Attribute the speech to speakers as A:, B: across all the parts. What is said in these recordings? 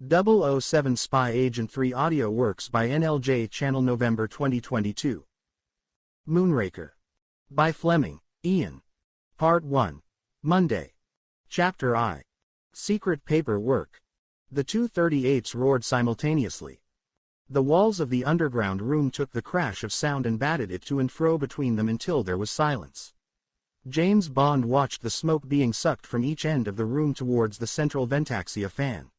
A: 007 Spy Agent 3 Audio Works by NLJ Channel November 2022. Moonraker. By Flemming, Ian. Part 1. Monday. Chapter I. Secret Paper Work. The two 38s roared simultaneously. The walls of the underground room took the crash of sound and batted it to and fro between them until there was silence. James Bond watched the smoke being sucked from each end of the room towards the central Ventaxia fan.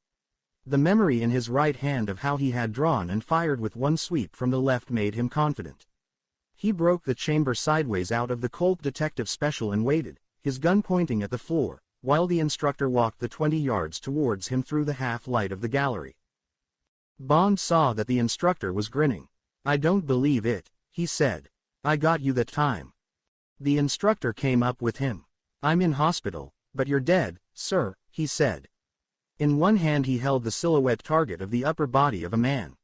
A: The memory in his right hand of how he had drawn and fired with one sweep from the left made him confident. He broke the chamber sideways out of the Colt Detective Special and waited, his gun pointing at the floor, while the instructor walked the 20 yards towards him through the half-light of the gallery. Bond saw that the instructor was grinning. "I don't believe it," he said. "I got you that time." The instructor came up with him. "I'm in hospital, but you're dead, sir," he said. In one hand he held the silhouette target of the upper body of a man.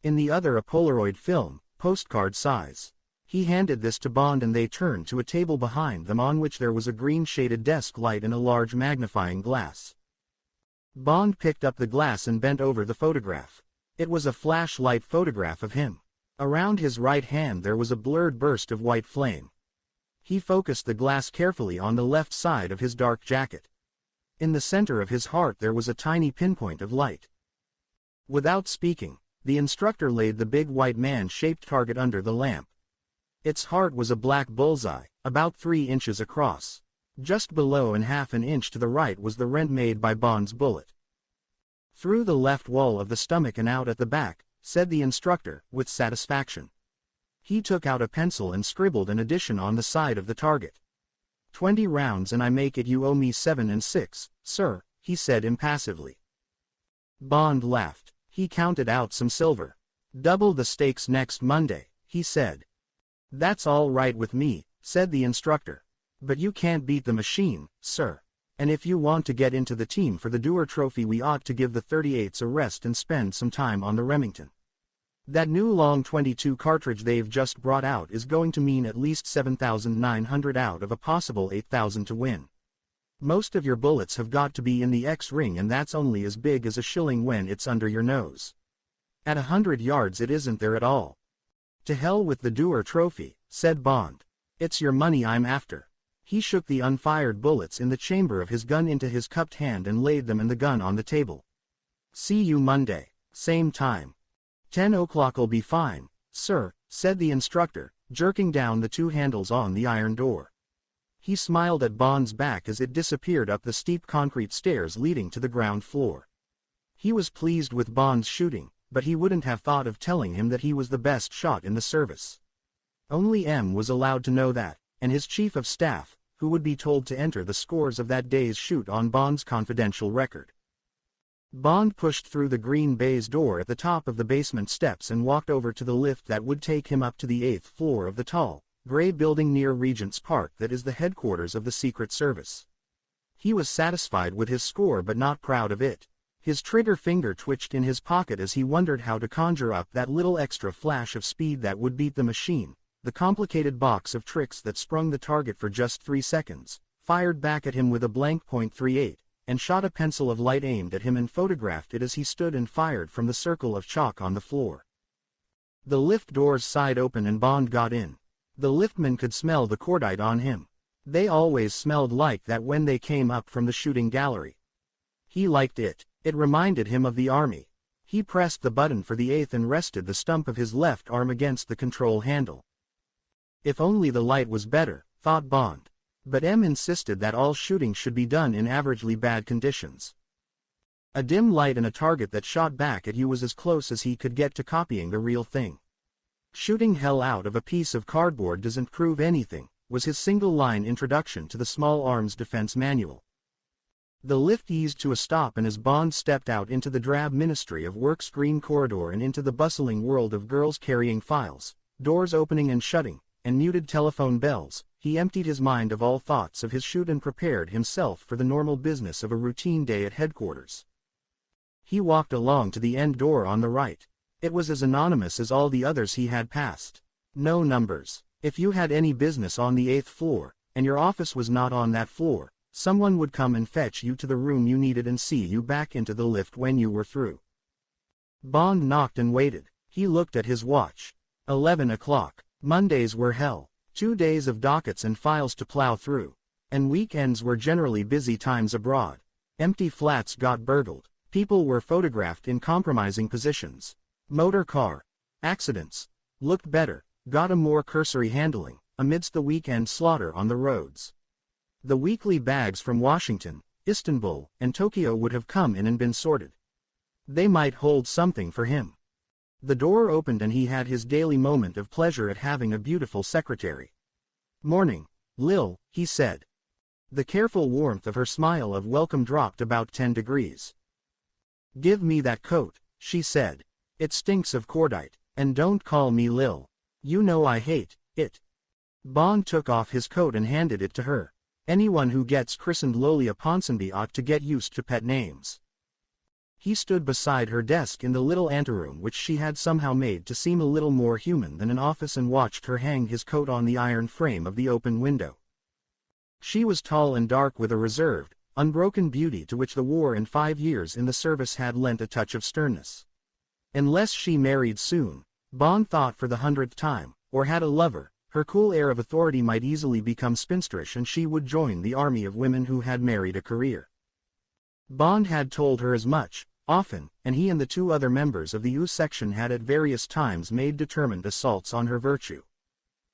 A: In the other a Polaroid film, postcard size. He handed this to Bond and they turned to a table behind them on which there was a green-shaded desk light and a large magnifying glass. Bond picked up the glass and bent over the photograph. It was a flashlight photograph of him. Around his right hand there was a blurred burst of white flame. He focused the glass carefully on the left side of his dark jacket. In the center of his heart there was a tiny pinpoint of light. Without speaking, the instructor laid the big white man-shaped target under the lamp. Its heart was a black bullseye, about 3 inches across. Just below and half an inch to the right was the rent made by Bond's bullet. "Through the left wall of the stomach and out at the back," said the instructor, with satisfaction. He took out a pencil and scribbled an addition on the side of the target. 20 rounds and I make it you owe me 7 and 6, sir," he said impassively. Bond laughed. He counted out some silver. "Double the stakes next Monday," he said. "That's all right with me," said the instructor. "But you can't beat the machine, sir. And if you want to get into the team for the Dewar Trophy we ought to give the 38s a rest and spend some time on the Remington. That new long 22 cartridge they've just brought out is going to mean at least 7,900 out of a possible 8,000 to win. Most of your bullets have got to be in the X-ring and that's only as big as a shilling when it's under your nose. At 100 yards it isn't there at all." "To hell with the Dewar Trophy," said Bond. "It's your money I'm after." He shook the unfired bullets in the chamber of his gun into his cupped hand and laid them and the gun on the table. "See you Monday, same time." 10 o'clock'll be fine, sir," said the instructor, jerking down the two handles on the iron door. He smiled at Bond's back as it disappeared up the steep concrete stairs leading to the ground floor. He was pleased with Bond's shooting, but he wouldn't have thought of telling him that he was the best shot in the service. Only M was allowed to know that, and his chief of staff, who would be told to enter the scores of that day's shoot on Bond's confidential record. Bond pushed through the green baize door at the top of the basement steps and walked over to the lift that would take him up to the 8th floor of the tall, gray building near Regent's Park that is the headquarters of the Secret Service. He was satisfied with his score but not proud of it. His trigger finger twitched in his pocket as he wondered how to conjure up that little extra flash of speed that would beat the machine, the complicated box of tricks that sprung the target for just 3 seconds, fired back at him with a blank .38. And shot a pencil of light aimed at him and photographed it as he stood and fired from the circle of chalk on the floor. The lift doors sighed open and Bond got in. The liftman could smell the cordite on him. They always smelled like that when they came up from the shooting gallery. He liked it. It reminded him of the army. He pressed the button for the 8th and rested the stump of his left arm against the control handle. If only the light was better, thought Bond. But M insisted that all shooting should be done in averagely bad conditions. A dim light and a target that shot back at you was as close as he could get to copying the real thing. "Shooting hell out of a piece of cardboard doesn't prove anything," was his single-line introduction to the Small Arms Defense Manual. The lift eased to a stop and as Bond stepped out into the drab Ministry of Work's green corridor and into the bustling world of girls carrying files, doors opening and shutting, and muted telephone bells, he emptied his mind of all thoughts of his shoot and prepared himself for the normal business of a routine day at headquarters. He walked along to the end door on the right. It was as anonymous as all the others he had passed. No numbers. If you had any business on the 8th floor, and your office was not on that floor, Someone would come and fetch you to the room you needed and see you back into the lift when you were through. Bond knocked and waited. He looked at his watch. 11 o'clock. Mondays were hell. 2 days of dockets and files to plow through. And weekends were generally busy times abroad. Empty flats got burgled. People were photographed in compromising positions. Motor car accidents looked better, got a more cursory handling, amidst the weekend slaughter on the roads. The weekly bags from Washington, Istanbul, and Tokyo would have come in and been sorted. They might hold something for him. The door opened and he had his daily moment of pleasure at having a beautiful secretary. "Morning, Lil," he said. The careful warmth of her smile of welcome dropped about 10 degrees. "Give me that coat," she said. "It stinks of cordite, and don't call me Lil. You know I hate it." Bond took off his coat and handed it to her. Anyone who gets christened Lolia Ponsonby ought to get used to pet names. He stood beside her desk in the little anteroom which she had somehow made to seem a little more human than an office and watched her hang his coat on the iron frame of the open window. She was tall and dark with a reserved, unbroken beauty to which the war and 5 years in the service had lent a touch of sternness. Unless she married soon, Bond thought for the 100th time, or had a lover, her cool air of authority might easily become spinsterish and she would join the army of women who had married a career. Bond had told her as much, often, and he and the 2 other members of the U section had at various times made determined assaults on her virtue.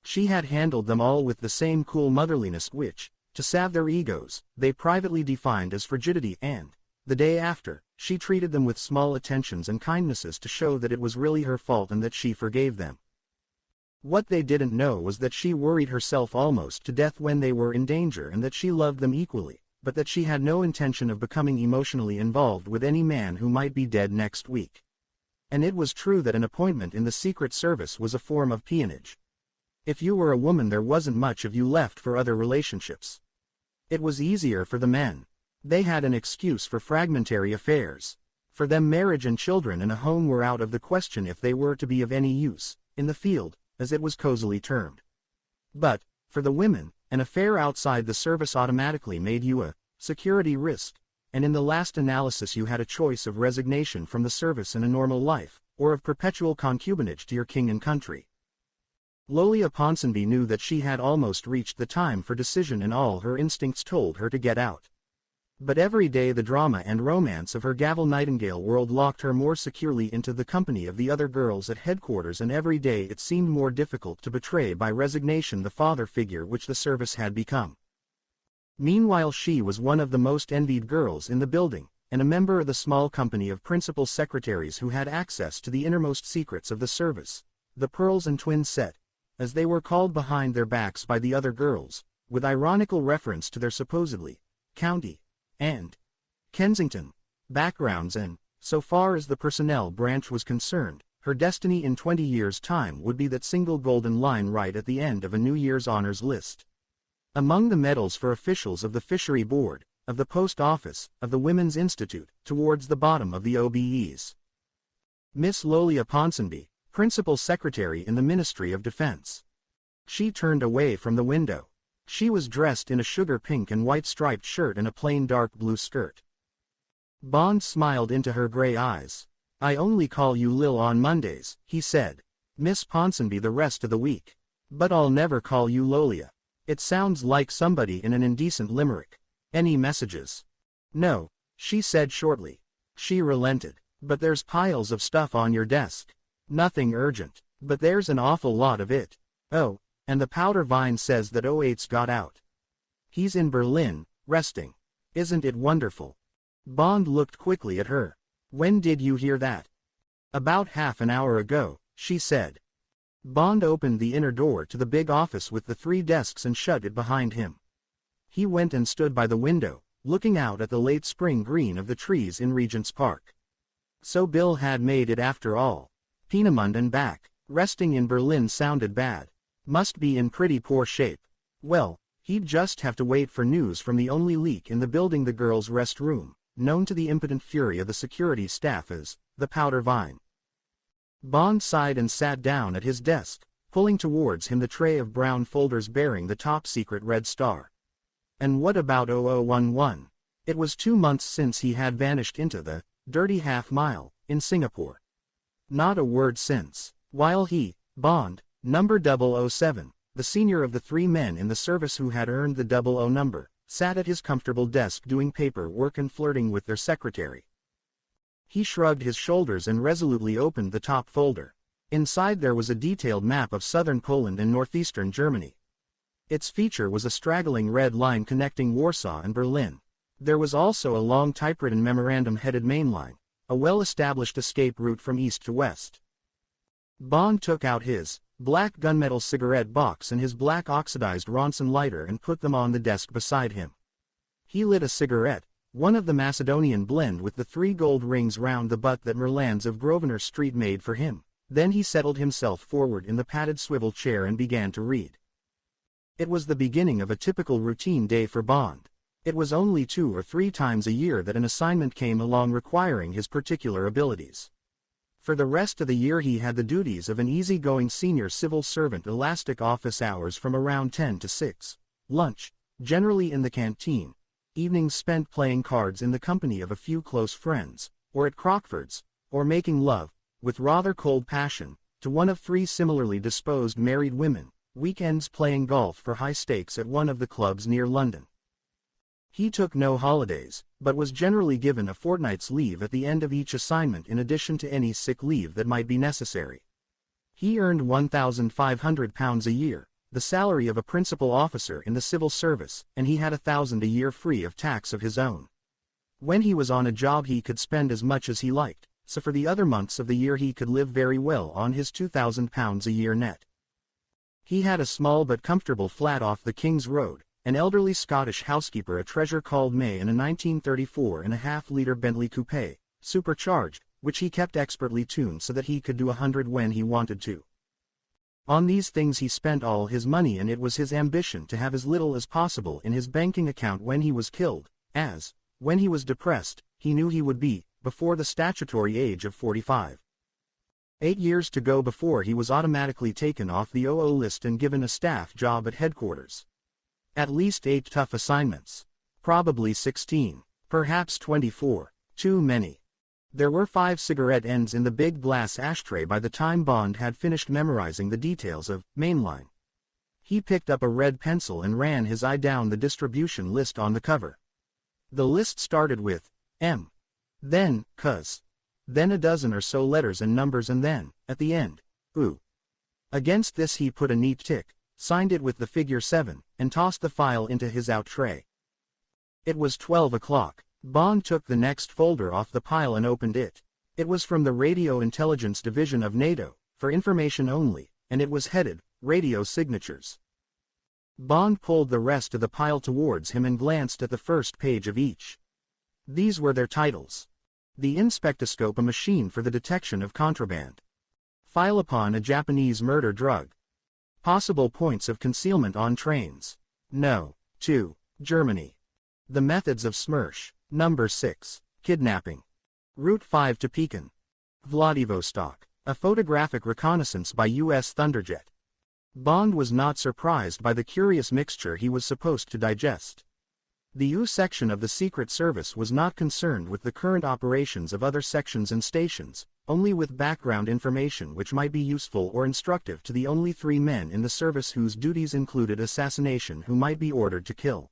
A: She had handled them all with the same cool motherliness which, to salve their egos, they privately defined as frigidity and, the day after, she treated them with small attentions and kindnesses to show that it was really her fault and that she forgave them. What they didn't know was that she worried herself almost to death when they were in danger and that she loved them equally, but that she had no intention of becoming emotionally involved with any man who might be dead next week. And it was true that an appointment in the Secret Service was a form of peonage. If you were a woman there wasn't much of you left for other relationships. It was easier for the men. They had an excuse for fragmentary affairs. For them marriage and children and a home were out of the question if they were to be of any use, in the field, as it was cozily termed. But, for the women, an affair outside the service automatically made you a security risk, and in the last analysis you had a choice of resignation from the service and a normal life, or of perpetual concubinage to your king and country. Lolia Ponsonby knew that she had almost reached the time for decision and all her instincts told her to get out. But every day the drama and romance of her Gavel Nightingale world locked her more securely into the company of the other girls at headquarters and every day it seemed more difficult to betray by resignation the father figure which the service had become. Meanwhile she was one of the most envied girls in the building, and a member of the small company of principal secretaries who had access to the innermost secrets of the service, the Pearls and Twins set, as they were called behind their backs by the other girls, with ironical reference to their supposedly county and Kensington backgrounds and, so far as the personnel branch was concerned, her destiny in 20 years' time would be that single golden line right at the end of a New Year's honors list. Among the medals for officials of the Fishery Board, of the Post Office, of the Women's Institute, towards the bottom of the OBEs. Miss Lolia Ponsonby, Principal Secretary in the Ministry of Defense. She turned away from the window. She was dressed in a sugar pink and white striped shirt and a plain dark blue skirt. Bond smiled into her gray eyes. "I only call you Lil on Mondays," he said. "Miss Ponsonby the rest of the week. But I'll never call you Lolia. It sounds like somebody in an indecent limerick. Any messages?" "No," she said shortly. She relented. "But there's piles of stuff on your desk. Nothing urgent, but there's an awful lot of it. Oh, and the powder vine says that 08's got out. He's in Berlin, resting. Isn't it wonderful?" Bond looked quickly at her. "When did you hear that?" "About half an hour ago," she said. Bond opened the inner door to the big office with the 3 desks and shut it behind him. He went and stood by the window, looking out at the late spring green of the trees in Regent's Park. So Bill had made it after all. Peenemund and back. Resting in Berlin sounded bad. Must be in pretty poor shape. Well, he'd just have to wait for news from the only leak in the building, the girls' rest room, known to the impotent fury of the security staff as the powder vine. Bond sighed and sat down at his desk, pulling towards him the tray of brown folders bearing the top secret red star. And what about 0011? It was 2 months since he had vanished into the dirty half-mile in Singapore. Not a word since. While he, Bond, number 007, the senior of the 3 men in the service who had earned the 00 number, sat at his comfortable desk doing paperwork and flirting with their secretary. He shrugged his shoulders and resolutely opened the top folder. Inside there was a detailed map of southern Poland and northeastern Germany. Its feature was a straggling red line connecting Warsaw and Berlin. There was also a long typewritten memorandum headed mainline, a well-established escape route from east to west. Bond took out his black gunmetal cigarette box and his black oxidized Ronson lighter and put them on the desk beside him. He lit a cigarette, one of the Macedonian blend with the 3 gold rings round the butt that Merlands of Grosvenor Street made for him. Then he settled himself forward in the padded swivel chair and began to read. It was the beginning of a typical routine day for Bond. It was only 2 or 3 times a year that an assignment came along requiring his particular abilities. For the rest of the year he had the duties of an easy-going senior civil servant, elastic office hours from around 10 to 6, lunch, generally in the canteen, evenings spent playing cards in the company of a few close friends, or at Crockford's, or making love, with rather cold passion, to one of 3 similarly disposed married women, weekends playing golf for high stakes at one of the clubs near London. He took no holidays, but was generally given a fortnight's leave at the end of each assignment in addition to any sick leave that might be necessary. He earned £1,500 a year, the salary of a principal officer in the civil service, and he had £1,000 a year free of tax of his own. When he was on a job he could spend as much as he liked, so for the other months of the year he could live very well on his £2,000 a year net. He had a small but comfortable flat off the King's Road, an elderly Scottish housekeeper, a treasure called May, and a 1934.5-litre Bentley coupe, supercharged, which he kept expertly tuned so that he could do 100 when he wanted to. On these things he spent all his money, and it was his ambition to have as little as possible in his banking account when he was killed, as, when he was depressed, he knew he would be, before the statutory age of 45. 8 years to go before he was automatically taken off the OO list and given a staff job at headquarters. At least 8 tough assignments. Probably 16. Perhaps 24. Too many. There were 5 cigarette ends in the big glass ashtray by the time Bond had finished memorizing the details of mainline. He picked up a red pencil and ran his eye down the distribution list on the cover. The list started with M. Then, cuz. Then a dozen or so letters and numbers, and then, at the end, ooh. Against this he put a neat tick, signed it with the figure 7, and tossed the file into his out tray. It was 12 o'clock. Bond took the next folder off the pile and opened it. It was from the Radio Intelligence Division of NATO, for information only, and it was headed, Radio Signatures. Bond pulled the rest of the pile towards him and glanced at the first page of each. These were their titles. The Inspectoscope, a machine for the detection of contraband. File upon a Japanese murder drug. Possible points of concealment on trains. No. 2. Germany. The methods of Smersh. Number 6. Kidnapping. Route 5 to Pekin. Vladivostok. A photographic reconnaissance by U.S. Thunderjet. Bond was not surprised by the curious mixture he was supposed to digest. The U section of the Secret Service was not concerned with the current operations of other sections and stations, only with background information which might be useful or instructive to the only 3 men in the service whose duties included assassination who might be ordered to kill.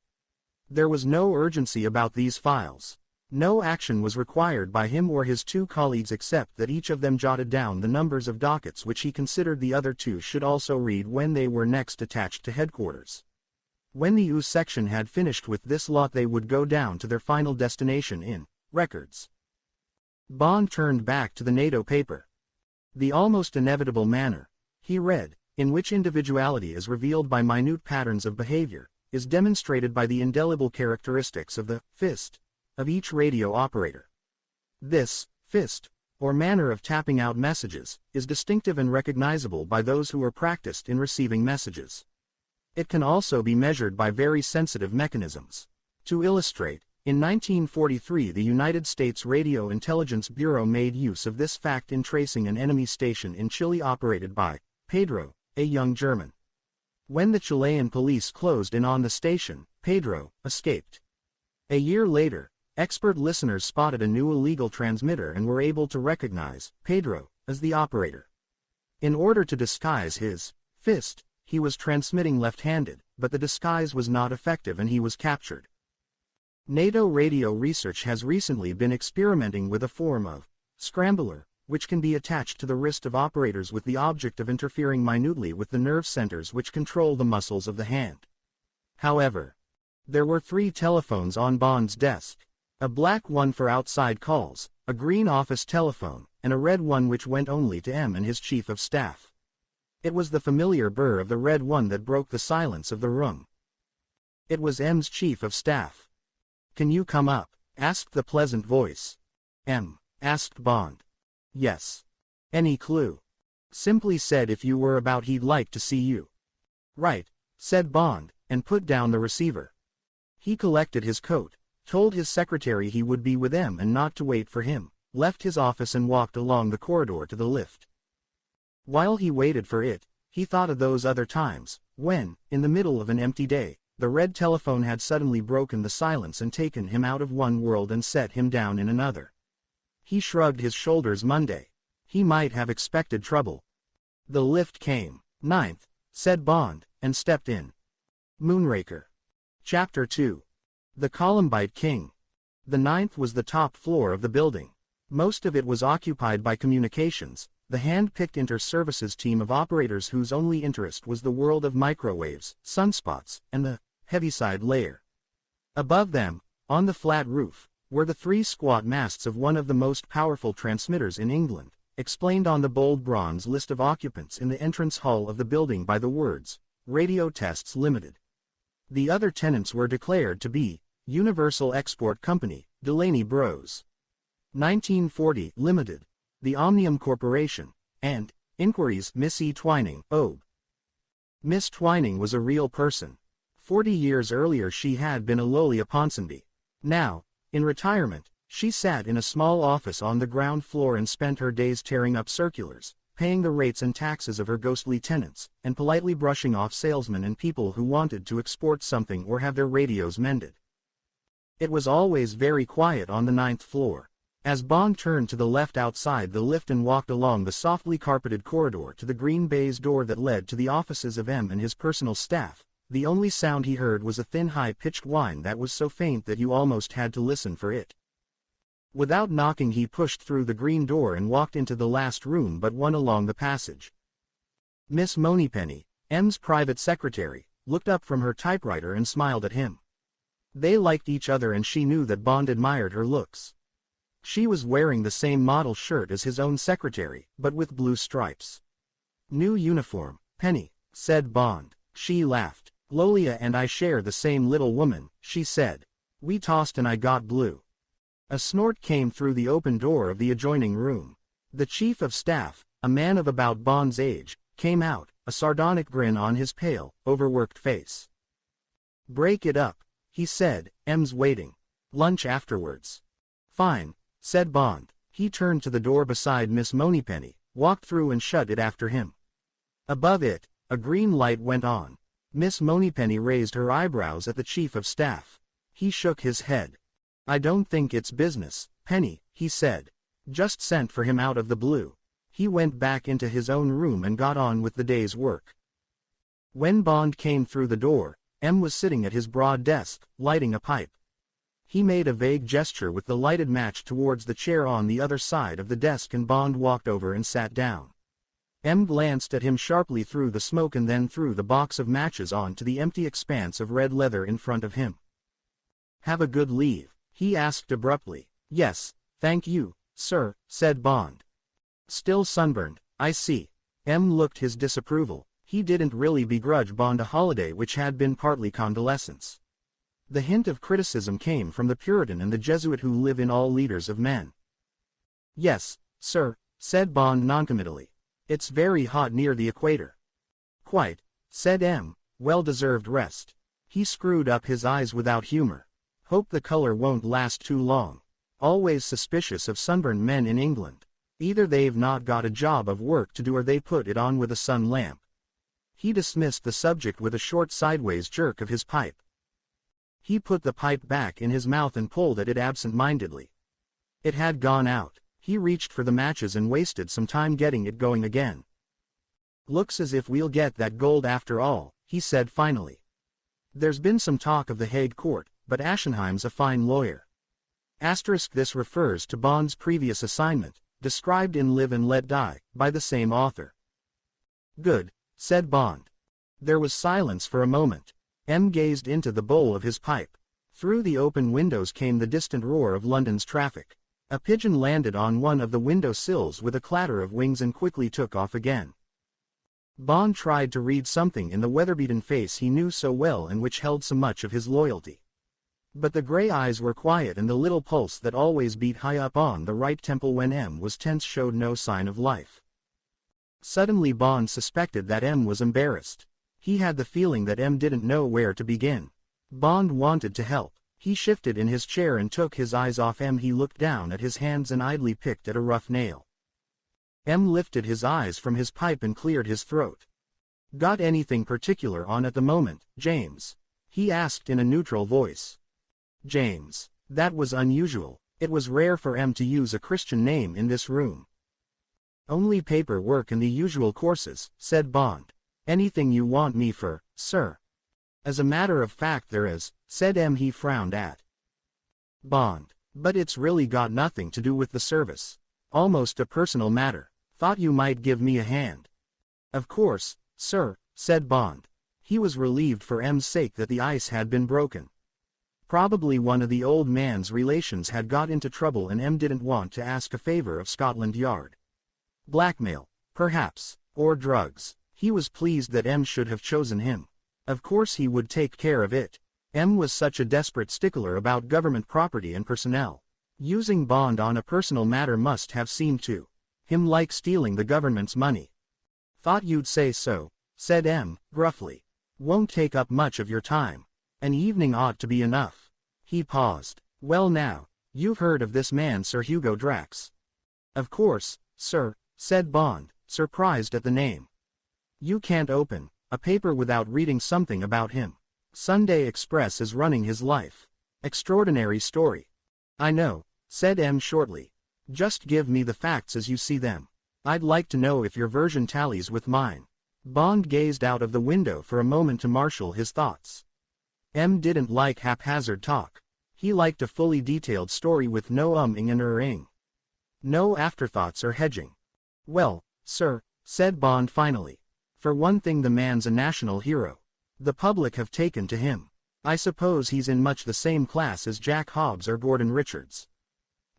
A: There was no urgency about these files. No action was required by him or his 2 colleagues except that each of them jotted down the numbers of dockets which he considered the other 2 should also read when they were next attached to headquarters. When the U section had finished with this lot they would go down to their final destination in records. Bond turned back to the NATO paper. The almost inevitable manner, he read, in which individuality is revealed by minute patterns of behavior, is demonstrated by the indelible characteristics of the fist of each radio operator. This fist, or manner of tapping out messages, is distinctive and recognizable by those who are practiced in receiving messages. It can also be measured by very sensitive mechanisms. To illustrate, in 1943 the United States Radio Intelligence Bureau made use of this fact in tracing an enemy station in Chile operated by Pedro, a young German. When the Chilean police closed in on the station, Pedro, escaped. A year later, expert listeners spotted a new illegal transmitter and were able to recognize Pedro as the operator. In order to disguise his fist, he was transmitting left-handed, but the disguise was not effective and he was captured. NATO radio research has recently been experimenting with a form of scrambler, which can be attached to the wrist of operators with the object of interfering minutely with the nerve centers which control the muscles of the hand. However, there were 3 telephones on Bond's desk: a black one for outside calls, a green office telephone, and a red one which went only to M and his chief of staff. It was the familiar burr of the red one that broke the silence of the room. It was M's chief of staff. "Can you come up?" asked the pleasant voice. "M," asked Bond. "Yes. Any clue?" "Simply said if you were about he'd like to see you." "Right," said Bond, and put down the receiver. He collected his coat, told his secretary he would be with M and not to wait for him, left his office and walked along the corridor to the lift. While he waited for it, he thought of those other times, when, in the middle of an empty day, the red telephone had suddenly broken the silence and taken him out of one world and set him down in another. He shrugged his shoulders. Monday. He might have expected trouble. The lift came. "Ninth," said Bond, and stepped in. Moonraker. Chapter 2. The Columbite King. The 9th was the top floor of the building. Most of it was occupied by communications, the hand-picked inter-services team of operators whose only interest was the world of microwaves, sunspots, and the heaviside layer. Above them, on the flat roof, were the 3 squat masts of one of the most powerful transmitters in England, explained on the bold bronze list of occupants in the entrance hall of the building by the words, "Radio Tests Limited." The other tenants were declared to be Universal Export Company, Delaney Bros. 1940 Limited, the Omnium Corporation, and Inquiries Miss E. Twining, Ob. Miss Twining was a real person. 40 years earlier she had been a lowly a Ponsonby. Now, in retirement, she sat in a small office on the ground floor and spent her days tearing up circulars, paying the rates and taxes of her ghostly tenants, and politely brushing off salesmen and people who wanted to export something or have their radios mended. It was always very quiet on the 9th floor. As Bond turned to the left outside the lift and walked along the softly carpeted corridor to the green baize door that led to the offices of M and his personal staff, the only sound he heard was a thin high-pitched whine that was so faint that you almost had to listen for it. Without knocking he pushed through the green door and walked into the last room but one along the passage. Miss Moneypenny, M's private secretary, looked up from her typewriter and smiled at him. They liked each other and she knew that Bond admired her looks. She was wearing the same model shirt as his own secretary, but with blue stripes. "New uniform, Penny," said Bond. She laughed. "Lolia and I share the same little woman," she said. "We tossed and I got blue." A snort came through the open door of the adjoining room. The chief of staff, a man of about Bond's age, came out, a sardonic grin on his pale, overworked face. "Break it up," he said, "M's waiting. Lunch afterwards." "Fine," said Bond. He turned to the door beside Miss Moneypenny, walked through and shut it after him. Above it, a green light went on. Miss Moneypenny raised her eyebrows at the chief of staff. He shook his head. "I don't think it's business, Penny," he said. "Just sent for him out of the blue." He went back into his own room and got on with the day's work. When Bond came through the door, M was sitting at his broad desk, lighting a pipe. He made a vague gesture with the lighted match towards the chair on the other side of the desk and Bond walked over and sat down. M glanced at him sharply through the smoke and then threw the box of matches on to the empty expanse of red leather in front of him. "Have a good leave?" he asked abruptly. "Yes, thank you, sir," said Bond. "Still sunburned, I see." M looked his disapproval. He didn't really begrudge Bond a holiday which had been partly convalescence. The hint of criticism came from the Puritan and the Jesuit who live in all leaders of men. "Yes, sir," said Bond noncommittally. "It's very hot near the equator." "Quite," said M. "Well-deserved rest." He screwed up his eyes without humor. "Hope the color won't last too long. Always suspicious of sunburned men in England. Either they've not got a job of work to do or they put it on with a sun lamp." He dismissed the subject with a short sideways jerk of his pipe. He put the pipe back in his mouth and pulled at it absent-mindedly. It had gone out. He reached for the matches and wasted some time getting it going again. "Looks as if we'll get that gold after all," he said finally. "There's been some talk of the Hague court, but Aschenheim's a fine lawyer." This refers to Bond's previous assignment, described in Live and Let Die, by the same author. "Good," said Bond. There was silence for a moment. M gazed into the bowl of his pipe. Through the open windows came the distant roar of London's traffic. A pigeon landed on one of the window sills with a clatter of wings and quickly took off again. Bond tried to read something in the weather-beaten face he knew so well and which held so much of his loyalty. But the gray eyes were quiet and the little pulse that always beat high up on the right temple when M was tense showed no sign of life. Suddenly Bond suspected that M was embarrassed. He had the feeling that M didn't know where to begin. Bond wanted to help. He shifted in his chair and took his eyes off M. He looked down at his hands and idly picked at a rough nail. M lifted his eyes from his pipe and cleared his throat. "Got anything particular on at the moment, James?" he asked in a neutral voice. James. That was unusual. It was rare for M to use a Christian name in this room. "Only paperwork and the usual courses," said Bond. "Anything you want me for, sir?" "As a matter of fact there is," said M. He frowned at Bond. "But it's really got nothing to do with the service. Almost a personal matter. Thought you might give me a hand." "Of course, sir," said Bond. He was relieved for M's sake that the ice had been broken. Probably one of the old man's relations had got into trouble and M didn't want to ask a favor of Scotland Yard. Blackmail, perhaps, or drugs. He was pleased that M should have chosen him. Of course he would take care of it. M was such a desperate stickler about government property and personnel. Using Bond on a personal matter must have seemed to him like stealing the government's money. "Thought you'd say so," said M, gruffly. "Won't take up much of your time. An evening ought to be enough." He paused. "Well now, you've heard of this man Sir Hugo Drax?" "Of course, sir," said Bond, surprised at the name. "You can't open a paper without reading something about him. Sunday Express is running his life. Extraordinary story." "I know," said M shortly. "Just give me the facts as you see them. I'd like to know if your version tallies with mine." Bond gazed out of the window for a moment to marshal his thoughts. M didn't like haphazard talk. He liked a fully detailed story with no umming and erring. No afterthoughts or hedging. "Well, sir," said Bond finally. "For one thing the man's a national hero. The public have taken to him. I suppose he's in much the same class as Jack Hobbs or Gordon Richards.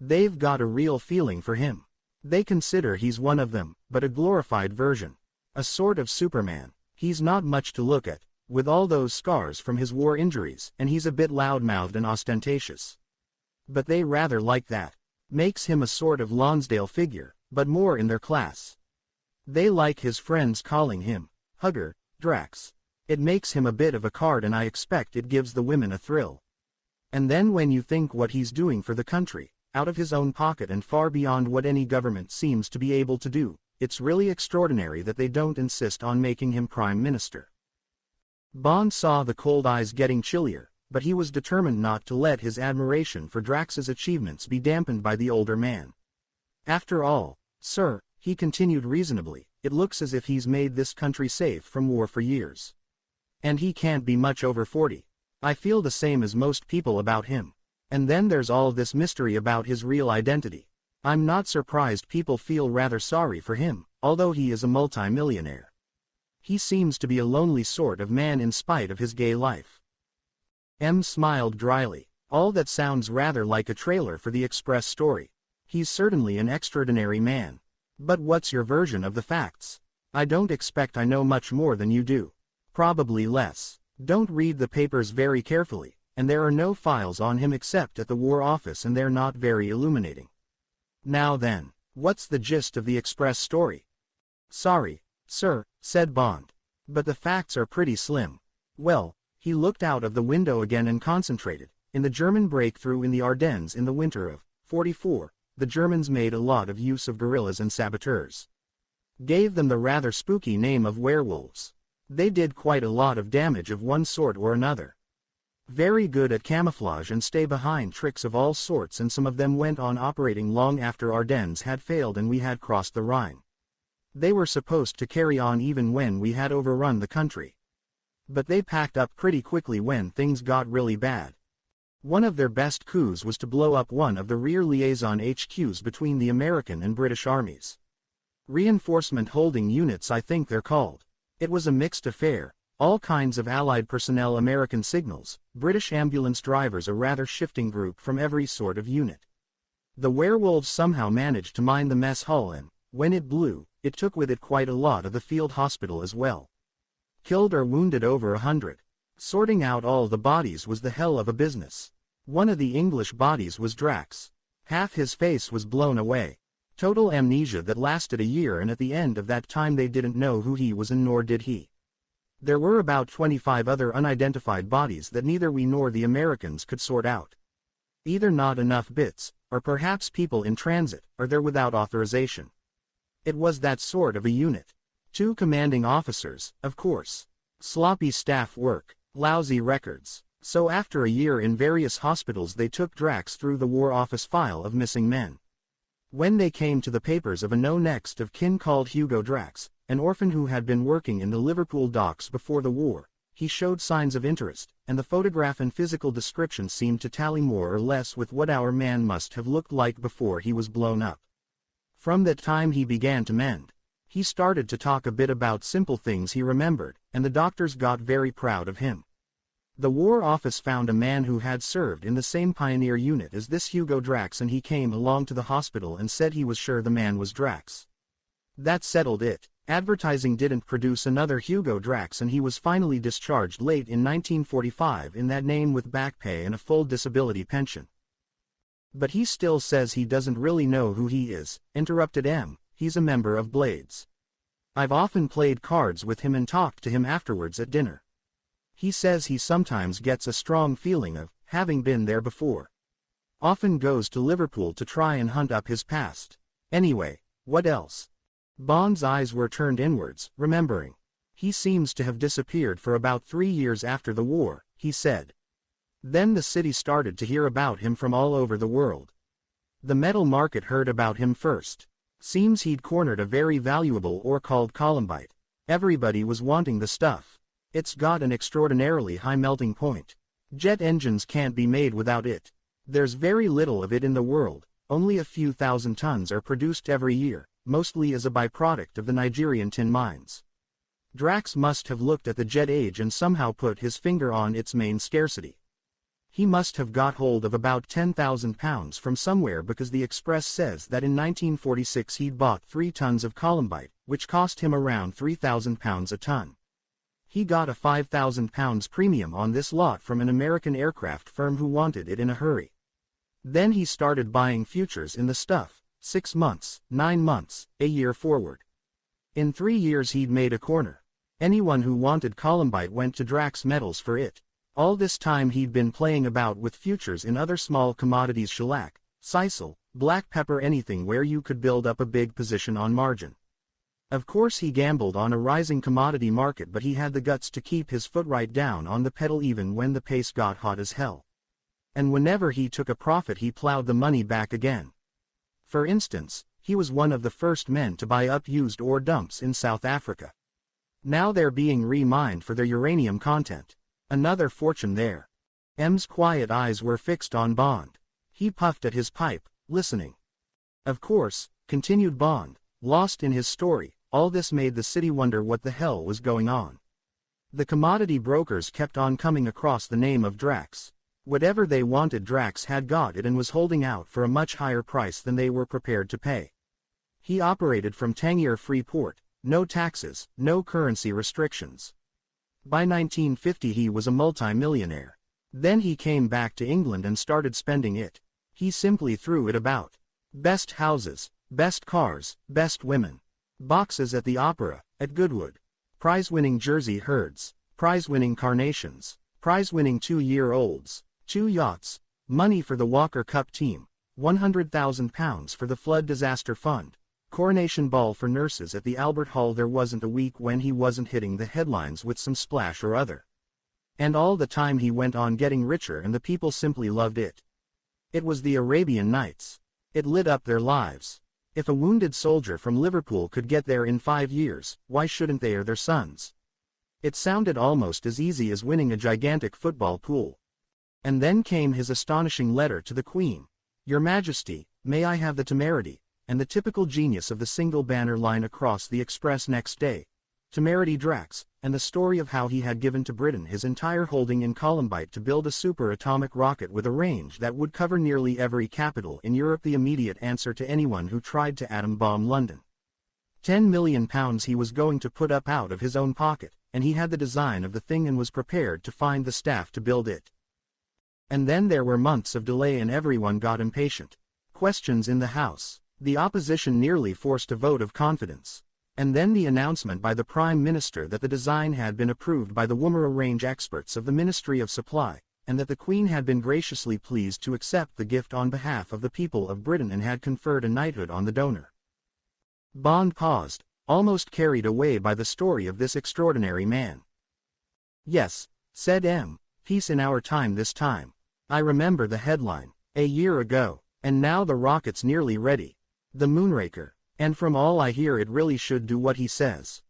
A: They've got a real feeling for him. They consider he's one of them, but a glorified version. A sort of Superman. He's not much to look at, with all those scars from his war injuries, and he's a bit loud-mouthed and ostentatious. But they rather like that. Makes him a sort of Lonsdale figure, but more in their class. They like his friends calling him Hugger Drax. It makes him a bit of a card and I expect it gives the women a thrill. And then when you think what he's doing for the country, out of his own pocket and far beyond what any government seems to be able to do, it's really extraordinary that they don't insist on making him Prime Minister." Bond saw the cold eyes getting chillier, but he was determined not to let his admiration for Drax's achievements be dampened by the older man. "After all, sir," he continued reasonably, "it looks as if he's made this country safe from war for years. And he can't be much over 40. I feel the same as most people about him. And then there's all this mystery about his real identity. I'm not surprised people feel rather sorry for him, although he is a multi-millionaire. He seems to be a lonely sort of man in spite of his gay life." M smiled dryly. "All that sounds rather like a trailer for the Express story. He's certainly an extraordinary man. But what's your version of the facts? I don't expect I know much more than you do. Probably less. Don't read the papers very carefully, and there are no files on him except at the War Office and they're not very illuminating. Now then, what's the gist of the Express story?" "Sorry, sir," said Bond. "But the facts are pretty slim. Well," he looked out of the window again and concentrated. "In the German breakthrough in the Ardennes in the winter of '44, the Germans made a lot of use of guerrillas and saboteurs. Gave them the rather spooky name of werewolves. They did quite a lot of damage of one sort or another. Very good at camouflage and stay-behind tricks of all sorts, and some of them went on operating long after Ardennes had failed and we had crossed the Rhine. They were supposed to carry on even when we had overrun the country. But they packed up pretty quickly when things got really bad. One of their best coups was to blow up one of the rear liaison HQs between the American and British armies. Reinforcement holding units, I think they're called. It was a mixed affair, all kinds of Allied personnel, American signals, British ambulance drivers, a rather shifting group from every sort of unit. The werewolves somehow managed to mine the mess hall, and, when it blew, it took with it quite a lot of the field hospital as well. Killed or wounded over 100. Sorting out all the bodies was the hell of a business. One of the English bodies was Drax. Half his face was blown away. Total amnesia that lasted a year, and at the end of that time they didn't know who he was, and nor did he. There were about 25 other unidentified bodies that neither we nor the Americans could sort out. Either not enough bits, or perhaps people in transit, or there without authorization. It was that sort of a unit. 2 commanding officers, of course. Sloppy staff work, lousy records. So after a year in various hospitals they took Drax through the War Office file of missing men. When they came to the papers of a no next of kin called Hugo Drax, an orphan who had been working in the Liverpool docks before the war, he showed signs of interest, and the photograph and physical description seemed to tally more or less with what our man must have looked like before he was blown up. From that time he began to mend. He started to talk a bit about simple things he remembered, and the doctors got very proud of him. The War Office found a man who had served in the same pioneer unit as this Hugo Drax, and he came along to the hospital and said he was sure the man was Drax. That settled it. Advertising didn't produce another Hugo Drax, and he was finally discharged late in 1945 in that name with back pay and a full disability pension. But he still says he doesn't really know who he is, interrupted M. He's a member of Blades. I've often played cards with him and talked to him afterwards at dinner. He says he sometimes gets a strong feeling of having been there before. Often goes to Liverpool to try and hunt up his past. Anyway, what else? Bond's eyes were turned inwards, remembering. He seems to have disappeared for about 3 years after the war, he said. Then the city started to hear about him from all over the world. The metal market heard about him first. Seems he'd cornered a very valuable ore called columbite. Everybody was wanting the stuff. It's got an extraordinarily high melting point. Jet engines can't be made without it. There's very little of it in the world, only a few thousand tons are produced every year, mostly as a byproduct of the Nigerian tin mines. Drax must have looked at the jet age and somehow put his finger on its main scarcity. He must have got hold of about 10,000 pounds from somewhere, because the Express says that in 1946 he'd bought 3 tons of columbite, which cost him around 3,000 pounds a ton. He got a 5,000 pounds premium on this lot from an American aircraft firm who wanted it in a hurry. Then he started buying futures in the stuff, 6 months, 9 months, a year forward. In 3 years he'd made a corner. Anyone who wanted columbite went to Drax Metals for it. All this time he'd been playing about with futures in other small commodities, shellac, sisal, black pepper, anything where you could build up a big position on margin. Of course he gambled on a rising commodity market, but he had the guts to keep his foot right down on the pedal even when the pace got hot as hell. And whenever he took a profit he plowed the money back again. For instance, he was one of the first men to buy up used ore dumps in South Africa. Now they're being re-mined for their uranium content. Another fortune there. M's quiet eyes were fixed on Bond. He puffed at his pipe, listening. Of course, continued Bond, lost in his story, all this made the city wonder what the hell was going on. The commodity brokers kept on coming across the name of Drax. Whatever they wanted, Drax had got it and was holding out for a much higher price than they were prepared to pay. He operated from Tangier Free Port, no taxes, no currency restrictions. By 1950 he was a multi-millionaire. Then he came back to England and started spending it. He simply threw it about. Best houses, best cars, best women. Boxes at the opera, at Goodwood. Prize-winning jersey herds, prize-winning carnations, prize-winning 2-year-olds, 2 yachts, money for the Walker Cup team, £100,000 for the Flood Disaster Fund. Coronation ball for nurses at the Albert Hall. There wasn't a week when he wasn't hitting the headlines with some splash or other. And all the time he went on getting richer and the people simply loved it. It was the Arabian Nights. It lit up their lives. If a wounded soldier from Liverpool could get there in 5 years, why shouldn't they or their sons? It sounded almost as easy as winning a gigantic football pool. And then came his astonishing letter to the Queen. Your Majesty, may I have the temerity, and the typical genius of the single banner line across the Express next day. Temerity Drax, and the story of how he had given to Britain his entire holding in Columbite to build a super-atomic rocket with a range that would cover nearly every capital in Europe, the immediate answer to anyone who tried to atom bomb London. £10 million he was going to put up out of his own pocket, and he had the design of the thing and was prepared to find the staff to build it. And then there were months of delay and everyone got impatient. Questions in the House. The opposition nearly forced a vote of confidence. And then the announcement by the Prime Minister that the design had been approved by the Woomera range experts of the Ministry of Supply, and that the Queen had been graciously pleased to accept the gift on behalf of the people of Britain and had conferred a knighthood on the donor. Bond paused, almost carried away by the story of this extraordinary man. Yes, said M. Peace in our time this time. I remember the headline, a year ago, and now the rocket's nearly ready. The Moonraker. And from all I hear it really should do what he says.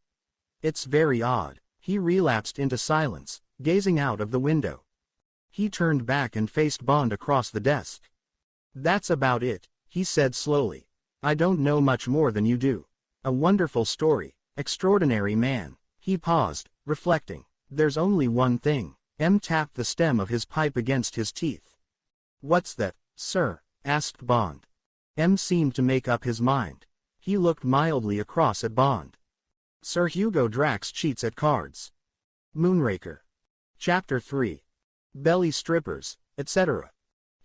A: It's very odd. He relapsed into silence, gazing out of the window. He turned back and faced Bond across the desk. That's about it, he said slowly. I don't know much more than you do. A wonderful story, extraordinary man. He paused, reflecting. There's only one thing. M tapped the stem of his pipe against his teeth. What's that, sir? Asked Bond. M seemed to make up his mind. He looked mildly across at Bond. Sir Hugo Drax cheats at cards. Moonraker. Chapter 3. Belly strippers, etc.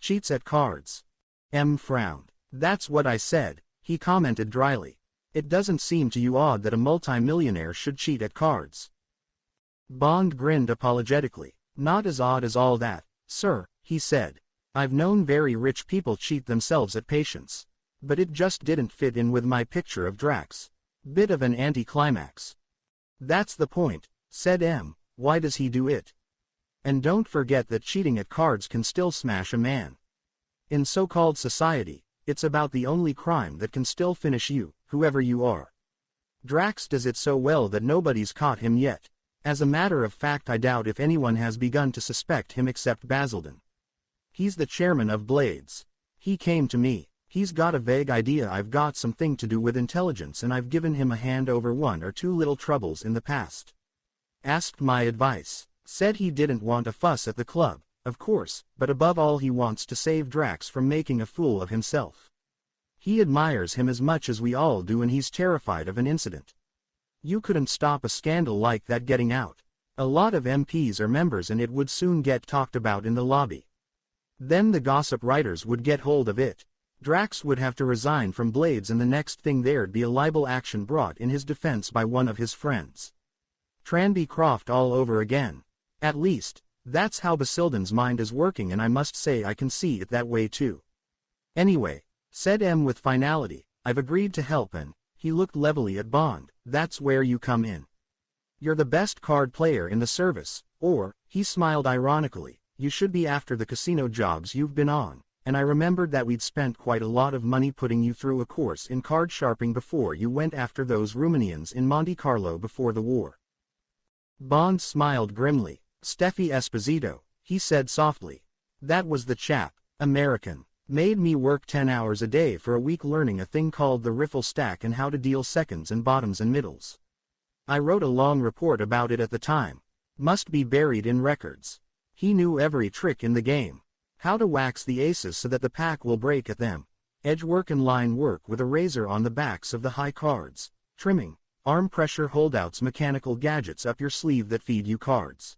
A: Cheats at cards. M frowned. That's what I said, he commented dryly. It doesn't seem to you odd that a multimillionaire should cheat at cards. Bond grinned apologetically. Not as odd as all that, sir, he said. I've known very rich people cheat themselves at patience. But it just didn't fit in with my picture of Drax. Bit of an anti-climax. That's the point, said M. Why does he do it? And don't forget that cheating at cards can still smash a man. In so-called society, it's about the only crime that can still finish you, whoever you are. Drax does it so well that nobody's caught him yet. As a matter of fact, I doubt if anyone has begun to suspect him except Basildon. He's the chairman of Blades. He came to me. He's got a vague idea I've got something to do with intelligence and I've given him a hand over 1 or 2 little troubles in the past. Asked my advice. Said he didn't want a fuss at the club, of course, but above all he wants to save Drax from making a fool of himself. He admires him as much as we all do and he's terrified of an incident. You couldn't stop a scandal like that getting out. A lot of MPs are members and it would soon get talked about in the lobby. Then the gossip writers would get hold of it. Drax would have to resign from Blades and the next thing there'd be a libel action brought in his defense by one of his friends. Tranby Croft all over again. At least, that's how Basildon's mind is working and I must say I can see it that way too. Anyway, said M with finality, I've agreed to help and, he looked levelly at Bond, that's where you come in. You're the best card player in the service, or, he smiled ironically, you should be after the casino jobs you've been on. And I remembered that we'd spent quite a lot of money putting you through a course in card sharping before you went after those Romanians in Monte Carlo before the war. Bond smiled grimly. Steffi Esposito, he said softly. That was the chap, American. Made me work 10 hours a day for a week learning a thing called the riffle stack and how to deal seconds and bottoms and middles. I wrote a long report about it at the time. Must be buried in records. He knew every trick in the game. How to wax the aces so that the pack will break at them. Edge work and line work with a razor on the backs of the high cards. Trimming, arm pressure holdouts, mechanical gadgets up your sleeve that feed you cards.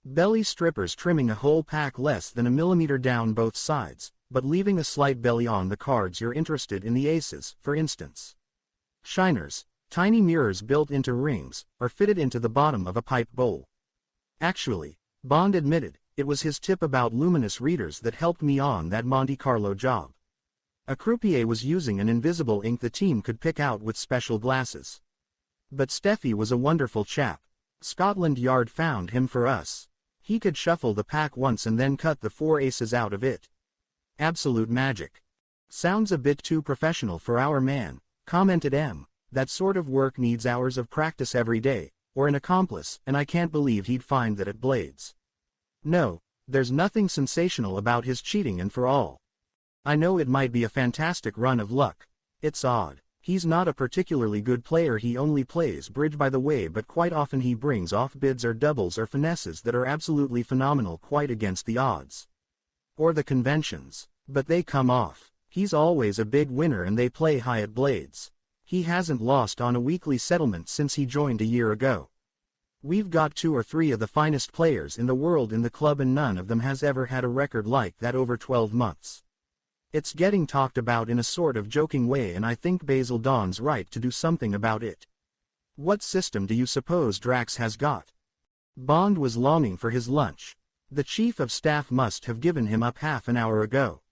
A: Belly strippers, trimming a whole pack less than a millimeter down both sides, but leaving a slight belly on the cards you're interested in, the aces, for instance. Shiners, tiny mirrors built into rings, are fitted into the bottom of a pipe bowl. Actually, Bond admitted, it was his tip about luminous readers that helped me on that Monte Carlo job. A croupier was using an invisible ink the team could pick out with special glasses. But Steffi was a wonderful chap. Scotland Yard found him for us. He could shuffle the pack once and then cut the 4 aces out of it. Absolute magic. Sounds a bit too professional for our man, commented M. That sort of work needs hours of practice every day, or an accomplice, and I can't believe he'd find that at Blades. No, there's nothing sensational about his cheating, and for all I know it might be a fantastic run of luck. It's odd. He's not a particularly good player. He only plays bridge by the way, but quite often he brings off bids or doubles or finesses that are absolutely phenomenal, quite against the odds. Or the conventions. But they come off. He's always a big winner and they play high at Blades. He hasn't lost on a weekly settlement since he joined a year ago. We've got 2 or 3 of the finest players in the world in the club and none of them has ever had a record like that over 12 months. It's getting talked about in a sort of joking way, and I think Basil Dawn's right to do something about it. What system do you suppose Drax has got? Bond was longing for his lunch. The chief of staff must have given him up half an hour ago.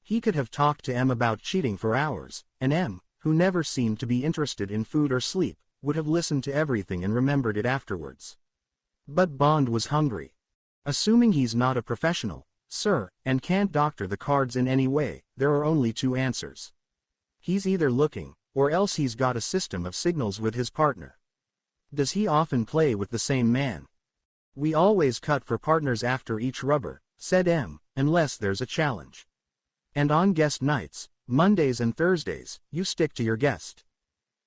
A: He could have talked to M about cheating for hours, and M, who never seemed to be interested in food or sleep, would have listened to everything and remembered it afterwards. But Bond was hungry. Assuming he's not a professional, sir, and can't doctor the cards in any way, there are only 2 answers. He's either looking, or else he's got a system of signals with his partner. Does he often play with the same man? We always cut for partners after each rubber, said M, unless there's a challenge. And on guest nights, Mondays and Thursdays, you stick to your guest.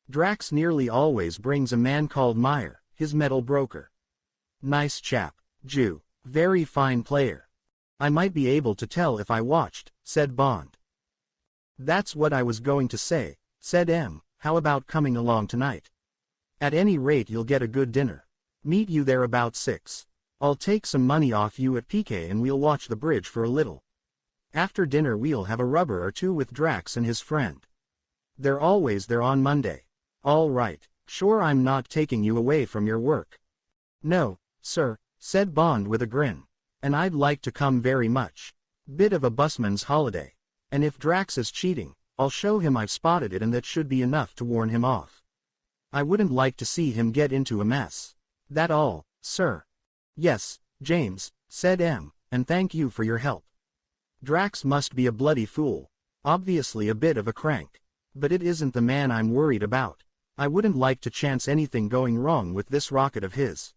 A: Drax nearly always brings a man called Meyer, his metal broker. Nice chap, Jew, very fine player. I might be able to tell if I watched, said Bond. That's what I was going to say, said M. How about coming along tonight? At any rate you'll get a good dinner. Meet you there about 6. I'll take some money off you at PK and we'll watch the bridge for a little. After dinner we'll have a rubber or 2 with Drax and his friend. They're always there on Monday. All right, sure, I'm not taking you away from your work. No, sir, said Bond with a grin. And I'd like to come very much. Bit of a busman's holiday. And if Drax is cheating, I'll show him I've spotted it, and that should be enough to warn him off. I wouldn't like to see him get into a mess. That all, sir? Yes, James, said M, and thank you for your help. Drax must be a bloody fool. Obviously a bit of a crank. But it isn't the man I'm worried about. I wouldn't like to chance anything going wrong with this rocket of his.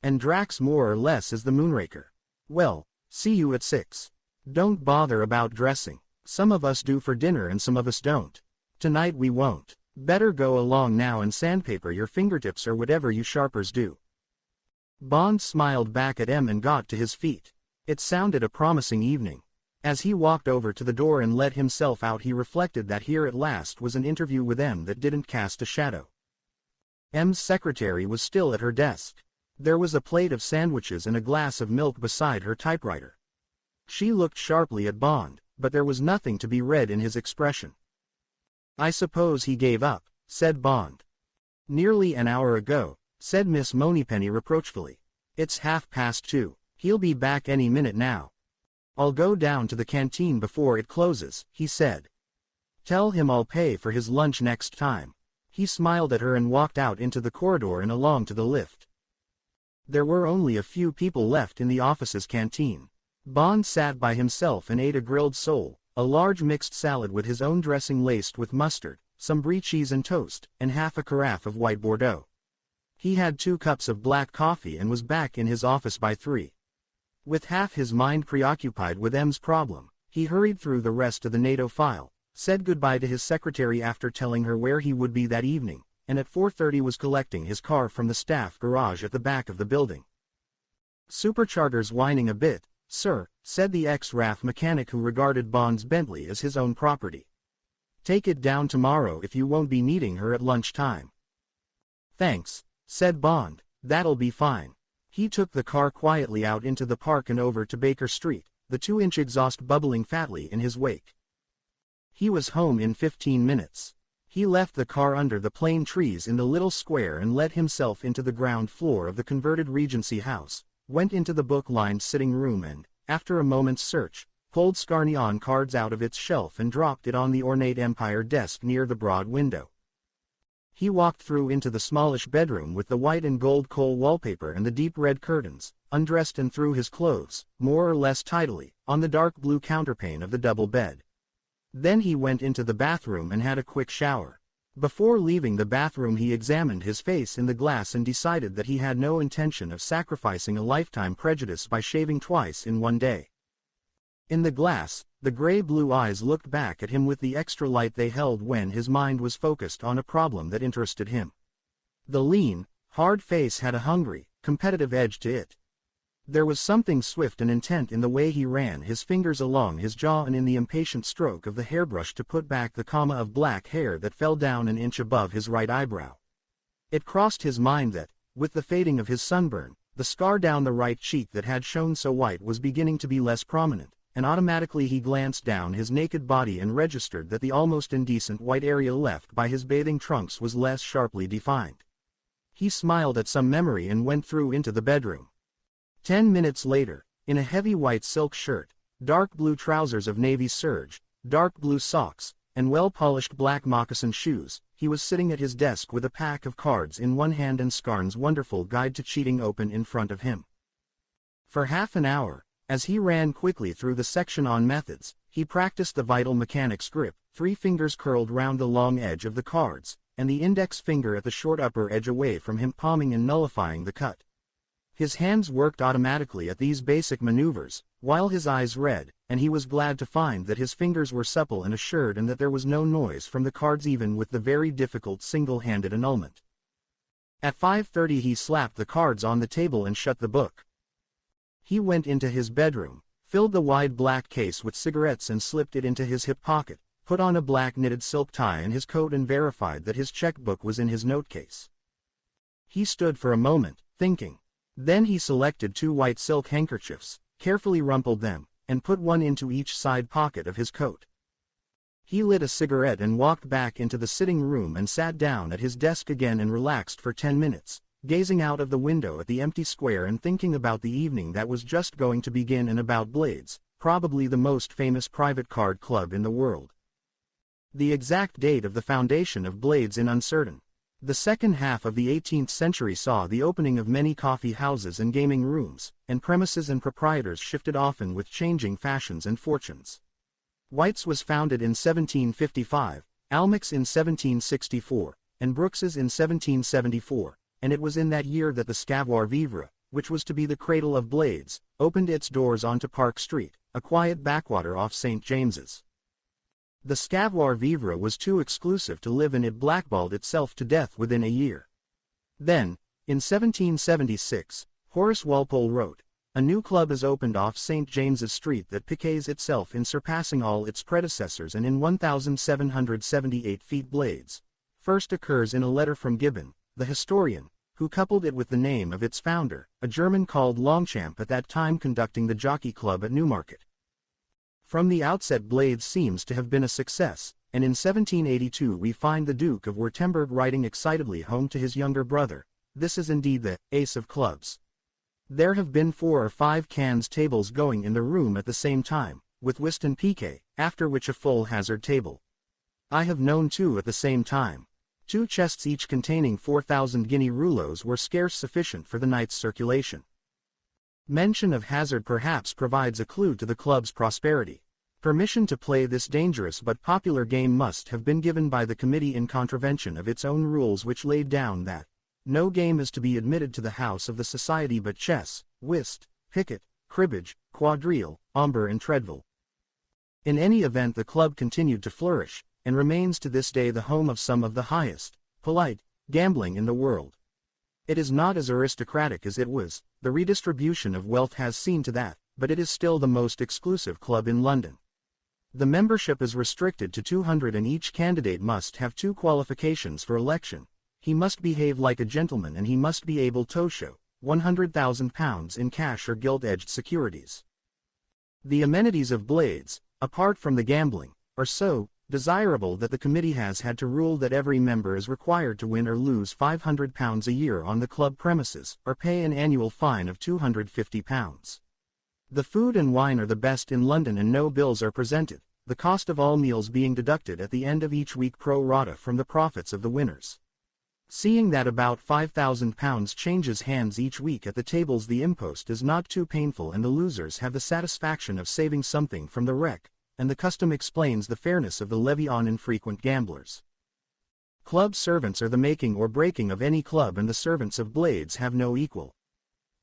A: And Drax more or less is the Moonraker. Well, see you at 6. Don't bother about dressing. Some of us do for dinner and some of us don't. Tonight we won't. Better go along now and sandpaper your fingertips or whatever you sharpers do. Bond smiled back at M and got to his feet. It sounded a promising evening. As he walked over to the door and let himself out, he reflected that here at last was an interview with M that didn't cast a shadow. M's secretary was still at her desk. There was a plate of sandwiches and a glass of milk beside her typewriter. She looked sharply at Bond, but there was nothing to be read in his expression. I suppose he gave up, said Bond. Nearly an hour ago, said Miss Moneypenny reproachfully. It's 2:30. He'll be back any minute now. I'll go down to the canteen before it closes, he said. Tell him I'll pay for his lunch next time. He smiled at her and walked out into the corridor and along to the lift. There were only a few people left in the office's canteen. Bond sat by himself and ate a grilled sole, a large mixed salad with his own dressing laced with mustard, some brie cheese and toast, and half a carafe of white Bordeaux. He had 2 cups of black coffee and was back in his office by 3. With half his mind preoccupied with M's problem, he hurried through the rest of the NATO file, said goodbye to his secretary after telling her where he would be that evening, and at 4:30 was collecting his car from the staff garage at the back of the building. Supercharger's whining a bit, sir, said the ex-RAF mechanic who regarded Bond's Bentley as his own property. Take it down tomorrow if you won't be needing her at lunchtime. Thanks, said Bond, that'll be fine. He took the car quietly out into the park and over to Baker Street, the 2-inch exhaust bubbling fatly in his wake. He was home in 15 minutes. He left the car under the plane trees in the little square and let himself into the ground floor of the converted Regency House, went into the book-lined sitting room and, after a moment's search, pulled Scarnion cards out of its shelf and dropped it on the ornate Empire desk near the broad window. He walked through into the smallish bedroom with the white and gold coal wallpaper and the deep red curtains, undressed and threw his clothes, more or less tidily, on the dark blue counterpane of the double bed. Then he went into the bathroom and had a quick shower. Before leaving the bathroom he examined his face in the glass and decided that he had no intention of sacrificing a lifetime prejudice by shaving twice in one day. In the glass, the gray-blue eyes looked back at him with the extra light they held when his mind was focused on a problem that interested him. The lean, hard face had a hungry, competitive edge to it. There was something swift and intent in the way he ran his fingers along his jaw and in the impatient stroke of the hairbrush to put back the comma of black hair that fell down an inch above his right eyebrow. It crossed his mind that, with the fading of his sunburn, the scar down the right cheek that had shown so white was beginning to be less prominent, and automatically he glanced down his naked body and registered that the almost indecent white area left by his bathing trunks was less sharply defined. He smiled at some memory and went through into the bedroom. 10 minutes later, in a heavy white silk shirt, dark blue trousers of navy serge, dark blue socks, and well-polished black moccasin shoes, he was sitting at his desk with a pack of cards in one hand and Scarn's Wonderful Guide to Cheating open in front of him. For half an hour, as he ran quickly through the section on methods, he practiced the vital mechanics grip, 3 fingers curled round the long edge of the cards, and the index finger at the short upper edge away from him palming and nullifying the cut. His hands worked automatically at these basic maneuvers, while his eyes read, and he was glad to find that his fingers were supple and assured and that there was no noise from the cards even with the very difficult single-handed annulment. At 5:30 he slapped the cards on the table and shut the book. He went into his bedroom, filled the wide black case with cigarettes and slipped it into his hip pocket, put on a black knitted silk tie and his coat and verified that his checkbook was in his note-case. He stood for a moment, thinking. Then he selected 2 white silk handkerchiefs, carefully rumpled them, and put one into each side pocket of his coat. He lit a cigarette and walked back into the sitting room and sat down at his desk again and relaxed for 10 minutes, gazing out of the window at the empty square and thinking about the evening that was just going to begin and about Blades, probably the most famous private card club in the world. The exact date of the foundation of Blades is uncertain. The second half of the 18th century saw the opening of many coffee houses and gaming rooms, and premises and proprietors shifted often with changing fashions and fortunes. White's was founded in 1755, Almack's in 1764, and Brooks's in 1774, and it was in that year that the Savoir Vivre, which was to be the cradle of Blades, opened its doors onto Park Street, a quiet backwater off St. James's. The Savoir Vivre was too exclusive to live and it blackballed itself to death within a year. Then, in 1776, Horace Walpole wrote, "A new club has opened off St. James's Street that piques itself in surpassing all its predecessors and in 1,778 feet Blades." First occurs in a letter from Gibbon, the historian, who coupled it with the name of its founder, a German called Longchamp at that time conducting the Jockey Club at Newmarket. From the outset Blades seems to have been a success, and in 1782 we find the Duke of Württemberg writing excitedly home to his younger brother, "This is indeed the ace of clubs. There have been 4 or 5 cans tables going in the room at the same time, with whist and piquet, after which a full hazard table. I have known 2 at the same time. 2 chests each containing 4,000 guinea rouleaux were scarce sufficient for the night's circulation." Mention of hazard perhaps provides a clue to the club's prosperity. Permission to play this dangerous but popular game must have been given by the committee in contravention of its own rules, which laid down that no game is to be admitted to the house of the society but chess, whist, piquet, cribbage, quadrille, ombre and treadville. In any event the club continued to flourish, and remains to this day the home of some of the highest, polite, gambling in the world. It is not as aristocratic as it was, the redistribution of wealth has seen to that, but it is still the most exclusive club in London. The membership is restricted to 200 and each candidate must have 2 qualifications for election. He must behave like a gentleman and he must be able to show £100,000 in cash or gilt-edged securities. The amenities of Blades, apart from the gambling, are so desirable that the committee has had to rule that every member is required to win or lose £500 a year on the club premises, or pay an annual fine of £250. The food and wine are the best in London and no bills are presented, the cost of all meals being deducted at the end of each week pro rata from the profits of the winners. Seeing that about £5,000 changes hands each week at the tables, the impost is not too painful and the losers have the satisfaction of saving something from the wreck, and the custom explains the fairness of the levy on infrequent gamblers. Club servants are the making or breaking of any club, and the servants of Blades have no equal.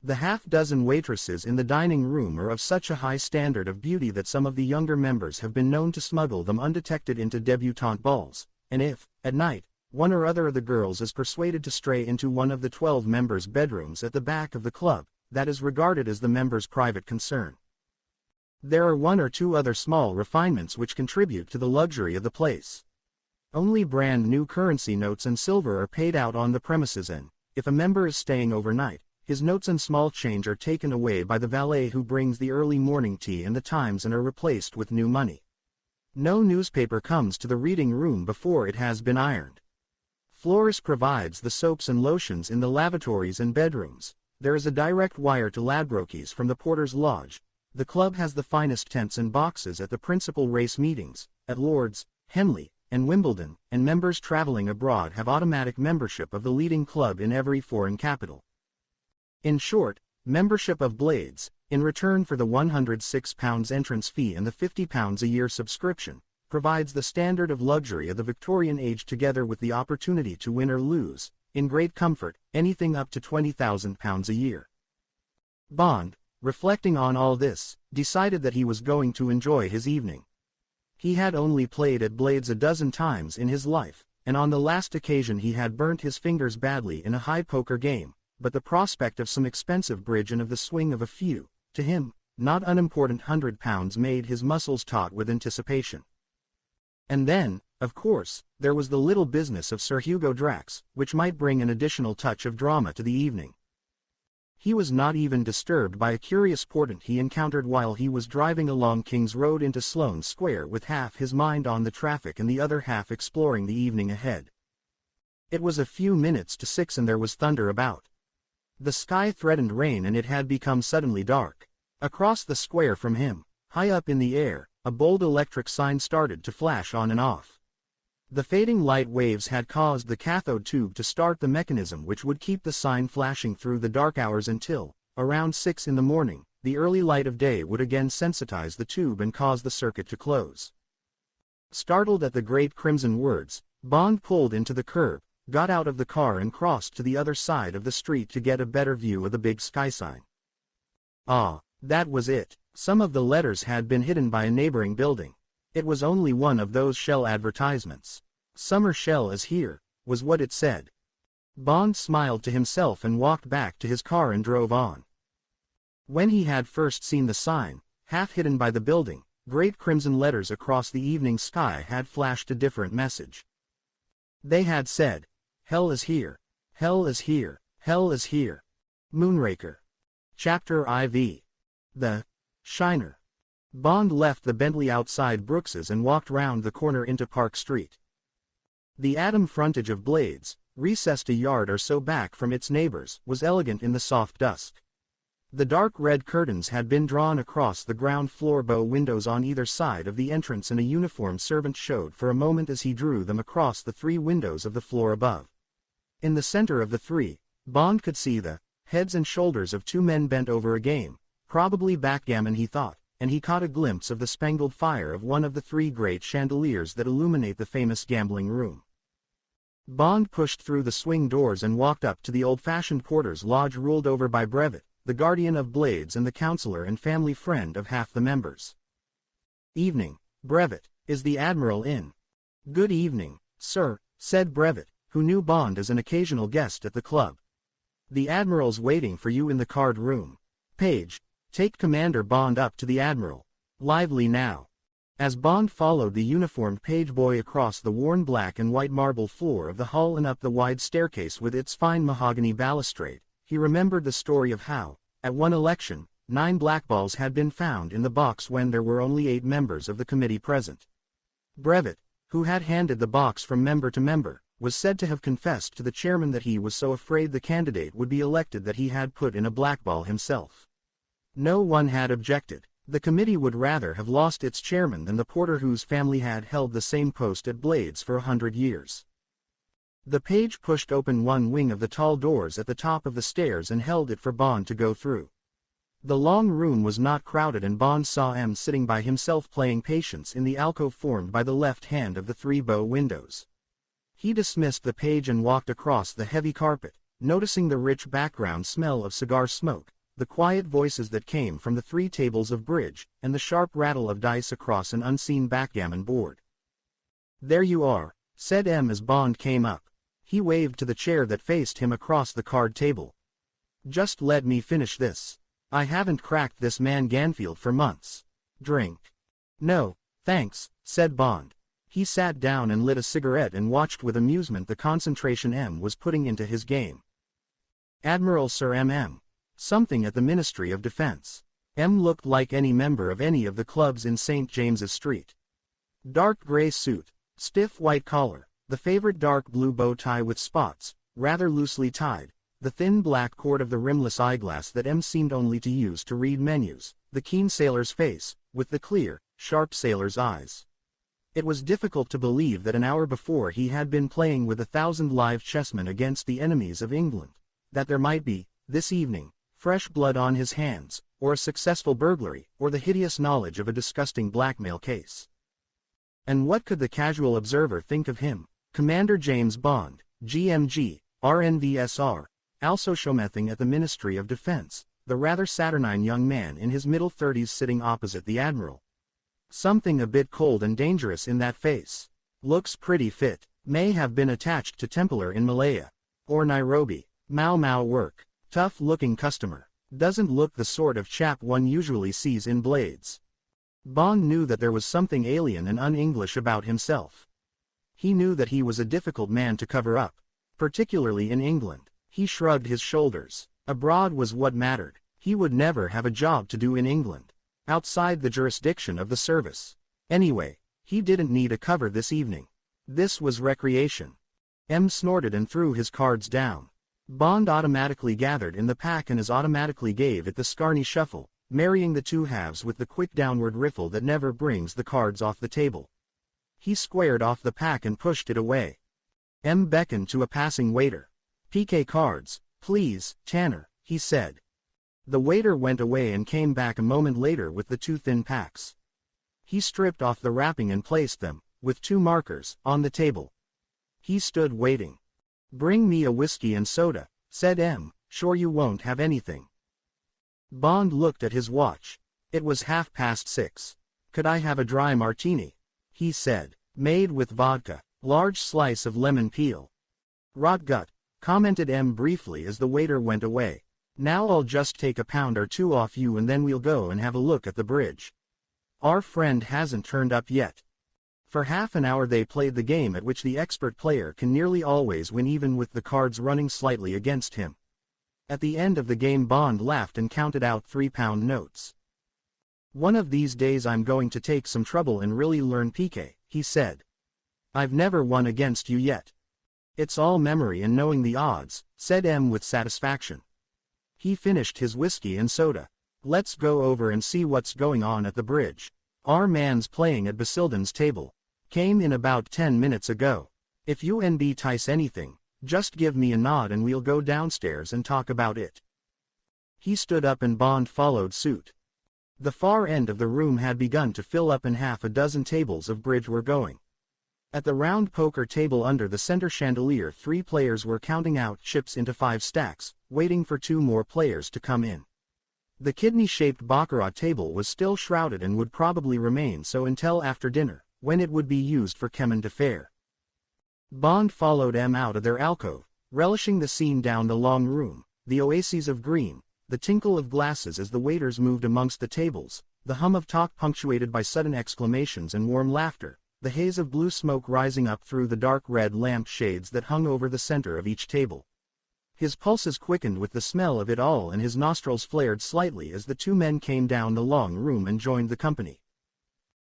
A: The half-dozen waitresses in the dining room are of such a high standard of beauty that some of the younger members have been known to smuggle them undetected into debutante balls, and if, at night, one or other of the girls is persuaded to stray into one of the 12 members' bedrooms at the back of the club, that is regarded as the members' private concern. There are one or two other small refinements which contribute to the luxury of the place. Only brand new currency notes and silver are paid out on the premises, and, if a member is staying overnight, his notes and small change are taken away by the valet who brings the early morning tea and the Times and are replaced with new money. No newspaper comes to the reading room before it has been ironed. Florist provides the soaps and lotions in the lavatories and bedrooms. There is a direct wire to Ladbrokes from the Porter's Lodge. The club has the finest tents and boxes at the principal race meetings, at Lord's, Henley, and Wimbledon, and members traveling abroad have automatic membership of the leading club in every foreign capital. In short, membership of Blades, in return for the £106 entrance fee and the £50 a year subscription, provides the standard of luxury of the Victorian age together with the opportunity to win or lose, in great comfort, anything up to £20,000 a year. Bond, reflecting on all this, decided that he was going to enjoy his evening. He had only played at Blades a dozen times in his life, and on the last occasion he had burnt his fingers badly in a high poker game, but the prospect of some expensive bridge and of the swing of a few, to him, not unimportant £100 made his muscles taut with anticipation. And then, of course, there was the little business of Sir Hugo Drax, which might bring an additional touch of drama to the evening. He was not even disturbed by a curious portent he encountered while he was driving along King's Road into Sloane Square, with half his mind on the traffic and the other half exploring the evening ahead. It was a few minutes to 6 and there was thunder about. The sky threatened rain and it had become suddenly dark. Across the square from him, high up in the air, a bold electric sign started to flash on and off. The fading light waves had caused the cathode tube to start the mechanism which would keep the sign flashing through the dark hours until, around 6 in the morning, the early light of day would again sensitize the tube and cause the circuit to close. Startled at the great crimson words, Bond pulled into the curb, got out of the car and crossed to the other side of the street to get a better view of the big sky sign. Ah, that was it. Some of the letters had been hidden by a neighboring building. It was only one of those Shell advertisements. "Summer Shell is here," was what it said. Bond smiled to himself and walked back to his car and drove on. When he had first seen the sign, half hidden by the building, great crimson letters across the evening sky had flashed a different message. They had said, "Hell is here. Hell is here. Hell is here." Moonraker. Chapter IV. The Shiner. Bond left the Bentley outside Brooks's and walked round the corner into Park Street. The Adam frontage of Blades, recessed a yard or so back from its neighbors, was elegant in the soft dusk. The dark red curtains had been drawn across the ground floor bow windows on either side of the entrance, and a uniformed servant showed for a moment as he drew them across the 3 windows of the floor above. In the center of the 3, Bond could see the heads and shoulders of 2 men bent over a game, probably backgammon he thought, and he caught a glimpse of the spangled fire of one of the 3 great chandeliers that illuminate the famous gambling room. Bond pushed through the swing doors and walked up to the old-fashioned porter's lodge ruled over by Brevet, the guardian of Blades and the counselor and family friend of half the members. "Evening, Brevet. Is the Admiral in?" "Good evening, sir," said Brevet, who knew Bond as an occasional guest at the club. "The Admiral's waiting for you in the card room. Page, take Commander Bond up to the Admiral. Lively now." As Bond followed the uniformed page boy across the worn black and white marble floor of the hall and up the wide staircase with its fine mahogany balustrade, he remembered the story of how, at one election, 9 blackballs had been found in the box when there were only 8 members of the committee present. Brevet, who had handed the box from member to member, was said to have confessed to the chairman that he was so afraid the candidate would be elected that he had put in a blackball himself. No one had objected. The committee would rather have lost its chairman than the porter whose family had held the same post at Blades for 100 years. The page pushed open one wing of the tall doors at the top of the stairs and held it for Bond to go through. The long room was not crowded and Bond saw M sitting by himself playing patience in the alcove formed by the left hand of the three bow windows. He dismissed the page and walked across the heavy carpet, noticing the rich background smell of cigar smoke, the quiet voices that came from the three tables of bridge, and the sharp rattle of dice across an unseen backgammon board. "There you are," said M as Bond came up. He waved to the chair that faced him across the card table. "Just let me finish this. I haven't cracked this man Ganfield for months. Drink?" "No, thanks," said Bond. He sat down and lit a cigarette and watched with amusement the concentration M was putting into his game. "Admiral Sir M.M. Something at the Ministry of Defense." M looked like any member of any of the clubs in St. James's Street. Dark gray suit, stiff white collar, the favorite dark blue bow tie with spots, rather loosely tied, the thin black cord of the rimless eyeglass that M seemed only to use to read menus, the keen sailor's face, with the clear, sharp sailor's eyes. It was difficult to believe that an hour before he had been playing with 1,000 live chessmen against the enemies of England, that there might be, this evening, fresh blood on his hands, or a successful burglary, or the hideous knowledge of a disgusting blackmail case. And what could the casual observer think of him, Commander James Bond, GMG, RNVSR, also showmething at the Ministry of Defense, the rather saturnine young man in his middle 30s sitting opposite the Admiral? Something a bit cold and dangerous in that face. Looks pretty fit, may have been attached to Templar in Malaya. Or Nairobi. Mau work. Tough-looking customer. Doesn't look the sort of chap one usually sees in Blades. Bond knew that there was something alien and un-English about himself. He knew that he was a difficult man to cover up, particularly in England. He shrugged his shoulders. Abroad was what mattered. He would never have a job to do in England, outside the jurisdiction of the service. Anyway, he didn't need a cover this evening. This was recreation. M snorted and threw his cards down. Bond automatically gathered in the pack and as automatically gave it the Scarney shuffle, marrying the two halves with the quick downward riffle that never brings the cards off the table. He squared off the pack and pushed it away. M beckoned to a passing waiter. "PK cards, please, Tanner," he said. The waiter went away and came back a moment later with the two thin packs. He stripped off the wrapping and placed them, with two markers, on the table. He stood waiting. "Bring me a whiskey and soda," said M. "Sure you won't have anything?" Bond looked at his watch. It was 6:30. "Could I have a dry martini?" he said. "Made with vodka, large slice of lemon peel." "Rot gut," commented M briefly as the waiter went away. "Now I'll just take a pound or two off you and then we'll go and have a look at the bridge. Our friend hasn't turned up yet." For half an hour they played the game at which the expert player can nearly always win even with the cards running slightly against him. At the end of the game Bond laughed and counted out £3 notes. "One of these days I'm going to take some trouble and really learn piquet," he said. "I've never won against you yet." "It's all memory and knowing the odds," said M with satisfaction. He finished his whiskey and soda. "Let's go over and see what's going on at the bridge. Our man's playing at Basildon's table. Came in about 10 minutes ago. If you NB tice anything, just give me a nod and we'll go downstairs and talk about it." He stood up and Bond followed suit. The far end of the room had begun to fill up and half a dozen tables of bridge were going. At the round poker table under the center chandelier 3 players were counting out chips into 5 stacks, waiting for 2 more players to come in. The kidney-shaped baccarat table was still shrouded and would probably remain so until after dinner, when it would be used for chemin de fer. Bond followed M out of their alcove, relishing the scene down the long room, the oases of green, the tinkle of glasses as the waiters moved amongst the tables, the hum of talk punctuated by sudden exclamations and warm laughter, the haze of blue smoke rising up through the dark red lamp shades that hung over the center of each table. His pulses quickened with the smell of it all and his nostrils flared slightly as the 2 men came down the long room and joined the company.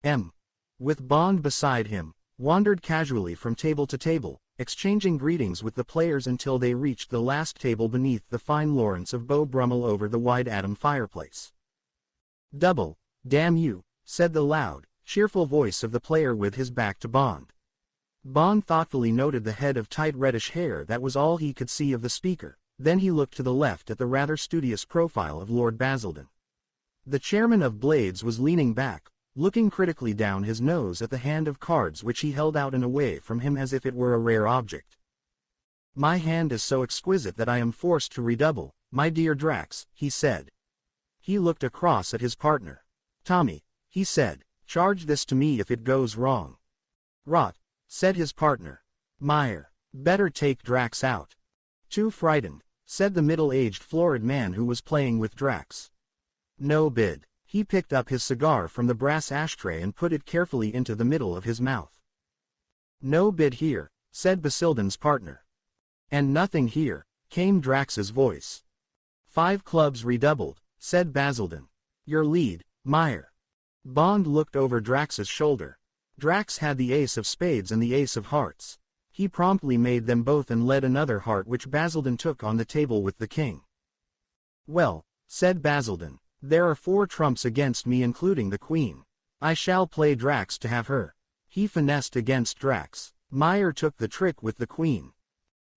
A: M, with Bond beside him, wandered casually from table to table, exchanging greetings with the players until they reached the last table beneath the fine Lawrence of Beau Brummel over the wide Adam fireplace. "Double, damn you," said the loud, cheerful voice of the player with his back to Bond. Bond thoughtfully noted the head of tight reddish hair that was all he could see of the speaker, then he looked to the left at the rather studious profile of Lord Basildon. The chairman of Blades was leaning back, looking critically down his nose at the hand of cards which he held out and away from him as if it were a rare object. "My hand is so exquisite that I am forced to redouble, my dear Drax," he said. He looked across at his partner. "Tommy," he said, "charge this to me if it goes wrong." "Rot," said his partner. "Meyer, better take Drax out." "Too frightened," said the middle-aged florid man who was playing with Drax. "No bid." He picked up his cigar from the brass ashtray and put it carefully into the middle of his mouth. "No bid here," said Basildon's partner. "And nothing here," came Drax's voice. "5 clubs redoubled," said Basildon. "Your lead, Meyer." Bond looked over Drax's shoulder. Drax had the ace of spades and the ace of hearts. He promptly made them both and led another heart which Basildon took on the table with the king. "Well," said Basildon, "there are 4 trumps against me including the queen. I shall play Drax to have her." He finessed against Drax. Meyer took the trick with the queen.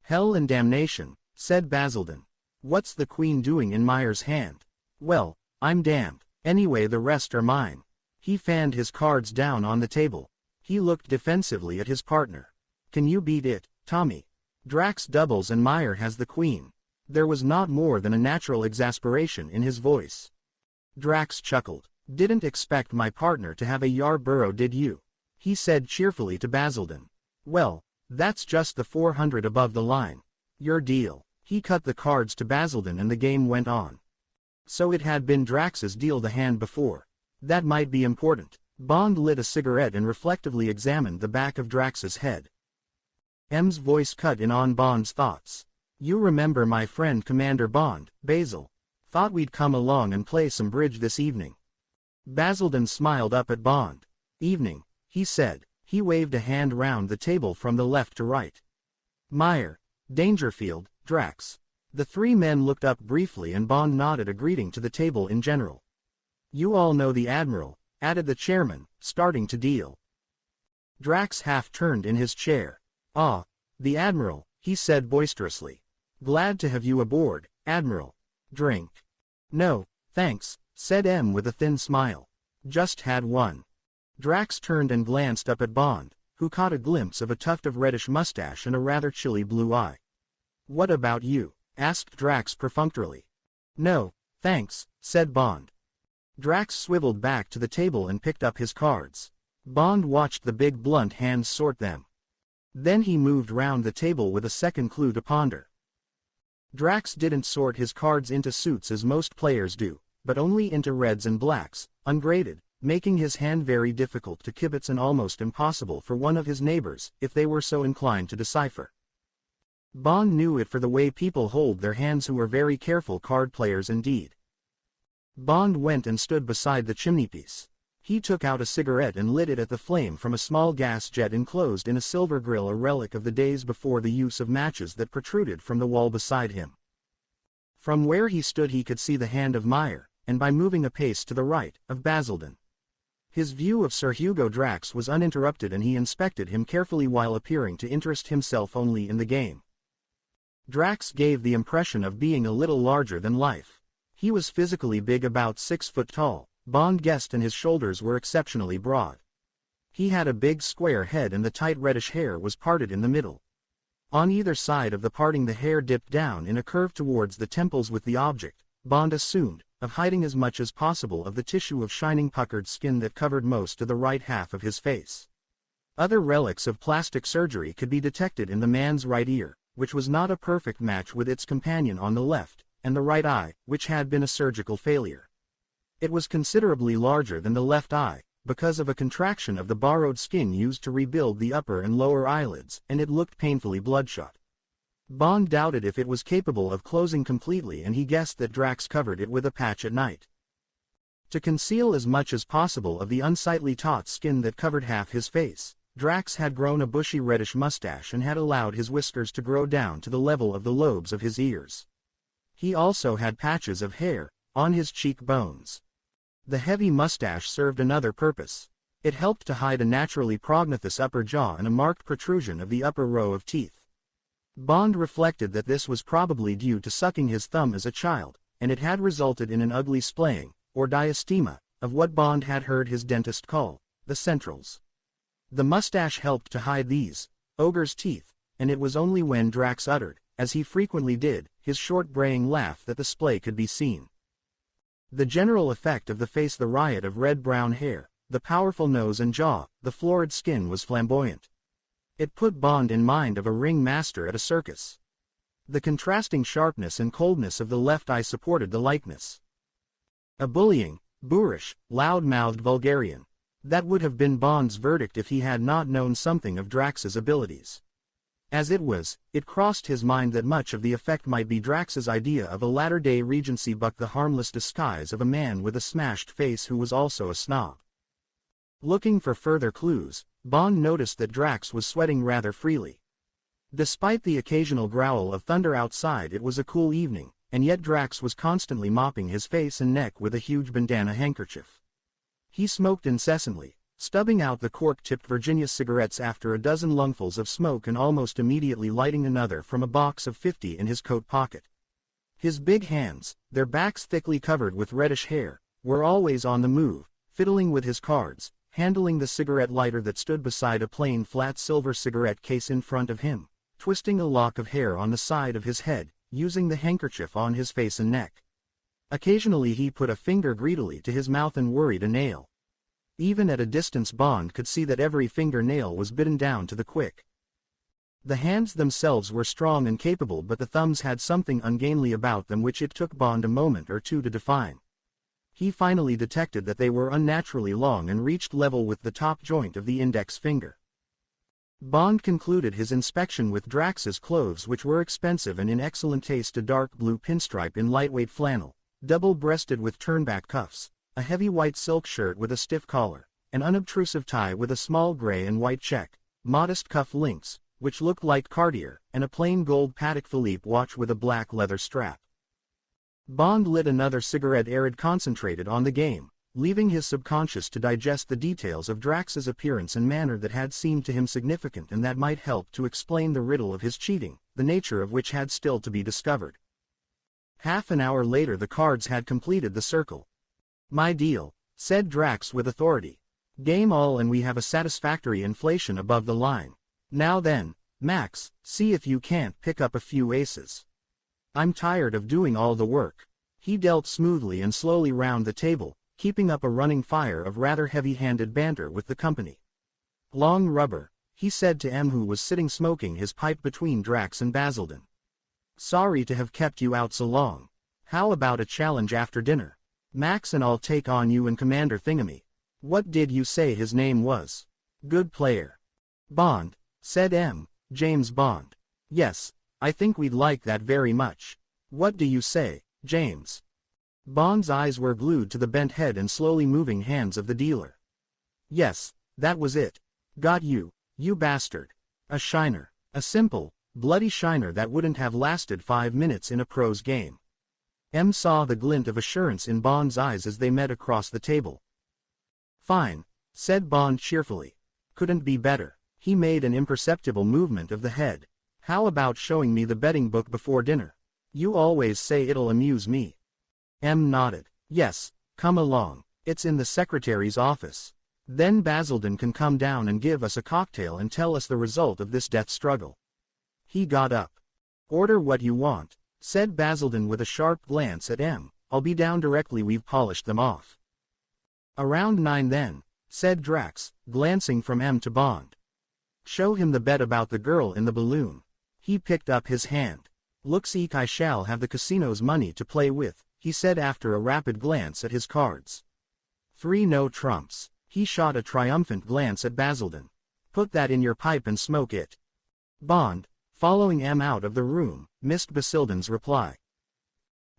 A: "Hell and damnation," said Basildon. "What's the queen doing in Meyer's hand?" "Well, I'm damned. Anyway, the rest are mine." He fanned his cards down on the table. He looked defensively at his partner. "Can you beat it, Tommy? Drax doubles and Meyer has the queen." There was not more than a natural exasperation in his voice. Drax chuckled. "Didn't expect my partner to have a Yarborough, did you?" he said cheerfully to Basildon. "Well, that's just the 400 above the line. Your deal." He cut the cards to Basildon and the game went on. So it had been Drax's deal the hand before. That might be important. Bond lit a cigarette and reflectively examined the back of Drax's head. M's voice cut in on Bond's thoughts. "You remember my friend Commander Bond, Basil? Thought we'd come along and play some bridge this evening." Basildon smiled up at Bond. "Evening," he said. He waved a hand round the table from the left to right. "Meyer, Dangerfield, Drax." The 3 men looked up briefly and Bond nodded a greeting to the table in general. "You all know the Admiral," added the chairman, starting to deal. Drax half turned in his chair. "Ah, the Admiral," he said boisterously. "Glad to have you aboard, Admiral. Drink?" "No, thanks," said M with a thin smile. "Just had one." Drax turned and glanced up at Bond, who caught a glimpse of a tuft of reddish mustache and a rather chilly blue eye. "What about you?" asked Drax perfunctorily. "No, thanks," said Bond. Drax swiveled back to the table and picked up his cards. Bond watched the big blunt hands sort them. Then he moved round the table with a second clue to ponder. Drax didn't sort his cards into suits as most players do, but only into reds and blacks, ungraded, making his hand very difficult to kibitz and almost impossible for one of his neighbors, if they were so inclined to decipher. Bond knew it for the way people hold their hands who were very careful card players indeed. Bond went and stood beside the chimneypiece. He took out a cigarette and lit it at the flame from a small gas jet enclosed in a silver grill, a relic of the days before the use of matches that protruded from the wall beside him. From where he stood he could see the hand of Meyer, and by moving a pace to the right, of Basildon. His view of Sir Hugo Drax was uninterrupted and he inspected him carefully while appearing to interest himself only in the game. Drax gave the impression of being a little larger than life. He was physically big, about 6 foot tall, Bond guessed, and his shoulders were exceptionally broad. He had a big square head and the tight reddish hair was parted in the middle. On either side of the parting the hair dipped down in a curve towards the temples with the object, Bond assumed, of hiding as much as possible of the tissue of shining puckered skin that covered most of the right half of his face. Other relics of plastic surgery could be detected in the man's right ear, which was not a perfect match with its companion on the left, and the right eye, which had been a surgical failure. It was considerably larger than the left eye, because of a contraction of the borrowed skin used to rebuild the upper and lower eyelids, and it looked painfully bloodshot. Bond doubted if it was capable of closing completely, and he guessed that Drax covered it with a patch at night. To conceal as much as possible of the unsightly taut skin that covered half his face, Drax had grown a bushy reddish mustache and had allowed his whiskers to grow down to the level of the lobes of his ears. He also had patches of hair on his cheekbones. The heavy mustache served another purpose. It helped to hide a naturally prognathous upper jaw and a marked protrusion of the upper row of teeth. Bond reflected that this was probably due to sucking his thumb as a child, and it had resulted in an ugly splaying, or diastema, of what Bond had heard his dentist call the centrals. The mustache helped to hide these ogre's teeth, and it was only when Drax uttered, as he frequently did, his short braying laugh that the splay could be seen. The general effect of the face, the riot of red-brown hair, the powerful nose and jaw, the florid skin was flamboyant. It put Bond in mind of a ring master at a circus. The contrasting sharpness and coldness of the left eye supported the likeness. A bullying, boorish, loud-mouthed vulgarian. That would have been Bond's verdict if he had not known something of Drax's abilities. As it was, it crossed his mind that much of the effect might be Drax's idea of a latter-day Regency buck, the harmless disguise of a man with a smashed face who was also a snob. Looking for further clues, Bond noticed that Drax was sweating rather freely. Despite the occasional growl of thunder outside, it was a cool evening, and yet Drax was constantly mopping his face and neck with a huge bandana handkerchief. He smoked incessantly, stubbing out the cork-tipped Virginia cigarettes after a dozen lungfuls of smoke and almost immediately lighting another from a box of 50 in his coat pocket. His big hands, their backs thickly covered with reddish hair, were always on the move, fiddling with his cards, handling the cigarette lighter that stood beside a plain flat silver cigarette case in front of him, twisting a lock of hair on the side of his head, using the handkerchief on his face and neck. Occasionally he put a finger greedily to his mouth and worried a nail. Even at a distance Bond could see that every fingernail was bitten down to the quick. The hands themselves were strong and capable, but the thumbs had something ungainly about them which it took Bond a moment or two to define. He finally detected that they were unnaturally long and reached level with the top joint of the index finger. Bond concluded his inspection with Drax's clothes, which were expensive and in excellent taste: a dark blue pinstripe in lightweight flannel, double-breasted with turnback cuffs, a heavy white silk shirt with a stiff collar, an unobtrusive tie with a small gray and white check, modest cuff links, which looked like Cartier, and a plain gold Patek Philippe watch with a black leather strap. Bond lit another cigarette. Arid concentrated on the game, leaving his subconscious to digest the details of Drax's appearance and manner that had seemed to him significant and that might help to explain the riddle of his cheating, the nature of which had still to be discovered. Half an hour later the cards had completed the circle. "My deal," said Drax with authority. "Game all, and we have a satisfactory inflation above the line. Now then, Max, see if you can't pick up a few aces. I'm tired of doing all the work." He dealt smoothly and slowly round the table, keeping up a running fire of rather heavy-handed banter with the company. "Long rubber," he said to M, who was sitting smoking his pipe between Drax and Basildon. "Sorry to have kept you out so long. How about a challenge after dinner? Max and I'll take on you and Commander Thingamy. What did you say his name was?" "Good player." "Bond," said M, James Bond. "Yes, I think we'd like that very much. What do you say, James?" Bond's eyes were glued to the bent head and slowly moving hands of the dealer. "Yes, that was it. Got you, you bastard. A shiner, a simple, bloody shiner that wouldn't have lasted 5 minutes in a pro's game." M saw the glint of assurance in Bond's eyes as they met across the table. "Fine," said Bond cheerfully. "Couldn't be better." He made an imperceptible movement of the head. "How about showing me the betting book before dinner? You always say it'll amuse me." M nodded. "Yes, come along. It's in the secretary's office. Then Basildon can come down and give us a cocktail and tell us the result of this death struggle." He got up. "Order what you want," said Basildon with a sharp glance at M. "I'll be down directly we've polished them off." "Around 9 then," said Drax, glancing from M to Bond. "Show him the bet about the girl in the balloon." He picked up his hand. "Looks like I shall have the casino's money to play with," he said after a rapid glance at his cards. 3 no trumps." He shot a triumphant glance at Basildon. "Put that in your pipe and smoke it." Bond, following M out of the room, missed Basildon's reply.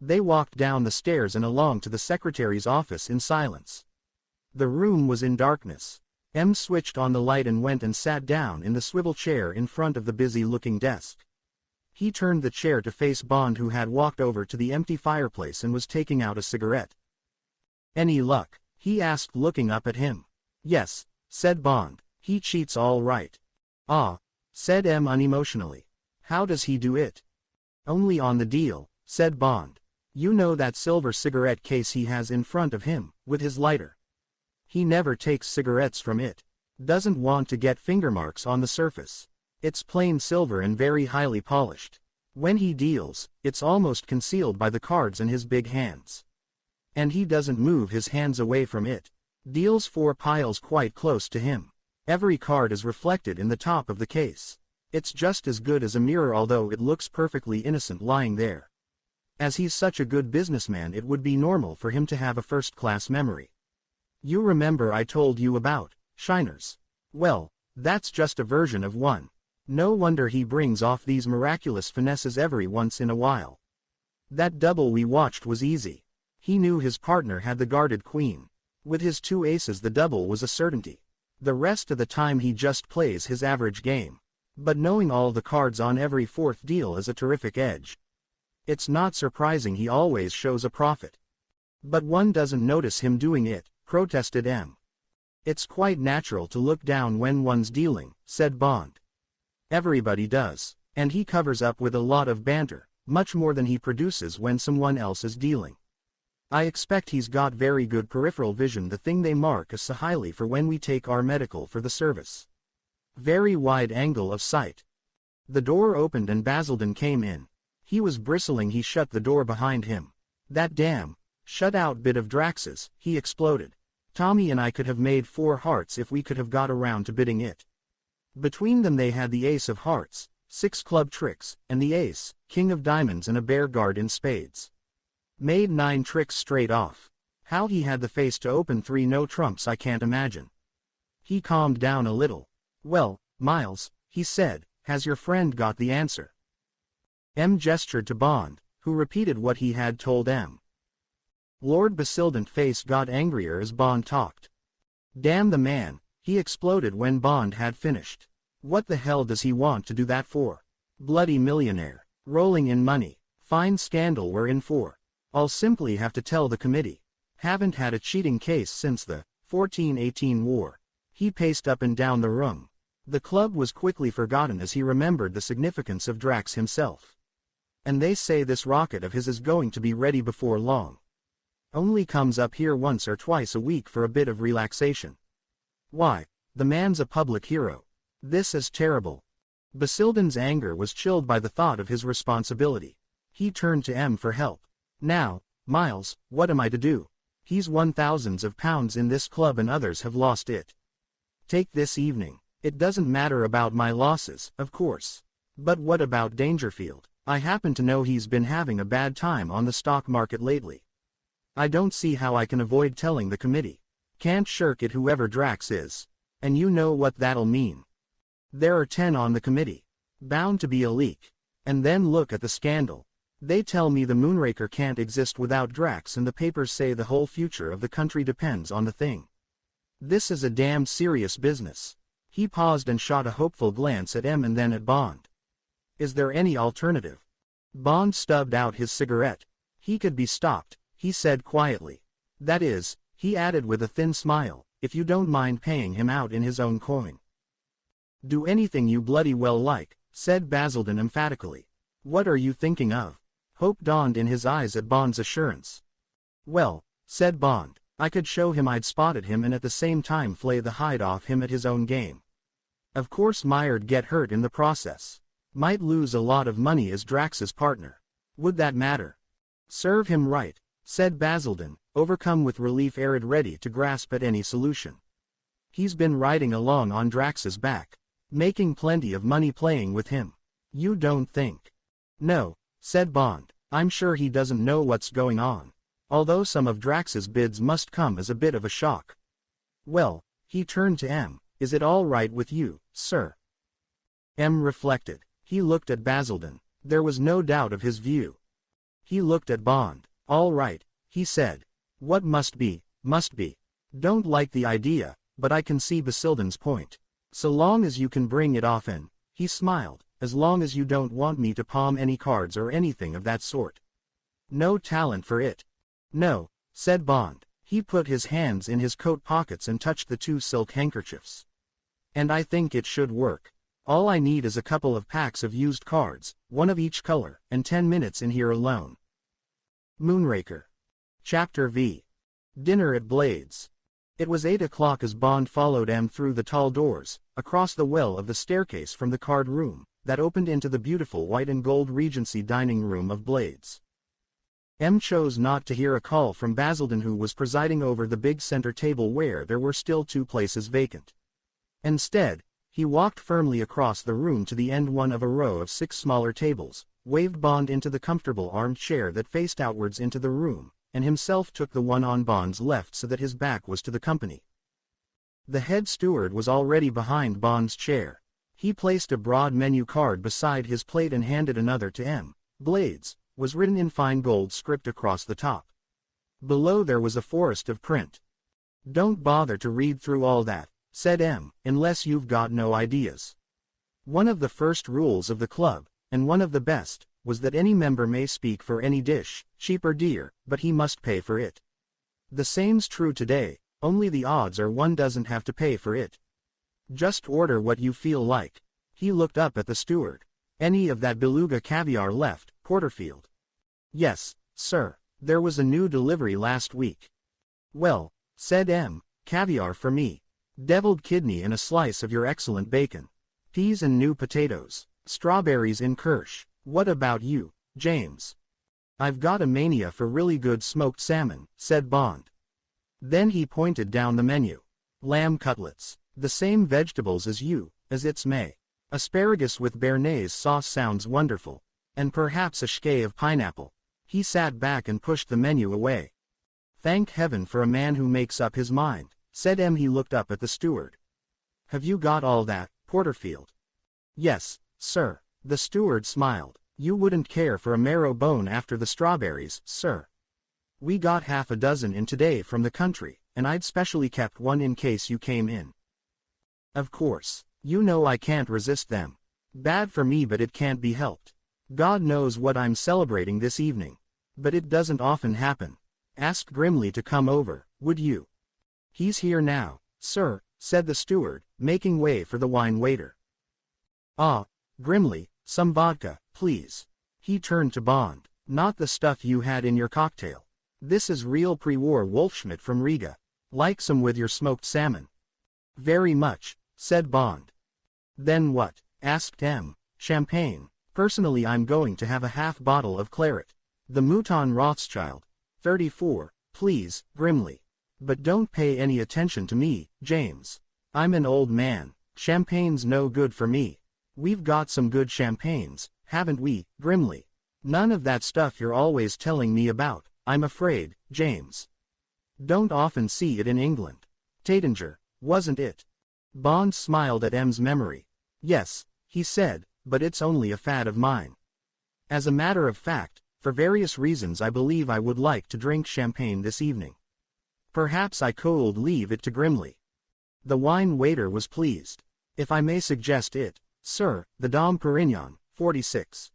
A: They walked down the stairs and along to the secretary's office in silence. The room was in darkness. M switched on the light and went and sat down in the swivel chair in front of the busy-looking desk. He turned the chair to face Bond, who had walked over to the empty fireplace and was taking out a cigarette. "Any luck?" he asked, looking up at him. "Yes, said Bond. He cheats all right. Ah, said M unemotionally. How does he do it? Only on the deal, said Bond. You know that silver cigarette case he has in front of him, with his lighter. He never takes cigarettes from it. Doesn't want to get finger marks on the surface. It's plain silver and very highly polished. When he deals, it's almost concealed by the cards in his big hands. And he doesn't move his hands away from it. Deals 4 piles quite close to him. Every card is reflected in the top of the case. It's just as good as a mirror, although it looks perfectly innocent lying there. As he's such a good businessman, it would be normal for him to have a first-class memory. You remember I told you about shiners? Well, that's just a version of one. No wonder he brings off these miraculous finesses every once in a while. That double we watched was easy. He knew his partner had the guarded queen. With his 2 aces the double was a certainty. The rest of the time he just plays his average game. But knowing all the cards on every 4th deal is a terrific edge. It's not surprising he always shows a profit. But one doesn't notice him doing it, protested M. It's quite natural to look down when one's dealing, said Bond. Everybody does, and he covers up with a lot of banter, much more than he produces when someone else is dealing. I expect he's got very good peripheral vision, the thing they mark us so highly for when we take our medical for the service. Very wide angle of sight. The door opened and Basildon came in. He was bristling. He shut the door behind him. That damn, shut-out bit of Drax's, he exploded. Tommy and I could have made 4 hearts if we could have got around to bidding it. Between them they had the ace of hearts, 6 club tricks, and the ace, king of diamonds and a bear guard in spades. Made 9 tricks straight off. How he had the face to open 3 no trumps I can't imagine. He calmed down a little. Well, Miles, he said, has your friend got the answer? M gestured to Bond, who repeated what he had told M. Lord Basildon's face got angrier as Bond talked. Damn the man, he exploded when Bond had finished. What the hell does he want to do that for? Bloody millionaire. Rolling in money. Fine scandal we're in for. I'll simply have to tell the committee. Haven't had a cheating case since the 1418 war. He paced up and down the room. The club was quickly forgotten as he remembered the significance of Drax himself. And they say this rocket of his is going to be ready before long. Only comes up here once or twice a week for a bit of relaxation. Why, the man's a public hero. This is terrible. Basildon's anger was chilled by the thought of his responsibility. He turned to M for help. Now, Miles, what am I to do? He's won thousands of pounds in this club and others have lost it. Take this evening. It doesn't matter about my losses, of course. But what about Dangerfield? I happen to know he's been having a bad time on the stock market lately. I don't see how I can avoid telling the committee. Can't shirk it whoever Drax is. And you know what that'll mean. There are 10 on the committee. Bound to be a leak. And then look at the scandal. They tell me the Moonraker can't exist without Drax and the papers say the whole future of the country depends on the thing. This is a damn serious business. He paused and shot a hopeful glance at M and then at Bond. Is there any alternative? Bond stubbed out his cigarette. He could be stopped, he said quietly. That is, he added with a thin smile, if you don't mind paying him out in his own coin. Do anything you bloody well like, said Basildon emphatically. What are you thinking of? Hope dawned in his eyes at Bond's assurance. Well, said Bond, I could show him I'd spotted him and at the same time flay the hide off him at his own game. Of course Meyer'd get hurt in the process. Might lose a lot of money as Drax's partner. Would that matter? Serve him right, said Basildon, overcome with relief, arid ready to grasp at any solution. He's been riding along on Drax's back, making plenty of money playing with him. You don't think? No, said Bond, I'm sure he doesn't know what's going on. Although some of Drax's bids must come as a bit of a shock. Well, he turned to M, is it all right with you, sir? M reflected. He looked at Basildon. There was no doubt of his view. He looked at Bond. All right, he said. What must be, must be. Don't like the idea, but I can see Basildon's point. So long as you can bring it off and, he smiled, as long as you don't want me to palm any cards or anything of that sort. No talent for it. No, said Bond. He put his hands in his coat pockets and touched the 2 silk handkerchiefs. And I think it should work. All I need is a couple of packs of used cards, 1 of each color, and 10 minutes in here alone. Moonraker. Chapter V. Dinner at Blades. It was 8 o'clock as Bond followed M through the tall doors, across the well of the staircase from the card room, that opened into the beautiful white and gold Regency dining room of Blades. M chose not to hear a call from Basildon, who was presiding over the big center table where there were still 2 places vacant. Instead, he walked firmly across the room to the end one of a row of 6 smaller tables, waved Bond into the comfortable armchair that faced outwards into the room, and himself took the one on Bond's left so that his back was to the company. The head steward was already behind Bond's chair. He placed a broad menu card beside his plate and handed another to M. Blades was written in fine gold script across the top. Below there was a forest of print. "Don't bother to read through all that," said M, "unless you've got no ideas." One of the first rules of the club, and one of the best, was that any member may speak for any dish, cheap or dear, but he must pay for it. The same's true today, only the odds are one doesn't have to pay for it. Just order what you feel like. He looked up at the steward. "Any of that beluga caviar left, Porterfield?" "Yes, sir. There was a new delivery last week." "Well," said M, "caviar for me. Deviled kidney and a slice of your excellent bacon. Peas and new potatoes. Strawberries in Kirsch. What about you, James?" "I've got a mania for really good smoked salmon," said Bond. Then he pointed down the menu. "Lamb cutlets. The same vegetables as you, as it's May. Asparagus with béarnaise sauce sounds wonderful. And perhaps a skein of pineapple." He sat back and pushed the menu away. "Thank heaven for a man who makes up his mind," said M. He looked up at the steward. "Have you got all that, Porterfield?" "Yes, sir." The steward smiled. "You wouldn't care for a marrow bone after the strawberries, sir? We got half a dozen in today from the country, and I'd specially kept one in case you came in." "Of course. You know I can't resist them. Bad for me, but it can't be helped. God knows what I'm celebrating this evening. But it doesn't often happen. Ask Grimley to come over, would you?" "He's here now, sir," said the steward, making way for the wine waiter. "Ah, Grimley, some vodka, please." He turned to Bond. "Not the stuff you had in your cocktail. This is real pre-war Wolfschmidt from Riga. Like some with your smoked salmon?" "Very much," said Bond. "Then what?" asked M. "Champagne. Personally, I'm going to have a half bottle of claret. The Mouton Rothschild. 34, please, Grimley. But don't pay any attention to me, James. I'm an old man. Champagne's no good for me. We've got some good champagnes, haven't we, Grimley? None of that stuff you're always telling me about, I'm afraid, James. Don't often see it in England. Taittinger, wasn't it?" Bond smiled at M's memory. "Yes," he said, "but it's only a fad of mine. As a matter of fact, for various reasons I believe I would like to drink champagne this evening. Perhaps I could leave it to Grimley." The wine waiter was pleased. "If I may suggest it, sir, the Dom Perignon, 46.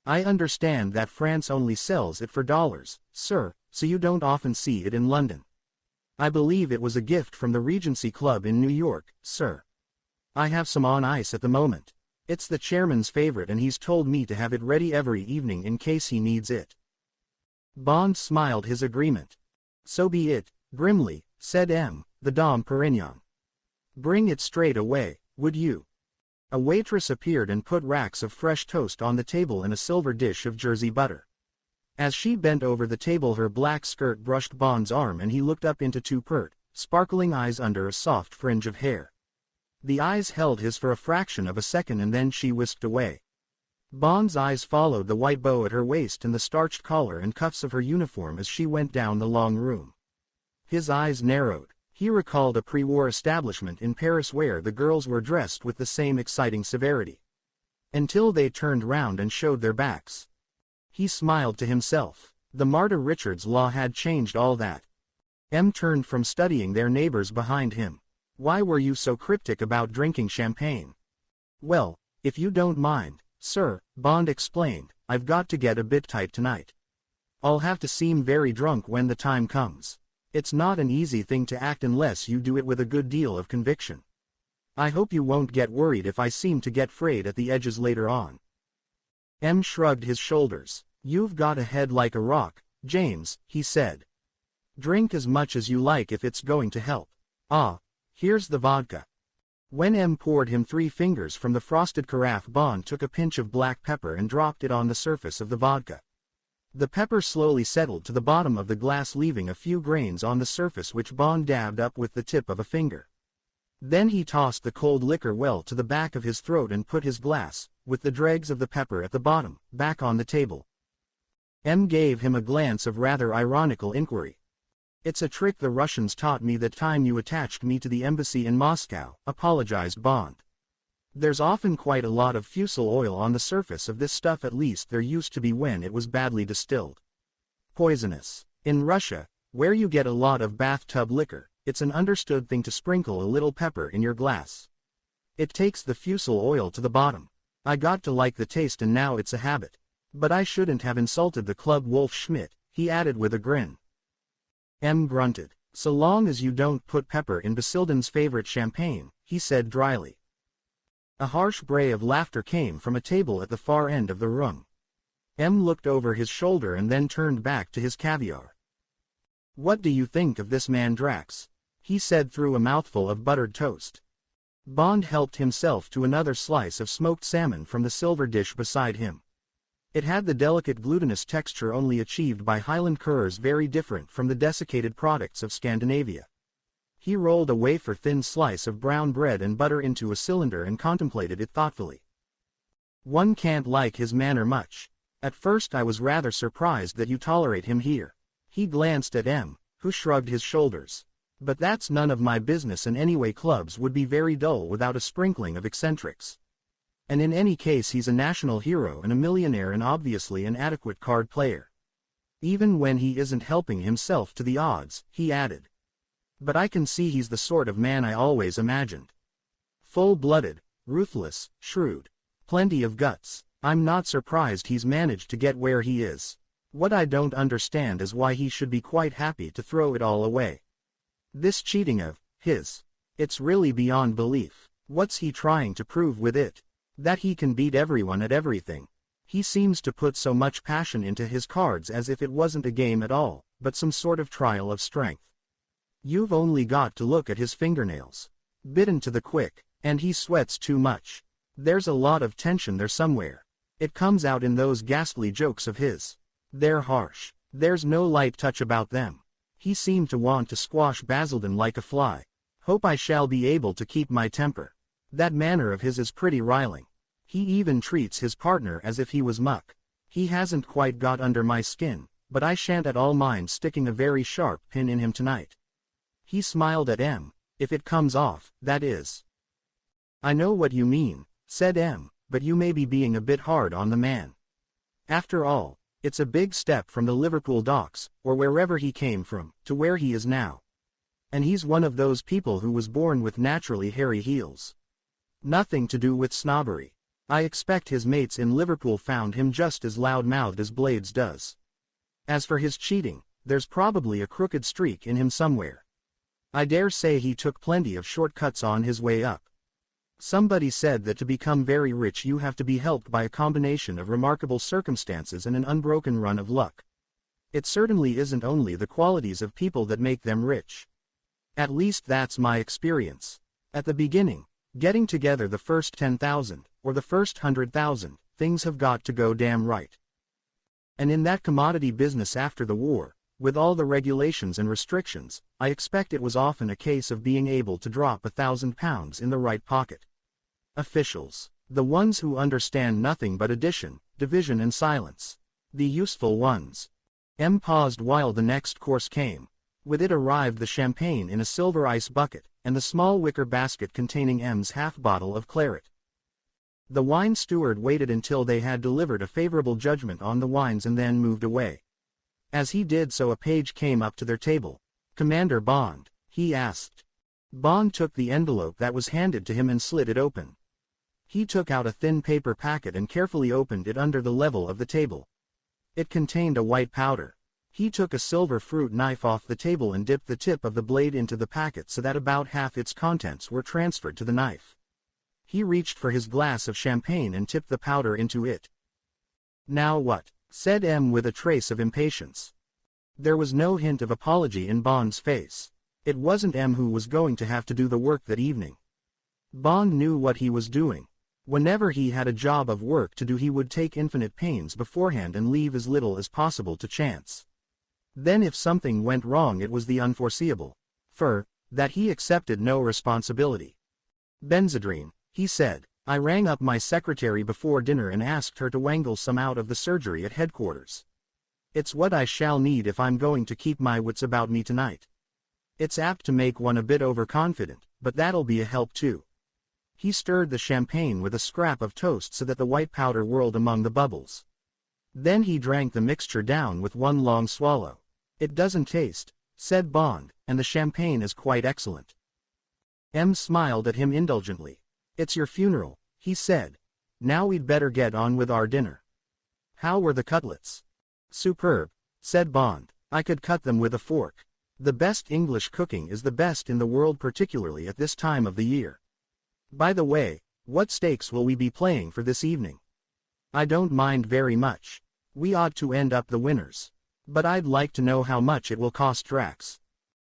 A: I understand that France only sells it for dollars, sir, so you don't often see it in London. I believe it was a gift from the Regency Club in New York, sir. I have some on ice at the moment. It's the chairman's favorite and he's told me to have it ready every evening in case he needs it." Bond smiled his agreement. "So be it, Grimley," said M. "The Dom Perignon. Bring it straight away, would you?" A waitress appeared and put racks of fresh toast on the table and a silver dish of Jersey butter. As she bent over the table, her black skirt brushed Bond's arm and he looked up into 2 pert, sparkling eyes under a soft fringe of hair. The eyes held his for a fraction of a second and then she whisked away. Bond's eyes followed the white bow at her waist and the starched collar and cuffs of her uniform as she went down the long room. His eyes narrowed. He recalled a pre-war establishment in Paris where the girls were dressed with the same exciting severity. Until they turned round and showed their backs. He smiled to himself. The Martha Richards law had changed all that. M turned from studying their neighbors behind him. "Why were you so cryptic about drinking champagne?" "Well, if you don't mind, sir," Bond explained, "I've got to get a bit tight tonight. I'll have to seem very drunk when the time comes. It's not an easy thing to act unless you do it with a good deal of conviction. I hope you won't get worried if I seem to get frayed at the edges later on. M shrugged his shoulders. You've got a head like a rock, James, he said. Drink as much as you like if it's going to help. Ah, here's the vodka. When M poured him 3 fingers from the frosted carafe, Bond took a pinch of black pepper and dropped it on the surface of the vodka. The pepper slowly settled to the bottom of the glass, leaving a few grains on the surface which Bond dabbed up with the tip of a finger. Then he tossed the cold liquor well to the back of his throat and put his glass, with the dregs of the pepper at the bottom, back on the table. M gave him a glance of rather ironical inquiry. It's a trick the Russians taught me that time you attached me to the embassy in Moscow, apologized Bond. There's often quite a lot of fusel oil on the surface of this stuff, at least there used to be when it was badly distilled. Poisonous. In Russia, where you get a lot of bathtub liquor, it's an understood thing to sprinkle a little pepper in your glass. It takes the fusel oil to the bottom. I got to like the taste and now it's a habit. But I shouldn't have insulted the club Wolf Schmidt, he added with a grin. M grunted. So long as you don't put pepper in Basildon's favorite champagne, he said dryly. A harsh bray of laughter came from a table at the far end of the room. M looked over his shoulder and then turned back to his caviar. What do you think of this man Drax? He said through a mouthful of buttered toast. Bond helped himself to another slice of smoked salmon from the silver dish beside him. It had the delicate glutinous texture only achieved by Highland curs, very different from the desiccated products of Scandinavia. He rolled a wafer-thin slice of brown bread and butter into a cylinder and contemplated it thoughtfully. One can't like his manner much. At first I was rather surprised that you tolerate him here. He glanced at M, who shrugged his shoulders. But that's none of my business, and anyway clubs would be very dull without a sprinkling of eccentrics. And in any case he's a national hero and a millionaire and obviously an adequate card player. Even when he isn't helping himself to the odds, he added. But I can see he's the sort of man I always imagined. Full-blooded, ruthless, shrewd. Plenty of guts. I'm not surprised he's managed to get where he is. What I don't understand is why he should be quite happy to throw it all away. This cheating of his. It's really beyond belief. What's he trying to prove with it? That he can beat everyone at everything. He seems to put so much passion into his cards as if it wasn't a game at all, but some sort of trial of strength. You've only got to look at his fingernails. Bitten to the quick, and he sweats too much. There's a lot of tension there somewhere. It comes out in those ghastly jokes of his. They're harsh. There's no light touch about them. He seemed to want to squash Basildon like a fly. Hope I shall be able to keep my temper. That manner of his is pretty riling. He even treats his partner as if he was muck. He hasn't quite got under my skin, but I shan't at all mind sticking a very sharp pin in him tonight. He smiled at M, if it comes off, that is. I know what you mean, said M, but you may be being a bit hard on the man. After all, it's a big step from the Liverpool docks, or wherever he came from, to where he is now. And he's one of those people who was born with naturally hairy heels. Nothing to do with snobbery. I expect his mates in Liverpool found him just as loud-mouthed as Blades does. As for his cheating, there's probably a crooked streak in him somewhere. I dare say he took plenty of shortcuts on his way up. Somebody said that to become very rich you have to be helped by a combination of remarkable circumstances and an unbroken run of luck. It certainly isn't only the qualities of people that make them rich. At least that's my experience. At the beginning, getting together the first 10,000, or the first 100,000, things have got to go damn right. And in that commodity business after the war, with all the regulations and restrictions, I expect it was often a case of being able to drop £1,000 in the right pocket. Officials. The ones who understand nothing but addition, division and silence. The useful ones. M paused while the next course came. With it arrived the champagne in a silver ice bucket, and the small wicker basket containing M's half-bottle of claret. The wine steward waited until they had delivered a favorable judgment on the wines and then moved away. As he did so a page came up to their table. "Commander Bond?" he asked. Bond took the envelope that was handed to him and slid it open. He took out a thin paper packet and carefully opened it under the level of the table. It contained a white powder. He took a silver fruit knife off the table and dipped the tip of the blade into the packet so that about half its contents were transferred to the knife. He reached for his glass of champagne and tipped the powder into it. "Now what?" said M with a trace of impatience. There was no hint of apology in Bond's face. It wasn't M who was going to have to do the work that evening. Bond knew what he was doing. Whenever he had a job of work to do, he would take infinite pains beforehand and leave as little as possible to chance. Then if something went wrong, it was the unforeseeable. For that he accepted no responsibility. "Benzedrine," he said. "I rang up my secretary before dinner and asked her to wangle some out of the surgery at headquarters. It's what I shall need if I'm going to keep my wits about me tonight. It's apt to make one a bit overconfident, but that'll be a help too." He stirred the champagne with a scrap of toast so that the white powder whirled among the bubbles. Then he drank the mixture down with one long swallow. "It doesn't taste," said Bond, "and the champagne is quite excellent." M smiled at him indulgently. "It's your funeral," he said. "Now we'd better get on with our dinner." "How were the cutlets?" "Superb," said Bond. "I could cut them with a fork. The best English cooking is the best in the world, particularly at this time of the year. By the way, what stakes will we be playing for this evening?" "I don't mind very much. We ought to end up the winners. But I'd like to know how much it will cost Drax."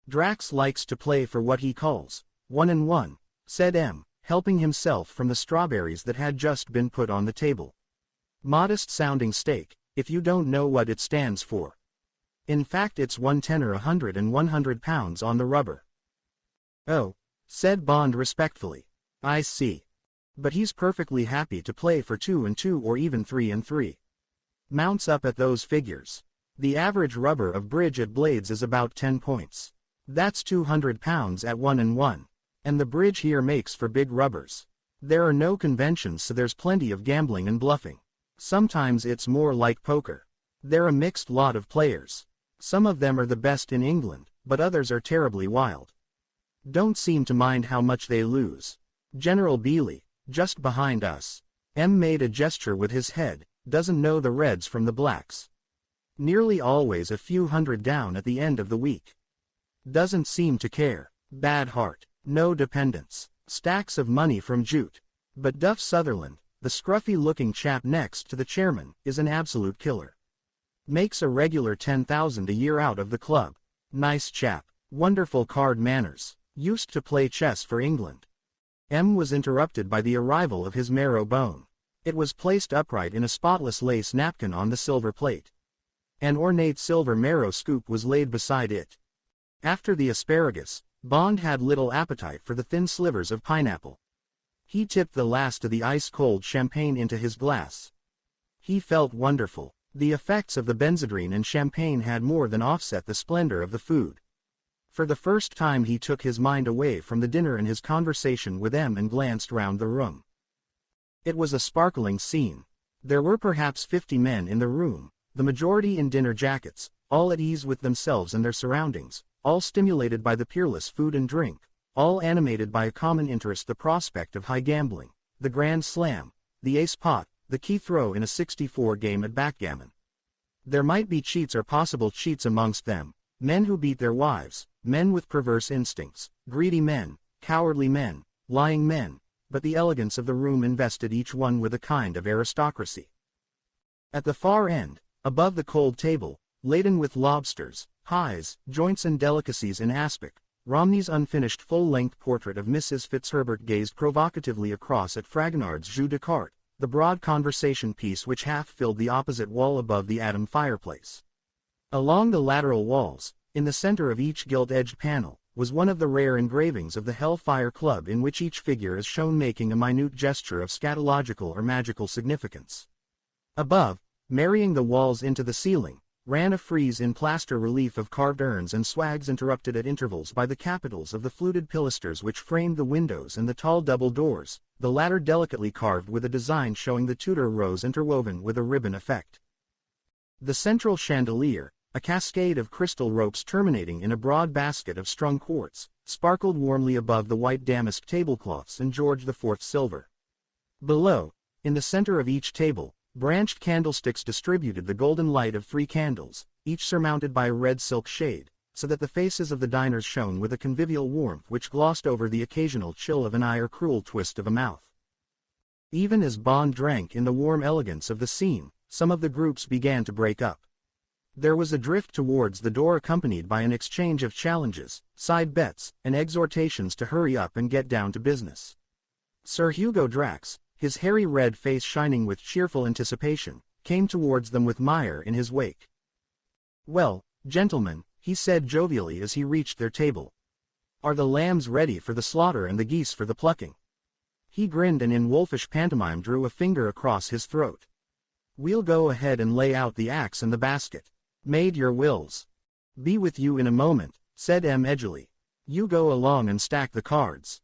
A: "Drax likes to play for what he calls 1-1, said M, helping himself from the strawberries that had just been put on the table. "Modest-sounding stake, if you don't know what it stands for. In fact, it's 110 or 100 and 100 pounds on the rubber." "Oh," said Bond respectfully. "I see. But he's perfectly happy to play for 2-2 or even 3-3. Mounts up at those figures. The average rubber of bridge at Blades is about 10 points. That's 200 pounds at 1-1. And the bridge here makes for big rubbers. There are no conventions, so there's plenty of gambling and bluffing. Sometimes it's more like poker. They're a mixed lot of players. Some of them are the best in England, but others are terribly wild. Don't seem to mind how much they lose. General Bealey, just behind us." M made a gesture with his head, "doesn't know the Reds from the Blacks. Nearly always a few hundred down at the end of the week. Doesn't seem to care. Bad heart. No dependents. Stacks of money from Jute. But Duff Sutherland, the scruffy-looking chap next to the chairman, is an absolute killer. Makes a regular 10,000 a year out of the club. Nice chap. Wonderful card manners. Used to play chess for England." M was interrupted by the arrival of his marrow bone. It was placed upright in a spotless lace napkin on the silver plate. An ornate silver marrow scoop was laid beside it. After the asparagus, Bond had little appetite for the thin slivers of pineapple. He tipped the last of the ice-cold champagne into his glass. He felt wonderful. The effects of the benzedrine and champagne had more than offset the splendor of the food. For the first time he took his mind away from the dinner and his conversation with M and glanced round the room. It was a sparkling scene. There were perhaps 50 men in the room, the majority in dinner jackets, all at ease with themselves and their surroundings, all stimulated by the peerless food and drink, all animated by a common interest: the prospect of high gambling, the grand slam, the ace pot, the key throw in a 64 game at backgammon. There might be cheats or possible cheats amongst them, men who beat their wives, men with perverse instincts, greedy men, cowardly men, lying men, but the elegance of the room invested each one with a kind of aristocracy. At the far end, above the cold table, laden with lobsters, pies, joints and delicacies in aspic, Romney's unfinished full-length portrait of Mrs. Fitzherbert gazed provocatively across at Fragonard's Jeu de Cartes, the broad conversation piece which half filled the opposite wall above the Adam fireplace. Along the lateral walls, in the center of each gilt-edged panel, was one of the rare engravings of the Hellfire Club, in which each figure is shown making a minute gesture of scatological or magical significance. Above, marrying the walls into the ceiling, ran a frieze in plaster relief of carved urns and swags interrupted at intervals by the capitals of the fluted pilasters which framed the windows and the tall double doors, the latter delicately carved with a design showing the Tudor rose interwoven with a ribbon effect. The central chandelier, a cascade of crystal ropes terminating in a broad basket of strung quartz, sparkled warmly above the white damask tablecloths and George IV silver. Below, in the center of each table, branched candlesticks distributed the golden light of 3 candles, each surmounted by a red silk shade, so that the faces of the diners shone with a convivial warmth which glossed over the occasional chill of an eye or cruel twist of a mouth. Even as Bond drank in the warm elegance of the scene, some of the groups began to break up. There was a drift towards the door accompanied by an exchange of challenges, side bets, and exhortations to hurry up and get down to business. Sir Hugo Drax, his hairy red face shining with cheerful anticipation, came towards them with Meyer in his wake. "Well, gentlemen," he said jovially as he reached their table. "Are the lambs ready for the slaughter and the geese for the plucking?" He grinned and in wolfish pantomime drew a finger across his throat. "We'll go ahead and lay out the axe and the basket. Made your wills. Be with you in a moment," said M edgily. "You go along and stack the cards."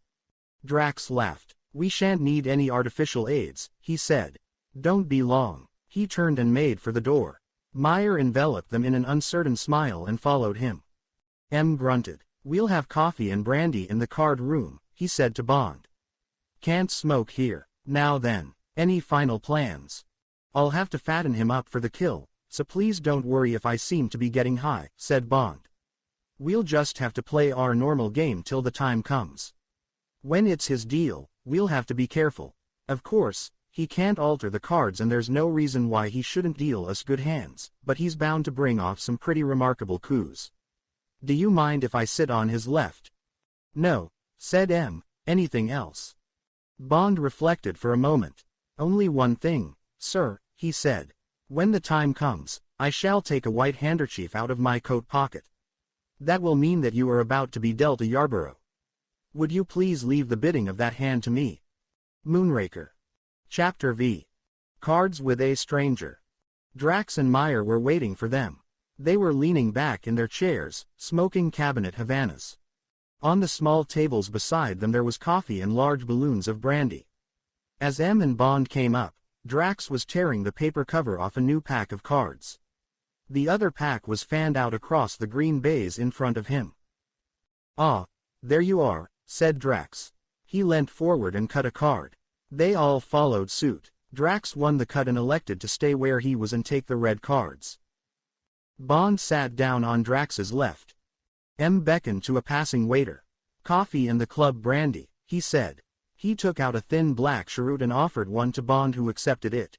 A: Drax laughed. "We shan't need any artificial aids," he said. "Don't be long." He turned and made for the door. Meyer enveloped them in an uncertain smile and followed him. M grunted. "We'll have coffee and brandy in the card room," he said to Bond. "Can't smoke here. Now then, any final plans?" "I'll have to fatten him up for the kill, so please don't worry if I seem to be getting high," said Bond. "We'll just have to play our normal game till the time comes. When it's his deal, we'll have to be careful. Of course, he can't alter the cards and there's no reason why he shouldn't deal us good hands, but he's bound to bring off some pretty remarkable coups. Do you mind if I sit on his left?" "No," said M. "Anything else?" Bond reflected for a moment. "Only one thing, sir," he said. "When the time comes, I shall take a white handkerchief out of my coat pocket. That will mean that you are about to be dealt a Yarborough. Would you please leave the bidding of that hand to me?" Moonraker. Chapter V. Cards with a Stranger. Drax and Meyer were waiting for them. They were leaning back in their chairs, smoking cabinet Havanas. On the small tables beside them there was coffee and large balloons of brandy. As M and Bond came up, Drax was tearing the paper cover off a new pack of cards. The other pack was fanned out across the green baize in front of him. "Ah, there you are," said Drax. He leant forward and cut a card. They all followed suit. Drax won the cut and elected to stay where he was and take the red cards. Bond sat down on Drax's left. M beckoned to a passing waiter. "Coffee and the club brandy," he said. He took out a thin black cheroot and offered one to Bond, who accepted it.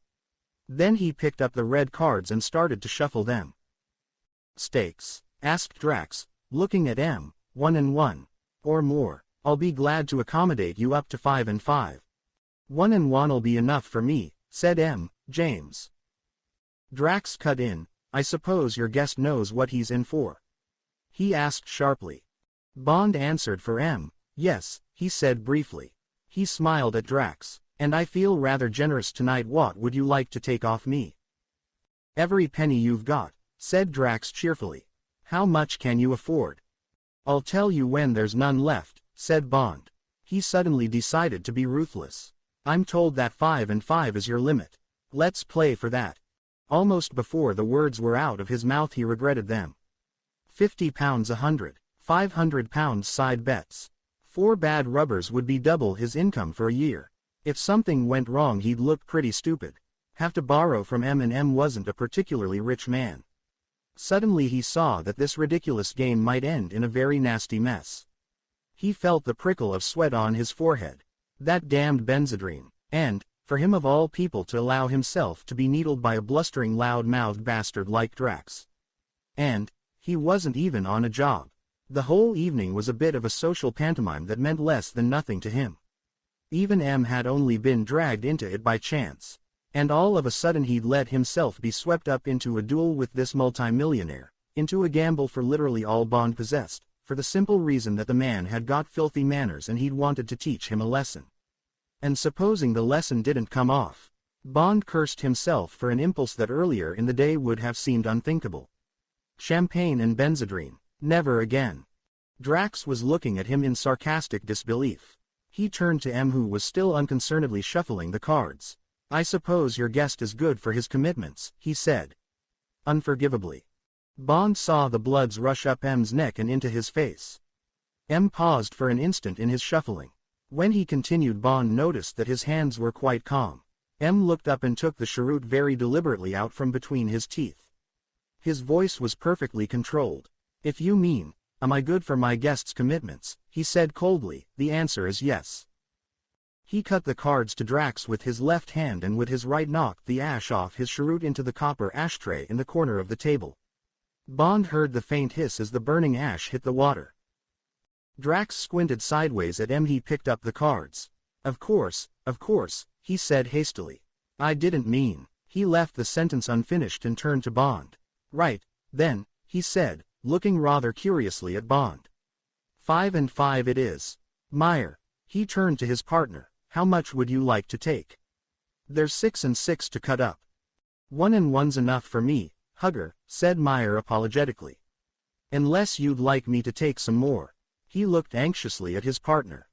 A: Then he picked up the red cards and started to shuffle them. "Stakes?" asked Drax, looking at M. "1 and 1. Or more. I'll be glad to accommodate you up to 5 and 5. 1 and 1'll be enough for me," said M. James. Drax cut in. "I suppose your guest knows what he's in for?" he asked sharply. Bond answered for M. "Yes," he said briefly. He smiled at Drax. "And I feel rather generous tonight. What would you like to take off me?" "Every penny you've got," said Drax cheerfully. "How much can you afford?" "I'll tell you when there's none left," said Bond. He suddenly decided to be ruthless. "I'm told that 5 and 5 is your limit. Let's play for that." Almost before the words were out of his mouth he regretted them. £50 100, £500 side bets. 4 bad rubbers would be double his income for a year. If something went wrong he'd look pretty stupid. Have to borrow from M, and M wasn't a particularly rich man. Suddenly he saw that this ridiculous game might end in a very nasty mess. He felt the prickle of sweat on his forehead. That damned Benzedrine. And, for him of all people to allow himself to be needled by a blustering loud-mouthed bastard like Drax. And, he wasn't even on a job. The whole evening was a bit of a social pantomime that meant less than nothing to him. Even M had only been dragged into it by chance. And all of a sudden he'd let himself be swept up into a duel with this multimillionaire, into a gamble for literally all Bond possessed, for the simple reason that the man had got filthy manners and he'd wanted to teach him a lesson. And supposing the lesson didn't come off? Bond cursed himself for an impulse that earlier in the day would have seemed unthinkable. Champagne and Benzedrine. Never again. Drax was looking at him in sarcastic disbelief. He turned to M, who was still unconcernedly shuffling the cards. "I suppose your guest is good for his commitments," he said. Unforgivably. Bond saw the bloods rush up M's neck and into his face. M paused for an instant in his shuffling. When he continued, Bond noticed that his hands were quite calm. M looked up and took the cheroot very deliberately out from between his teeth. His voice was perfectly controlled. If you mean, am I good for my guests' commitments, he said coldly, the answer is yes. He cut the cards to Drax with his left hand and with his right knocked the ash off his cheroot into the copper ashtray in the corner of the table. Bond heard the faint hiss as the burning ash hit the water. Drax squinted sideways at him. He picked up the cards. Of course, he said hastily. I didn't mean. He left the sentence unfinished and turned to Bond. Right, then, he said, looking rather curiously at Bond. 5 and 5 it is. Meyer. He turned to his partner. How much would you like to take? There's 6 and 6 to cut up. 1 and 1's enough for me, Hugger, said Meyer apologetically. Unless you'd like me to take some more. He looked anxiously at his partner.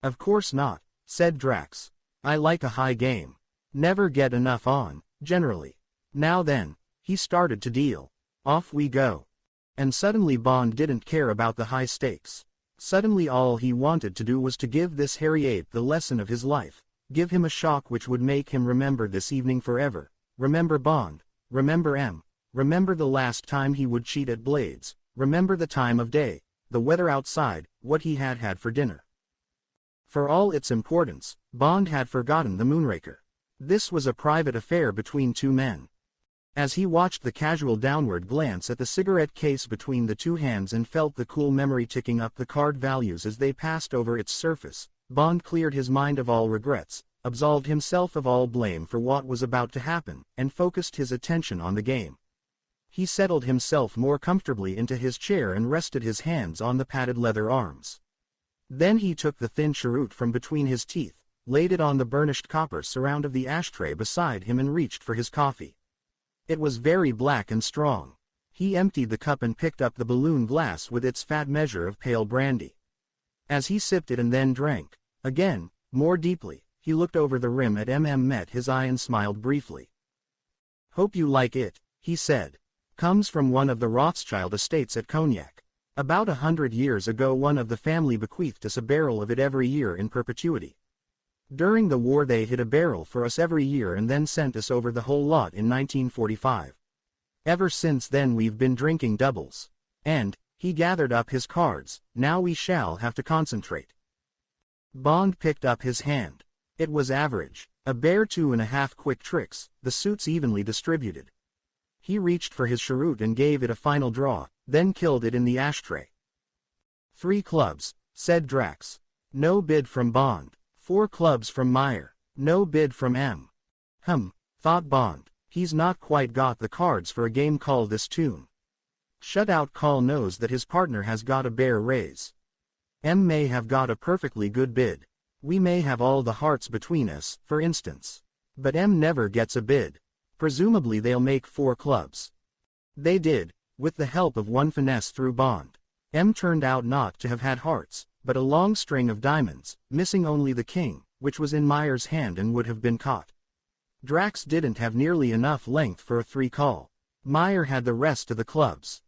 A: Of course not, said Drax. I like a high game. Never get enough on, generally. Now then, he started to deal. Off we go. And suddenly Bond didn't care about the high stakes. Suddenly all he wanted to do was to give this hairy ape the lesson of his life, give him a shock which would make him remember this evening forever, remember Bond, remember M, remember the last time he would cheat at Blades, remember the time of day, the weather outside, what he had had for dinner. For all its importance, Bond had forgotten the Moonraker. This was a private affair between two men. As he watched the casual downward glance at the cigarette case between the two hands and felt the cool memory ticking up the card values as they passed over its surface, Bond cleared his mind of all regrets, absolved himself of all blame for what was about to happen, and focused his attention on the game. He settled himself more comfortably into his chair and rested his hands on the padded leather arms. Then he took the thin cheroot from between his teeth, laid it on the burnished copper surround of the ashtray beside him and reached for his coffee. It was very black and strong. He emptied the cup and picked up the balloon glass with its fat measure of pale brandy. As he sipped it and then drank, again, more deeply, he looked over the rim at met his eye and smiled briefly. Hope you like it, he said. Comes from one of the Rothschild estates at Cognac. About 100 years ago one of the family bequeathed us a barrel of it every year in perpetuity. During the war they hid a barrel for us every year and then sent us over the whole lot in 1945. Ever since then we've been drinking doubles. And, he gathered up his cards, now we shall have to concentrate. Bond picked up his hand. It was average, a bare 2.5 quick tricks, the suits evenly distributed. He reached for his cheroot and gave it a final draw, then killed it in the ashtray. 3 clubs, said Drax. No bid from Bond. 4 clubs from Meyer. No bid from M. Thought Bond. He's not quite got the cards for a game called this tune. Shutout call knows that his partner has got a bare raise. M may have got a perfectly good bid. We may have all the hearts between us, for instance. But M never gets a bid. Presumably they'll make 4 clubs. They did, with the help of one finesse through Bond. M turned out not to have had hearts, but a long string of diamonds, missing only the king, which was in Meyer's hand and would have been caught. Drax didn't have nearly enough length for a 3 call. Meyer had the rest of the clubs.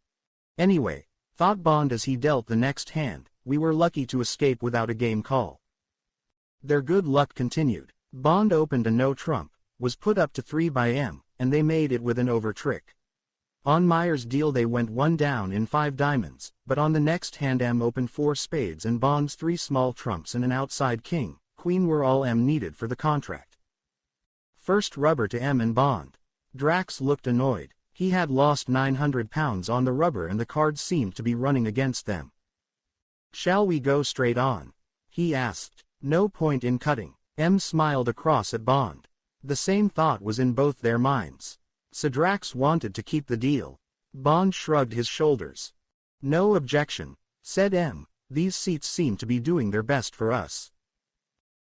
A: Anyway, thought Bond as he dealt the next hand, we were lucky to escape without a game call. Their good luck continued. Bond opened a no trump, was put up to 3 by M, and they made it with an over trick. On Meyer's deal they went 1 down in 5 diamonds, but on the next hand M opened 4 spades and Bond's 3 small trumps and an outside king, queen were all M needed for the contract. First rubber to M and Bond. Drax looked annoyed. He had lost £900 on the rubber and the cards seemed to be running against them. Shall we go straight on? He asked. No point in cutting. M smiled across at Bond. The same thought was in both their minds. So Drax wanted to keep the deal. Bond shrugged his shoulders. No objection, said M. These seats seem to be doing their best for us.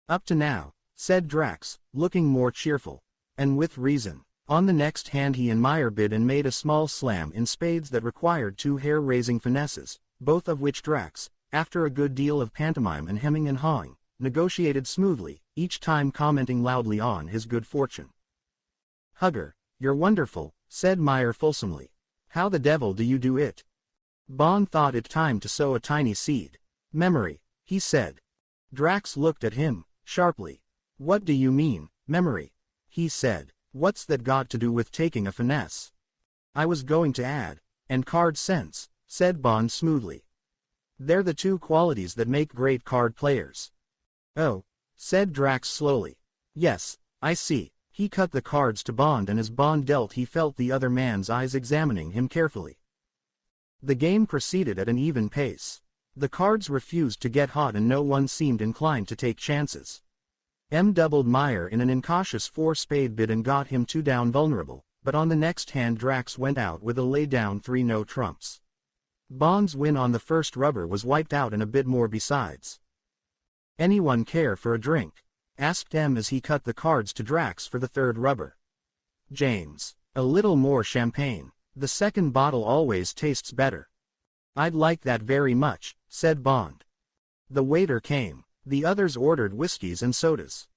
A: Up to now, said Drax, looking more cheerful. And with reason. On the next hand he and Meyer bid and made a small slam in spades that required 2 hair-raising finesses, both of which Drax, after a good deal of pantomime and hemming and hawing, negotiated smoothly, each time commenting loudly on his good fortune. Hugger, you're wonderful, said Meyer fulsomely. How the devil do you do it? Bond thought it time to sow a tiny seed. Memory, he said. Drax looked at him, sharply. What do you mean, memory? He said. What's that got to do with taking a finesse? I was going to add, and card sense, said Bond smoothly. They're the two qualities that make great card players. Oh, said Drax slowly. Yes, I see. He cut the cards to Bond, and as Bond dealt he felt the other man's eyes examining him carefully. The game proceeded at an even pace. The cards refused to get hot and no one seemed inclined to take chances. M doubled Meyer in an incautious 4-spade bid and got him 2 down vulnerable, but on the next hand Drax went out with a lay-down 3 no trumps. Bond's win on the first rubber was wiped out and a bit more besides. Anyone care for a drink? Asked M as he cut the cards to Drax for the third rubber. James. A little more champagne. The second bottle always tastes better. I'd like that very much, said Bond. The waiter came. The others ordered whiskeys and sodas.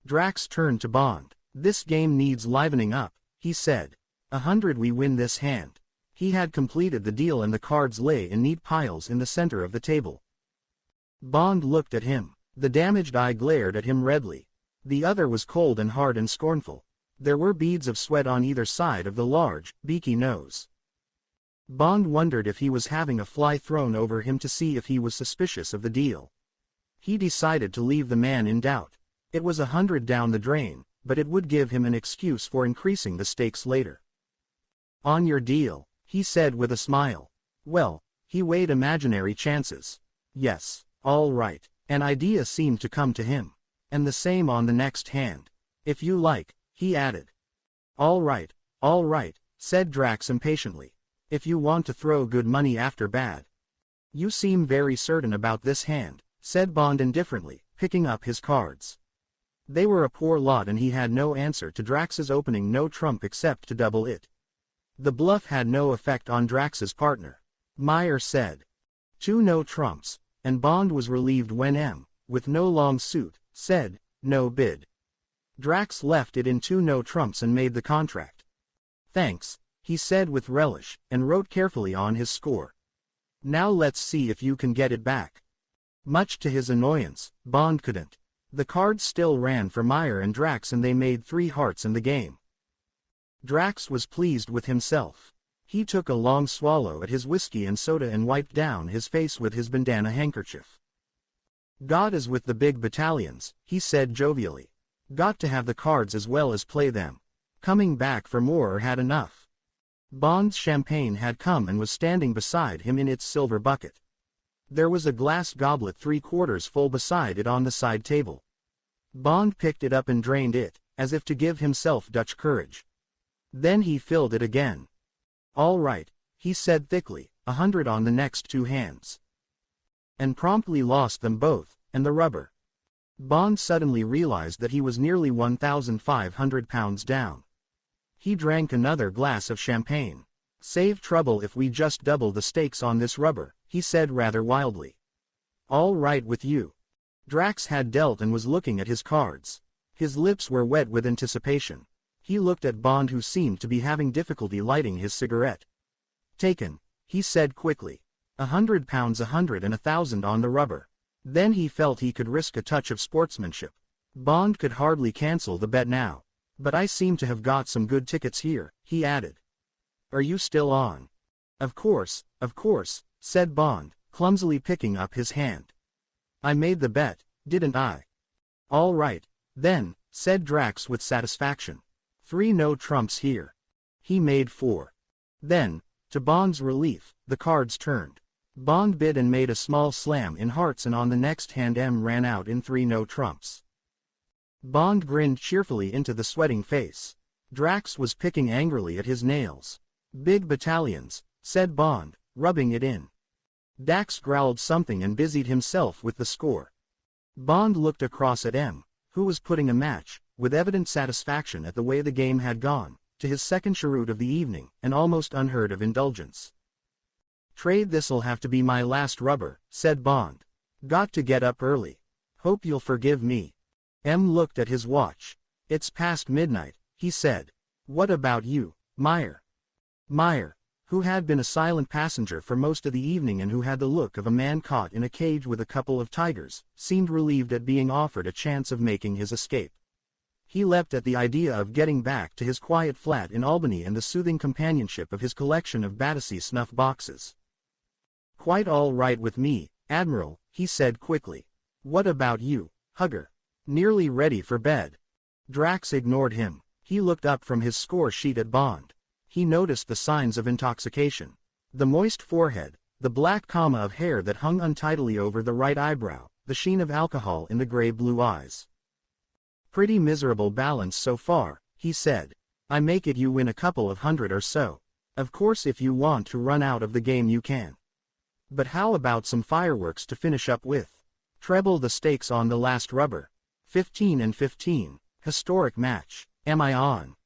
A: Drax turned to Bond. This game needs livening up, he said. 100 we win this hand. He had completed the deal and the cards lay in neat piles in the center of the table. Bond looked at him. The damaged eye glared at him redly. The other was cold and hard and scornful. There were beads of sweat on either side of the large, beaky nose. Bond wondered if he was having a fly thrown over him to see if he was suspicious of the deal. He decided to leave the man in doubt. It was 100 down the drain, but it would give him an excuse for increasing the stakes later. On your deal, he said with a smile. Well, he weighed imaginary chances. Yes, all right. An idea seemed to come to him. And the same on the next hand. If you like, he added. All right, said Drax impatiently. If you want to throw good money after bad. You seem very certain about this hand, said Bond indifferently, picking up his cards. They were a poor lot and he had no answer to Drax's opening no trump except to double it. The bluff had no effect on Drax's partner. Meyer said. 2 no trumps, and Bond was relieved when M, with no long suit, said, no bid. Drax left it in 2 no trumps and made the contract. Thanks, he said with relish, and wrote carefully on his score. Now let's see if you can get it back. Much to his annoyance, Bond couldn't. The cards still ran for Meyer and Drax and they made 3 hearts in the game. Drax was pleased with himself. He took a long swallow at his whiskey and soda and wiped down his face with his bandana handkerchief. God is with the big battalions, he said jovially. Got to have the cards as well as play them. Coming back for more or had enough. Bond's champagne had come and was standing beside him in its silver bucket. There was a glass goblet 3/4 full beside it on the side table. Bond picked it up and drained it, as if to give himself Dutch courage. Then he filled it again. All right, he said thickly, 100 on the next 2 hands. And promptly lost them both, and the rubber. Bond suddenly realized that he was nearly 1,500 pounds down. He drank another glass of champagne. Save trouble if we just double the stakes on this rubber, he said rather wildly. All right with you. Drax had dealt and was looking at his cards. His lips were wet with anticipation. He looked at Bond who seemed to be having difficulty lighting his cigarette. Taken, he said quickly. 100 pounds 100 and 1,000 on the rubber. Then he felt he could risk a touch of sportsmanship. Bond could hardly cancel the bet now. But I seem to have got some good tickets here, he added. Are you still on? Of course, said Bond, clumsily picking up his hand. I made the bet, didn't I? All right, then, said Drax with satisfaction. 3 no trumps here. He made 4. Then, to Bond's relief, the cards turned. Bond bid and made a small slam in hearts and on the next hand M ran out in 3 no trumps. Bond grinned cheerfully into the sweating face. Drax was picking angrily at his nails. Big battalions, said Bond, rubbing it in. Dax growled something and busied himself with the score. Bond looked across at M, who was putting a match, with evident satisfaction at the way the game had gone, to his second cheroot of the evening, an almost unheard of indulgence. Trade this'll have to be my last rubber, said Bond. Got to get up early. Hope you'll forgive me. M looked at his watch. It's past midnight, he said. What about you, Meyer? Meyer, who had been a silent passenger for most of the evening and who had the look of a man caught in a cage with a couple of tigers, seemed relieved at being offered a chance of making his escape. He leapt at the idea of getting back to his quiet flat in Albany and the soothing companionship of his collection of Battersea snuff boxes. "Quite all right with me, Admiral," he said quickly. "What about you, Hugger? Nearly ready for bed?" Drax ignored him. He looked up from his score sheet at Bond. He noticed the signs of intoxication. The moist forehead, the black comma of hair that hung untidily over the right eyebrow, the sheen of alcohol in the gray-blue eyes. "Pretty miserable balance so far," he said. "I make it you win a couple of hundred or so. Of course if you want to run out of the game you can. But how about some fireworks to finish up with? Treble the stakes on the last rubber. 15 and 15, historic match. Am I on?"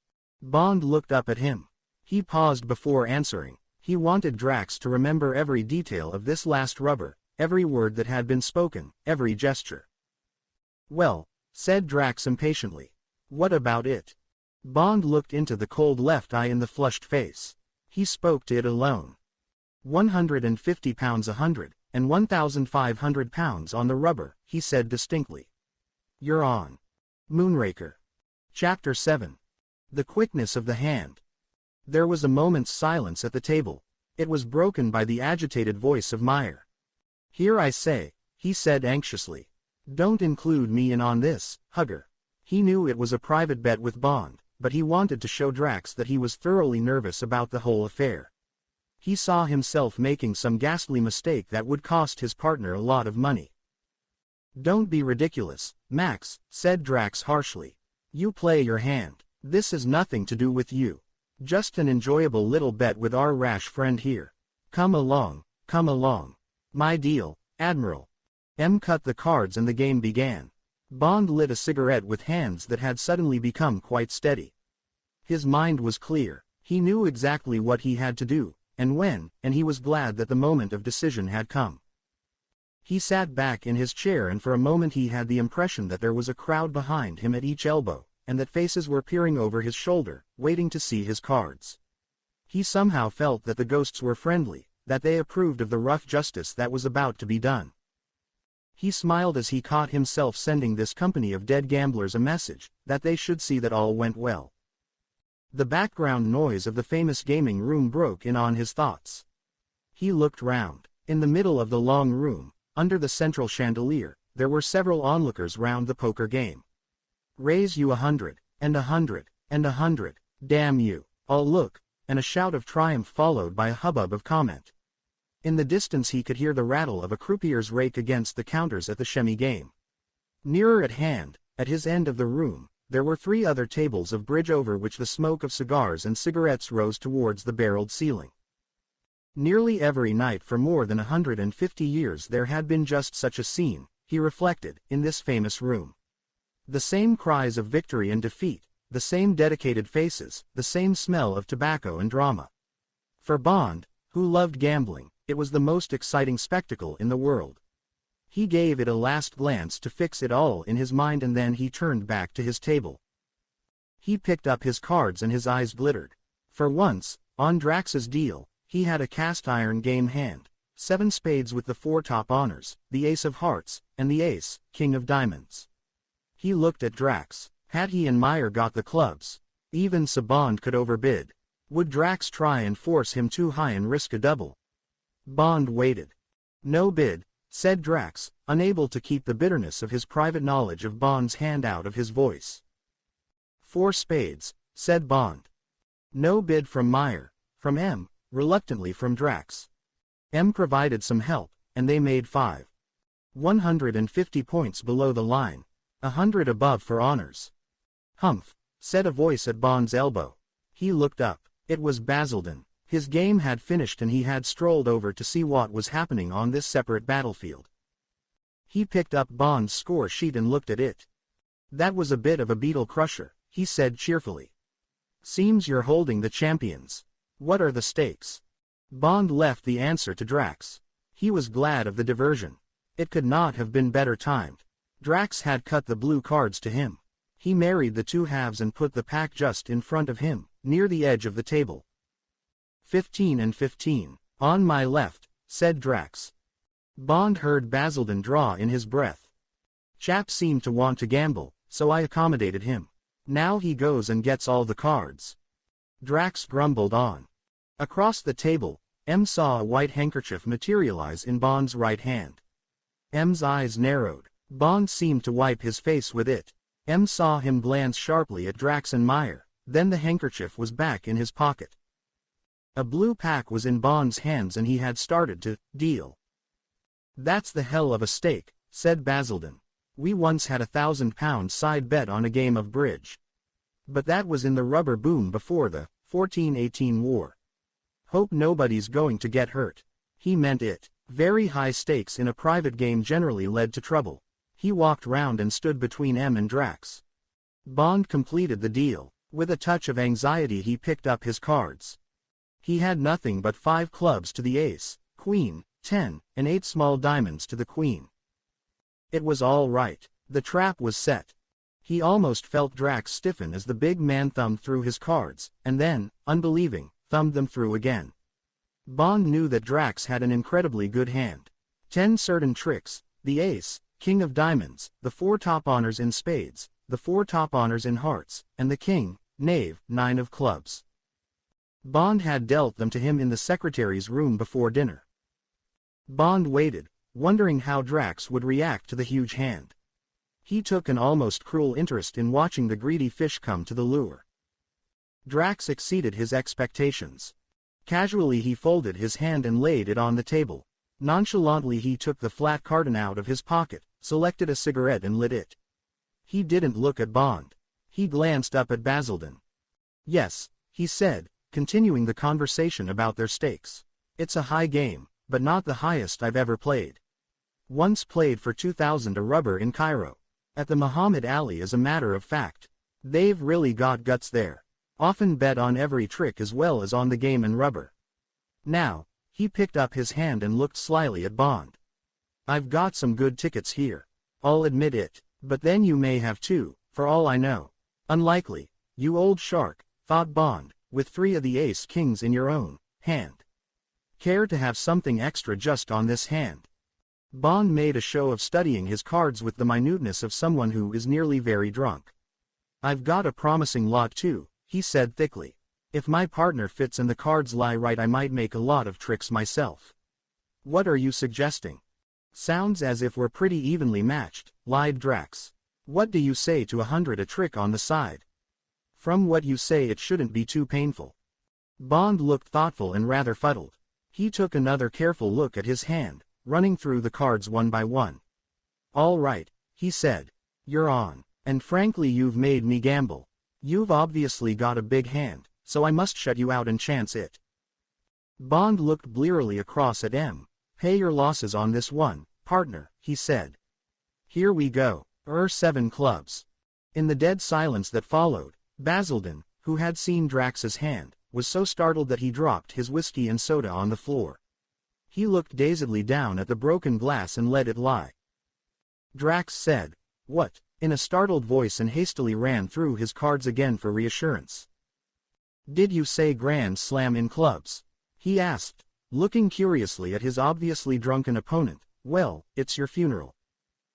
A: Bond looked up at him. He paused before answering. He wanted Drax to remember every detail of this last rubber, every word that had been spoken, every gesture. "Well," said Drax impatiently. "What about it?" Bond looked into the cold left eye in the flushed face. He spoke to it alone. 150 pounds 100, and 1,500 pounds on the rubber, he said distinctly. "You're on." Moonraker. Chapter 7. The quickness of the hand. There was a moment's silence at the table. It was broken by the agitated voice of Meyer. "Here I say," he said anxiously. "Don't include me in on this, Hugger." He knew it was a private bet with Bond, but he wanted to show Drax that he was thoroughly nervous about the whole affair. He saw himself making some ghastly mistake that would cost his partner a lot of money. "Don't be ridiculous, Max," said Drax harshly. "You play your hand. This has nothing to do with you. Just an enjoyable little bet with our rash friend here. Come along, come along. My deal, Admiral." M cut the cards and the game began. Bond lit a cigarette with hands that had suddenly become quite steady. His mind was clear. He knew exactly what he had to do, and when, and he was glad that the moment of decision had come. He sat back in his chair and for a moment he had the impression that there was a crowd behind him at each elbow, and that faces were peering over his shoulder, waiting to see his cards. He somehow felt that the ghosts were friendly, that they approved of the rough justice that was about to be done. He smiled as he caught himself sending this company of dead gamblers a message, that they should see that all went well. The background noise of the famous gaming room broke in on his thoughts. He looked round. In the middle of the long room, under the central chandelier, there were several onlookers round the poker game. "Raise you 100, and 100, and 100, damn you, all look," and a shout of triumph followed by a hubbub of comment. In the distance he could hear the rattle of a croupier's rake against the counters at the shemmy game. Nearer at hand, at his end of the room, there were 3 other tables of bridge over which the smoke of cigars and cigarettes rose towards the barreled ceiling. Nearly every night for more than 150 years there had been just such a scene, he reflected, in this famous room. The same cries of victory and defeat, the same dedicated faces, the same smell of tobacco and drama. For Bond, who loved gambling, it was the most exciting spectacle in the world. He gave it a last glance to fix it all in his mind and then he turned back to his table. He picked up his cards and his eyes glittered. For once, on Drax's deal, he had a cast-iron game hand, 7 spades with the 4 top honors, the ace of hearts, and the ace, king of diamonds. He looked at Drax. Had he and Meyer got the clubs? Even so Bond could overbid. Would Drax try and force him too high and risk a double? Bond waited. "No bid," said Drax, unable to keep the bitterness of his private knowledge of Bond's hand out of his voice. 4 spades, said Bond. No bid from Meyer, from M, reluctantly from Drax. M provided some help, and they made 5. 150 points below the line. 100 above for honors. "Humph," said a voice at Bond's elbow. He looked up. It was Basildon. His game had finished and he had strolled over to see what was happening on this separate battlefield. He picked up Bond's score sheet and looked at it. "That was a bit of a beetle crusher," he said cheerfully. "Seems you're holding the champions. What are the stakes?" Bond left the answer to Drax. He was glad of the diversion. It could not have been better timed. Drax had cut the blue cards to him. He married the 2 halves and put the pack just in front of him, near the edge of the table. 15 and 15, on my left, said Drax. Bond heard Basildon draw in his breath. Chap seemed to want to gamble, so I accommodated him. Now he goes and gets all the cards. Drax grumbled on. Across the table, M saw a white handkerchief materialize in Bond's right hand. M's eyes narrowed. Bond seemed to wipe his face with it. M saw him glance sharply at Drax and Meyer, then the handkerchief was back in his pocket. A blue pack was in Bond's hands and he had started to deal. "That's the hell of a stake," said Basildon. "We once had £1,000 side bet on a game of bridge. But that was in the rubber boom before the 1418 war. Hope nobody's going to get hurt." He meant it. Very high stakes in a private game generally led to trouble. He walked round and stood between M and Drax. Bond completed the deal. With a touch of anxiety he picked up his cards. He had nothing but 5 clubs to the ace, queen, 10, and 8 small diamonds to the queen. It was all right. The trap was set. He almost felt Drax stiffen as the big man thumbed through his cards, and then, unbelieving, thumbed them through again. Bond knew that Drax had an incredibly good hand. 10 certain tricks, the ace, king of diamonds, the 4 top honors in spades, the 4 top honors in hearts, and the king, knave, 9 of clubs. Bond had dealt them to him in the secretary's room before dinner. Bond waited, wondering how Drax would react to the huge hand. He took an almost cruel interest in watching the greedy fish come to the lure. Drax exceeded his expectations. Casually he folded his hand and laid it on the table. Nonchalantly he took the flat carton out of his pocket, selected a cigarette and lit it. He didn't look at Bond. He glanced up at Basildon. "Yes," he said, continuing the conversation about their stakes. "It's a high game, but not the highest I've ever played. Once played for 2,000 a rubber in Cairo. At the Muhammad Ali as a matter of fact. They've really got guts there. Often bet on every trick as well as on the game and rubber." Now, he picked up his hand and looked slyly at Bond. "I've got some good tickets here. I'll admit it, but then you may have too, for all I know." "Unlikely, you old shark," thought Bond, "with 3 of the ace-kings in your own hand. Care to have something extra just on this hand?" Bond made a show of studying his cards with the minuteness of someone who is nearly very drunk. "I've got a promising lot too," he said thickly. "If my partner fits and the cards lie right I might make a lot of tricks myself." "What are you suggesting?" "Sounds as if we're pretty evenly matched," lied Drax. "What do you say to 100 a trick on the side?" "From what you say it shouldn't be too painful." Bond looked thoughtful and rather fuddled. He took another careful look at his hand, running through the cards one by one. "All right," he said. "You're on. And frankly you've made me gamble. You've obviously got a big hand, so I must shut you out and chance it." Bond looked blearily across at M. "Pay your losses on this one, partner," he said. "Here we go. 7 clubs." In the dead silence that followed, Basildon, who had seen Drax's hand, was so startled that he dropped his whiskey and soda on the floor. He looked dazedly down at the broken glass and let it lie. Drax said, "What?" in a startled voice and hastily ran through his cards again for reassurance. "Did you say grand slam in clubs?" he asked, looking curiously at his obviously drunken opponent. "Well, it's your funeral.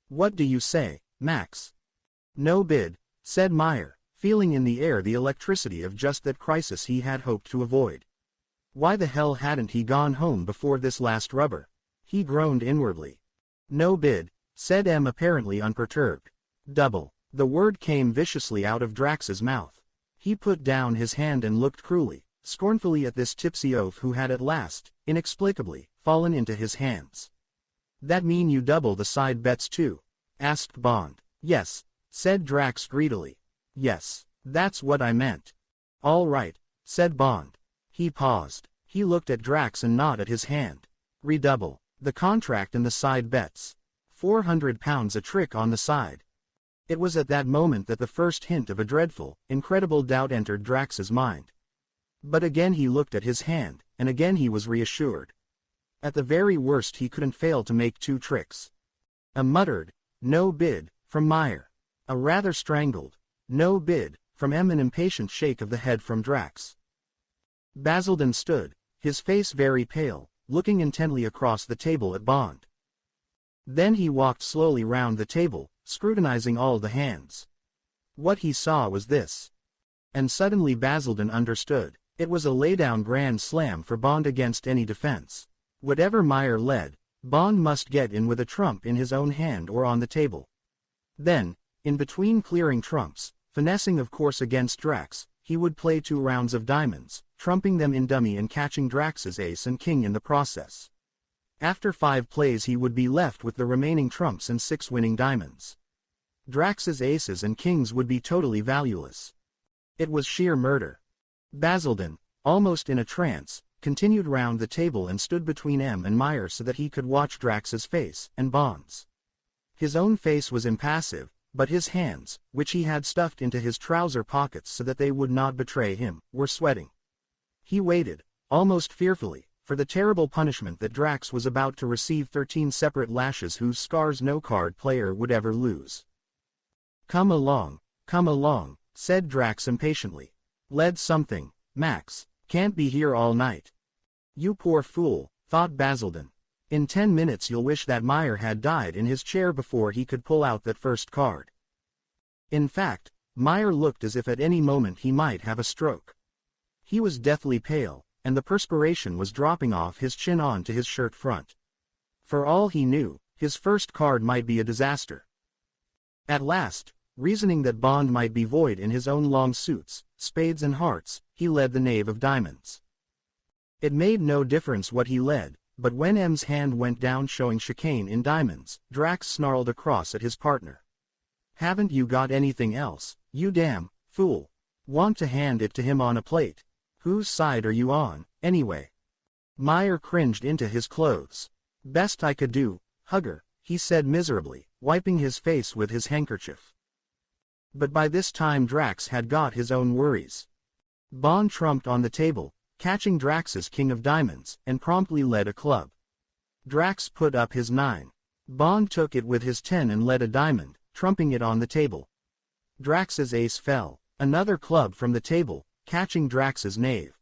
A: What do you say, Max?" "No bid," said Meyer, feeling in the air the electricity of just that crisis he had hoped to avoid. Why the hell hadn't he gone home before this last rubber? He groaned inwardly. "No bid," said M apparently unperturbed. "Double." The word came viciously out of Drax's mouth. He put down his hand and looked cruelly, scornfully at this tipsy oaf who had at last, inexplicably, fallen into his hands. "That mean you double the side bets too?" asked Bond. "Yes," said Drax greedily. "Yes, that's what I meant." "All right," said Bond. He paused. He looked at Drax and gnawed at his hand. "Redouble. The contract and the side bets. £400 a trick on the side." It was at that moment that the first hint of a dreadful, incredible doubt entered Drax's mind. But again he looked at his hand, and again he was reassured. At the very worst he couldn't fail to make 2 tricks. A muttered, "No bid," from Meyer. A rather strangled, "No bid," from M. An impatient shake of the head from Drax. Basildon stood, his face very pale, looking intently across the table at Bond. Then he walked slowly round the table, scrutinizing all the hands. What he saw was this. And suddenly Basildon understood. It was a laydown grand slam for Bond against any defense. Whatever Meyer led, Bond must get in with a trump in his own hand or on the table. Then, in between clearing trumps, finessing of course against Drax, he would play 2 rounds of diamonds, trumping them in dummy and catching Drax's ace and king in the process. After 5 plays he would be left with the remaining trumps and 6 winning diamonds. Drax's aces and kings would be totally valueless. It was sheer murder. Basildon, almost in a trance, continued round the table and stood between M and Meyer so that he could watch Drax's face and Bond's. His own face was impassive, but his hands, which he had stuffed into his trouser pockets so that they would not betray him, were sweating. He waited, almost fearfully, for the terrible punishment that Drax was about to receive, 13 separate lashes whose scars no card player would ever lose. Come along, said Drax impatiently. Lead something, Max, can't be here all night. You poor fool, thought Basildon. In 10 minutes you'll wish that Meyer had died in his chair before he could pull out that first card. In fact, Meyer looked as if at any moment he might have a stroke. He was deathly pale, and the perspiration was dropping off his chin onto his shirt front. For all he knew, his first card might be a disaster. At last, reasoning that Bond might be void in his own long suits, spades and hearts, he led the knave of diamonds. It made no difference what he led, but when M's hand went down showing chicane in diamonds, Drax snarled across at his partner. Haven't you got anything else, you damn fool? Want to hand it to him on a plate? Whose side are you on, anyway? Meyer cringed into his clothes. Best I could do, hugger, he said miserably, wiping his face with his handkerchief. But by this time Drax had got his own worries. Bond trumped on the table, catching Drax's king of diamonds, and promptly led a club. Drax put up his 9. Bond took it with his 10 and led a diamond, trumping it on the table. Drax's ace fell, another club from the table, catching Drax's knave.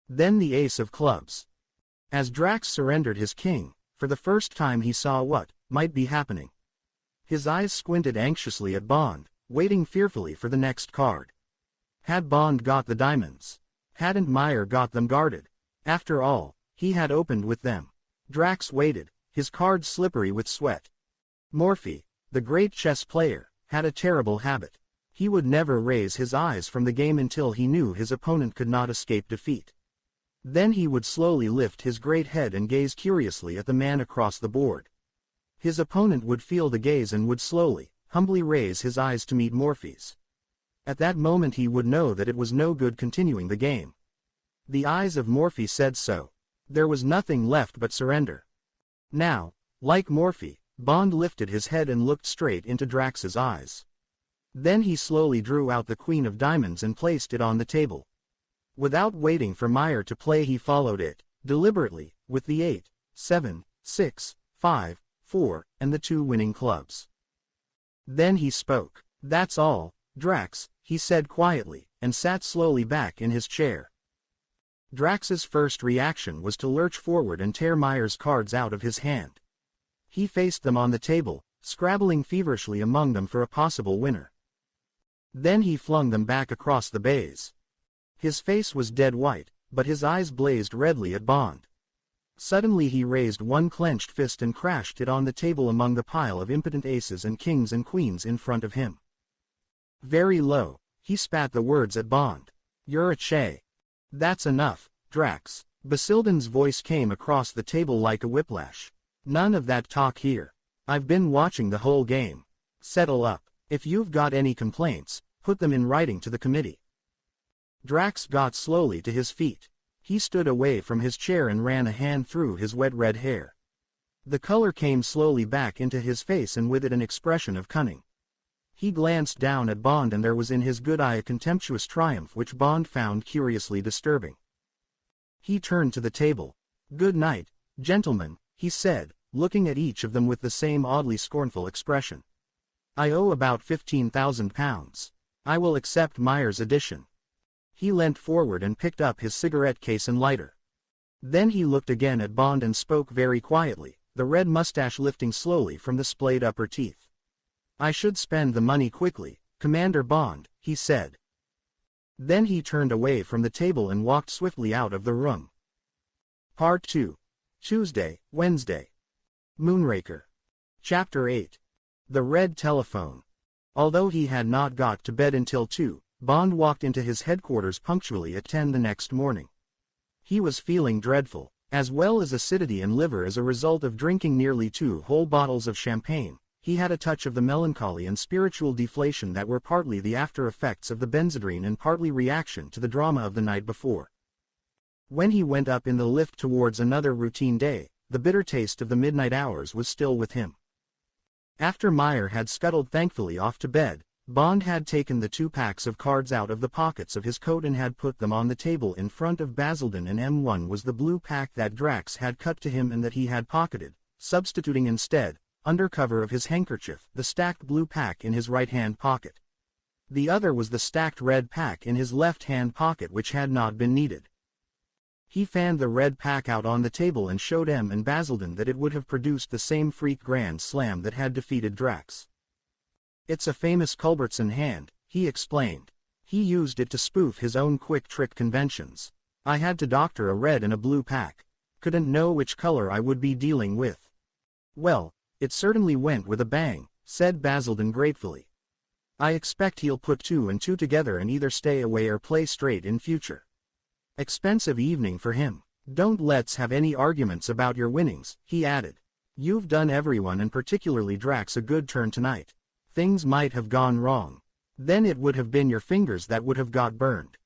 A: Then the ace of clubs. As Drax surrendered his king, for the first time he saw what might be happening. His eyes squinted anxiously at Bond, waiting fearfully for the next card. Had Bond got the diamonds? Hadn't Meyer got them guarded? After all, he had opened with them. Drax waited, his cards slippery with sweat. Morphy, the great chess player, had a terrible habit. He would never raise his eyes from the game until he knew his opponent could not escape defeat. Then he would slowly lift his great head and gaze curiously at the man across the board. His opponent would feel the gaze and would slowly, humbly raise his eyes to meet Morphy's. At that moment he would know that it was no good continuing the game. The eyes of Morphy said so. There was nothing left but surrender. Now, like Morphy, Bond lifted his head and looked straight into Drax's eyes. Then he slowly drew out the queen of diamonds and placed it on the table. Without waiting for Meyer to play he followed it, deliberately, with the 8, 7, 6, 5, 4, and the 2 winning clubs. Then he spoke. That's all, Drax, he said quietly, and sat slowly back in his chair. Drax's first reaction was to lurch forward and tear Meyer's cards out of his hand. He faced them on the table, scrabbling feverishly among them for a possible winner. Then he flung them back across the baize. His face was dead white, but his eyes blazed redly at Bond. Suddenly he raised one clenched fist and crashed it on the table among the pile of impotent aces and kings and queens in front of him. Very low, he spat the words at Bond. You're a che. That's enough, Drax. Basildon's voice came across the table like a whiplash. None of that talk here. I've been watching the whole game. Settle up. If you've got any complaints, put them in writing to the committee. Drax got slowly to his feet. He stood away from his chair and ran a hand through his wet red hair. The color came slowly back into his face and with it an expression of cunning. He glanced down at Bond and there was in his good eye a contemptuous triumph which Bond found curiously disturbing. He turned to the table. Good night, gentlemen, he said, looking at each of them with the same oddly scornful expression. I owe about £15,000. I will accept Meyer's addition. He leant forward and picked up his cigarette case and lighter. Then he looked again at Bond and spoke very quietly, the red mustache lifting slowly from the splayed upper teeth. I should spend the money quickly, Commander Bond, he said. Then he turned away from the table and walked swiftly out of the room. Part 2. Tuesday, Wednesday. Moonraker. Chapter 8. The Red Telephone. Although he had not got to bed until 2, Bond walked into his headquarters punctually at 10 the next morning. He was feeling dreadful, as well as acidity and liver as a result of drinking nearly 2 whole bottles of champagne. He had a touch of the melancholy and spiritual deflation that were partly the after-effects of the Benzedrine and partly reaction to the drama of the night before. When he went up in the lift towards another routine day, the bitter taste of the midnight hours was still with him. After Meyer had scuttled thankfully off to bed, Bond had taken the 2 packs of cards out of the pockets of his coat and had put them on the table in front of Basildon, and M1 was the blue pack that Drax had cut to him and that he had pocketed, substituting instead, under cover of his handkerchief, the stacked blue pack in his right-hand pocket. The other was the stacked red pack in his left-hand pocket, which had not been needed. He fanned the red pack out on the table and showed M and Basildon that it would have produced the same freak grand slam that had defeated Drax. "It's a famous Culbertson hand," he explained. "He used it to spoof his own quick-trick conventions. I had to doctor a red and a blue pack. Couldn't know which color I would be dealing with." "Well, it certainly went with a bang," said Basildon gratefully. "I expect he'll put 2 and 2 together and either stay away or play straight in future. Expensive evening for him. Don't let's have any arguments about your winnings," he added. "You've done everyone and particularly Drax a good turn tonight. Things might have gone wrong. Then it would have been your fingers that would have got burned.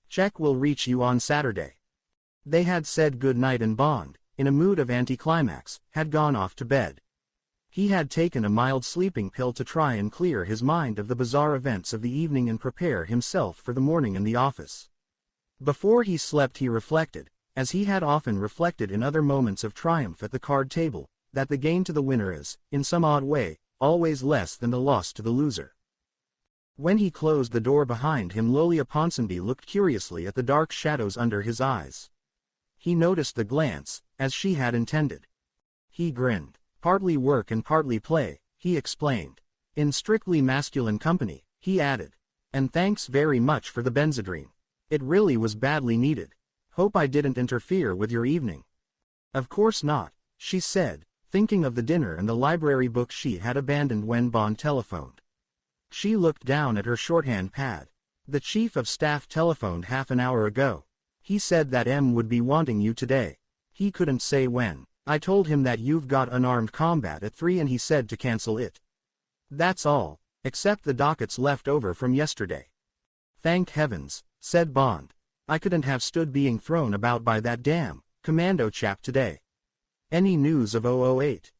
A: Check will reach you on Saturday." They had said good night and Bond, in a mood of anticlimax, had gone off to bed. He had taken a mild sleeping pill to try and clear his mind of the bizarre events of the evening and prepare himself for the morning in the office. Before he slept he reflected, as he had often reflected in other moments of triumph at the card table, that the gain to the winner is, in some odd way, always less than the loss to the loser. When he closed the door behind him, Lolia Ponsonby looked curiously at the dark shadows under his eyes. He noticed the glance, as she had intended. He grinned. "Partly work and partly play," he explained. "In strictly masculine company," he added. "And thanks very much for the Benzedrine. It really was badly needed. Hope I didn't interfere with your evening." "Of course not," she said, thinking of the dinner and the library book she had abandoned when Bond telephoned. She looked down at her shorthand pad. "The Chief of Staff telephoned half an hour ago. He said that M would be wanting you today. He couldn't say when. I told him that you've got unarmed combat at 3 and he said to cancel it. That's all, except the dockets left over from yesterday." "Thank heavens," said Bond. "I couldn't have stood being thrown about by that damn commando chap today." "Any news of 008?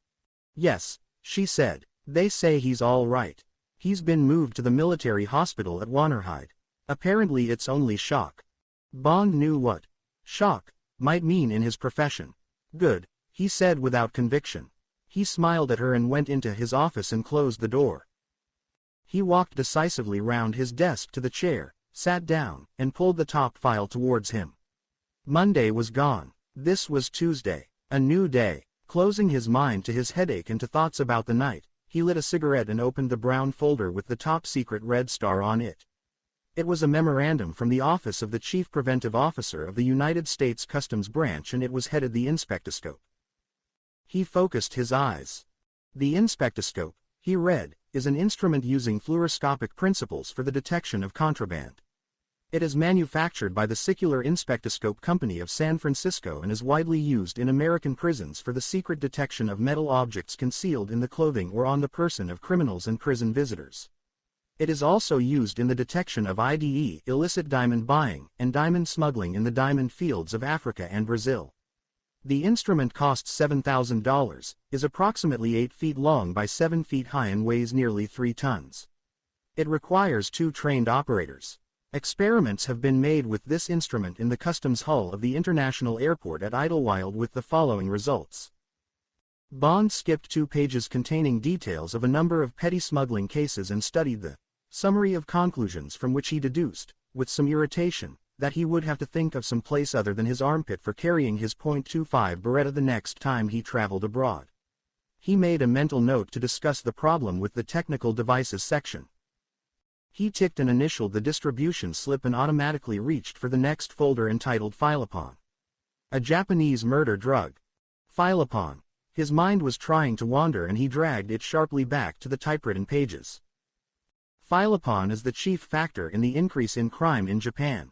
A: "Yes," she said. "They say he's all right. He's been moved to the military hospital at Wannerheide. Apparently it's only shock." Bond knew what shock might mean in his profession. "Good," he said without conviction. He smiled at her and went into his office and closed the door. He walked decisively round his desk to the chair, sat down, and pulled the top file towards him. Monday was gone. This was Tuesday, a new day. Closing his mind to his headache and to thoughts about the night, he lit a cigarette and opened the brown folder with the top-secret red star on it. It was a memorandum from the Office of the Chief Preventive Officer of the United States Customs Branch, and it was headed "The Inspectoscope." He focused his eyes. "The Inspectoscope," he read, "is an instrument using fluoroscopic principles for the detection of contraband. It is manufactured by the Secular Inspectoscope Company of San Francisco and is widely used in American prisons for the secret detection of metal objects concealed in the clothing or on the person of criminals and prison visitors. It is also used in the detection of IDE, illicit diamond buying, and diamond smuggling in the diamond fields of Africa and Brazil. The instrument costs $7,000, is approximately 8 feet long by 7 feet high and weighs nearly 3 tons. It requires 2 trained operators. Experiments have been made with this instrument in the customs hull of the International Airport at Idlewild with the following results." Bond skipped 2 pages containing details of a number of petty smuggling cases and studied the summary of conclusions, from which he deduced, with some irritation, that he would have to think of some place other than his armpit for carrying his .25 Beretta the next time he traveled abroad. He made a mental note to discuss the problem with the technical devices section. He ticked and initialed the distribution slip and automatically reached for the next folder entitled File Upon. A Japanese murder drug. File Upon. His mind was trying to wander and he dragged it sharply back to the typewritten pages. File Upon is the chief factor in the increase in crime in Japan.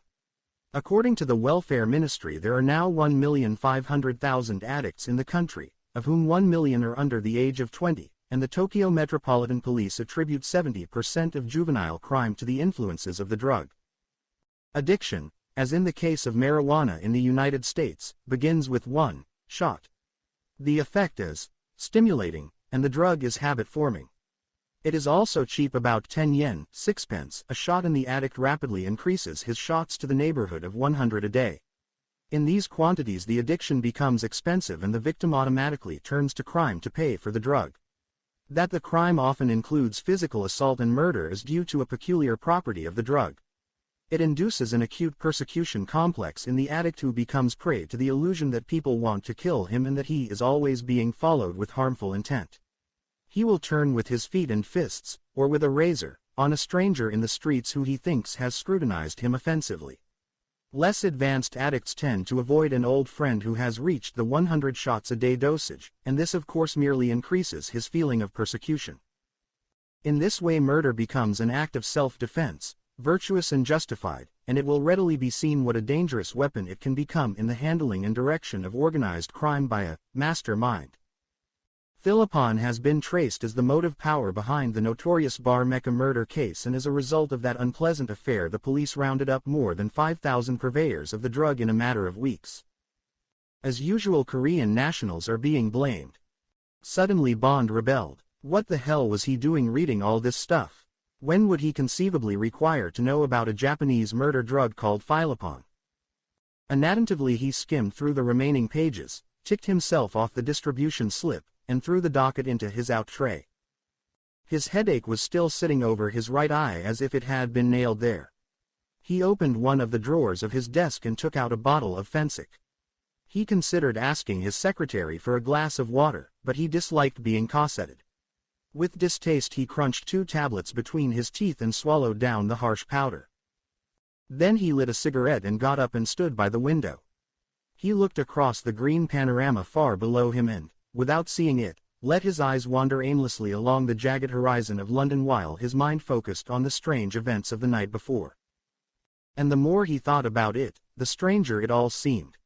A: According to the Welfare Ministry, there are now 1,500,000 addicts in the country, of whom 1 million are under the age of 20, and the Tokyo Metropolitan Police attribute 70% of juvenile crime to the influences of the drug. Addiction, as in the case of marijuana in the United States, begins with one shot. The effect is stimulating, and the drug is habit-forming. It is also cheap, about 10 yen, 6 pence, a shot, and the addict rapidly increases his shots to the neighborhood of 100 a day. In these quantities the addiction becomes expensive and the victim automatically turns to crime to pay for the drug. That the crime often includes physical assault and murder is due to a peculiar property of the drug. It induces an acute persecution complex in the addict, who becomes prey to the illusion that people want to kill him and that he is always being followed with harmful intent. He will turn with his feet and fists, or with a razor, on a stranger in the streets who he thinks has scrutinized him offensively. Less advanced addicts tend to avoid an old friend who has reached the 100 shots a day dosage, and this of course merely increases his feeling of persecution. In this way murder becomes an act of self-defense, virtuous and justified, and it will readily be seen what a dangerous weapon it can become in the handling and direction of organized crime by a mastermind. Philippon has been traced as the motive power behind the notorious Bar Mecca murder case, and as a result of that unpleasant affair the police rounded up more than 5,000 purveyors of the drug in a matter of weeks. As usual, Korean nationals are being blamed. Suddenly Bond rebelled. What the hell was he doing reading all this stuff? When would he conceivably require to know about a Japanese murder drug called Philopon? Inattentively he skimmed through the remaining pages, ticked himself off the distribution slip, and threw the docket into his out tray. His headache was still sitting over his right eye as if it had been nailed there. He opened one of the drawers of his desk and took out a bottle of Fensic. He considered asking his secretary for a glass of water, but he disliked being cosseted. With distaste he crunched 2 tablets between his teeth and swallowed down the harsh powder. Then he lit a cigarette and got up and stood by the window. He looked across the green panorama far below him and, without seeing it, let his eyes wander aimlessly along the jagged horizon of London while his mind focused on the strange events of the night before. And the more he thought about it, the stranger it all seemed.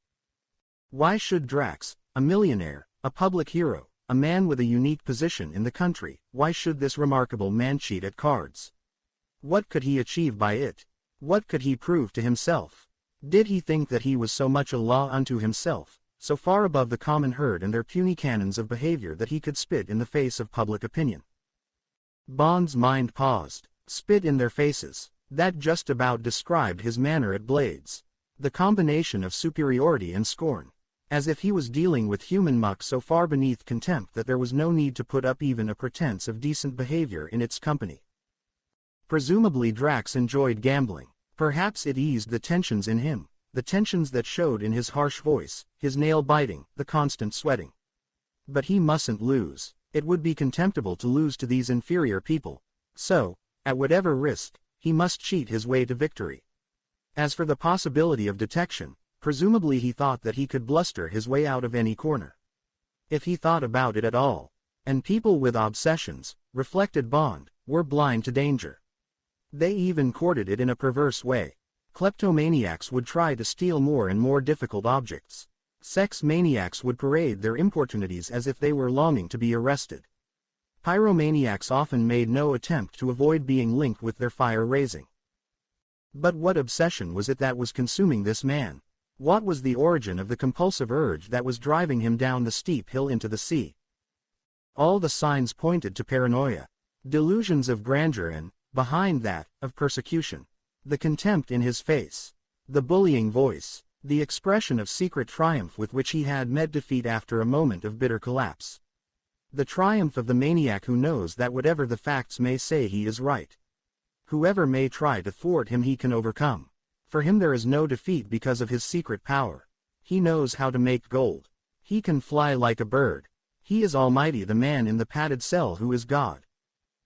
A: Why should Drax, a millionaire, a public hero, a man with a unique position in the country, why should this remarkable man cheat at cards? What could he achieve by it? What could he prove to himself? Did he think that he was so much a law unto himself, so far above the common herd and their puny canons of behavior that he could spit in the face of public opinion? Bond's mind paused. Spit in their faces. That just about described his manner at Blades. The combination of superiority and scorn. As if he was dealing with human muck so far beneath contempt that there was no need to put up even a pretense of decent behavior in its company. Presumably Drax enjoyed gambling. Perhaps it eased the tensions in him, the tensions that showed in his harsh voice, his nail-biting, the constant sweating. But he mustn't lose. It would be contemptible to lose to these inferior people. So, at whatever risk, he must cheat his way to victory. As for the possibility of detection, presumably he thought that he could bluster his way out of any corner. If he thought about it at all. And people with obsessions, reflected Bond, were blind to danger. They even courted it in a perverse way. Kleptomaniacs would try to steal more and more difficult objects. Sex maniacs would parade their importunities as if they were longing to be arrested. Pyromaniacs often made no attempt to avoid being linked with their fire-raising. But what obsession was it that was consuming this man? What was the origin of the compulsive urge that was driving him down the steep hill into the sea? All the signs pointed to paranoia. Delusions of grandeur and, behind that, of persecution. The contempt in his face. The bullying voice. The expression of secret triumph with which he had met defeat after a moment of bitter collapse. The triumph of the maniac who knows that whatever the facts may say he is right. Whoever may try to thwart him he can overcome. For him there is no defeat because of his secret power. He knows how to make gold. He can fly like a bird. He is almighty, the man in the padded cell who is God.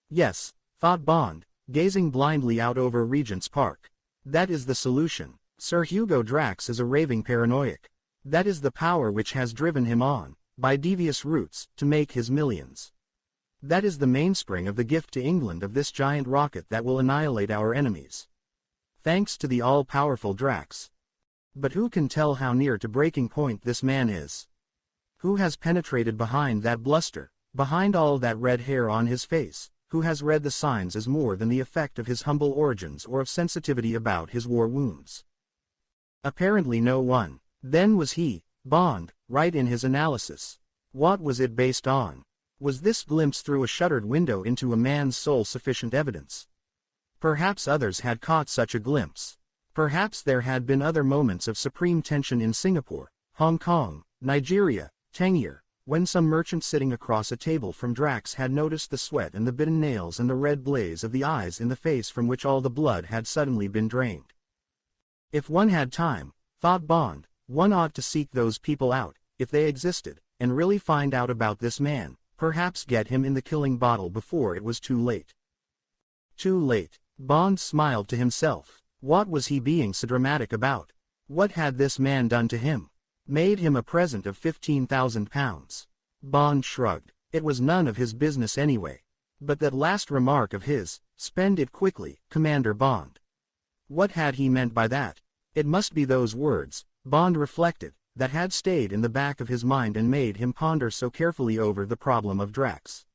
A: Yes, thought Bond, gazing blindly out over Regent's Park. That is the solution. Sir Hugo Drax is a raving paranoiac. That is the power which has driven him on, by devious routes, to make his millions. That is the mainspring of the gift to England of this giant rocket that will annihilate our enemies. Thanks to the all-powerful Drax. But who can tell how near to breaking point this man is? Who has penetrated behind that bluster, behind all that red hair on his face? Who has read the signs as more than the effect of his humble origins or of sensitivity about his war wounds? Apparently no one. Then was he, Bond, right in his analysis? What was it based on? Was this glimpse through a shuttered window into a man's soul sufficient evidence? Perhaps others had caught such a glimpse. Perhaps there had been other moments of supreme tension in Singapore, Hong Kong, Nigeria, Tangier, when some merchant sitting across a table from Drax had noticed the sweat and the bitten nails and the red blaze of the eyes in the face from which all the blood had suddenly been drained. If one had time, thought Bond, one ought to seek those people out, if they existed, and really find out about this man, perhaps get him in the killing bottle before it was too late. Too late. Bond smiled to himself. What was he being so dramatic about? What had this man done to him? Made him a present of £15,000. Bond shrugged. It was none of his business anyway. But that last remark of his, spend it quickly, Commander Bond. What had he meant by that? It must be those words, Bond reflected, that had stayed in the back of his mind and made him ponder so carefully over the problem of Drax.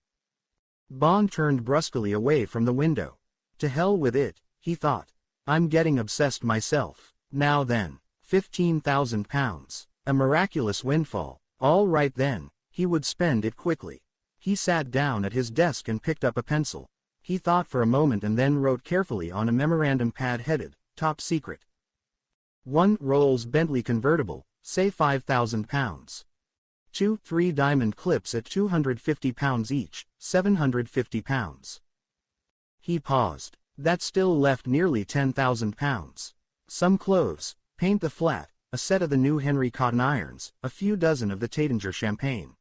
A: Bond turned brusquely away from the window. To hell with it, he thought. I'm getting obsessed myself. Now then, £15,000. A miraculous windfall. All right then, he would spend it quickly. He sat down at his desk and picked up a pencil. He thought for a moment and then wrote carefully on a memorandum pad headed, Top Secret. 1 Rolls Bentley convertible, say £5,000. 2 3 diamond clips at £250 each, £750. He paused. That still left nearly £10,000. Some clothes, paint the flat, a set of the new Henry cotton irons, a few dozen of the Taittinger champagne.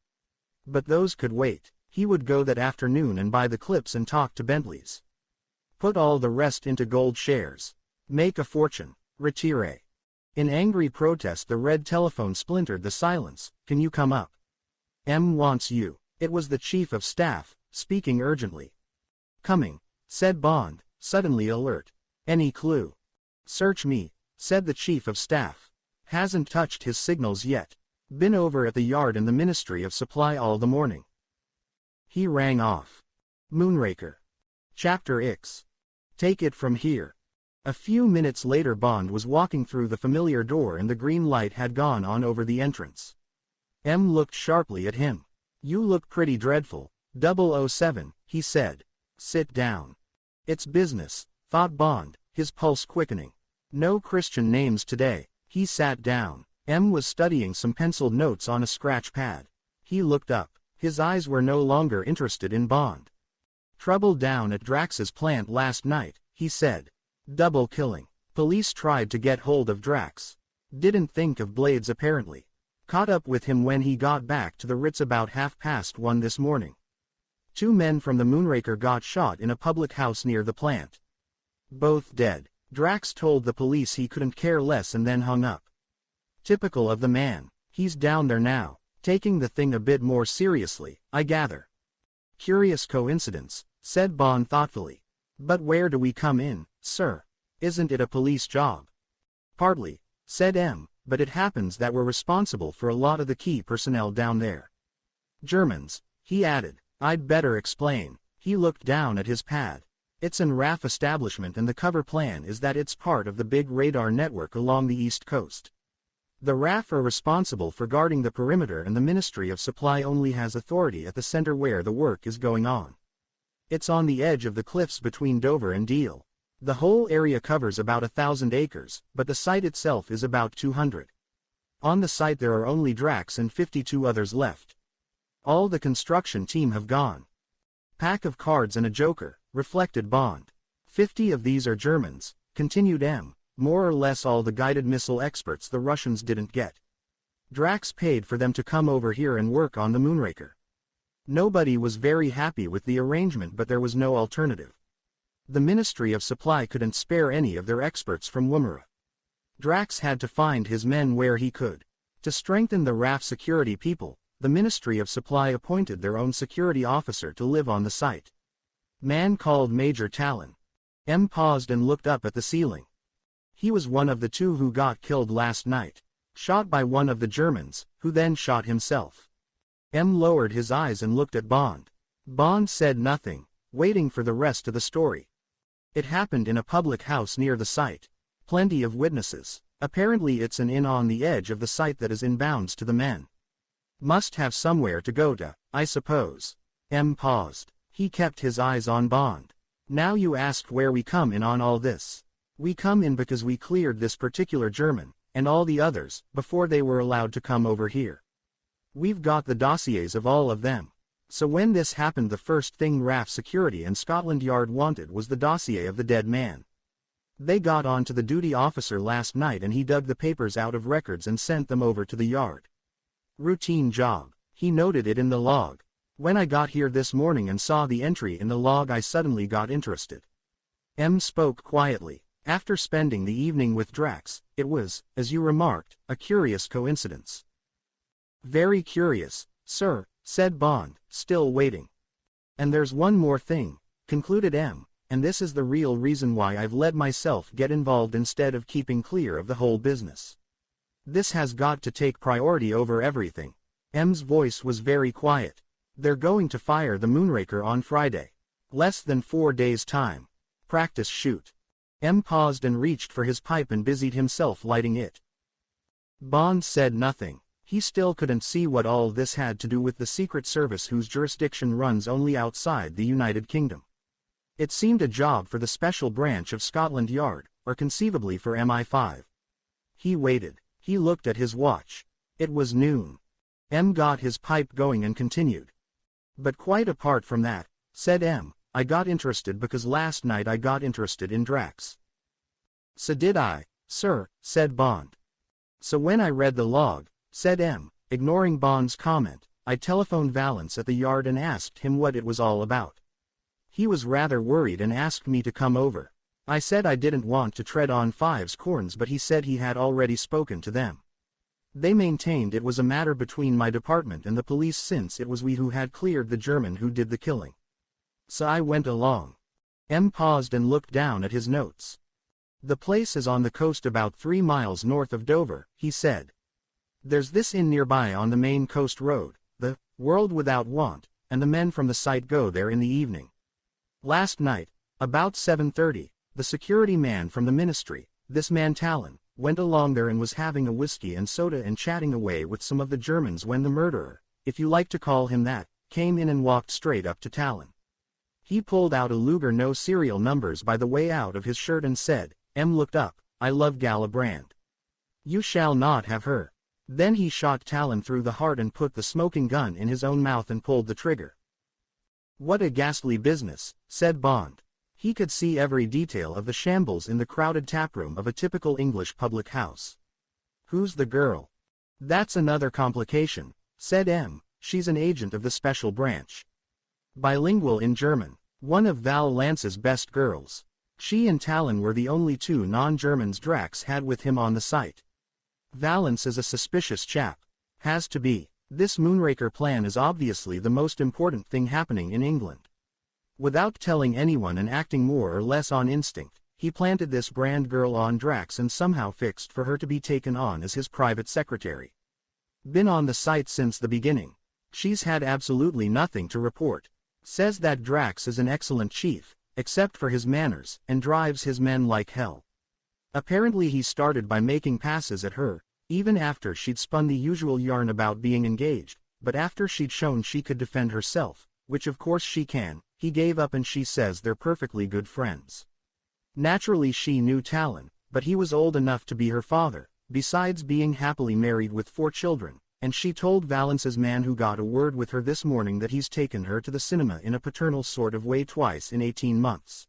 A: But those could wait. He would go that afternoon and buy the clips and talk to Bentleys. Put all the rest into gold shares. Make a fortune. Retire. In angry protest the red telephone splintered the silence. Can you come up? M wants you. It was the Chief of Staff, speaking urgently. Coming, said Bond, suddenly alert. Any clue? Search me, said the Chief of Staff. Hasn't touched his signals yet. Been over at the yard in the Ministry of Supply all the morning. He rang off. Moonraker. Chapter X. Take it from here. A few minutes later Bond was walking through the familiar door and the green light had gone on over the entrance. M looked sharply at him. You look pretty dreadful, 007, he said. Sit down. It's business, thought Bond, his pulse quickening. No Christian names today. He sat down. M was studying some penciled notes on a scratch pad. He looked up. His eyes were no longer interested in Bond. Trouble down at Drax's plant last night, he said. Double killing. Police tried to get hold of Drax. Didn't think of Blades apparently. Caught up with him when he got back to the Ritz about 1:30 this morning. 2 men from the Moonraker got shot in a public house near the plant. Both dead. Drax told the police he couldn't care less and then hung up. Typical of the man. He's down there now, taking the thing a bit more seriously, I gather. Curious coincidence, said Bond thoughtfully. But where do we come in, sir? Isn't it a police job? Partly, said M, but it happens that we're responsible for a lot of the key personnel down there. Germans, he added. I'd better explain. He looked down at his pad. It's an RAF establishment and the cover plan is that it's part of the big radar network along the East Coast. The RAF are responsible for guarding the perimeter and the Ministry of Supply only has authority at the center where the work is going on. It's on the edge of the cliffs between Dover and Deal. The whole area covers about 1,000 acres, but the site itself is about 200. On the site there are only Drax and 52 others left. All the construction team have gone. Pack of cards and a joker, reflected Bond. 50 of these are Germans, continued M, more or less all the guided missile experts the Russians didn't get. Drax paid for them to come over here and work on the Moonraker. Nobody was very happy with the arrangement but there was no alternative. The Ministry of Supply couldn't spare any of their experts from Woomera. Drax had to find his men where he could. To strengthen the RAF security people, the Ministry of Supply appointed their own security officer to live on the site. Man called Major Talon. M paused and looked up at the ceiling. He was one of the two who got killed last night, shot by one of the Germans, who then shot himself. M lowered his eyes and looked at Bond. Bond said nothing, waiting for the rest of the story. It happened in a public house near the site. Plenty of witnesses. Apparently it's an inn on the edge of the site that is in bounds to the men. Must have somewhere to go to, I suppose. M paused. He kept his eyes on Bond. Now you asked where we come in on all this. We come in because we cleared this particular German, and all the others, before they were allowed to come over here. We've got the dossiers of all of them. So when this happened, the first thing RAF Security and Scotland Yard wanted was the dossier of the dead man. They got on to the duty officer last night and he dug the papers out of records and sent them over to the yard. Routine job. He noted it in the log. When I got here this morning and saw the entry in the log, I suddenly got interested. M spoke quietly. After spending the evening with Drax, it was, as you remarked, a curious coincidence. Very curious, sir, said Bond, still waiting. And there's one more thing, concluded M, and this is the real reason why I've let myself get involved instead of keeping clear of the whole business. This has got to take priority over everything. M's voice was very quiet. They're going to fire the Moonraker on Friday. Less than 4 days' time. Practice shoot. M paused and reached for his pipe and busied himself lighting it. Bond said nothing. He still couldn't see what all this had to do with the Secret Service whose jurisdiction runs only outside the United Kingdom. It seemed a job for the Special Branch of Scotland Yard, or conceivably for MI5. He waited. He looked at his watch. It was noon. M got his pipe going and continued. But quite apart from that, said M, I got interested because last night I got interested in Drax. So did I, sir, said Bond. So when I read the log, said M, ignoring Bond's comment, I telephoned Valance at the yard and asked him what it was all about. He was rather worried and asked me to come over. I said I didn't want to tread on Five's corns, but he said he had already spoken to them. They maintained it was a matter between my department and the police since it was we who had cleared the German who did the killing. So I went along. M paused and looked down at his notes. The place is on the coast about 3 miles north of Dover, he said. There's this inn nearby on the main coast road, the World Without Want, and the men from the site go there in the evening. Last night, about 7:30, the security man from the ministry, this man Talon, went along there and was having a whiskey and soda and chatting away with some of the Germans when the murderer, if you like to call him that, came in and walked straight up to Talon. He pulled out a Luger no serial numbers by the way out of his shirt and said, M looked up, I love Gala brand. You shall not have her. Then he shot Talon through the heart and put the smoking gun in his own mouth and pulled the trigger. What a ghastly business, said Bond. He could see every detail of the shambles in the crowded taproom of a typical English public house. Who's the girl? That's another complication, said M. She's an agent of the Special Branch. Bilingual in German, one of Val Lance's best girls. She and Talon were the only two non-Germans Drax had with him on the site. Valance is a suspicious chap. Has to be. This Moonraker plan is obviously the most important thing happening in England. Without telling anyone and acting more or less on instinct, he planted this brand girl on Drax and somehow fixed for her to be taken on as his private secretary. Been on the site since the beginning. She's had absolutely nothing to report. Says that Drax is an excellent chief, except for his manners, and drives his men like hell. Apparently he started by making passes at her, even after she'd spun the usual yarn about being engaged, but after she'd shown she could defend herself, which of course she can, he gave up and she says they're perfectly good friends. Naturally she knew Talon, but he was old enough to be her father, besides being happily married with 4 children, and she told Valance's man who got a word with her this morning that he's taken her to the cinema in a paternal sort of way twice in 18 months.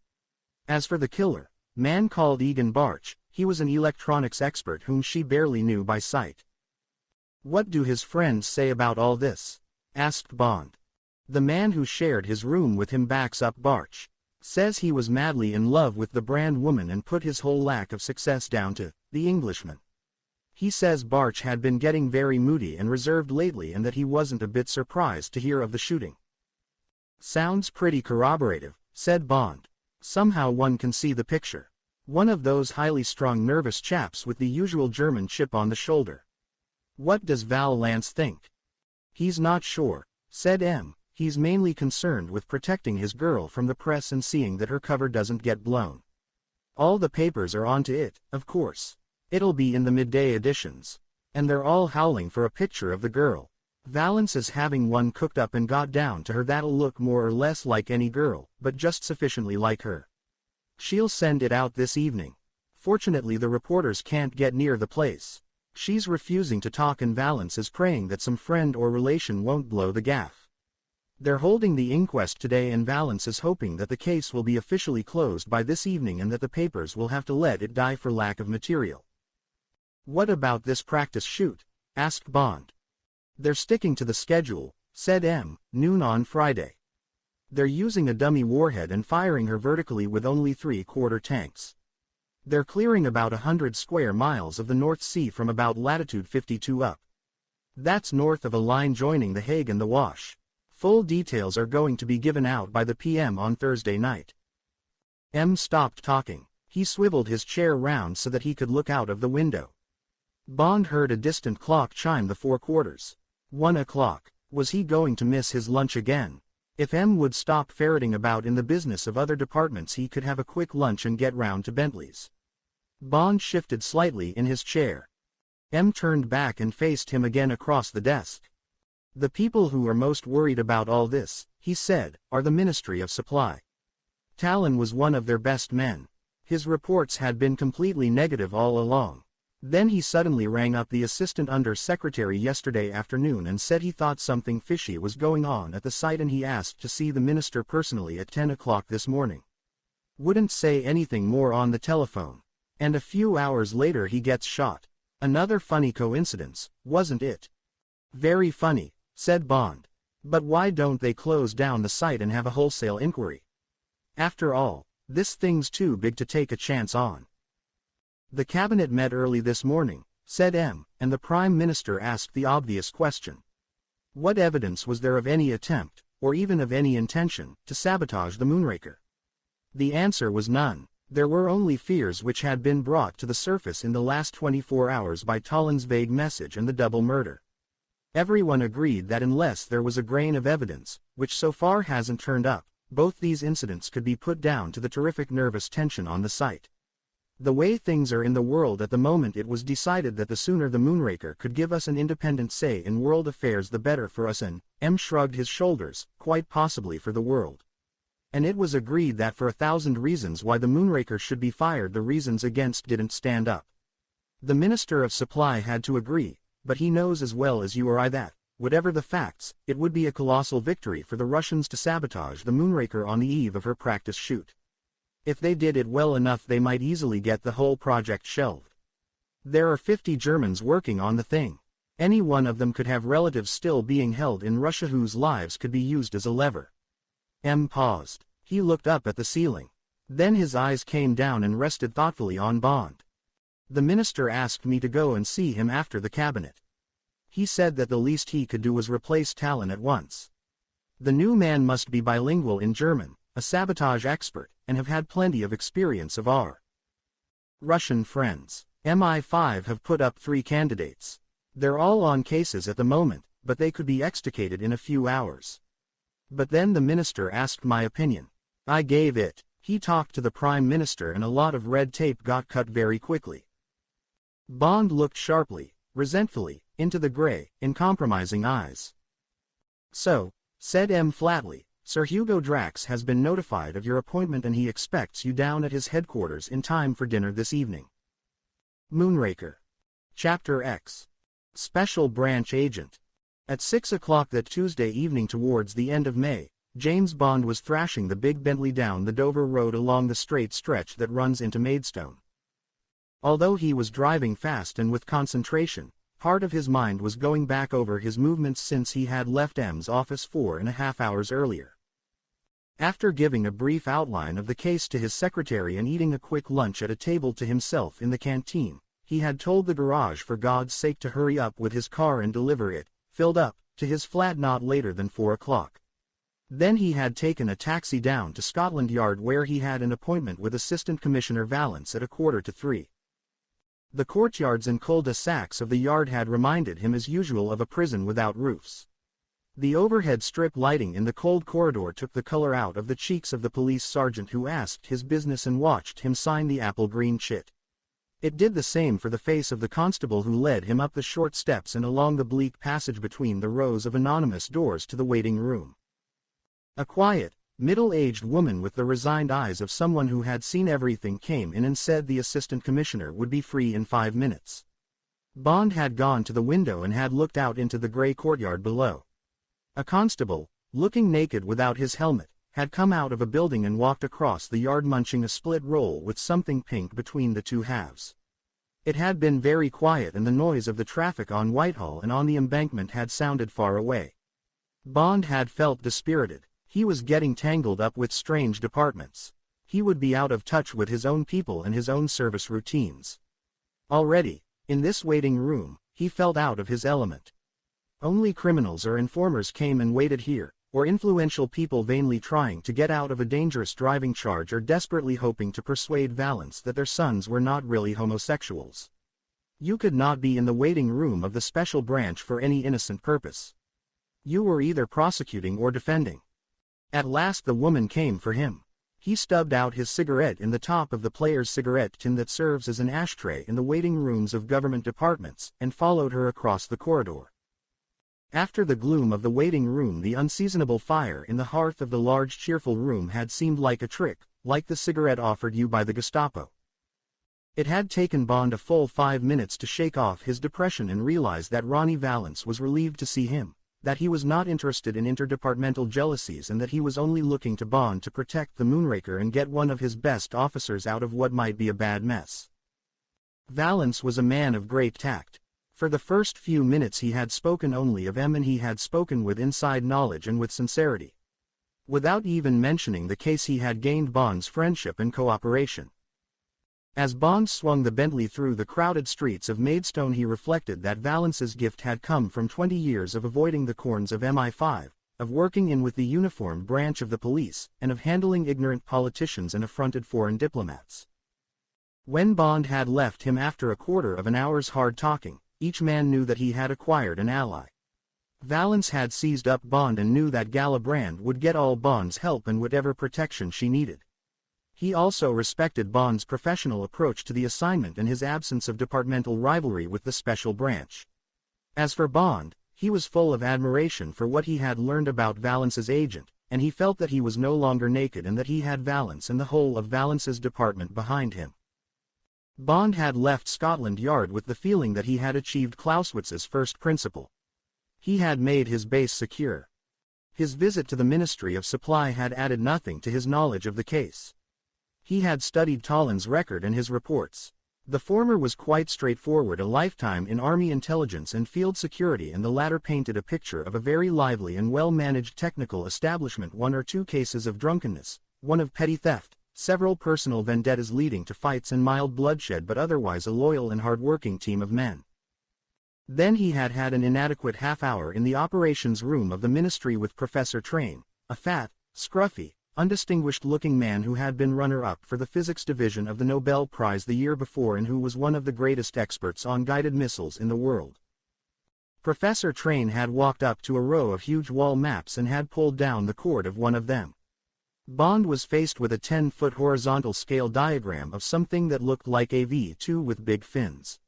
A: As for the killer, man called Egan Barch, he was an electronics expert whom she barely knew by sight. What do his friends say about all this? Asked Bond. The man who shared his room with him backs up Barch. Says he was madly in love with the brand woman and put his whole lack of success down to the Englishman. He says Barch had been getting very moody and reserved lately and that he wasn't a bit surprised to hear of the shooting. Sounds pretty corroborative, said Bond. Somehow one can see the picture. One of those highly strung nervous chaps with the usual German chip on the shoulder. What does Val Lance think? He's not sure, said M. He's mainly concerned with protecting his girl from the press and seeing that her cover doesn't get blown. All the papers are onto it, of course. It'll be in the midday editions. And they're all howling for a picture of the girl. Valance is having one cooked up and got down to her that'll look more or less like any girl, but just sufficiently like her. She'll send it out this evening. Fortunately the reporters can't get near the place. She's refusing to talk and Valance is praying that some friend or relation won't blow the gaff. They're holding the inquest today and Valance is hoping that the case will be officially closed by this evening and that the papers will have to let it die for lack of material. What about this practice shoot? Asked Bond. They're sticking to the schedule, said M. Noon on Friday. They're using a dummy warhead and firing her vertically with only 3/4 tanks. They're clearing about 100 square miles of the North Sea from about latitude 52 up. That's north of a line joining the Hague and the Wash. Full details are going to be given out by the PM on Thursday night. M stopped talking. He swiveled his chair round so that he could look out of the window. Bond heard a distant clock chime the 4/4. 1 o'clock. Was he going to miss his lunch again? If M would stop ferreting about in the business of other departments he could have a quick lunch and get round to Bentley's. Bond shifted slightly in his chair. M turned back and faced him again across the desk. The people who are most worried about all this, he said, are the Ministry of Supply. Talon was one of their best men. His reports had been completely negative all along. Then he suddenly rang up the Assistant Under-Secretary yesterday afternoon and said he thought something fishy was going on at the site and he asked to see the minister personally at 10 o'clock this morning. Wouldn't say anything more on the telephone. And a few hours later he gets shot. Another funny coincidence, wasn't it? Very funny, said Bond. But why don't they close down the site and have a wholesale inquiry? After all, this thing's too big to take a chance on. The cabinet met early this morning, said M, and the Prime Minister asked the obvious question. What evidence was there of any attempt, or even of any intention, to sabotage the Moonraker? The answer was none. There were only fears which had been brought to the surface in the last 24 hours by Talon's vague message and the double murder. Everyone agreed that unless there was a grain of evidence, which so far hasn't turned up, both these incidents could be put down to the terrific nervous tension on the site. The way things are in the world at the moment, it was decided that the sooner the Moonraker could give us an independent say in world affairs the better for us, and M shrugged his shoulders, quite possibly for the world. And it was agreed that for 1,000 reasons why the Moonraker should be fired the reasons against didn't stand up. The Minister of Supply had to agree, but he knows as well as you or I that, whatever the facts, it would be a colossal victory for the Russians to sabotage the Moonraker on the eve of her practice shoot. If they did it well enough they might easily get the whole project shelved. There are 50 Germans working on the thing. Any one of them could have relatives still being held in Russia whose lives could be used as a lever. M paused. He looked up at the ceiling. Then his eyes came down and rested thoughtfully on Bond. The minister asked me to go and see him after the cabinet. He said that the least he could do was replace Talon at once. The new man must be bilingual in German, a sabotage expert, and have had plenty of experience of our Russian friends. MI5 have put up 3 candidates. They're all on cases at the moment, but they could be extricated in a few hours. But then the minister asked my opinion. I gave it. He talked to the Prime Minister and a lot of red tape got cut very quickly. Bond looked sharply, resentfully, into the gray, uncompromising eyes. So, said M flatly, Sir Hugo Drax has been notified of your appointment and he expects you down at his headquarters in time for dinner this evening. Moonraker. Chapter X. Special Branch Agent. At 6 o'clock that Tuesday evening towards the end of May, James Bond was thrashing the big Bentley down the Dover Road along the straight stretch that runs into Maidstone. Although he was driving fast and with concentration, part of his mind was going back over his movements since he had left M's office 4.5 hours earlier. After giving a brief outline of the case to his secretary and eating a quick lunch at a table to himself in the canteen, he had told the garage for God's sake to hurry up with his car and deliver it, filled up, to his flat not later than 4 o'clock. Then he had taken a taxi down to Scotland Yard where he had an appointment with Assistant Commissioner Valance at 2:45. The courtyards and cul-de-sacs of the yard had reminded him as usual of a prison without roofs. The overhead strip lighting in the cold corridor took the color out of the cheeks of the police sergeant who asked his business and watched him sign the apple-green chit. It did the same for the face of the constable who led him up the short steps and along the bleak passage between the rows of anonymous doors to the waiting room. A quiet, middle-aged woman with the resigned eyes of someone who had seen everything came in and said the assistant commissioner would be free in 5 minutes. Bond had gone to the window and had looked out into the gray courtyard below. A constable, looking naked without his helmet, had come out of a building and walked across the yard munching a split roll with something pink between the two halves. It had been very quiet and the noise of the traffic on Whitehall and on the embankment had sounded far away. Bond had felt dispirited. He was getting tangled up with strange departments. He would be out of touch with his own people and his own service routines. Already, in this waiting room, he felt out of his element. Only criminals or informers came and waited here, or influential people vainly trying to get out of a dangerous driving charge or desperately hoping to persuade Valance that their sons were not really homosexuals. You could not be in the waiting room of the special branch for any innocent purpose. You were either prosecuting or defending. At last the woman came for him. He stubbed out his cigarette in the top of the player's cigarette tin that serves as an ashtray in the waiting rooms of government departments, and followed her across the corridor. After the gloom of the waiting room, the unseasonable fire in the hearth of the large cheerful room had seemed like a trick, like the cigarette offered you by the Gestapo. It had taken Bond a full 5 minutes to shake off his depression and realize that Ronnie Valance was relieved to see him, that he was not interested in interdepartmental jealousies and that he was only looking to Bond to protect the Moonraker and get one of his best officers out of what might be a bad mess. Valance was a man of great tact. For the first few minutes he had spoken only of M, and he had spoken with inside knowledge and with sincerity. Without even mentioning the case he had gained Bond's friendship and cooperation. As Bond swung the Bentley through the crowded streets of Maidstone he reflected that Valance's gift had come from 20 years of avoiding the corns of MI5, of working in with the uniformed branch of the police, and of handling ignorant politicians and affronted foreign diplomats. When Bond had left him after a quarter of an hour's hard talking, each man knew that he had acquired an ally. Valance had seized up Bond and knew that Gala Brand would get all Bond's help and whatever protection she needed. He also respected Bond's professional approach to the assignment and his absence of departmental rivalry with the special branch. As for Bond, he was full of admiration for what he had learned about Valance's agent, and he felt that he was no longer naked and that he had Valance and the whole of Valance's department behind him. Bond had left Scotland Yard with the feeling that he had achieved Clausewitz's first principle. He had made his base secure. His visit to the Ministry of Supply had added nothing to his knowledge of the case. He had studied Tollin's record and his reports. The former was quite straightforward, a lifetime in Army intelligence and field security, and the latter painted a picture of a very lively and well-managed technical establishment, 1 or 2 cases of drunkenness, 1 of petty theft, several personal vendettas leading to fights and mild bloodshed, but otherwise a loyal and hard-working team of men. Then he had had an inadequate half-hour in the operations room of the ministry with Professor Train, a fat, scruffy, undistinguished-looking man who had been runner-up for the physics division of the Nobel Prize the year before and who was one of the greatest experts on guided missiles in the world. Professor Train had walked up to a row of huge wall maps and had pulled down the cord of one of them. Bond was faced with a 10-foot horizontal scale diagram of something that looked like a V2 with big fins.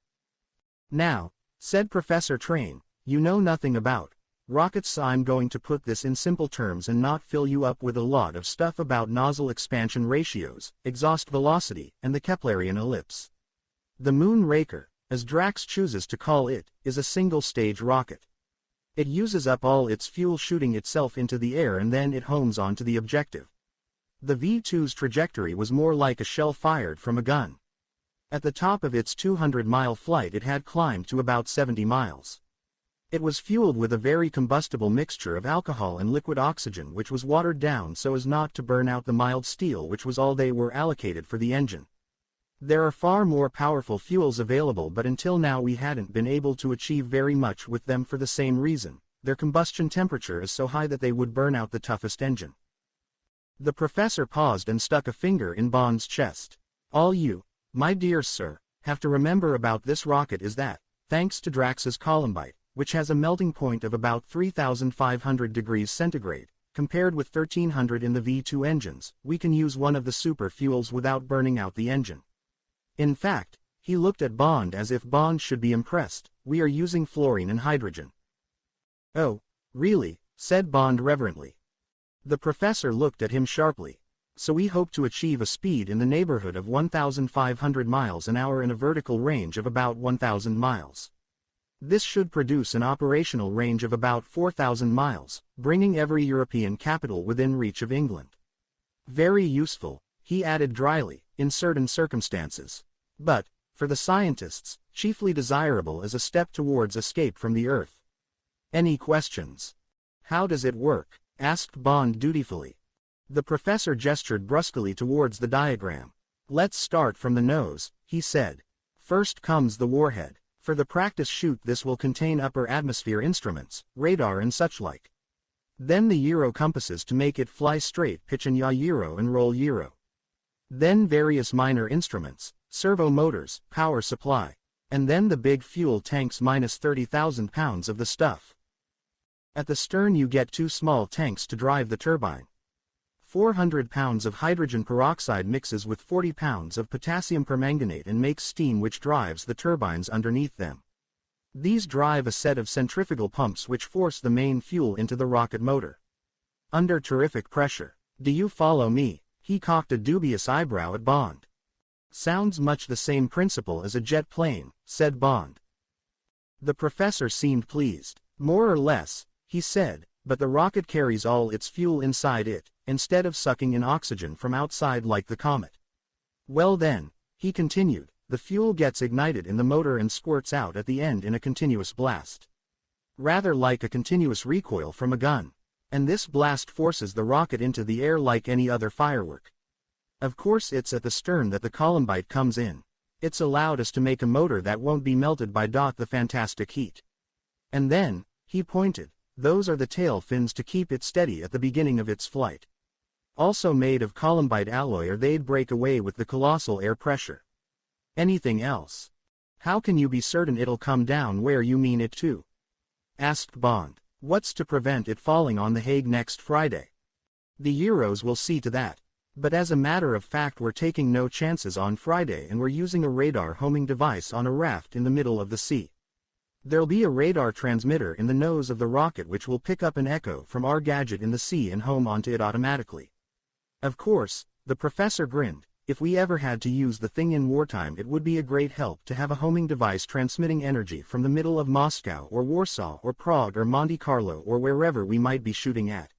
A: "Now," said Professor Train, "you know nothing about rockets. I'm going to put this in simple terms and not fill you up with a lot of stuff about nozzle expansion ratios, exhaust velocity, and the Keplerian ellipse. The Moonraker, as Drax chooses to call it, is a single-stage rocket. It uses up all its fuel shooting itself into the air and then it homes onto the objective. The V2's trajectory was more like a shell fired from a gun. At the top of its 200-mile flight it had climbed to about 70 miles. It was fueled with a very combustible mixture of alcohol and liquid oxygen which was watered down so as not to burn out the mild steel which was all they were allocated for the engine. There are far more powerful fuels available, but until now we hadn't been able to achieve very much with them for the same reason. Their combustion temperature is so high that they would burn out the toughest engine. The professor paused and stuck a finger in Bond's chest. All you, my dear sir, have to remember about this rocket is that, thanks to Drax's columbite, which has a melting point of about 3,500 degrees centigrade, compared with 1,300 in the V2 engines, we can use one of the super fuels without burning out the engine. In fact, he looked at Bond as if Bond should be impressed. We are using fluorine and hydrogen. Oh, really? Said Bond reverently. The professor looked at him sharply. So we hope to achieve a speed in the neighborhood of 1,500 miles an hour in a vertical range of about 1,000 miles. This should produce an operational range of about 4,000 miles, bringing every European capital within reach of England. Very useful, he added dryly, in certain circumstances. But, for the scientists, chiefly desirable as a step towards escape from the Earth. Any questions? How does it work? Asked Bond dutifully. The professor gestured brusquely towards the diagram. Let's start from the nose, he said. First comes the warhead. For the practice shoot this will contain upper atmosphere instruments, radar and such like. Then the gyro compasses to make it fly straight, pitch and yaw gyro and roll gyro. Then various minor instruments, servo motors, power supply. And then the big fuel tanks minus 30,000 pounds of the stuff. At the stern you get 2 small tanks to drive the turbine. 400 pounds of hydrogen peroxide mixes with 40 pounds of potassium permanganate and makes steam which drives the turbines underneath them. These drive a set of centrifugal pumps which force the main fuel into the rocket motor. Under terrific pressure. Do you follow me? He cocked a dubious eyebrow at Bond. Sounds much the same principle as a jet plane, said Bond. The professor seemed pleased. More or less, he said, but the rocket carries all its fuel inside it, instead of sucking in oxygen from outside like the comet. Well then, he continued, the fuel gets ignited in the motor and squirts out at the end in a continuous blast. Rather like a continuous recoil from a gun. And this blast forces the rocket into the air like any other firework. Of course it's at the stern that the columbite comes in. It's allowed us to make a motor that won't be melted by the fantastic heat. And then, he pointed, those are the tail fins to keep it steady at the beginning of its flight. Also made of columbite alloy or they'd break away with the colossal air pressure. Anything else? How can you be certain it'll come down where you mean it to? Asked Bond. What's to prevent it falling on The Hague next Friday? The Euros will see to that. But as a matter of fact we're taking no chances on Friday and we're using a radar homing device on a raft in the middle of the sea. There'll be a radar transmitter in the nose of the rocket which will pick up an echo from our gadget in the sea and home onto it automatically. Of course, the professor grinned, if we ever had to use the thing in wartime it would be a great help to have a homing device transmitting energy from the middle of Moscow or Warsaw or Prague or Monte Carlo or wherever we might be shooting at.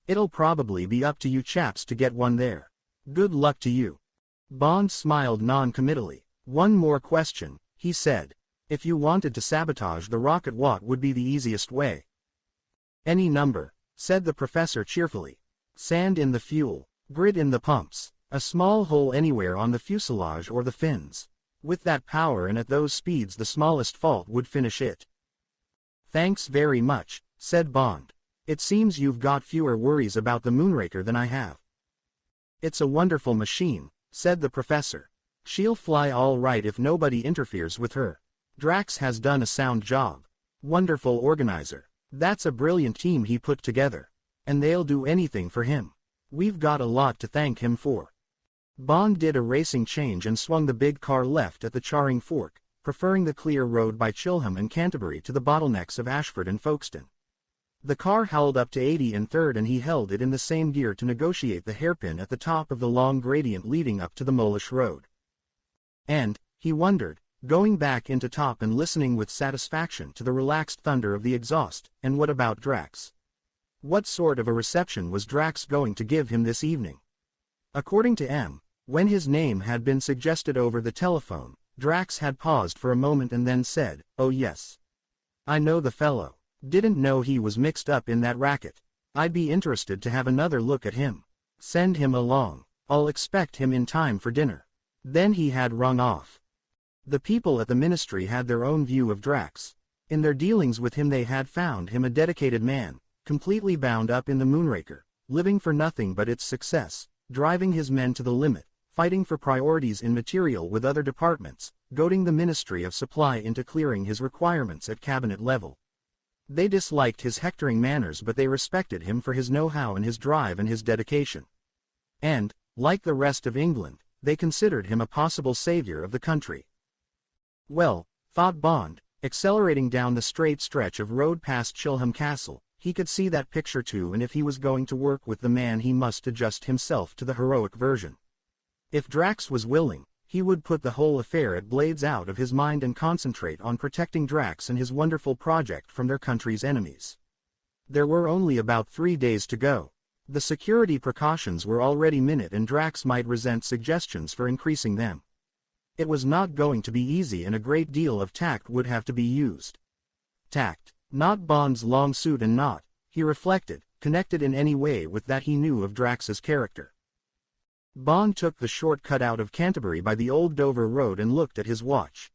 A: It'll probably be up to you chaps to get one there. Good luck to you. Bond smiled non-committally. One more question, he said. If you wanted to sabotage the rocket, what would be the easiest way? Any number, said the professor cheerfully. Sand in the fuel, grit in the pumps, a small hole anywhere on the fuselage or the fins. With that power and at those speeds the smallest fault would finish it. Thanks very much, said Bond. It seems you've got fewer worries about the Moonraker than I have. It's a wonderful machine, said the professor. She'll fly all right if nobody interferes with her. Drax has done a sound job. Wonderful organizer. That's a brilliant team he put together. And they'll do anything for him. We've got a lot to thank him for. Bond did a racing change and swung the big car left at the Charing Fork, preferring the clear road by Chilham and Canterbury to the bottlenecks of Ashford and Folkestone. The car held up to 80 in third and he held it in the same gear to negotiate the hairpin at the top of the long gradient leading up to the Molish Road. And, he wondered, going back into top and listening with satisfaction to the relaxed thunder of the exhaust, and what about Drax? What sort of a reception was Drax going to give him this evening? According to M, when his name had been suggested over the telephone, Drax had paused for a moment and then said, "Oh yes. I know the fellow. Didn't know he was mixed up in that racket. I'd be interested to have another look at him. Send him along. I'll expect him in time for dinner." Then he had rung off. The people at the ministry had their own view of Drax. In their dealings with him they had found him a dedicated man, completely bound up in the Moonraker, living for nothing but its success, driving his men to the limit, fighting for priorities in material with other departments, goading the Ministry of Supply into clearing his requirements at cabinet level. They disliked his hectoring manners, but they respected him for his know-how and his drive and his dedication. And, like the rest of England, they considered him a possible savior of the country. Well, thought Bond, accelerating down the straight stretch of road past Chilham Castle, he could see that picture too, and if he was going to work with the man he must adjust himself to the heroic version. If Drax was willing, he would put the whole affair at blades out of his mind and concentrate on protecting Drax and his wonderful project from their country's enemies. There were only about 3 days to go. The security precautions were already minute and Drax might resent suggestions for increasing them. It was not going to be easy and a great deal of tact would have to be used. Tact, not Bond's long suit and not, he reflected, connected in any way with that he knew of Drax's character. Bond took the short cut out of Canterbury by the old Dover Road and looked at his watch.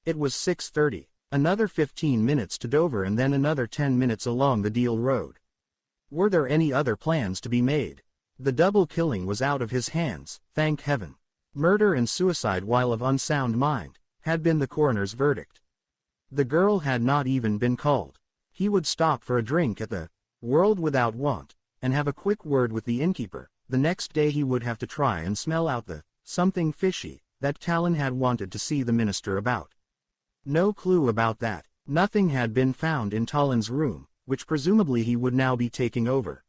A: It was 6:30, another 15 minutes to Dover and then another 10 minutes along the Deal Road. Were there any other plans to be made? The double killing was out of his hands, thank heaven. Murder and suicide while of unsound mind, had been the coroner's verdict. The girl had not even been called. He would stop for a drink at the World Without Want, and have a quick word with the innkeeper. The next day he would have to try and smell out the something fishy that Talon had wanted to see the minister about. No clue about that. Nothing had been found in Talon's room, which presumably he would now be taking over.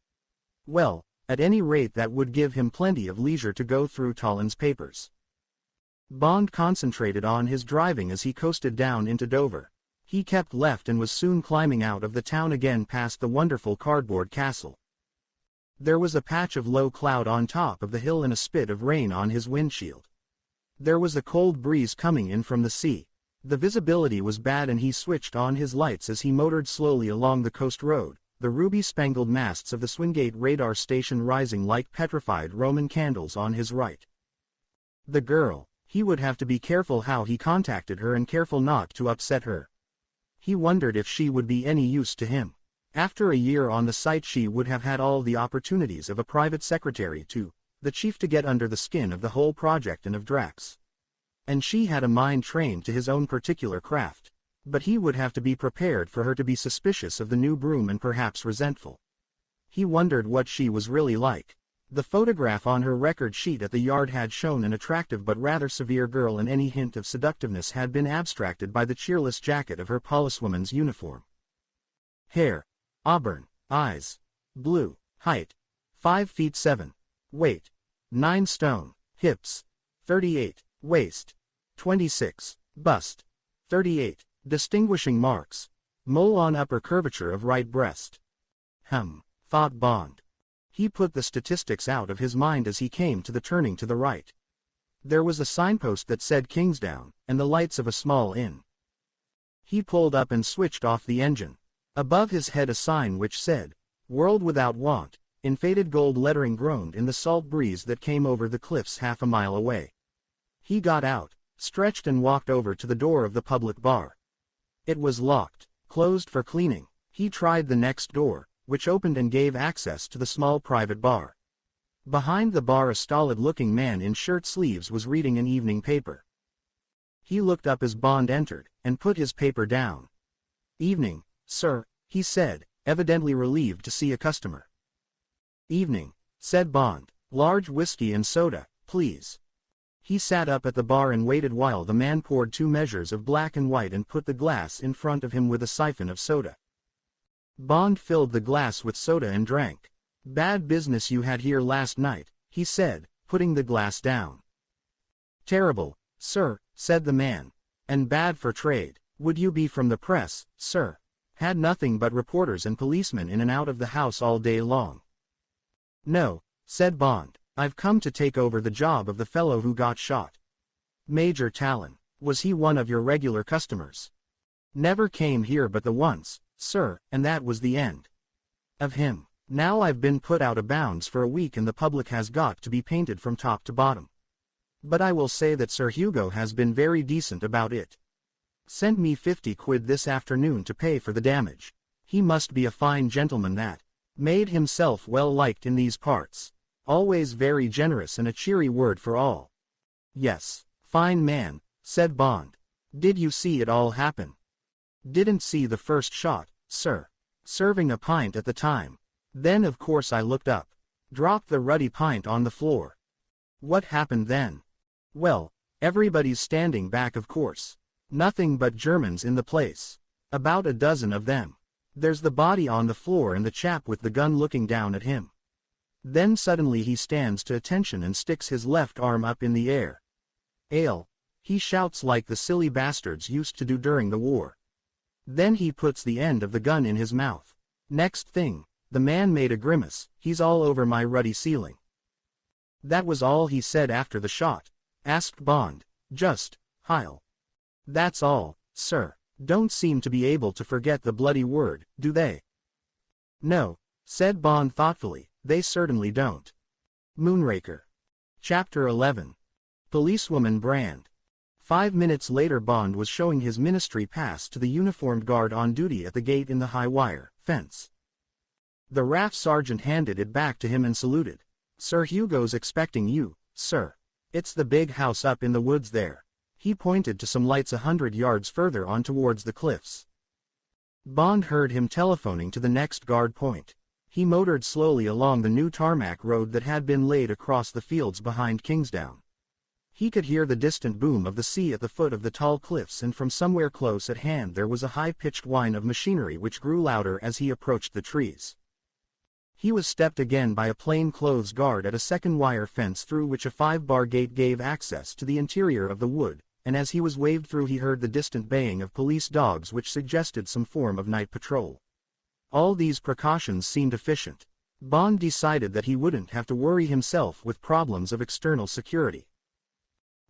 A: Well, at any rate that would give him plenty of leisure to go through Talon's papers. Bond concentrated on his driving as he coasted down into Dover. He kept left and was soon climbing out of the town again past the wonderful cardboard castle. There was a patch of low cloud on top of the hill and a spit of rain on his windshield. There was a cold breeze coming in from the sea. The visibility was bad and he switched on his lights as he motored slowly along the coast road, the ruby-spangled masts of the Swingate radar station rising like petrified Roman candles on his right. The girl, he would have to be careful how he contacted her and careful not to upset her. He wondered if she would be any use to him. After a year on the site she would have had all the opportunities of a private secretary to the chief to get under the skin of the whole project and of Drax. And she had a mind trained to his own particular craft. But he would have to be prepared for her to be suspicious of the new broom and perhaps resentful. He wondered what she was really like. The photograph on her record sheet at the yard had shown an attractive but rather severe girl, and any hint of seductiveness had been abstracted by the cheerless jacket of her policewoman's uniform. Hair. Auburn, eyes, blue, height, 5 feet 7, weight, 9 stone, hips, 38, waist, 26, bust, 38, distinguishing marks, mole on upper curvature of right breast. Thought Bond. He put the statistics out of his mind as he came to the turning to the right. There was a signpost that said Kingsdown, and the lights of a small inn. He pulled up and switched off the engine. Above his head a sign which said, World Without Want, in faded gold lettering groaned in the salt breeze that came over the cliffs half a mile away. He got out, stretched and walked over to the door of the public bar. It was locked, closed for cleaning. He tried the next door, which opened and gave access to the small private bar. Behind the bar a stolid-looking man in shirt sleeves was reading an evening paper. He looked up as Bond entered, and put his paper down. "Evening, sir," he said, evidently relieved to see a customer. "Evening," said Bond. "Large whiskey and soda, please." He sat up at the bar and waited while the man poured 2 measures of black and white and put the glass in front of him with a siphon of soda. Bond filled the glass with soda and drank. "Bad business you had here last night," he said, putting the glass down. "Terrible, sir," said the man. "And bad for trade. Would you be from the press, sir? Had nothing but reporters and policemen in and out of the house all day long." "No," said Bond. "I've come to take over the job of the fellow who got shot." "Major Talon. Was he one of your regular customers?" Never came here but the once, sir, and that was the end of him. Now I've been put out of bounds for a week and the public has got to be painted from top to bottom. But I will say that Sir Hugo has been very decent about it. Sent me 50 quid this afternoon to pay for the damage. He must be a fine gentleman that made himself well liked in these parts. Always very generous and a cheery word for all. Yes, fine man, said Bond. Did you see it all happen? Didn't see the first shot, sir. Serving a pint at the time. Then of course I looked up. Dropped the ruddy pint on the floor. What happened then? Well, everybody's standing back of course. Nothing but Germans in the place. About a dozen of them. There's the body on the floor and the chap with the gun looking down at him. Then suddenly he stands to attention and sticks his left arm up in the air. Ale, he shouts like the silly bastards used to do during the war. Then he puts the end of the gun in his mouth. Next thing, the man made a grimace. He's all over my ruddy ceiling. That was all he said after the shot? Asked Bond. Just, Heil. That's all, sir. Don't seem to be able to forget the bloody word, do they? No, said Bond thoughtfully, they certainly don't. Moonraker. Chapter 11. Policewoman Brand. 5 minutes later Bond was showing his ministry pass to the uniformed guard on duty at the gate in the high wire fence. The RAF sergeant handed it back to him and saluted. Sir Hugo's expecting you, sir. It's the big house up in the woods there. He pointed to some lights 100 yards further on towards the cliffs. Bond heard him telephoning to the next guard point. He motored slowly along the new tarmac road that had been laid across the fields behind Kingsdown. He could hear the distant boom of the sea at the foot of the tall cliffs, and from somewhere close at hand there was a high-pitched whine of machinery which grew louder as he approached the trees. He was stepped again by a plain-clothes guard at a second wire fence through which a 5-bar gate gave access to the interior of the wood, and as he was waved through he heard the distant baying of police dogs which suggested some form of night patrol. All these precautions seemed efficient. Bond decided that he wouldn't have to worry himself with problems of external security.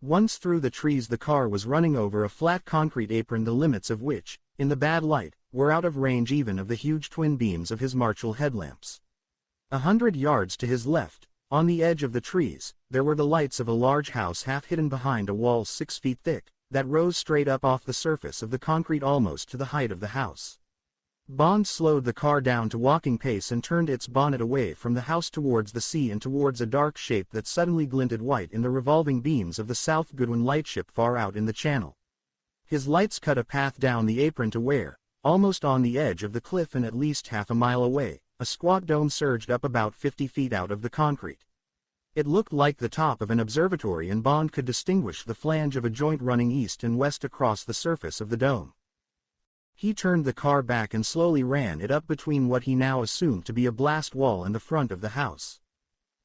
A: Once through the trees the car was running over a flat concrete apron the limits of which, in the bad light, were out of range even of the huge twin beams of his Marshall headlamps. 100 yards to his left, on the edge of the trees, there were the lights of a large house half hidden behind a wall 6 feet thick, that rose straight up off the surface of the concrete almost to the height of the house. Bond slowed the car down to walking pace and turned its bonnet away from the house towards the sea and towards a dark shape that suddenly glinted white in the revolving beams of the South Goodwin lightship far out in the channel. His lights cut a path down the apron to where, almost on the edge of the cliff and at least half a mile away, a squat dome surged up about 50 feet out of the concrete. It looked like the top of an observatory, and Bond could distinguish the flange of a joint running east and west across the surface of the dome. He turned the car back and slowly ran it up between what he now assumed to be a blast wall and the front of the house.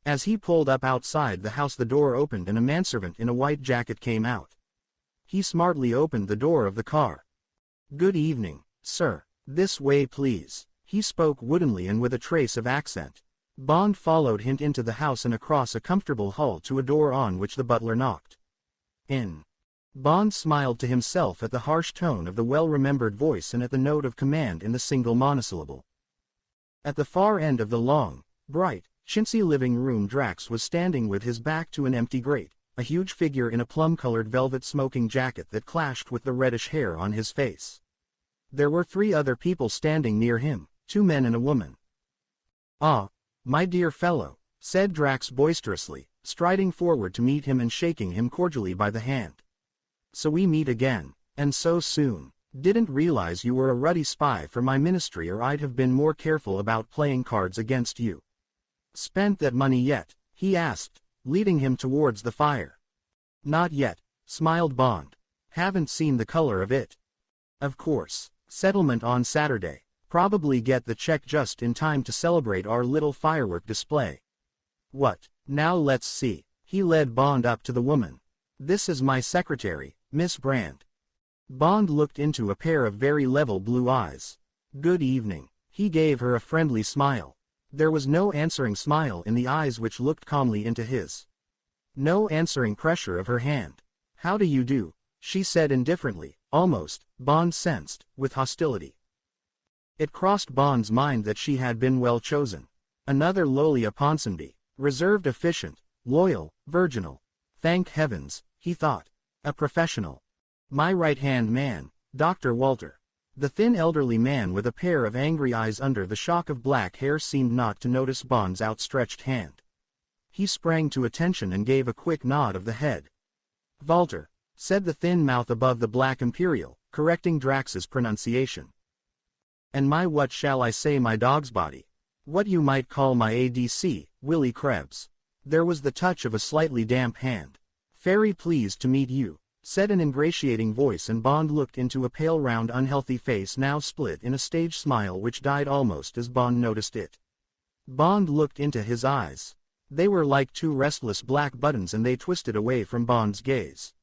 A: As he pulled up outside the house the door opened and a manservant in a white jacket came out. He smartly opened the door of the car. "Good evening, sir. This way please." He spoke woodenly and with a trace of accent. Bond followed him into the house and across a comfortable hall to a door on which the butler knocked. "In." Bond smiled to himself at the harsh tone of the well-remembered voice and at the note of command in the single monosyllable. At the far end of the long, bright, chintzy living room Drax was standing with his back to an empty grate, a huge figure in a plum-colored velvet smoking jacket that clashed with the reddish hair on his face. There were 3 other people standing near him, 2 men and a woman. "Ah, my dear fellow," said Drax boisterously, striding forward to meet him and shaking him cordially by the hand. "So we meet again, and so soon. Didn't realize you were a ruddy spy for my ministry, or I'd have been more careful about playing cards against you." "Spent that money yet?" he asked, leading him towards the fire. "Not yet," smiled Bond. "Haven't seen the color of it." "Of course. Settlement on Saturday. Probably get the check just in time to celebrate our little firework display." "What? Now let's see." He led Bond up to the woman. "This is my secretary, Miss Brand." Bond looked into a pair of very level blue eyes. "Good evening." He gave her a friendly smile. There was no answering smile in the eyes which looked calmly into his. No answering pressure of her hand. "How do you do?" she said indifferently, almost, Bond sensed, with hostility. It crossed Bond's mind that she had been well chosen. Another Lolia Ponsonby, reserved, efficient, loyal, virginal. Thank heavens, he thought. A professional. My right-hand man, Dr. Walter. The thin elderly man with a pair of angry eyes under the shock of black hair seemed not to notice Bond's outstretched hand. He sprang to attention and gave a quick nod of the head. Walter, said the thin mouth above the black imperial, correcting Drax's pronunciation. And my what shall I say my dog's body? What you might call my ADC, Willie Krebs. There was the touch of a slightly damp hand. Very pleased to meet you, said an ingratiating voice, and Bond looked into a pale round unhealthy face now split in a stage smile which died almost as Bond noticed it. Bond looked into his eyes. They were like two restless black buttons and they twisted away from Bond's gaze.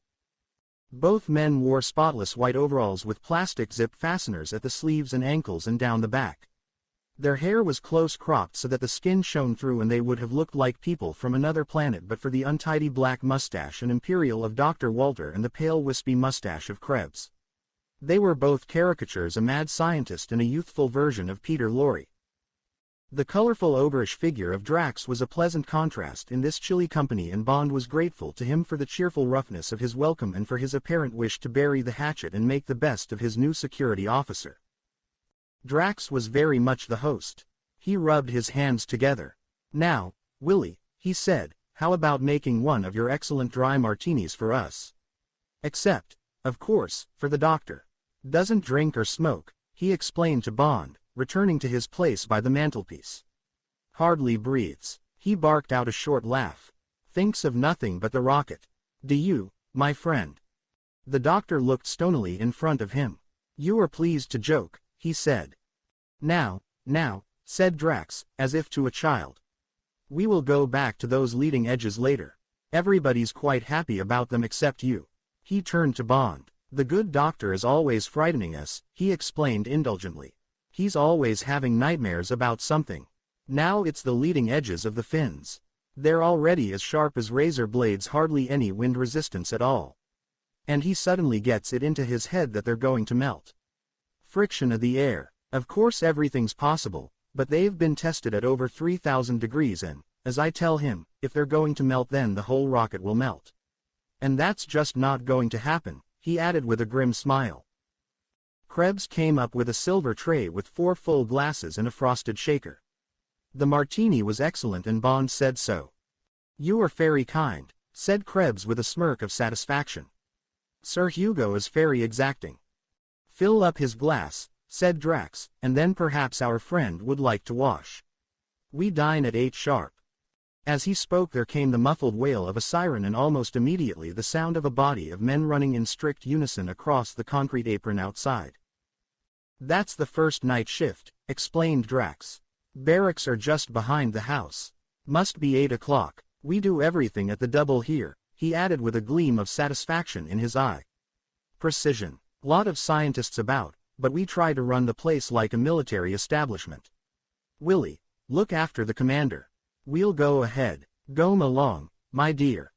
A: Both men wore spotless white overalls with plastic zip fasteners at the sleeves and ankles and down the back. Their hair was close cropped so that the skin shone through and they would have looked like people from another planet but for the untidy black mustache and imperial of Dr. Walter and the pale wispy mustache of Krebs. They were both caricatures, a mad scientist and a youthful version of Peter Lorre. The colorful ogreish figure of Drax was a pleasant contrast in this chilly company, and Bond was grateful to him for the cheerful roughness of his welcome and for his apparent wish to bury the hatchet and make the best of his new security officer. Drax was very much the host. He rubbed his hands together. Now, Willie, he said, how about making one of your excellent dry martinis for us? Except, of course, for the doctor. Doesn't drink or smoke, he explained to Bond, returning to his place by the mantelpiece. Hardly breathes. He barked out a short laugh. Thinks of nothing but the rocket. Do you, my friend? The doctor looked stonily in front of him. You are pleased to joke, he said. Now, said Drax, as if to a child. We will go back to those leading edges later. Everybody's quite happy about them except you. He turned to Bond. The good doctor is always frightening us, he explained indulgently. He's always having nightmares about something. Now it's the leading edges of the fins. They're already as sharp as razor blades, hardly any wind resistance at all. And he suddenly gets it into his head that they're going to melt. Friction of the air. Of course everything's possible, but they've been tested at over 3,000 degrees and, as I tell him, if they're going to melt then the whole rocket will melt. And that's just not going to happen, he added with a grim smile. Krebs came up with a silver tray with 4 full glasses and a frosted shaker. The martini was excellent and Bond said so. You are very kind, said Krebs with a smirk of satisfaction. Sir Hugo is very exacting. Fill up his glass, said Drax, and then perhaps our friend would like to wash. We dine at 8 sharp. As he spoke there came the muffled wail of a siren and almost immediately the sound of a body of men running in strict unison across the concrete apron outside. That's the first night shift, explained Drax. Barracks are just behind the house. Must be 8 o'clock. We do everything at the double here, he added with a gleam of satisfaction in his eye. Precision. Lot of scientists about, but we try to run the place like a military establishment. Willie, look after the commander. We'll go ahead. Go along, my dear.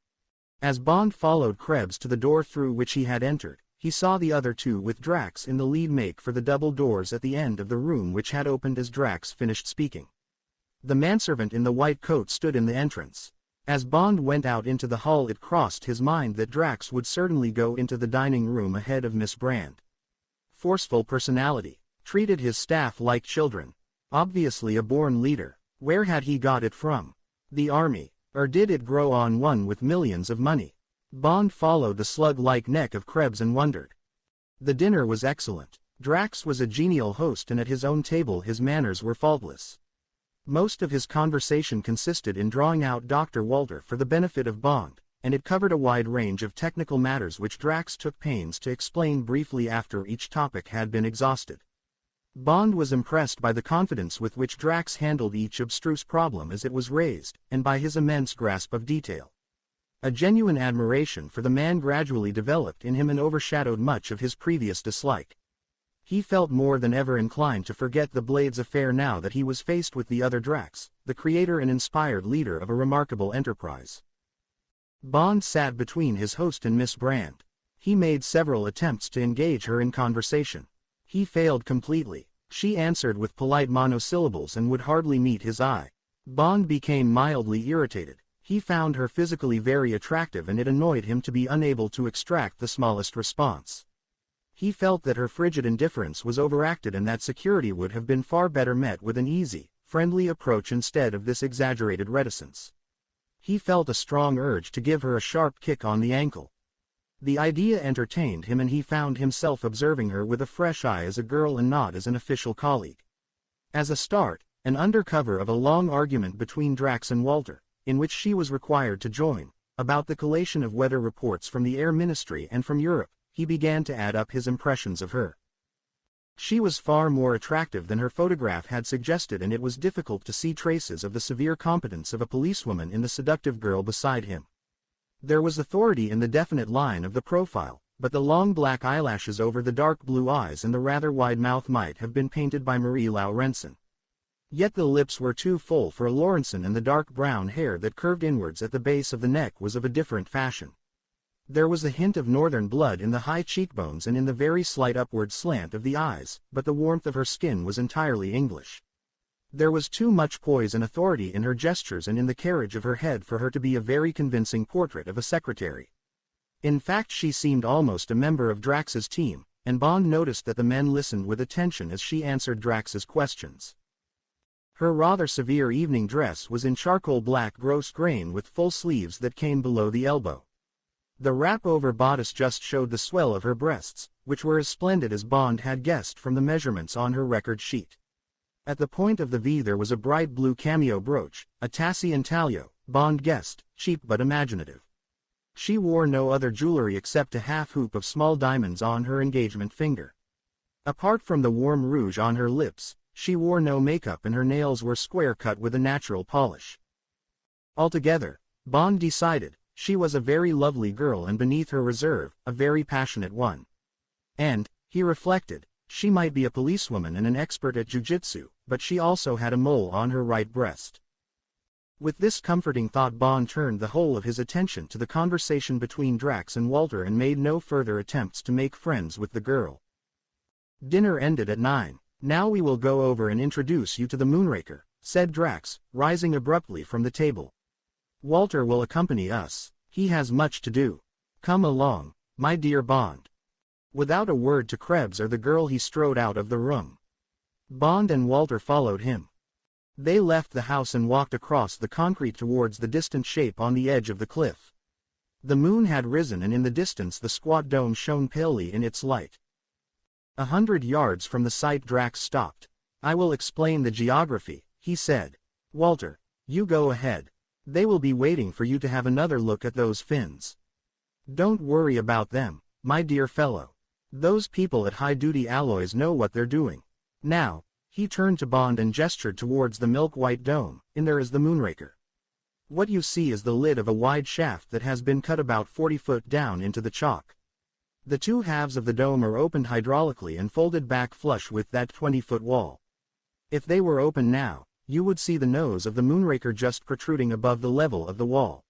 A: As Bond followed Krebs to the door through which he had entered, he saw the other two with Drax in the lead make for the double doors at the end of the room which had opened as Drax finished speaking. The manservant in the white coat stood in the entrance. As Bond went out into the hall it crossed his mind that Drax would certainly go into the dining room ahead of Miss Brand. Forceful personality. Treated his staff like children. Obviously a born leader. Where had he got it from? The army. Or did it grow on one with millions of money? Bond followed the slug-like neck of Krebs and wondered. The dinner was excellent. Drax was a genial host and at his own table his manners were faultless. Most of his conversation consisted in drawing out Dr. Walter for the benefit of Bond, and it covered a wide range of technical matters which Drax took pains to explain briefly after each topic had been exhausted. Bond was impressed by the confidence with which Drax handled each abstruse problem as it was raised, and by his immense grasp of detail. A genuine admiration for the man gradually developed in him and overshadowed much of his previous dislike. He felt more than ever inclined to forget the Blades affair now that he was faced with the other Drax, the creator and inspired leader of a remarkable enterprise. Bond sat between his host and Miss Brand. He made several attempts to engage her in conversation. He failed completely. She answered with polite monosyllables and would hardly meet his eye. Bond became mildly irritated. He found her physically very attractive and it annoyed him to be unable to extract the smallest response. He felt that her frigid indifference was overacted and that security would have been far better met with an easy, friendly approach instead of this exaggerated reticence. He felt a strong urge to give her a sharp kick on the ankle. The idea entertained him and he found himself observing her with a fresh eye as a girl and not as an official colleague. As a start, and under cover of a long argument between Drax and Walter, in which she was required to join, about the collation of weather reports from the Air Ministry and from Europe, he began to add up his impressions of her. She was far more attractive than her photograph had suggested and it was difficult to see traces of the severe competence of a policewoman in the seductive girl beside him. There was authority in the definite line of the profile, but the long black eyelashes over the dark blue eyes and the rather wide mouth might have been painted by Marie Laurencin. Yet the lips were too full for a Laurencin and the dark brown hair that curved inwards at the base of the neck was of a different fashion. There was a hint of northern blood in the high cheekbones and in the very slight upward slant of the eyes, but the warmth of her skin was entirely English. There was too much poise and authority in her gestures and in the carriage of her head for her to be a very convincing portrait of a secretary. In fact, she seemed almost a member of Drax's team, and Bond noticed that the men listened with attention as she answered Drax's questions. Her rather severe evening dress was in charcoal black gross grain with full sleeves that came below the elbow. The wrap-over bodice just showed the swell of her breasts, which were as splendid as Bond had guessed from the measurements on her record sheet. At the point of the V there was a bright blue cameo brooch, a tassi intaglio, Bond guessed, cheap but imaginative. She wore no other jewelry except a half-hoop of small diamonds on her engagement finger. Apart from the warm rouge on her lips, she wore no makeup and her nails were square-cut with a natural polish. Altogether, Bond decided, she was a very lovely girl and beneath her reserve, a very passionate one. And, he reflected, she might be a policewoman and an expert at jiu-jitsu, but she also had a mole on her right breast. With this comforting thought Bond turned the whole of his attention to the conversation between Drax and Walter and made no further attempts to make friends with the girl. Dinner ended at 9. "Now we will go over and introduce you to the Moonraker," said Drax, rising abruptly from the table. "Walter will accompany us. He has much to do. Come along, my dear Bond." Without a word to Krebs or the girl he strode out of the room. Bond and Walter followed him. They left the house and walked across the concrete towards the distant shape on the edge of the cliff. The moon had risen and in the distance the squat dome shone palely in its light. 100 yards from the site Drax stopped. "I will explain the geography," he said. "Walter, you go ahead. They will be waiting for you to have another look at those fins. Don't worry about them, my dear fellow. Those people at High Duty Alloys know what they're doing. Now," he turned to Bond and gestured towards the milk-white dome, "in there is the Moonraker. What you see is the lid of a wide shaft that has been cut about 40 foot down into the chalk. The two halves of the dome are opened hydraulically and folded back flush with that 20-foot wall. If they were open now, you would see the nose of the Moonraker just protruding above the level of the wall.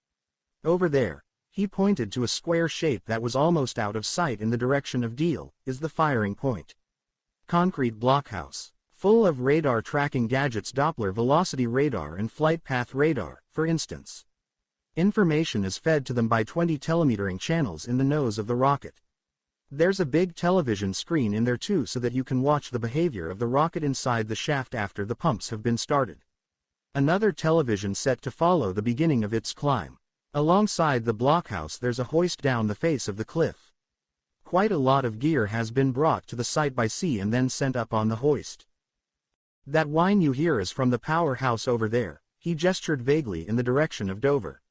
A: Over there," he pointed to a square shape that was almost out of sight in the direction of Deal, "is the firing point. Concrete blockhouse, full of radar tracking gadgets, Doppler velocity radar and flight path radar, for instance. Information is fed to them by 20 telemetering channels in the nose of the rocket. There's a big television screen in there too so that you can watch the behavior of the rocket inside the shaft after the pumps have been started. Another television set to follow the beginning of its climb. Alongside the blockhouse there's a hoist down the face of the cliff. Quite a lot of gear has been brought to the site by sea and then sent up on the hoist. That whine you hear is from the powerhouse over there," he gestured vaguely in the direction of Dover.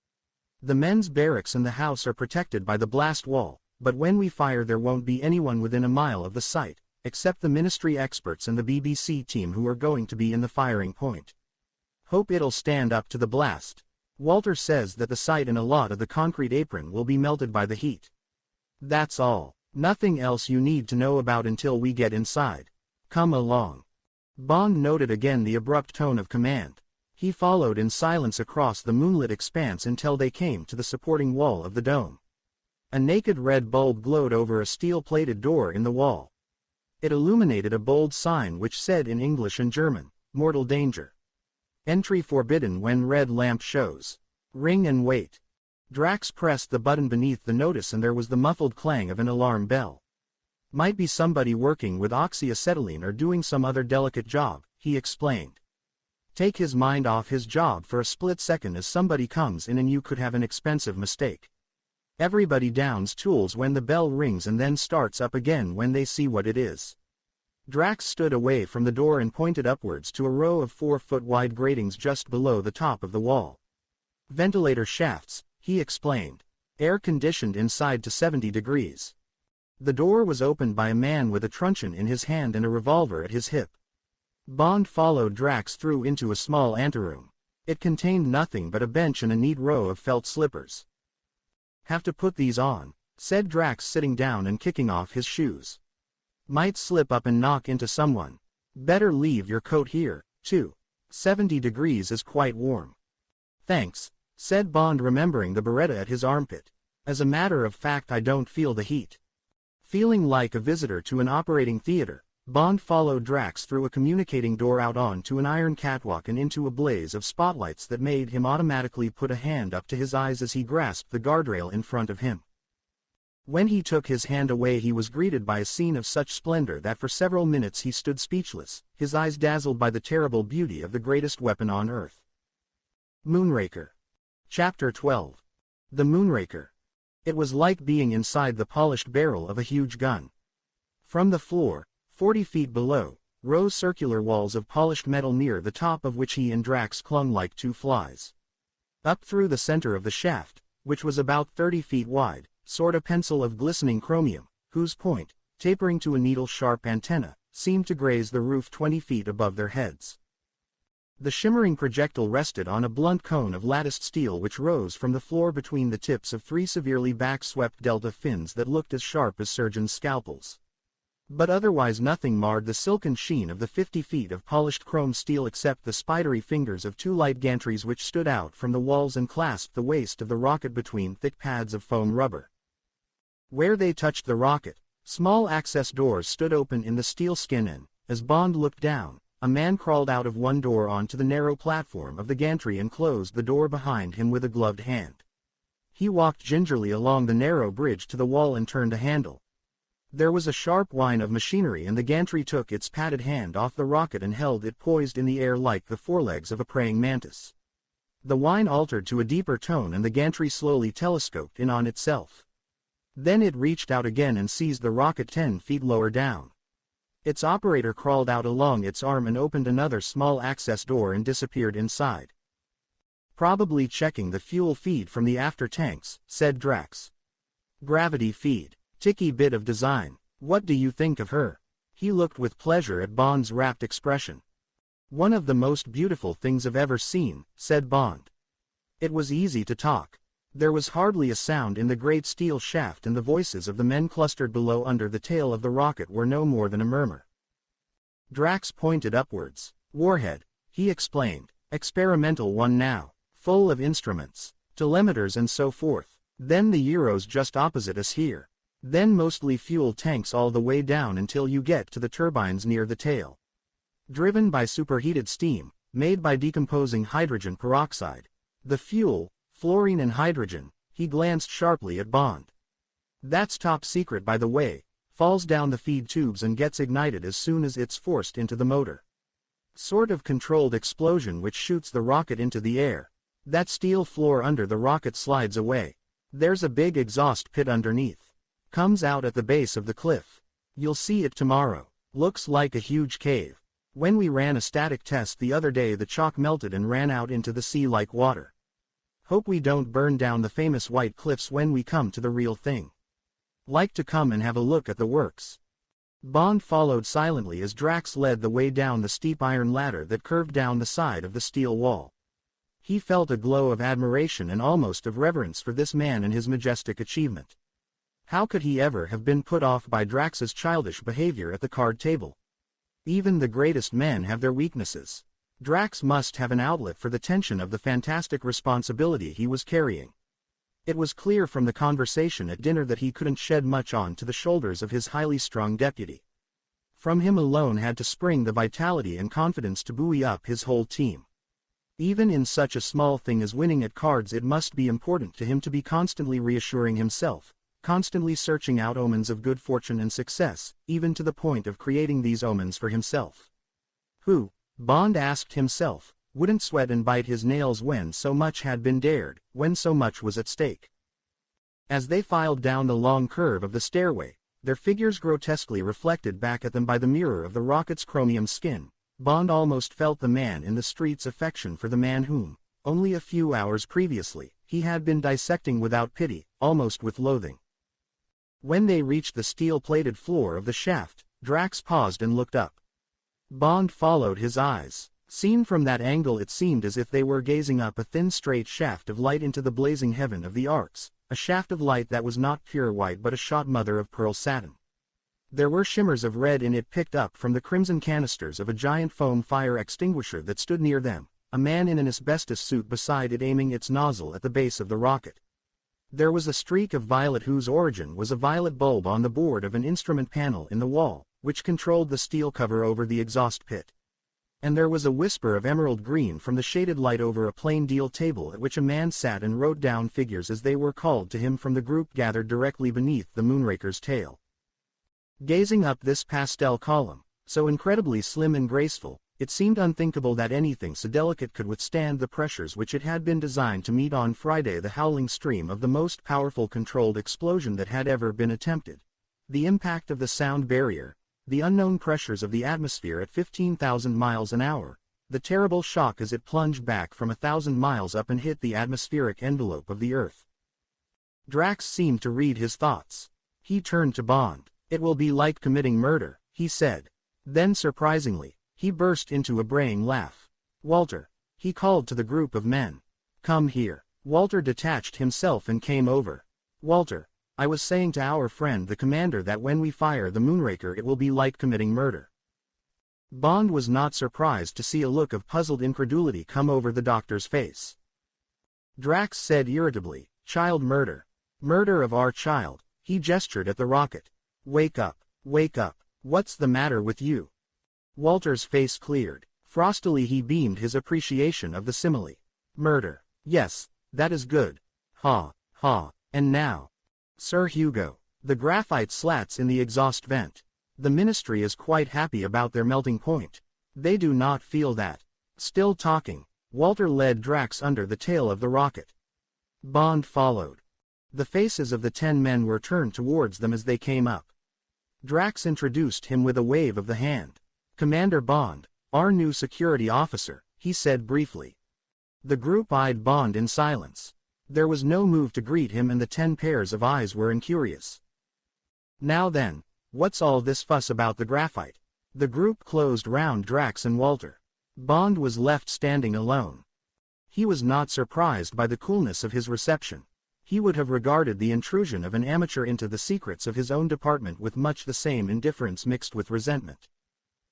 A: "The men's barracks and the house are protected by the blast wall, but when we fire there won't be anyone within a mile of the site, except the ministry experts and the BBC team who are going to be in the firing point. Hope it'll stand up to the blast. Walter says that the site and a lot of the concrete apron will be melted by the heat. That's all. Nothing else you need to know about until we get inside. Come along." Bond noted again the abrupt tone of command. He followed in silence across the moonlit expanse until they came to the supporting wall of the dome. A naked red bulb glowed over a steel-plated door in the wall. It illuminated a bold sign which said in English and German, "Mortal danger. Entry forbidden when red lamp shows. Ring and wait." Drax pressed the button beneath the notice and there was the muffled clang of an alarm bell. "Might be somebody working with oxyacetylene or doing some other delicate job," he explained. "Take his mind off his job for a split second as somebody comes in and you could have an expensive mistake. Everybody downs tools when the bell rings and then starts up again when they see what it is." Drax stood away from the door and pointed upwards to a row of 4-foot-wide gratings just below the top of the wall. "Ventilator shafts," he explained. "Air-conditioned inside to 70 degrees. The door was opened by a man with a truncheon in his hand and a revolver at his hip. Bond followed Drax through into a small anteroom. It contained nothing but a bench and a neat row of felt slippers. "Have to put these on," said Drax, sitting down and kicking off his shoes. "Might slip up and knock into someone. Better leave your coat here, too. 70 degrees is quite warm." "Thanks," said Bond, remembering the Beretta at his armpit. "As a matter of fact, I don't feel the heat." Feeling like a visitor to an operating theater, Bond followed Drax through a communicating door out onto an iron catwalk and into a blaze of spotlights that made him automatically put a hand up to his eyes as he grasped the guardrail in front of him. When he took his hand away, he was greeted by a scene of such splendor that for several minutes he stood speechless, his eyes dazzled by the terrible beauty of the greatest weapon on Earth. Moonraker. Chapter 12. The Moonraker. It was like being inside the polished barrel of a huge gun. From the floor, 40 feet below, rose circular walls of polished metal near the top of which he and Drax clung like two flies. Up through the center of the shaft, which was about 30 feet wide, soared a pencil of glistening chromium, whose point, tapering to a needle-sharp antenna, seemed to graze the roof 20 feet above their heads. The shimmering projectile rested on a blunt cone of latticed steel which rose from the floor between the tips of 3 severely back-swept delta fins that looked as sharp as surgeons' scalpels. But otherwise nothing marred the silken sheen of the 50 feet of polished chrome steel except the spidery fingers of 2 light gantries which stood out from the walls and clasped the waist of the rocket between thick pads of foam rubber. Where they touched the rocket, small access doors stood open in the steel skin and, as Bond looked down, a man crawled out of one door onto the narrow platform of the gantry and closed the door behind him with a gloved hand. He walked gingerly along the narrow bridge to the wall and turned a handle. There was a sharp whine of machinery and the gantry took its padded hand off the rocket and held it poised in the air like the forelegs of a praying mantis. The whine altered to a deeper tone and the gantry slowly telescoped in on itself. Then it reached out again and seized the rocket 10 feet lower down. Its operator crawled out along its arm and opened another small access door and disappeared inside. "Probably checking the fuel feed from the after tanks," said Drax. "Gravity feed. Ticky bit of design. What do you think of her?" He looked with pleasure at Bond's rapt expression. "One of the most beautiful things I've ever seen," said Bond. It was easy to talk. There was hardly a sound in the great steel shaft and the voices of the men clustered below under the tail of the rocket were no more than a murmur. Drax pointed upwards. "Warhead," he explained. "Experimental one now. Full of instruments, telemeters and so forth. Then the Euros just opposite us here. Then mostly fuel tanks all the way down until you get to the turbines near the tail. Driven by superheated steam, made by decomposing hydrogen peroxide. The fuel, fluorine and hydrogen," he glanced sharply at Bond. "That's top secret by the way, falls down the feed tubes and gets ignited as soon as it's forced into the motor. Sort of controlled explosion which shoots the rocket into the air. That steel floor under the rocket slides away. There's a big exhaust pit underneath. Comes out at the base of the cliff. You'll see it tomorrow. Looks like a huge cave. When we ran a static test the other day the chalk melted and ran out into the sea like water. Hope we don't burn down the famous white cliffs when we come to the real thing. Like to come and have a look at the works." Bond followed silently as Drax led the way down the steep iron ladder that curved down the side of the steel wall. He felt a glow of admiration and almost of reverence for this man and his majestic achievement. How could he ever have been put off by Drax's childish behavior at the card table? Even the greatest men have their weaknesses. Drax must have an outlet for the tension of the fantastic responsibility he was carrying. It was clear from the conversation at dinner that he couldn't shed much on to the shoulders of his highly strung deputy. From him alone had to spring the vitality and confidence to buoy up his whole team. Even in such a small thing as winning at cards, it must be important to him to be constantly reassuring himself, constantly searching out omens of good fortune and success, even to the point of creating these omens for himself. Who, Bond asked himself, wouldn't sweat and bite his nails when so much had been dared, when so much was at stake? As they filed down the long curve of the stairway, their figures grotesquely reflected back at them by the mirror of the rocket's chromium skin, Bond almost felt the man in the street's affection for the man whom, only a few hours previously, he had been dissecting without pity, almost with loathing. When they reached the steel-plated floor of the shaft, Drax paused and looked up. Bond followed his eyes. Seen from that angle, it seemed as if they were gazing up a thin straight shaft of light into the blazing heaven of the arcs, a shaft of light that was not pure white but a shot mother-of-pearl satin. There were shimmers of red in it picked up from the crimson canisters of a giant foam fire extinguisher that stood near them, a man in an asbestos suit beside it aiming its nozzle at the base of the rocket. There was a streak of violet whose origin was a violet bulb on the board of an instrument panel in the wall, which controlled the steel cover over the exhaust pit. And there was a whisper of emerald green from the shaded light over a plain deal table at which a man sat and wrote down figures as they were called to him from the group gathered directly beneath the Moonraker's tail. Gazing up this pastel column, so incredibly slim and graceful, it seemed unthinkable that anything so delicate could withstand the pressures which it had been designed to meet. On Friday, the howling stream of the most powerful controlled explosion that had ever been attempted. The impact of the sound barrier, the unknown pressures of the atmosphere at 15,000 miles an hour, the terrible shock as it plunged back from 1,000 miles up and hit the atmospheric envelope of the Earth. Drax seemed to read his thoughts. He turned to Bond. "It will be like committing murder," he said. Then surprisingly, he burst into a braying laugh. "Walter," he called to the group of men. "Come here." Walter detached himself and came over. "Walter, I was saying to our friend the commander that when we fire the Moonraker it will be like committing murder." Bond was not surprised to see a look of puzzled incredulity come over the doctor's face. Drax said irritably, "Child murder. Murder of our child." He gestured at the rocket. "Wake up, wake up. What's the matter with you?" Walter's face cleared. Frostily he beamed his appreciation of the simile. "Murder. Yes, that is good. Ha, ha. And now, Sir Hugo, the graphite slats in the exhaust vent. The Ministry is quite happy about their melting point. They do not feel that." Still talking, Walter led Drax under the tail of the rocket. Bond followed. The faces of the 10 men were turned towards them as they came up. Drax introduced him with a wave of the hand. "Commander Bond, our new security officer," he said briefly. The group eyed Bond in silence. There was no move to greet him and the 10 pairs of eyes were incurious. "Now then, what's all this fuss about the graphite?" The group closed round Drax and Walter. Bond was left standing alone. He was not surprised by the coolness of his reception. He would have regarded the intrusion of an amateur into the secrets of his own department with much the same indifference mixed with resentment.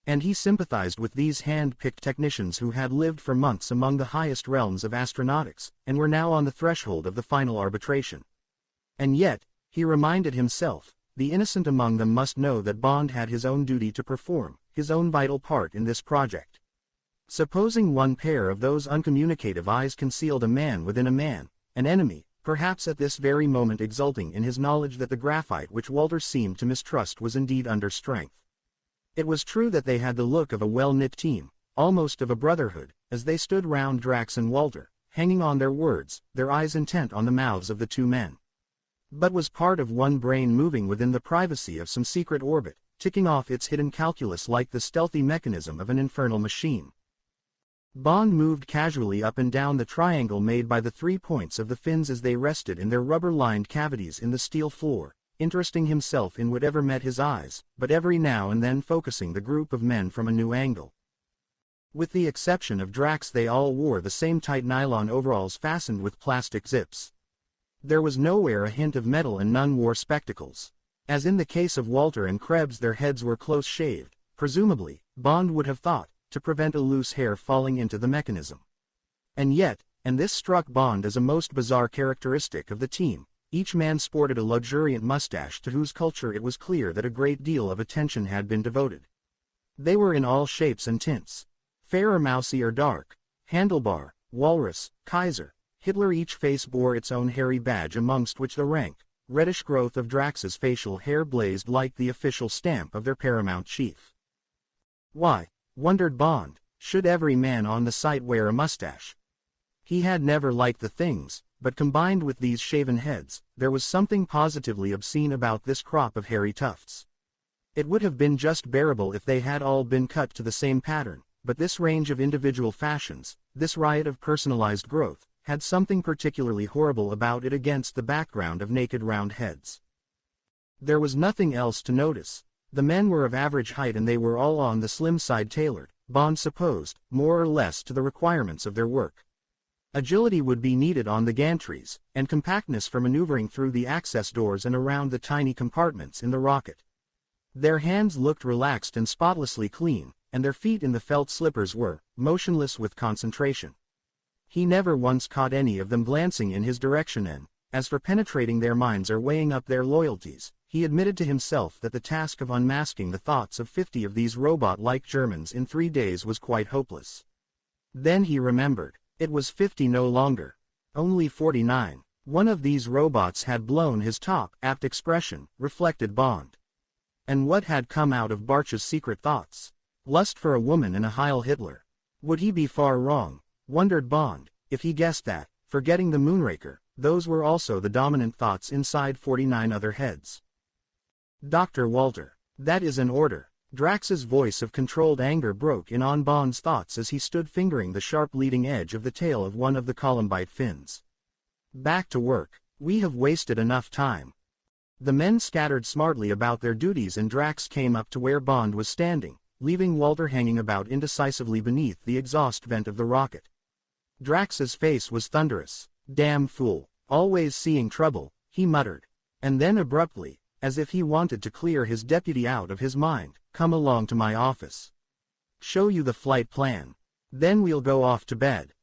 A: And he sympathized with these hand-picked technicians who had lived for months among the highest realms of astronautics, and were now on the threshold of the final arbitration. And yet, he reminded himself, the innocent among them must know that Bond had his own duty to perform, his own vital part in this project. Supposing one pair of those uncommunicative eyes concealed a man within a man, an enemy, perhaps at this very moment exulting in his knowledge that the graphite which Walter seemed to mistrust was indeed under strength. It was true that they had the look of a well-knit team, almost of a brotherhood, as they stood round Drax and Walter, hanging on their words, their eyes intent on the mouths of the 2 men. But was part of one brain moving within the privacy of some secret orbit, ticking off its hidden calculus like the stealthy mechanism of an infernal machine. Bond moved casually up and down the triangle made by the 3 points of the fins as they rested in their rubber-lined cavities in the steel floor, interesting himself in whatever met his eyes, but every now and then focusing the group of men from a new angle. With the exception of Drax, they all wore the same tight nylon overalls fastened with plastic zips. There was nowhere a hint of metal and none wore spectacles. As in the case of Walter and Krebs, their heads were close-shaved, presumably, Bond would have thought, to prevent a loose hair falling into the mechanism. And yet, and this struck Bond as a most bizarre characteristic of the team. Each man sported a luxuriant mustache to whose culture it was clear that a great deal of attention had been devoted. They were in all shapes and tints. Fair or mousy or dark, handlebar, walrus, Kaiser, Hitler. Each face bore its own hairy badge amongst which the rank, reddish growth of Drax's facial hair blazed like the official stamp of their paramount chief. Why, wondered Bond, should every man on the site wear a mustache? He had never liked the things, but combined with these shaven heads, there was something positively obscene about this crop of hairy tufts. It would have been just bearable if they had all been cut to the same pattern, but this range of individual fashions, this riot of personalized growth, had something particularly horrible about it against the background of naked round heads. There was nothing else to notice. The men were of average height and they were all on the slim side, tailored, Bond supposed, more or less to the requirements of their work. Agility would be needed on the gantries, and compactness for maneuvering through the access doors and around the tiny compartments in the rocket. Their hands looked relaxed and spotlessly clean, and their feet in the felt slippers were motionless with concentration. He never once caught any of them glancing in his direction, and, as for penetrating their minds or weighing up their loyalties, he admitted to himself that the task of unmasking the thoughts of 50 of these robot-like Germans in 3 days was quite hopeless. Then he remembered. It was 50 no longer. Only 49. One of these robots had blown his top. Apt expression, reflected Bond. And what had come out of Bartsch's secret thoughts? Lust for a woman and a Heil Hitler. Would he be far wrong, wondered Bond, if he guessed that, forgetting the Moonraker, those were also the dominant thoughts inside 49 other heads? Dr. Walter, that is an order. Drax's voice of controlled anger broke in on Bond's thoughts as he stood fingering the sharp leading edge of the tail of one of the columbite fins. Back to work. We have wasted enough time. The men scattered smartly about their duties and Drax came up to where Bond was standing, leaving Walter hanging about indecisively beneath the exhaust vent of the rocket. Drax's face was thunderous. Damn fool, always seeing trouble, he muttered. And then abruptly, as if he wanted to clear his deputy out of his mind, come along to my office. Show you the flight plan. Then we'll go off to bed.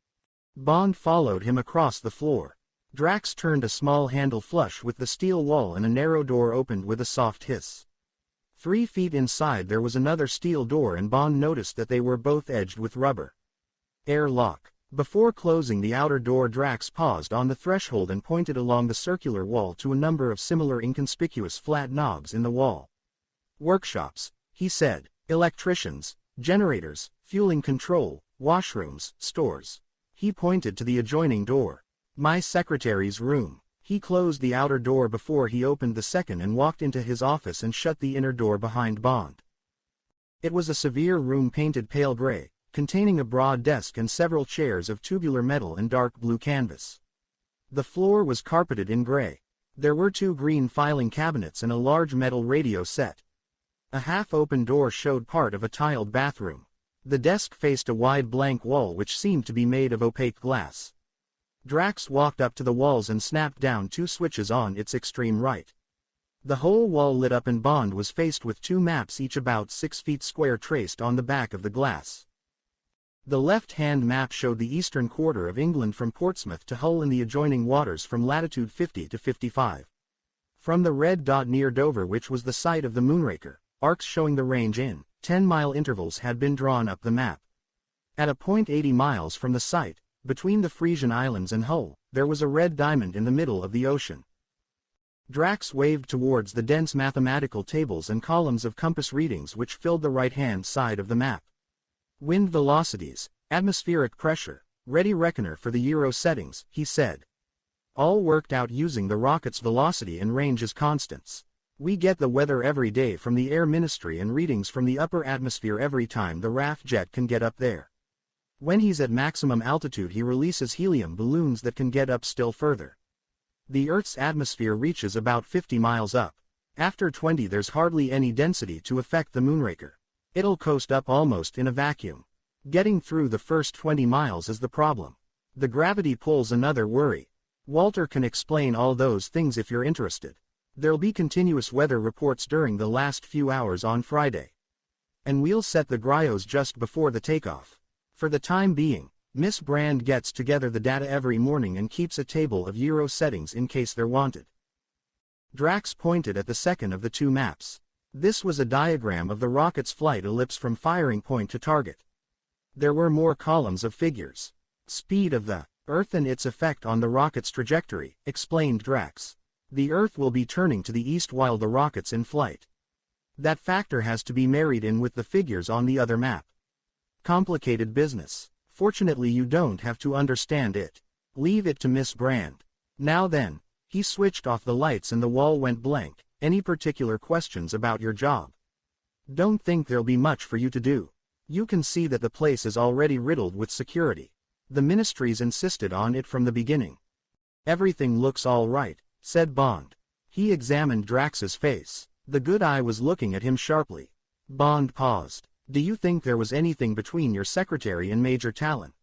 A: Bond followed him across the floor. Drax turned a small handle flush with the steel wall and a narrow door opened with a soft hiss. 3 feet inside there was another steel door and Bond noticed that they were both edged with rubber. Airlock. Before closing the outer door, Drax paused on the threshold and pointed along the circular wall to a number of similar inconspicuous flat knobs in the wall. Workshops, he said, electricians, generators, fueling control, washrooms, stores. He pointed to the adjoining door. My secretary's room. He closed the outer door before he opened the second and walked into his office and shut the inner door behind Bond. It was a severe room painted pale gray, containing a broad desk and several chairs of tubular metal and dark blue canvas. The floor was carpeted in gray. There were 2 green filing cabinets and a large metal radio set. A half-open door showed part of a tiled bathroom. The desk faced a wide blank wall which seemed to be made of opaque glass. Drax walked up to the walls and snapped down 2 switches on its extreme right. The whole wall lit up and Bond was faced with 2 maps, each about 6 feet square, traced on the back of the glass. The left-hand map showed the eastern quarter of England from Portsmouth to Hull and the adjoining waters from latitude 50 to 55. From the red dot near Dover, which was the site of the Moonraker, arcs showing the range in 10-mile intervals had been drawn up the map. At a point 80 miles from the site, between the Frisian Islands and Hull, there was a red diamond in the middle of the ocean. Drax waved towards the dense mathematical tables and columns of compass readings which filled the right-hand side of the map. Wind velocities, atmospheric pressure, ready reckoner for the Euro settings, he said. All worked out using the rocket's velocity and range as constants. We get the weather every day from the Air Ministry and readings from the upper atmosphere every time the RAF jet can get up there. When he's at maximum altitude he releases helium balloons that can get up still further. The Earth's atmosphere reaches about 50 miles up. After 20 there's hardly any density to affect the Moonraker. It'll coast up almost in a vacuum. Getting through the first 20 miles is the problem. The gravity pull's another worry. Walter can explain all those things if you're interested. There'll be continuous weather reports during the last few hours on Friday. And we'll set the gyros just before the takeoff. For the time being, Miss Brand gets together the data every morning and keeps a table of Euro settings in case they're wanted. Drax pointed at the second of the two maps. This was a diagram of the rocket's flight ellipse from firing point to target. There were more columns of figures. Speed of the Earth and its effect on the rocket's trajectory, explained Drax. The Earth will be turning to the east while the rocket's in flight. That factor has to be married in with the figures on the other map. Complicated business. Fortunately you don't have to understand it. Leave it to Miss Brand. Now then, he switched off the lights and the wall went blank. Any particular questions about your job? Don't think there'll be much for you to do. You can see that the place is already riddled with security. The ministries insisted on it from the beginning. Everything looks all right, said Bond. He examined Drax's face. The good eye was looking at him sharply. Bond paused. Do you think there was anything between your secretary and Major Talon?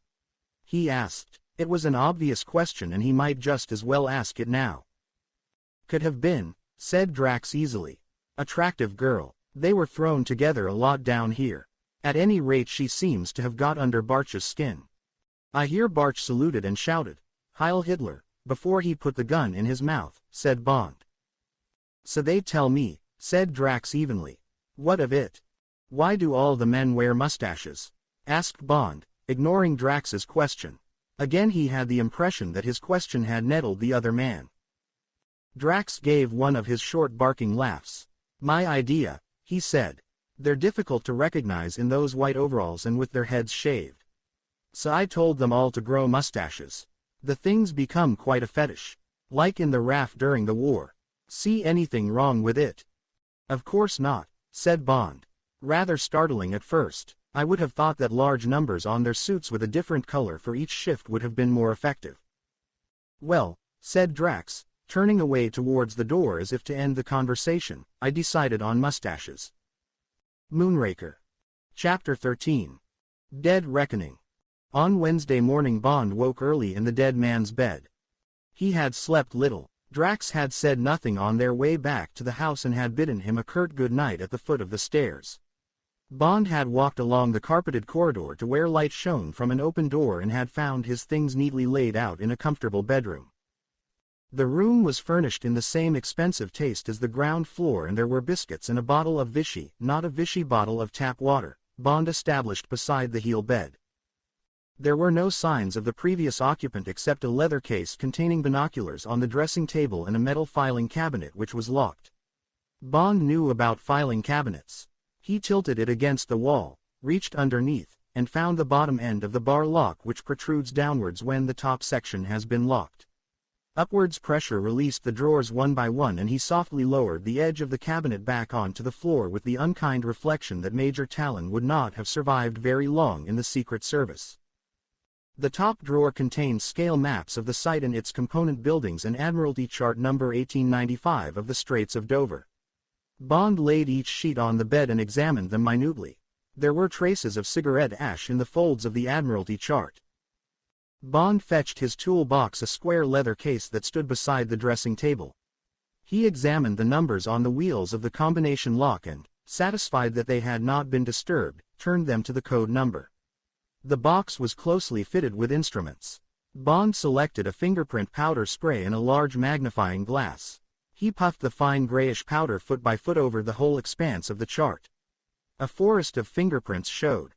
A: He asked. It was an obvious question and he might just as well ask it now. Could have been, said Drax easily. Attractive girl. They were thrown together a lot down here. At any rate she seems to have got under Barch's skin. I hear Barch saluted and shouted, Heil Hitler, before he put the gun in his mouth, said Bond. So they tell me, said Drax evenly. What of it? Why do all the men wear mustaches? Asked Bond, ignoring Drax's question. Again he had the impression that his question had nettled the other man. Drax gave one of his short barking laughs. My idea, he said. They're difficult to recognize in those white overalls and with their heads shaved. So I told them all to grow mustaches. The thing's become quite a fetish. Like in the RAF during the war. See anything wrong with it? Of course not, said Bond. Rather startling at first. I would have thought that large numbers on their suits with a different color for each shift would have been more effective. Well, said Drax, turning away towards the door as if to end the conversation, I decided on mustaches. Moonraker. Chapter 13. Dead Reckoning. On Wednesday morning Bond woke early in the dead man's bed. He had slept little. Drax had said nothing on their way back to the house and had bidden him a curt good night at the foot of the stairs. Bond had walked along the carpeted corridor to where light shone from an open door and had found his things neatly laid out in a comfortable bedroom. The room was furnished in the same expensive taste as the ground floor and there were biscuits and a bottle of Vichy, not a Vichy bottle of tap water, Bond established beside the heel bed. There were no signs of the previous occupant except a leather case containing binoculars on the dressing table and a metal filing cabinet which was locked. Bond knew about filing cabinets. He tilted it against the wall, reached underneath, and found the bottom end of the bar lock which protrudes downwards when the top section has been locked. Upwards pressure released the drawers one by one and he softly lowered the edge of the cabinet back onto the floor with the unkind reflection that Major Talon would not have survived very long in the Secret Service. The top drawer contained scale maps of the site and its component buildings and Admiralty Chart number 1895 of the Straits of Dover. Bond laid each sheet on the bed and examined them minutely. There were traces of cigarette ash in the folds of the Admiralty Chart. Bond fetched his toolbox, a square leather case that stood beside the dressing table. He examined the numbers on the wheels of the combination lock and, satisfied that they had not been disturbed, turned them to the code number. The box was closely fitted with instruments. Bond selected a fingerprint powder spray and a large magnifying glass. He puffed the fine grayish powder foot by foot over the whole expanse of the chart. A forest of fingerprints showed.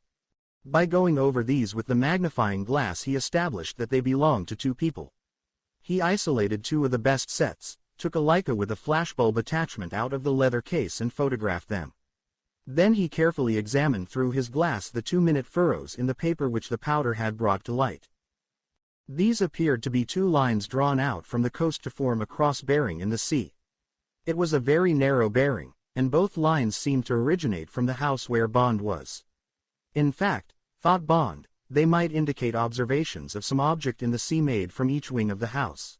A: By going over these with the magnifying glass he established that they belonged to two people. He isolated two of the best sets, took a Leica with a flashbulb attachment out of the leather case and photographed them. Then he carefully examined through his glass the 2-minute furrows in the paper which the powder had brought to light. These appeared to be two lines drawn out from the coast to form a cross bearing in the sea. It was a very narrow bearing, and both lines seemed to originate from the house where Bond was. In fact, thought Bond, they might indicate observations of some object in the sea made from each wing of the house.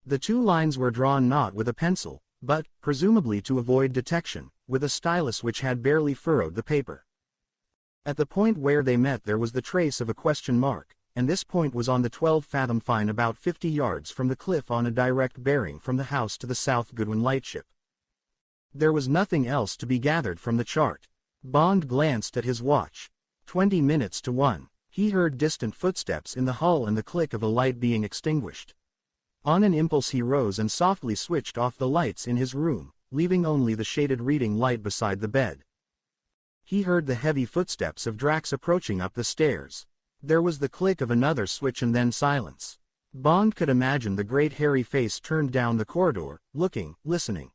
A: The two lines were drawn not with a pencil, but, presumably to avoid detection, with a stylus which had barely furrowed the paper. At the point where they met there was the trace of a question mark, and this point was on the 12-fathom fine about 50 yards from the cliff on a direct bearing from the house to the South Goodwin lightship. There was nothing else to be gathered from the chart. Bond glanced at his watch. 20 minutes to 1. He heard distant footsteps in the hall and the click of a light being extinguished. On an impulse he rose and softly switched off the lights in his room, leaving only the shaded reading light beside the bed. He heard the heavy footsteps of Drax approaching up the stairs. There was the click of another switch and then silence. Bond could imagine the great hairy face turned down the corridor, looking, listening.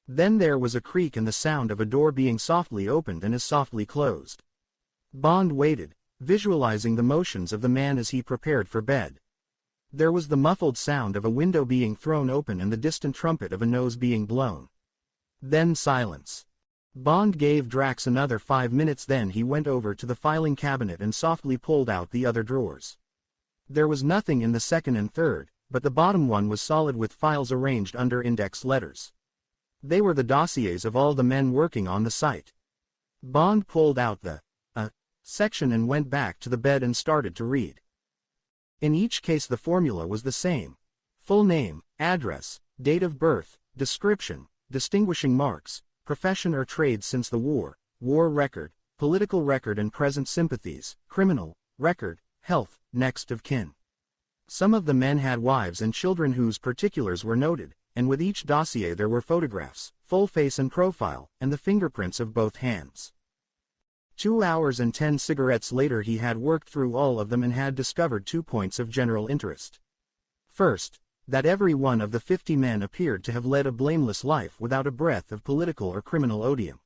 A: Then there was a creak and the sound of a door being softly opened and as softly closed. Bond waited, visualizing the motions of the man as he prepared for bed. There was the muffled sound of a window being thrown open and the distant trumpet of a nose being blown. Then silence. Bond gave Drax another 5 minutes, then he went over to the filing cabinet and softly pulled out the other drawers. There was nothing in the second and third, but the bottom one was solid with files arranged under index letters. They were the dossiers of all the men working on the site. Bond pulled out the section and went back to the bed and started to read. In each case the formula was the same. Full name, address, date of birth, description, distinguishing marks, profession or trade since the war record, political record and present sympathies, criminal record, health, next of kin. Some of the men had wives and children whose particulars were noted, and with each dossier there were photographs, full face and profile, and the fingerprints of both hands. 2 hours and 10 cigarettes later he had worked through all of them and had discovered 2 points of general interest. First, that every one of the 50 men appeared to have led a blameless life without a breath of political or criminal odium.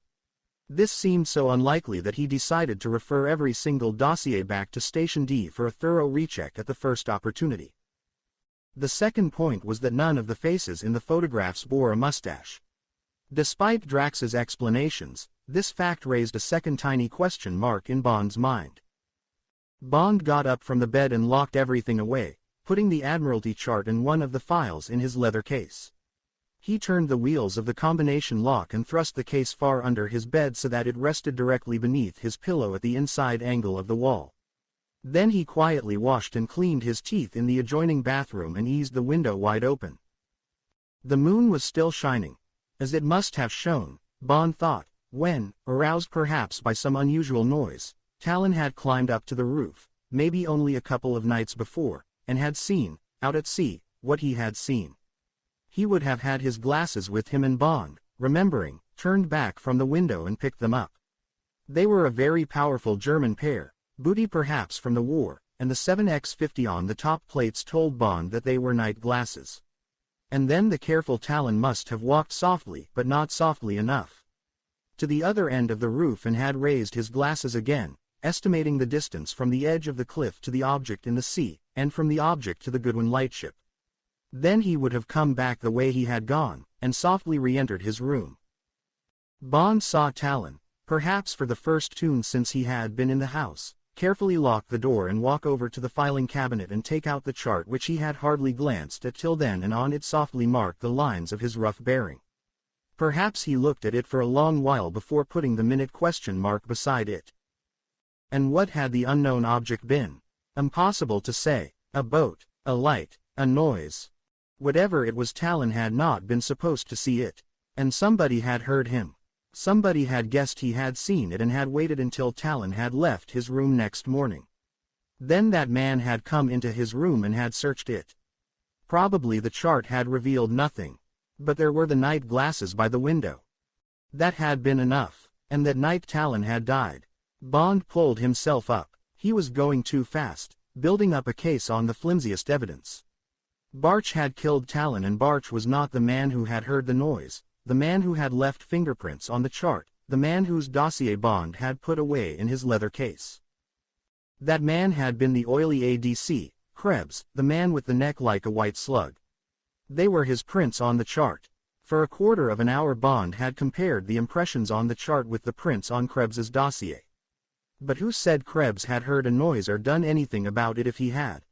A: This seemed so unlikely that he decided to refer every single dossier back to Station D for a thorough recheck at the first opportunity. The second point was that none of the faces in the photographs bore a mustache. Despite Drax's explanations, this fact raised a second tiny question mark in Bond's mind. Bond got up from the bed and locked everything away, putting the Admiralty chart and one of the files in his leather case. He turned the wheels of the combination lock and thrust the case far under his bed so that it rested directly beneath his pillow at the inside angle of the wall. Then he quietly washed and cleaned his teeth in the adjoining bathroom and eased the window wide open. The moon was still shining, as it must have shone, Bond thought, when, aroused perhaps by some unusual noise, Talon had climbed up to the roof, maybe only a couple of nights before, and had seen, out at sea, what he had seen. He would have had his glasses with him, and Bond, remembering, turned back from the window and picked them up. They were a very powerful German pair, booty perhaps from the war, and the 7x50 on the top plates told Bond that they were night glasses. And then the careful Talon must have walked softly but not softly enough to the other end of the roof and had raised his glasses again, estimating the distance from the edge of the cliff to the object in the sea, and from the object to the Goodwin lightship. Then he would have come back the way he had gone, and softly re-entered his room. Bond saw Talon, perhaps for the first tune since he had been in the house, carefully lock the door and walk over to the filing cabinet and take out the chart which he had hardly glanced at till then, and on it softly mark the lines of his rough bearing. Perhaps he looked at it for a long while before putting the minute question mark beside it. And what had the unknown object been? Impossible to say. A boat, a light, a noise. Whatever it was, Talon had not been supposed to see it. And somebody had heard him. Somebody had guessed he had seen it and had waited until Talon had left his room next morning. Then that man had come into his room and had searched it. Probably the chart had revealed nothing. But there were the night glasses by the window. That had been enough. And that night Talon had died. Bond pulled himself up. He was going too fast, building up a case on the flimsiest evidence. Barch had killed Talon, and Barch was not the man who had heard the noise, the man who had left fingerprints on the chart, the man whose dossier Bond had put away in his leather case. That man had been the oily ADC, Krebs, the man with the neck like a white slug. They were his prints on the chart. For a quarter of an hour Bond had compared the impressions on the chart with the prints on Krebs's dossier. But who said Krebs had heard a noise or done anything about it if he had?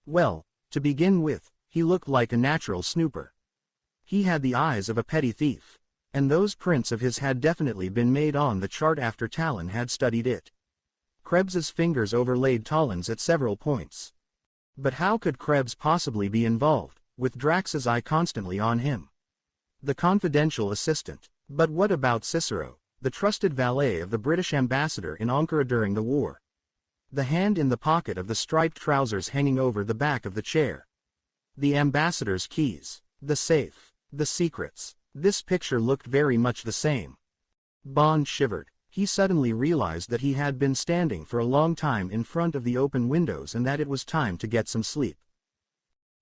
A: Well, to begin with, he looked like a natural snooper. He had the eyes of a petty thief. And those prints of his had definitely been made on the chart after Talon had studied it. Krebs's fingers overlaid Talon's at several points. But how could Krebs possibly be involved, with Drax's eye constantly on him? The confidential assistant. But what about Cicero, the trusted valet of the British ambassador in Ankara during the war? the hand in the pocket of the striped trousers hanging over the back of the chair. The ambassador's keys, the safe, the secrets. This picture looked very much the same. Bond shivered. He suddenly realized that he had been standing for a long time in front of the open windows and that it was time to get some sleep.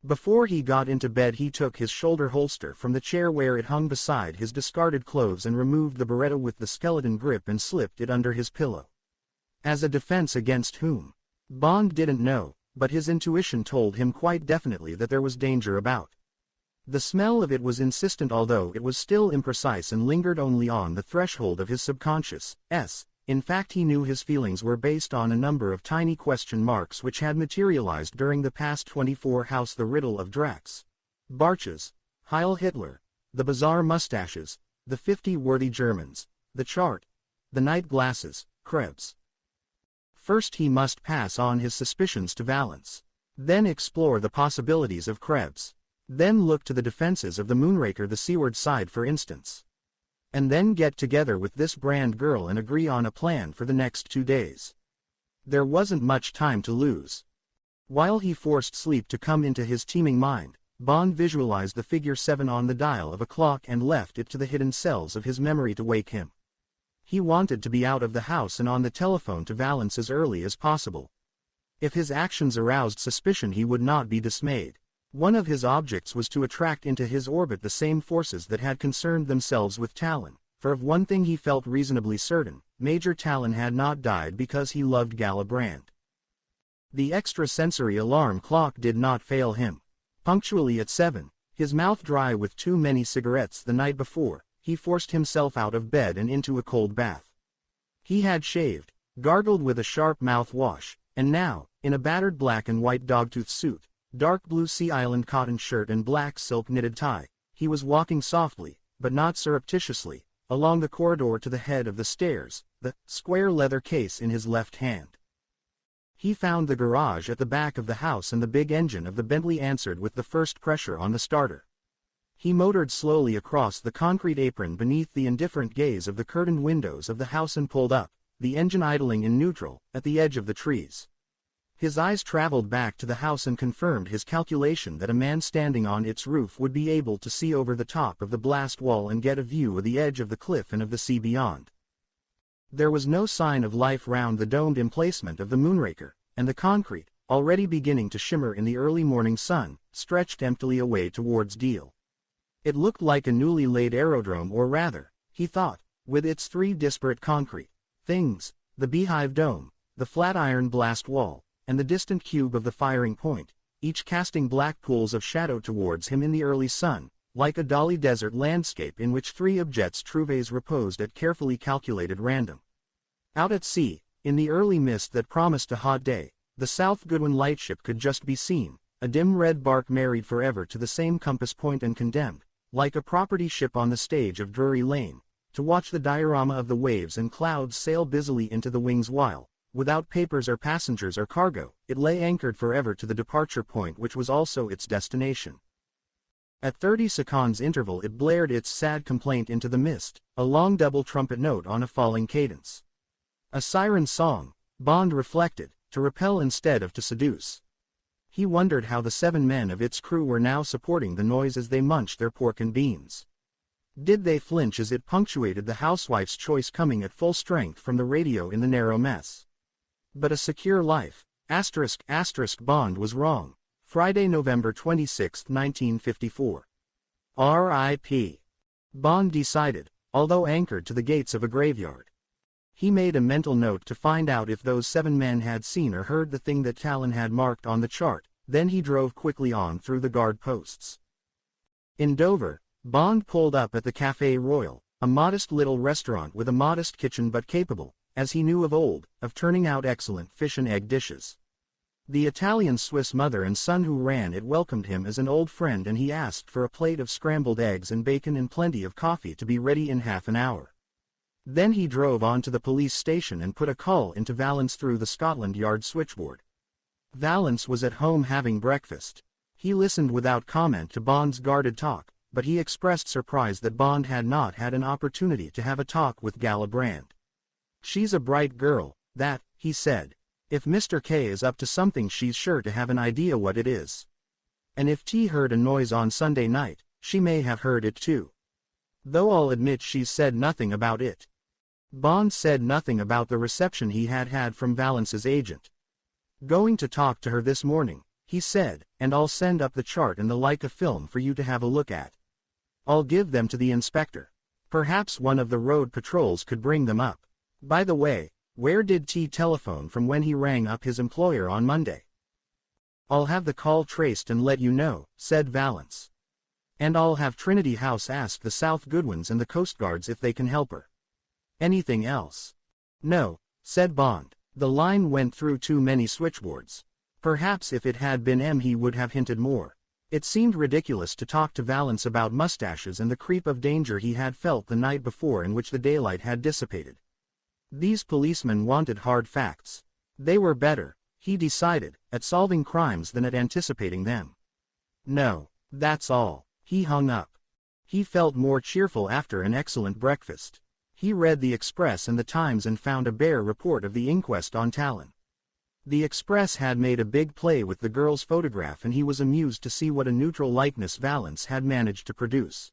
A: Before he got into bed, he took his shoulder holster from the chair where it hung beside his discarded clothes and removed the Beretta with the skeleton grip and slipped it under his pillow. As a defense against whom? Bond didn't know, but his intuition told him quite definitely that there was danger about. The smell of it was insistent, although it was still imprecise and lingered only on the threshold of his subconscious. In fact, he knew his feelings were based on a number of tiny question marks which had materialized during the past 24 hours: the riddle of Drax, Barches, Heil Hitler, the bizarre mustaches, the 50 worthy Germans, the chart, the night glasses, Krebs. First he must pass on his suspicions to Valance. Then explore the possibilities of Krebs. Then look to the defenses of the Moonraker, the seaward side for instance. And then get together with this brand girl and agree on a plan for the next 2 days. There wasn't much time to lose. While he forced sleep to come into his teeming mind, Bond visualized the figure 7 on the dial of a clock and left it to the hidden cells of his memory to wake him. He wanted to be out of the house and on the telephone to Valance as early as possible. If his actions aroused suspicion, he would not be dismayed. One of his objects was to attract into his orbit the same forces that had concerned themselves with Talon, for of one thing he felt reasonably certain: Major Talon had not died because he loved Galibrand. The extrasensory alarm clock did not fail him. Punctually at 7, his mouth dry with too many cigarettes the night before, he forced himself out of bed and into a cold bath. He had shaved, gargled with a sharp mouthwash, and now, in a battered black and white dogtooth suit, dark blue Sea Island cotton shirt and black silk knitted tie, he was walking softly, but not surreptitiously, along the corridor to the head of the stairs, the square leather case in his left hand. He found the garage at the back of the house and the big engine of the Bentley answered with the first pressure on the starter. He motored slowly across the concrete apron beneath the indifferent gaze of the curtained windows of the house and pulled up, the engine idling in neutral, at the edge of the trees. His eyes traveled back to the house and confirmed his calculation that a man standing on its roof would be able to see over the top of the blast wall and get a view of the edge of the cliff and of the sea beyond. There was no sign of life round the domed emplacement of the Moonraker, and the concrete, already beginning to shimmer in the early morning sun, stretched emptily away towards Deal. It looked like a newly laid aerodrome, or rather, he thought, with its 3 disparate concrete things: the beehive dome, the flat-iron blast wall, and the distant cube of the firing point, each casting black pools of shadow towards him in the early sun, like a Dali desert landscape in which 3 objets trouves reposed at carefully calculated random. Out at sea, in the early mist that promised a hot day, the South Goodwin lightship could just be seen, a dim red bark married forever to the same compass point and condemned, like a property ship on the stage of Drury Lane, to watch the diorama of the waves and clouds sail busily into the wings while, without papers or passengers or cargo, it lay anchored forever to the departure point which was also its destination. At 30 seconds interval it blared its sad complaint into the mist, a long double trumpet note on a falling cadence. A siren song, Bond reflected, to repel instead of to seduce. He wondered how the 7 men of its crew were now supporting the noise as they munched their pork and beans. Did they flinch as it punctuated the housewife's choice coming at full strength from the radio in the narrow mess? But a secure life, **** Bond was wrong. Friday, November 26, 1954. R.I.P. Bond decided, although anchored to the gates of a graveyard. He made a mental note to find out if those 7 men had seen or heard the thing that Talon had marked on the chart, then he drove quickly on through the guard posts. In Dover, Bond pulled up at the Café Royal, a modest little restaurant with a modest kitchen but capable, as he knew of old, of turning out excellent fish and egg dishes. The Italian-Swiss mother and son who ran it welcomed him as an old friend, and he asked for a plate of scrambled eggs and bacon and plenty of coffee to be ready in half an hour. Then he drove on to the police station and put a call into Valance through the Scotland Yard switchboard. Valance was at home having breakfast. He listened without comment to Bond's guarded talk, but he expressed surprise that Bond had not had an opportunity to have a talk with Galibrand. "She's a bright girl, that," he said. If Mr. K is up to something, she's sure to have an idea what it is. And if T heard a noise on Sunday night, she may have heard it too. Though I'll admit she's said nothing about it. Bond said nothing about the reception he had had from Valence's agent. Going to talk to her this morning, he said, and I'll send up the chart and the like of film for you to have a look at. I'll give them to the inspector. Perhaps one of the road patrols could bring them up. By the way, where did T telephone from when he rang up his employer on Monday? I'll have the call traced and let you know, said Valence. And I'll have Trinity House ask the South Goodwins and the Coast Guards if they can help her. Anything else? No, said Bond. The line went through too many switchboards. Perhaps if it had been M he would have hinted more. It seemed ridiculous to talk to Valence about mustaches and the creep of danger he had felt the night before in which the daylight had dissipated. These policemen wanted hard facts. They were better, he decided, at solving crimes than at anticipating them. No, that's all. He hung up. He felt more cheerful after an excellent breakfast. He read the Express and the Times and found a bare report of the inquest on Talon. The Express had made a big play with the girl's photograph, and he was amused to see what a neutral likeness Valence had managed to produce.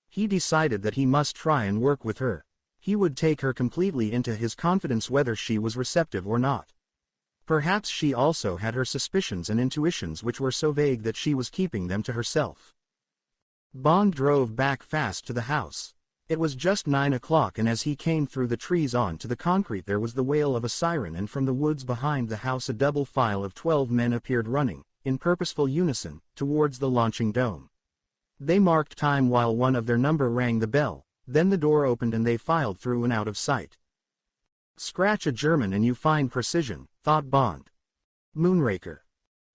A: He decided that he must try and work with her. He would take her completely into his confidence whether she was receptive or not. Perhaps she also had her suspicions and intuitions which were so vague that she was keeping them to herself. Bond drove back fast to the house. It was just 9 o'clock, and as he came through the trees on to the concrete there was the wail of a siren, and from the woods behind the house a double file of 12 men appeared running, in purposeful unison, towards the launching dome. They marked time while one of their number rang the bell, then the door opened and they filed through and out of sight. Scratch a German and you find precision, thought Bond. Moonraker.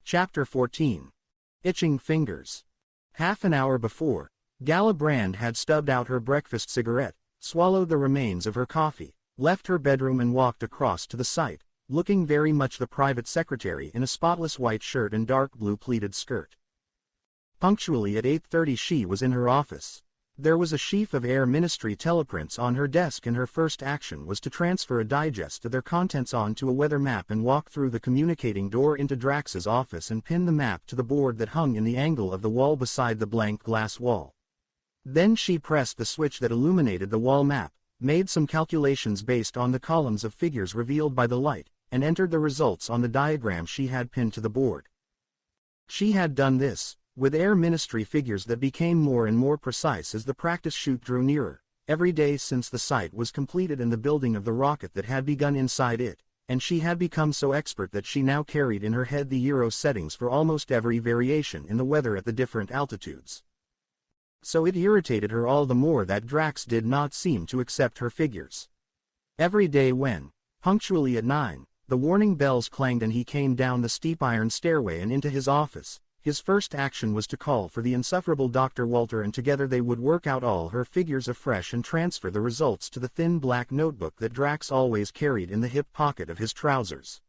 A: Chapter 14. Itching Fingers. Half an hour before, Galibrand had stubbed out her breakfast cigarette, swallowed the remains of her coffee, left her bedroom and walked across to the site, looking very much the private secretary in a spotless white shirt and dark blue pleated skirt. Punctually at 8:30 she was in her office. There was a sheaf of Air Ministry teleprints on her desk, and her first action was to transfer a digest of their contents onto a weather map and walk through the communicating door into Drax's office and pin the map to the board that hung in the angle of the wall beside the blank glass wall. Then she pressed the switch that illuminated the wall map, made some calculations based on the columns of figures revealed by the light, and entered the results on the diagram she had pinned to the board. She had done this, with Air Ministry figures that became more and more precise as the practice shoot drew nearer, every day since the site was completed and the building of the rocket that had begun inside it, and she had become so expert that she now carried in her head the Euro settings for almost every variation in the weather at the different altitudes. So it irritated her all the more that Drax did not seem to accept her figures. Every day when, punctually at 9, the warning bells clanged and he came down the steep iron stairway and into his office, his first action was to call for the insufferable Dr. Walter, and together they would work out all her figures afresh and transfer the results to the thin black notebook that Drax always carried in the hip pocket of his trousers.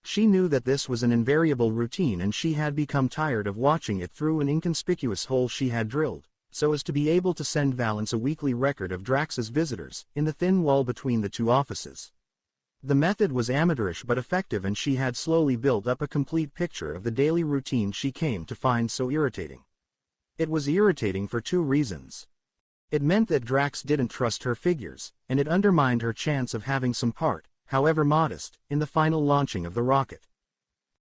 A: She knew that this was an invariable routine, and she had become tired of watching it through an inconspicuous hole she had drilled, so as to be able to send Valence a weekly record of Drax's visitors, in the thin wall between the two offices. The method was amateurish but effective, and she had slowly built up a complete picture of the daily routine she came to find so irritating. It was irritating for two reasons. It meant that Drax didn't trust her figures, and it undermined her chance of having some part, however modest, in the final launching of the rocket.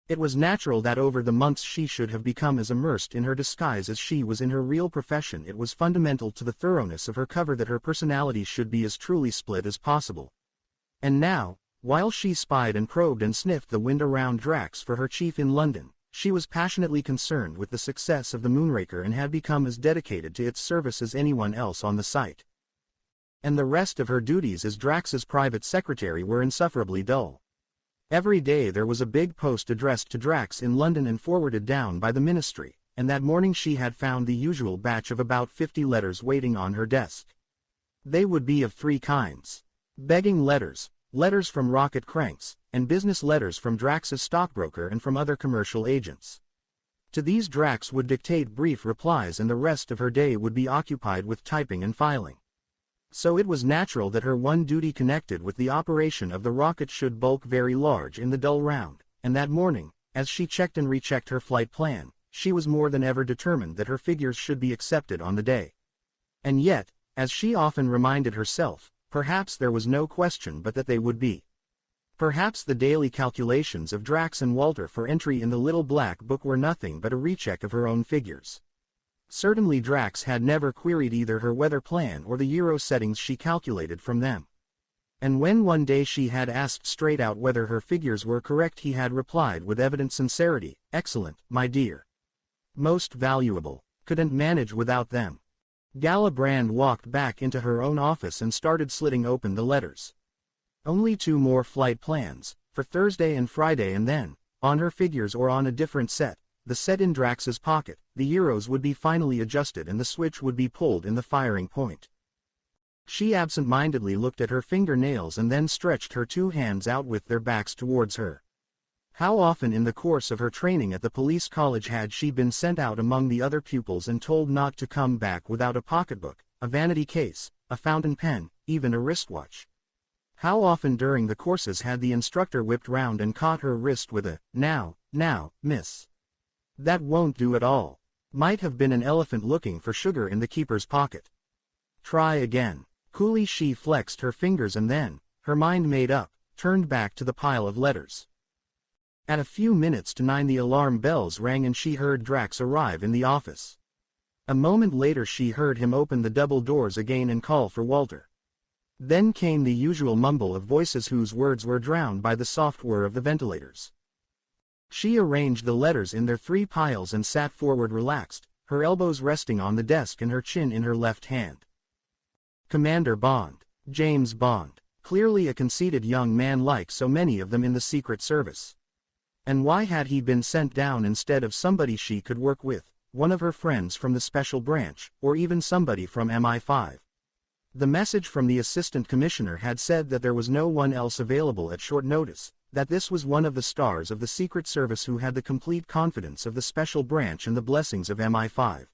A: It was natural that over the months she should have become as immersed in her disguise as she was in her real profession. It was fundamental to the thoroughness of her cover that her personality should be as truly split as possible. And now, while she spied and probed and sniffed the wind around Drax for her chief in London, she was passionately concerned with the success of the Moonraker and had become as dedicated to its service as anyone else on the site. And the rest of her duties as Drax's private secretary were insufferably dull. Every day there was a big post addressed to Drax in London and forwarded down by the ministry, and that morning she had found the usual batch of about 50 letters waiting on her desk. They would be of three kinds: begging letters, letters from rocket cranks, and business letters from Drax's stockbroker and from other commercial agents. To these Drax would dictate brief replies, and the rest of her day would be occupied with typing and filing. So it was natural that her one duty connected with the operation of the rocket should bulk very large in the dull round, and that morning, as she checked and rechecked her flight plan, she was more than ever determined that her figures should be accepted on the day. And yet, as she often reminded herself, perhaps there was no question but that they would be. Perhaps the daily calculations of Drax and Walter for entry in the little black book were nothing but a recheck of her own figures. Certainly Drax had never queried either her weather plan or the euro settings she calculated from them. And when one day she had asked straight out whether her figures were correct, he had replied with evident sincerity, "Excellent, my dear. Most valuable. Couldn't manage without them." Galibrand walked back into her own office and started slitting open the letters. Only 2 more flight plans, for Thursday and Friday, and then, on her figures or on a different set, the set in Drax's pocket, the euros would be finally adjusted and the switch would be pulled in the firing point. She absent-mindedly looked at her fingernails and then stretched her 2 hands out with their backs towards her. How often in the course of her training at the police college had she been sent out among the other pupils and told not to come back without a pocketbook, a vanity case, a fountain pen, even a wristwatch? How often during the courses had the instructor whipped round and caught her wrist with a, "Now, miss. That won't do at all." Might have been an elephant looking for sugar in the keeper's pocket. Try again. Coolly she flexed her fingers and then, her mind made up, turned back to the pile of letters. At a few minutes to 9 the alarm bells rang and she heard Drax arrive in the office. A moment later she heard him open the double doors again and call for Walter. Then came the usual mumble of voices whose words were drowned by the soft whir of the ventilators. She arranged the letters in their 3 piles and sat forward relaxed, her elbows resting on the desk and her chin in her left hand. Commander Bond, James Bond, clearly a conceited young man like so many of them in the Secret Service. And why had he been sent down instead of somebody she could work with, one of her friends from the Special Branch, or even somebody from MI5? The message from the Assistant Commissioner had said that there was no one else available at short notice, that this was one of the stars of the Secret Service who had the complete confidence of the Special Branch and the blessings of MI5.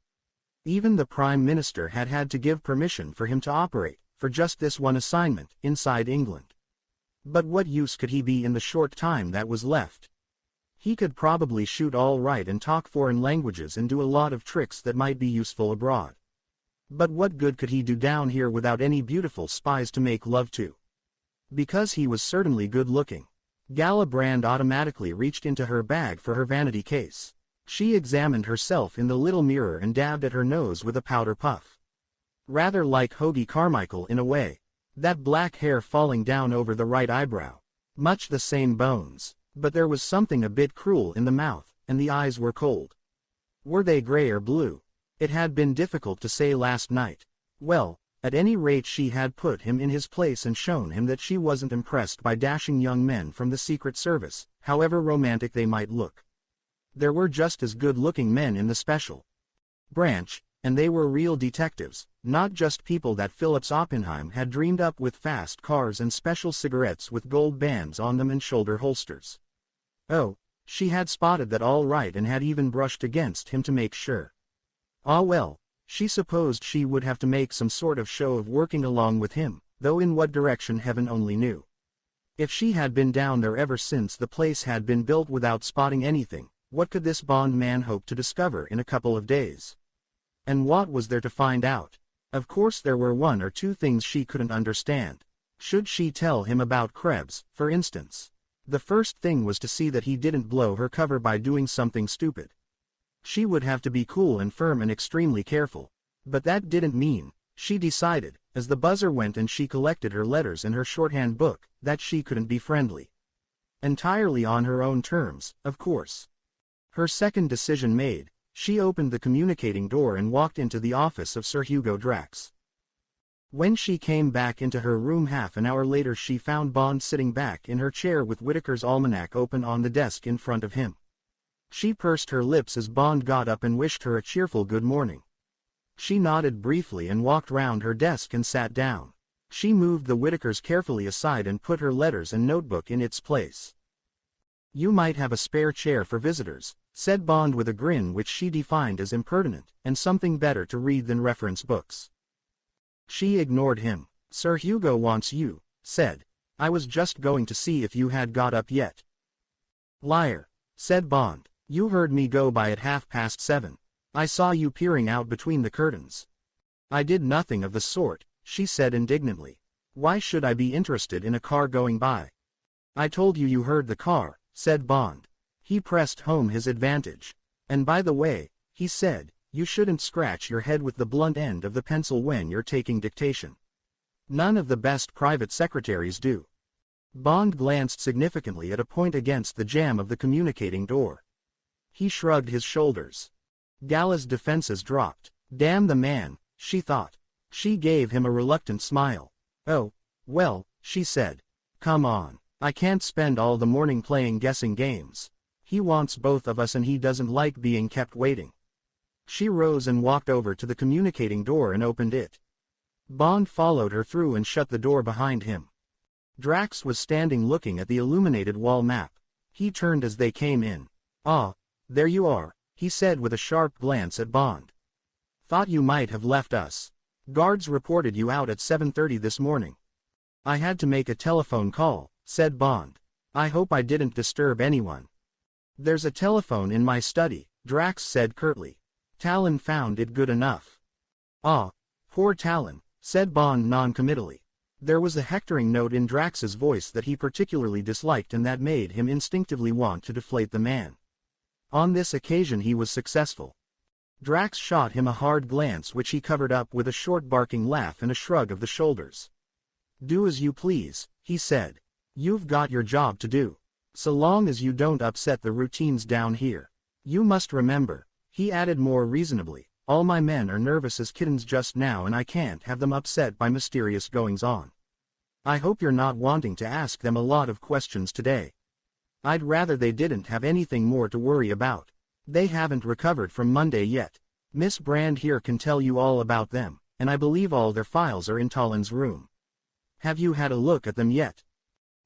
A: Even the Prime Minister had had to give permission for him to operate, for just this one assignment, inside England. But what use could he be in the short time that was left? He could probably shoot all right and talk foreign languages and do a lot of tricks that might be useful abroad. But what good could he do down here without any beautiful spies to make love to? Because he was certainly good-looking. Galibrand automatically reached into her bag for her vanity case. She examined herself in the little mirror and dabbed at her nose with a powder puff. Rather like Hoagie Carmichael in a way. That black hair falling down over the right eyebrow. Much the same bones, but there was something a bit cruel in the mouth, and the eyes were cold. Were they gray or blue? It had been difficult to say last night. Well, at any rate she had put him in his place and shown him that she wasn't impressed by dashing young men from the Secret Service, however romantic they might look. There were just as good-looking men in the Special Branch, and they were real detectives, not just people that Phillips Oppenheim had dreamed up with fast cars and special cigarettes with gold bands on them and shoulder holsters. Oh, she had spotted that all right and had even brushed against him to make sure. Ah well, she supposed she would have to make some sort of show of working along with him, though in what direction heaven only knew. If she had been down there ever since the place had been built without spotting anything, what could this Bond man hope to discover in a couple of days? And what was there to find out? Of course there were 1 or 2 things she couldn't understand. Should she tell him about Krebs, for instance? The first thing was to see that he didn't blow her cover by doing something stupid. She would have to be cool and firm and extremely careful. But that didn't mean, she decided, as the buzzer went and she collected her letters in her shorthand book, that she couldn't be friendly. Entirely on her own terms, of course. Her second decision made, she opened the communicating door and walked into the office of Sir Hugo Drax. When she came back into her room half an hour later she found Bond sitting back in her chair with Whitaker's almanac open on the desk in front of him. She pursed her lips as Bond got up and wished her a cheerful good morning. She nodded briefly and walked round her desk and sat down. She moved the Whitakers carefully aside and put her letters and notebook in its place. "You might have a spare chair for visitors," said Bond with a grin which she defined as impertinent, "and something better to read than reference books." She ignored him. Sir Hugo wants you, said. I was just going to see if you had got up yet. Liar, said Bond. You heard me go by at 7:30. I saw you peering out between the curtains. I did nothing of the sort, she said indignantly. Why should I be interested in a car going by? I told you heard the car, said Bond. He pressed home his advantage. And by the way, he said, you shouldn't scratch your head with the blunt end of the pencil when you're taking dictation. None of the best private secretaries do. Bond glanced significantly at a point against the jamb of the communicating door. He shrugged his shoulders. Gala's defenses dropped. Damn the man, she thought. She gave him a reluctant smile. Oh, well, she said. Come on, I can't spend all the morning playing guessing games. He wants both of us and he doesn't like being kept waiting. She rose and walked over to the communicating door and opened it. Bond followed her through and shut the door behind him. Drax was standing looking at the illuminated wall map. He turned as they came in. Ah, there you are, he said with a sharp glance at Bond. Thought you might have left us. Guards reported you out at 7:30 this morning. I had to make a telephone call, said Bond. I hope I didn't disturb anyone. There's a telephone in my study, Drax said curtly. Talon found it good enough. Ah, poor Talon, said Bond non-committally. There was a hectoring note in Drax's voice that he particularly disliked and that made him instinctively want to deflate the man. On this occasion he was successful. Drax shot him a hard glance which he covered up with a short barking laugh and a shrug of the shoulders. Do as you please, he said. You've got your job to do. So long as you don't upset the routines down here. You must remember, he added more reasonably, all my men are nervous as kittens just now and I can't have them upset by mysterious goings-on. I hope you're not wanting to ask them a lot of questions today. I'd rather they didn't have anything more to worry about. They haven't recovered from Monday yet. Miss Brand here can tell you all about them, and I believe all their files are in Talon's room. Have you had a look at them yet?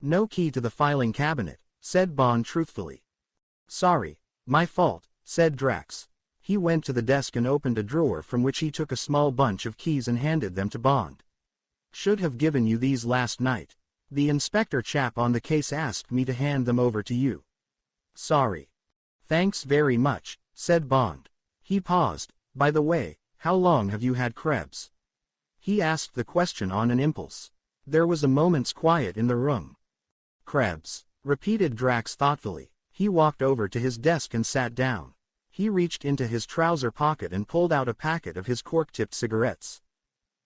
A: No key to the filing cabinet, said Bond truthfully. Sorry, my fault, said Drax. He went to the desk and opened a drawer from which he took a small bunch of keys and handed them to Bond. Should have given you these last night. The inspector chap on the case asked me to hand them over to you. Sorry. Thanks very much, said Bond. He paused. By the way, how long have you had Krebs? He asked the question on an impulse. There was a moment's quiet in the room. Krebs, repeated Drax thoughtfully. He walked over to his desk and sat down. He reached into his trouser pocket and pulled out a packet of his cork-tipped cigarettes.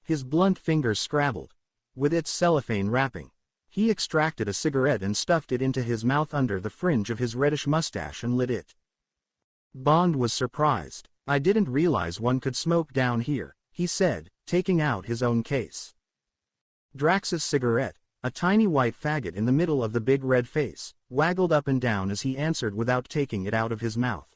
A: His blunt fingers scrabbled with its cellophane wrapping. He extracted a cigarette and stuffed it into his mouth under the fringe of his reddish mustache and lit it. Bond was surprised. I didn't realize one could smoke down here, he said, taking out his own case. Drax's cigarette, a tiny white faggot in the middle of the big red face, waggled up and down as he answered without taking it out of his mouth.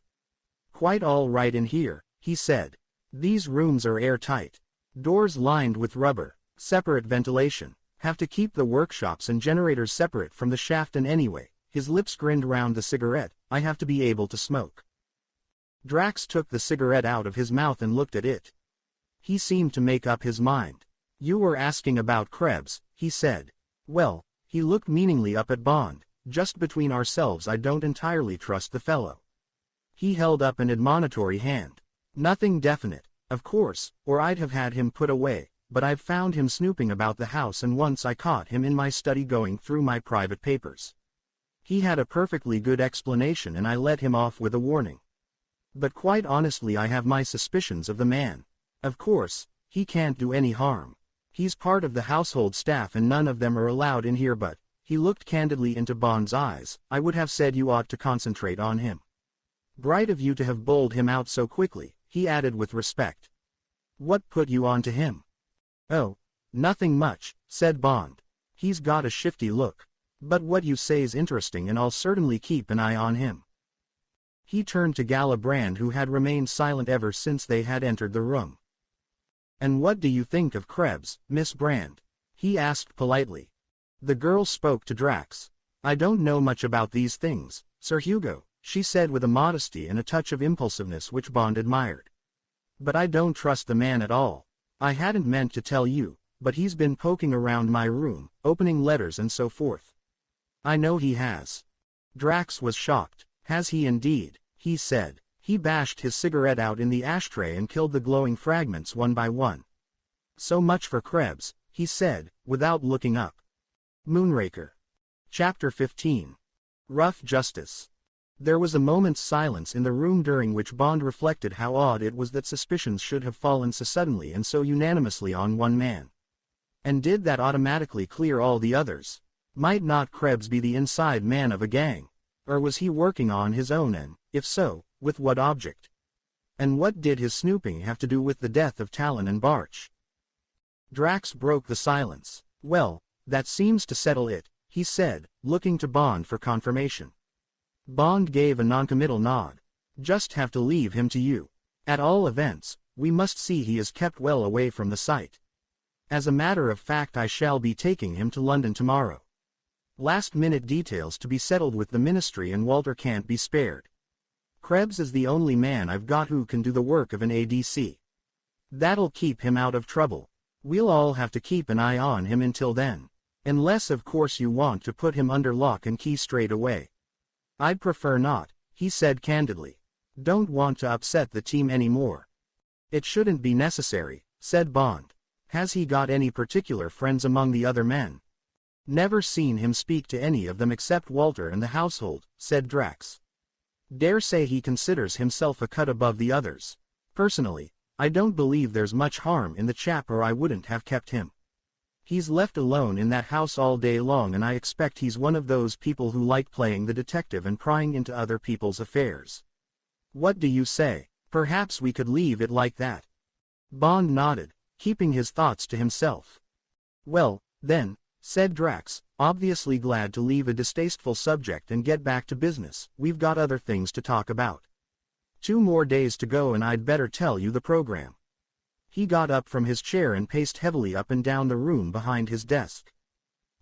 A: Quite all right in here, he said. These rooms are airtight. Doors lined with rubber, separate ventilation. Have to keep the workshops and generators separate from the shaft and anyway, his lips grinned round the cigarette, I have to be able to smoke. Drax took the cigarette out of his mouth and looked at it. He seemed to make up his mind. You were asking about Krebs, he said. Well, he looked meaningly up at Bond. Just between ourselves I don't entirely trust the fellow. He held up an admonitory hand. Nothing definite, of course, or I'd have had him put away. But I've found him snooping about the house and once I caught him in my study going through my private papers. He had a perfectly good explanation and I let him off with a warning. But quite honestly I have my suspicions of the man. Of course, he can't do any harm. He's part of the household staff and none of them are allowed in here but, he looked candidly into Bond's eyes, I would have said you ought to concentrate on him. Bright of you to have bowled him out so quickly, he added with respect. What put you on to him? Oh, nothing much, said Bond. He's got a shifty look. But what you say's interesting and I'll certainly keep an eye on him. He turned to Gala Brand who had remained silent ever since they had entered the room. And what do you think of Krebs, Miss Brand? He asked politely. The girl spoke to Drax. I don't know much about these things, Sir Hugo, she said with a modesty and a touch of impulsiveness which Bond admired. But I don't trust the man at all. I hadn't meant to tell you, but he's been poking around my room, opening letters and so forth. I know he has. Drax was shocked. Has he indeed? He said. He bashed his cigarette out in the ashtray and killed the glowing fragments one by one. So much for Krebs, he said, without looking up. Moonraker. Chapter 15. Rough Justice. There was a moment's silence in the room during which Bond reflected how odd it was that suspicions should have fallen so suddenly and so unanimously on one man. And did that automatically clear all the others? Might not Krebs be the inside man of a gang? Or was he working on his own, and, if so, with what object? And what did his snooping have to do with the death of Talon and Barch? Drax broke the silence. Well, that seems to settle it, he said, looking to Bond for confirmation. Bond gave a noncommittal nod. Just have to leave him to you. At all events, we must see he is kept well away from the site. As a matter of fact, I shall be taking him to London tomorrow. Last-minute details to be settled with the Ministry, and Walter can't be spared. Krebs is the only man I've got who can do the work of an ADC. That'll keep him out of trouble. We'll all have to keep an eye on him until then. Unless of course you want to put him under lock and key straight away. I'd prefer not, he said candidly. Don't want to upset the team anymore. It shouldn't be necessary, said Bond. Has he got any particular friends among the other men? Never seen him speak to any of them except Walter and the household, said Drax. Dare say he considers himself a cut above the others. Personally, I don't believe there's much harm in the chap, or I wouldn't have kept him. He's left alone in that house all day long, and I expect he's one of those people who like playing the detective and prying into other people's affairs. What do you say? Perhaps we could leave it like that. Bond nodded, keeping his thoughts to himself. Well, then, said Drax, obviously glad to leave a distasteful subject and get back to business, we've got other things to talk about. 2 more days to go, and I'd better tell you the program. He got up from his chair and paced heavily up and down the room behind his desk.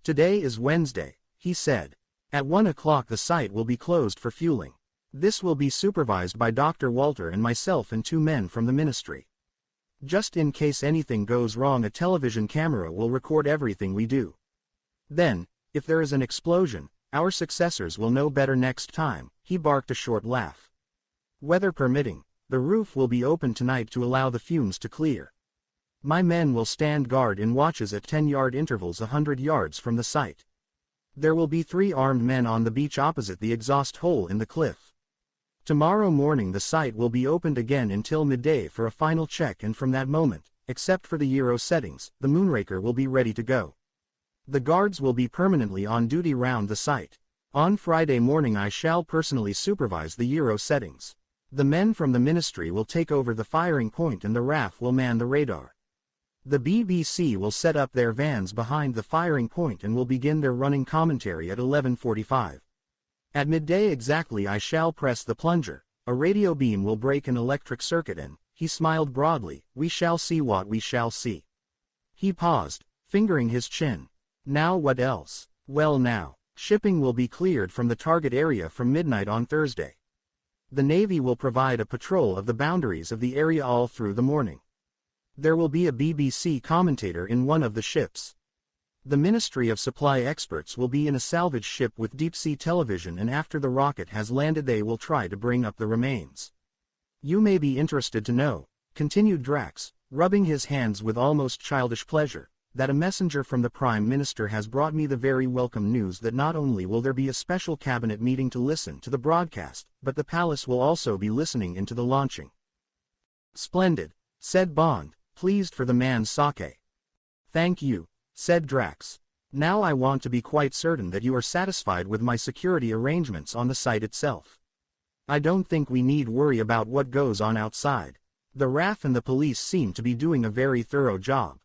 A: Today is Wednesday, he said. At 1 o'clock the site will be closed for fueling. This will be supervised by Dr. Walter and myself and 2 men from the Ministry. Just in case anything goes wrong, a television camera will record everything we do. Then, if there is an explosion, our successors will know better next time. He barked a short laugh. Weather permitting, the roof will be open tonight to allow the fumes to clear. My men will stand guard in watches at 10-yard intervals 100 yards from the site. There will be 3 armed men on the beach opposite the exhaust hole in the cliff. Tomorrow morning the site will be opened again until midday for a final check, and from that moment, except for the gyro settings, the Moonraker will be ready to go. The guards will be permanently on duty round the site. On Friday morning I shall personally supervise the gyro settings. The men from the Ministry will take over the firing point and the RAF will man the radar. The BBC will set up their vans behind the firing point and will begin their running commentary at 11:45. At midday exactly I shall press the plunger, a radio beam will break an electric circuit and, he smiled broadly, we shall see what we shall see. He paused, fingering his chin. Now what else? Well now, shipping will be cleared from the target area from midnight on Thursday. The Navy will provide a patrol of the boundaries of the area all through the morning. There will be a BBC commentator in one of the ships. The Ministry of Supply experts will be in a salvage ship with deep-sea television, and after the rocket has landed they will try to bring up the remains. You may be interested to know, continued Drax, rubbing his hands with almost childish pleasure, that a messenger from the Prime Minister has brought me the very welcome news that not only will there be a special cabinet meeting to listen to the broadcast, but the palace will also be listening into the launching. Splendid, said Bond, pleased for the man's sake. Thank you, said Drax. Now I want to be quite certain that you are satisfied with my security arrangements on the site itself. I don't think we need worry about what goes on outside. The RAF and the police seem to be doing a very thorough job.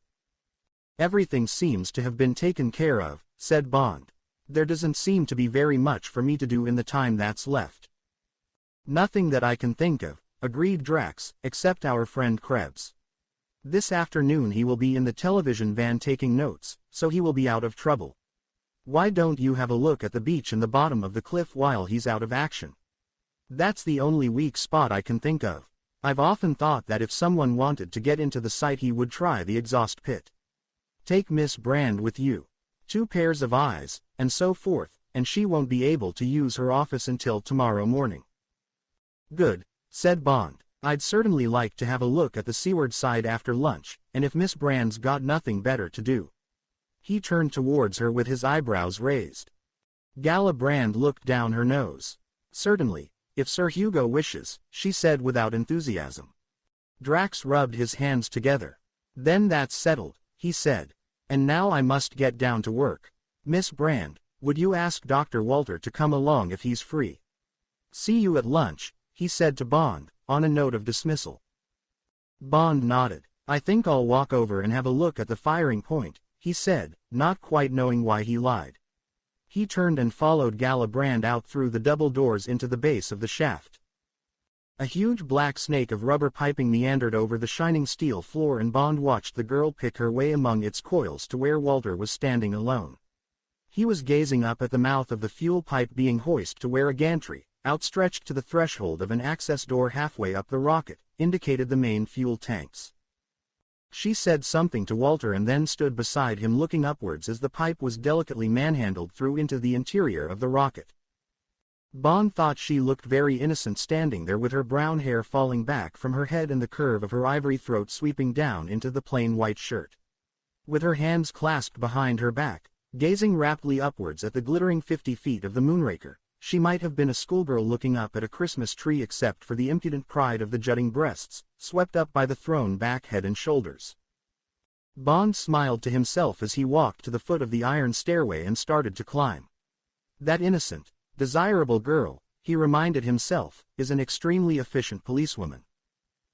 A: Everything seems to have been taken care of, said Bond. There doesn't seem to be very much for me to do in the time that's left. Nothing that I can think of, agreed Drax, except our friend Krebs. This afternoon he will be in the television van taking notes, so he will be out of trouble. Why don't you have a look at the beach and the bottom of the cliff while he's out of action? That's the only weak spot I can think of. I've often thought that if someone wanted to get into the site he would try the exhaust pit. Take Miss Brand with you. 2 pairs of eyes, and so forth, and she won't be able to use her office until tomorrow morning." "Good," said Bond. "I'd certainly like to have a look at the seaward side after lunch, and if Miss Brand's got nothing better to do." He turned towards her with his eyebrows raised. Gala Brand looked down her nose. "Certainly, if Sir Hugo wishes," she said without enthusiasm. Drax rubbed his hands together. "Then that's settled," he said. "And now I must get down to work. Miss Brand, would you ask Dr. Walter to come along if he's free?" "See you at lunch," he said to Bond, on a note of dismissal. Bond nodded. "I think I'll walk over and have a look at the firing point," he said, not quite knowing why he lied. He turned and followed Gala Brand out through the double doors into the base of the shaft. A huge black snake of rubber piping meandered over the shining steel floor, and Bond watched the girl pick her way among its coils to where Walter was standing alone. He was gazing up at the mouth of the fuel pipe being hoisted to where a gantry, outstretched to the threshold of an access door halfway up the rocket, indicated the main fuel tanks. She said something to Walter and then stood beside him looking upwards as the pipe was delicately manhandled through into the interior of the rocket. Bond thought she looked very innocent standing there with her brown hair falling back from her head and the curve of her ivory throat sweeping down into the plain white shirt. With her hands clasped behind her back, gazing raptly upwards at the glittering 50 feet of the Moonraker, she might have been a schoolgirl looking up at a Christmas tree except for the impudent pride of the jutting breasts, swept up by the thrown back head and shoulders. Bond smiled to himself as he walked to the foot of the iron stairway and started to climb. That innocent, desirable girl, he reminded himself, is an extremely efficient policewoman.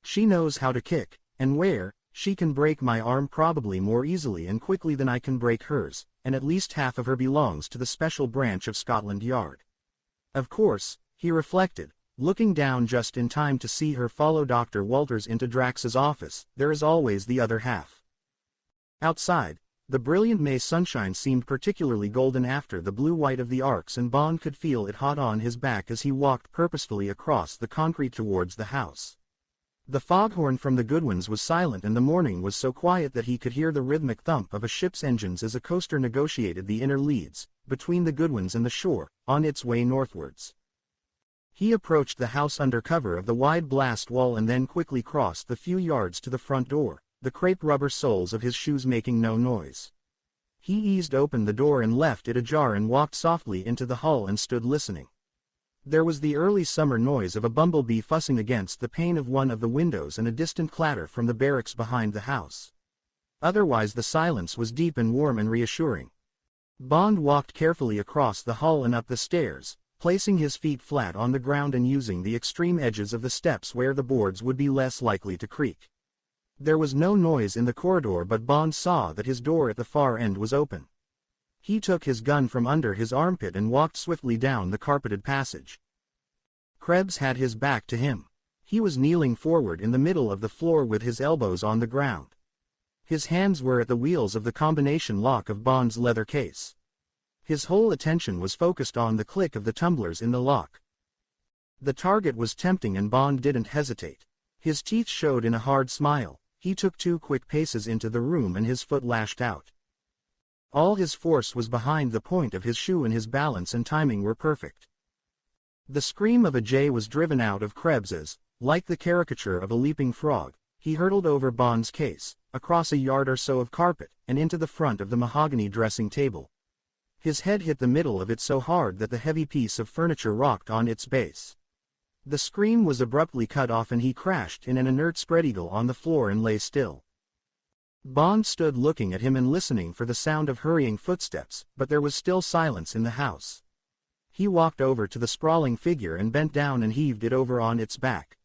A: She knows how to kick, and where. She can break my arm probably more easily and quickly than I can break hers, and at least half of her belongs to the special branch of Scotland Yard. Of course, he reflected, looking down just in time to see her follow Dr. Walters into Drax's office, there is always the other half. Outside, the brilliant May sunshine seemed particularly golden after the blue-white of the arcs, and Bond could feel it hot on his back as he walked purposefully across the concrete towards the house. The foghorn from the Goodwins was silent, and the morning was so quiet that he could hear the rhythmic thump of a ship's engines as a coaster negotiated the inner leads, between the Goodwins and the shore, on its way northwards. He approached the house under cover of the wide blast wall and then quickly crossed the few yards to the front door, the crepe rubber soles of his shoes making no noise. He eased open the door and left it ajar and walked softly into the hall and stood listening. There was the early summer noise of a bumblebee fussing against the pane of one of the windows and a distant clatter from the barracks behind the house. Otherwise the silence was deep and warm and reassuring. Bond walked carefully across the hall and up the stairs, placing his feet flat on the ground and using the extreme edges of the steps where the boards would be less likely to creak. There was no noise in the corridor, but Bond saw that his door at the far end was open. He took his gun from under his armpit and walked swiftly down the carpeted passage. Krebs had his back to him. He was kneeling forward in the middle of the floor with his elbows on the ground. His hands were at the wheels of the combination lock of Bond's leather case. His whole attention was focused on the click of the tumblers in the lock. The target was tempting and Bond didn't hesitate. His teeth showed in a hard smile. He took 2 quick paces into the room and his foot lashed out. All his force was behind the point of his shoe and his balance and timing were perfect. The scream of a jay was driven out of Krebs as, like the caricature of a leaping frog, he hurtled over Bond's case, across a yard or so of carpet, and into the front of the mahogany dressing table. His head hit the middle of it so hard that the heavy piece of furniture rocked on its base. The scream was abruptly cut off and he crashed in an inert spread eagle on the floor and lay still. Bond stood looking at him and listening for the sound of hurrying footsteps, but there was still silence in the house. He walked over to the sprawling figure and bent down and heaved it over on its back.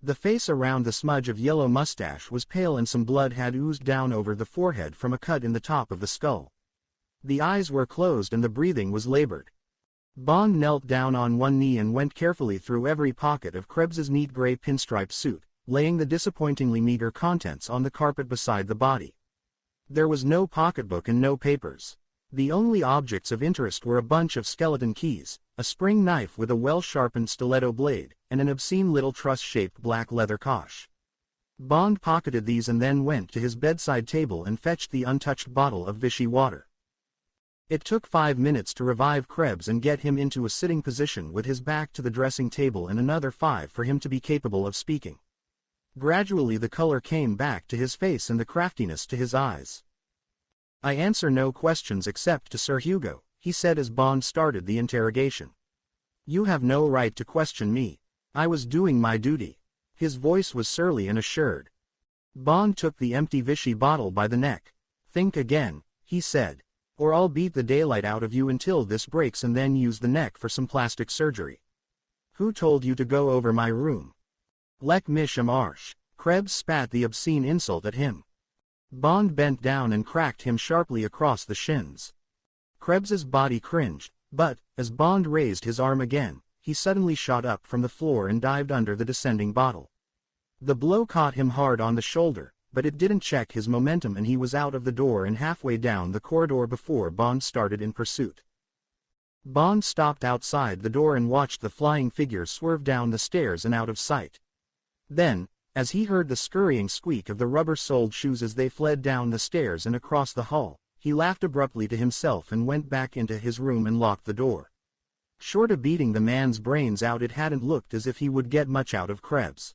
A: The face around the smudge of yellow mustache was pale and some blood had oozed down over the forehead from a cut in the top of the skull. The eyes were closed and the breathing was labored. Bond knelt down on one knee and went carefully through every pocket of Krebs's neat gray pinstripe suit, laying the disappointingly meager contents on the carpet beside the body. There was no pocketbook and no papers. The only objects of interest were a bunch of skeleton keys, a a spring knife with a well-sharpened stiletto blade, and an obscene little truss-shaped black leather cosh. Bond pocketed these and then went to his bedside table and fetched the untouched bottle of Vichy water. It took 5 minutes to revive Krebs and get him into a sitting position with his back to the dressing table, and another 5 for him to be capable of speaking. Gradually the color came back to his face and the craftiness to his eyes. "I answer no questions except to Sir Hugo," he said as Bond started the interrogation. "You have no right to question me. I was doing my duty." His voice was surly and assured. Bond took the empty Vichy bottle by the neck. "Think again," he said, "or I'll beat the daylight out of you until this breaks and then use the neck for some plastic surgery. Who told you to go over my room?" "Lek mich am Arsch." Krebs spat the obscene insult at him. Bond bent down and cracked him sharply across the shins. Krebs's body cringed, but, as Bond raised his arm again, he suddenly shot up from the floor and dived under the descending bottle. The blow caught him hard on the shoulder, but it didn't check his momentum and he was out of the door and halfway down the corridor before Bond started in pursuit. Bond stopped outside the door and watched the flying figure swerve down the stairs and out of sight. Then, as he heard the scurrying squeak of the rubber-soled shoes as they fled down the stairs and across the hall, he laughed abruptly to himself and went back into his room and locked the door. Short of beating the man's brains out, it hadn't looked as if he would get much out of Krebs.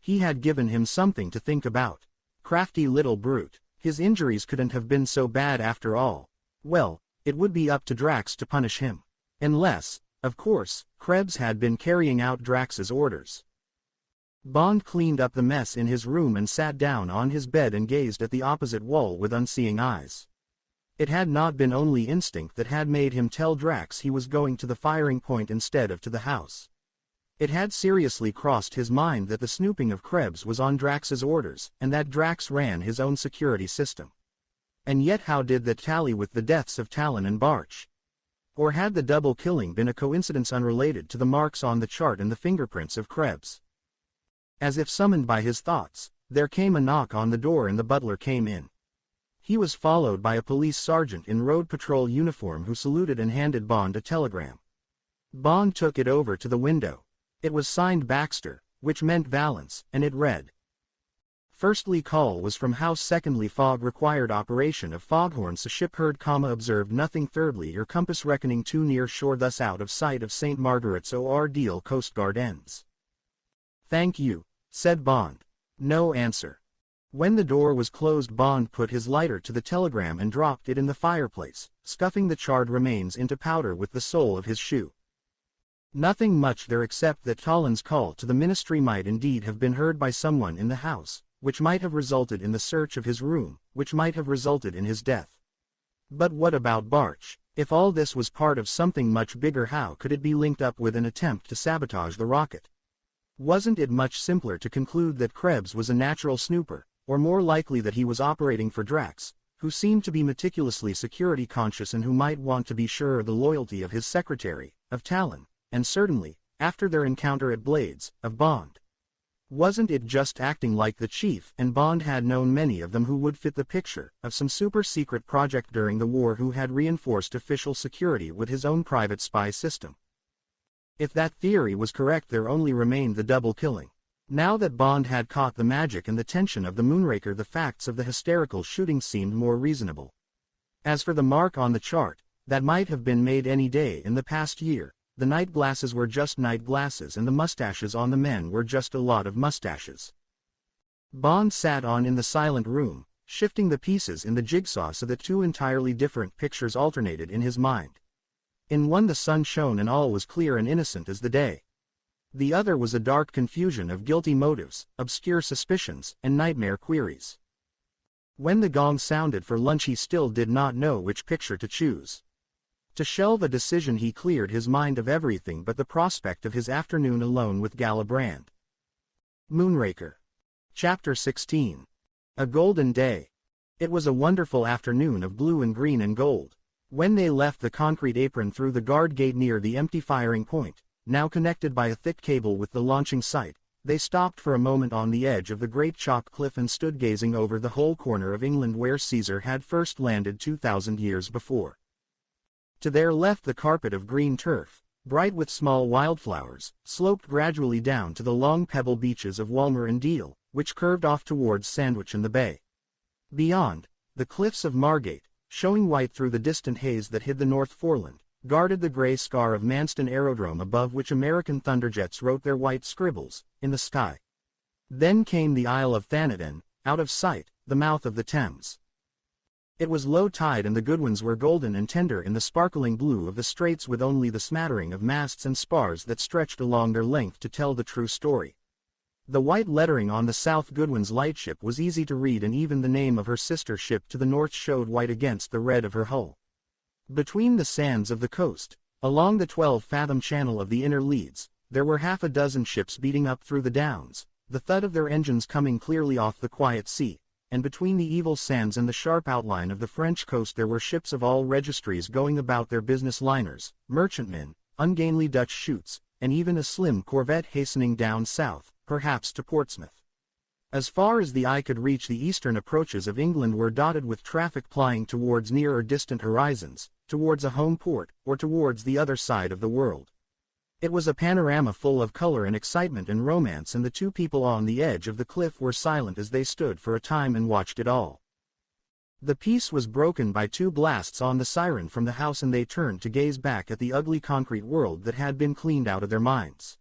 A: He had given him something to think about. Crafty little brute. His injuries couldn't have been so bad after all. Well, it would be up to Drax to punish him. Unless, of course, Krebs had been carrying out Drax's orders. Bond cleaned up the mess in his room and sat down on his bed and gazed at the opposite wall with unseeing eyes. It had not been only instinct that had made him tell Drax he was going to the firing point instead of to the house. It had seriously crossed his mind that the snooping of Krebs was on Drax's orders, and that Drax ran his own security system. And yet how did that tally with the deaths of Talon and Barch? Or had the double killing been a coincidence unrelated to the marks on the chart and the fingerprints of Krebs? As if summoned by his thoughts, there came a knock on the door and the butler came in. He was followed by a police sergeant in road patrol uniform who saluted and handed Bond a telegram. Bond took it over to the window. It was signed Baxter, which meant Valance, and it read: "Firstly, call was from house. Secondly, fog required operation of foghorns. The ship heard, observed nothing. Thirdly, your compass reckoning too near shore, thus out of sight of St. Margaret's or Deal Coast Guard ends." "Thank you," said Bond. No answer. When the door was closed, Bond put his lighter to the telegram and dropped it in the fireplace, scuffing the charred remains into powder with the sole of his shoe. Nothing much there except that Talon's call to the ministry might indeed have been heard by someone in the house, which might have resulted in the search of his room, which might have resulted in his death. But what about Barch? If all this was part of something much bigger, how could it be linked up with an attempt to sabotage the rocket? Wasn't it much simpler to conclude that Krebs was a natural snooper, or more likely that he was operating for Drax, who seemed to be meticulously security conscious and who might want to be sure of the loyalty of his secretary, of Talon, and certainly, after their encounter at Blades, of Bond? Wasn't it just acting like the chief and Bond had known many of them who would fit the picture of some super-secret project during the war who had reinforced official security with his own private spy system? If that theory was correct, there only remained the double killing. Now that Bond had caught the magic and the tension of the Moonraker, the facts of the hysterical shooting seemed more reasonable. As for the mark on the chart, that might have been made any day in the past year. The night glasses were just night glasses and the mustaches on the men were just a lot of mustaches. Bond sat on in the silent room, shifting the pieces in the jigsaw so that two entirely different pictures alternated in his mind. In one the sun shone and all was clear and innocent as the day. The other was a dark confusion of guilty motives, obscure suspicions, and nightmare queries. When the gong sounded for lunch he still did not know which picture to choose. To shelve a decision, he cleared his mind of everything but the prospect of his afternoon alone with Galabrand. Moonraker. Chapter 16. A Golden Day. It was a wonderful afternoon of blue and green and gold. When they left the concrete apron through the guard gate near the empty firing point, now connected by a thick cable with the launching site, they stopped for a moment on the edge of the great chalk cliff and stood gazing over the whole corner of England where Caesar had first landed 2,000 years before. To their left the carpet of green turf, bright with small wildflowers, sloped gradually down to the long pebble beaches of Walmer and Deal, which curved off towards Sandwich and the bay. Beyond, the cliffs of Margate, showing white through the distant haze that hid the North Foreland, guarded the grey scar of Manston Aerodrome above which American thunderjets wrote their white scribbles, in the sky. Then came the Isle of Thanet and, out of sight, the mouth of the Thames. It was low tide and the Goodwins were golden and tender in the sparkling blue of the straits with only the smattering of masts and spars that stretched along their length to tell the true story. The white lettering on the South Goodwin's lightship was easy to read and even the name of her sister ship to the north showed white against the red of her hull. Between the sands of the coast, along the 12-fathom channel of the inner leads, there were half a dozen ships beating up through the downs, the thud of their engines coming clearly off the quiet sea, and between the evil sands and the sharp outline of the French coast there were ships of all registries going about their business liners, merchantmen, ungainly Dutch shoots, and even a slim corvette hastening down south, perhaps to Portsmouth. As far as the eye could reach, the eastern approaches of England were dotted with traffic plying towards near or distant horizons, towards a home port, or towards the other side of the world. It was a panorama full of color and excitement and romance, and the two people on the edge of the cliff were silent as they stood for a time and watched it all. The peace was broken by two blasts on the siren from the house, and they turned to gaze back at the ugly concrete world that had been cleaned out of their minds.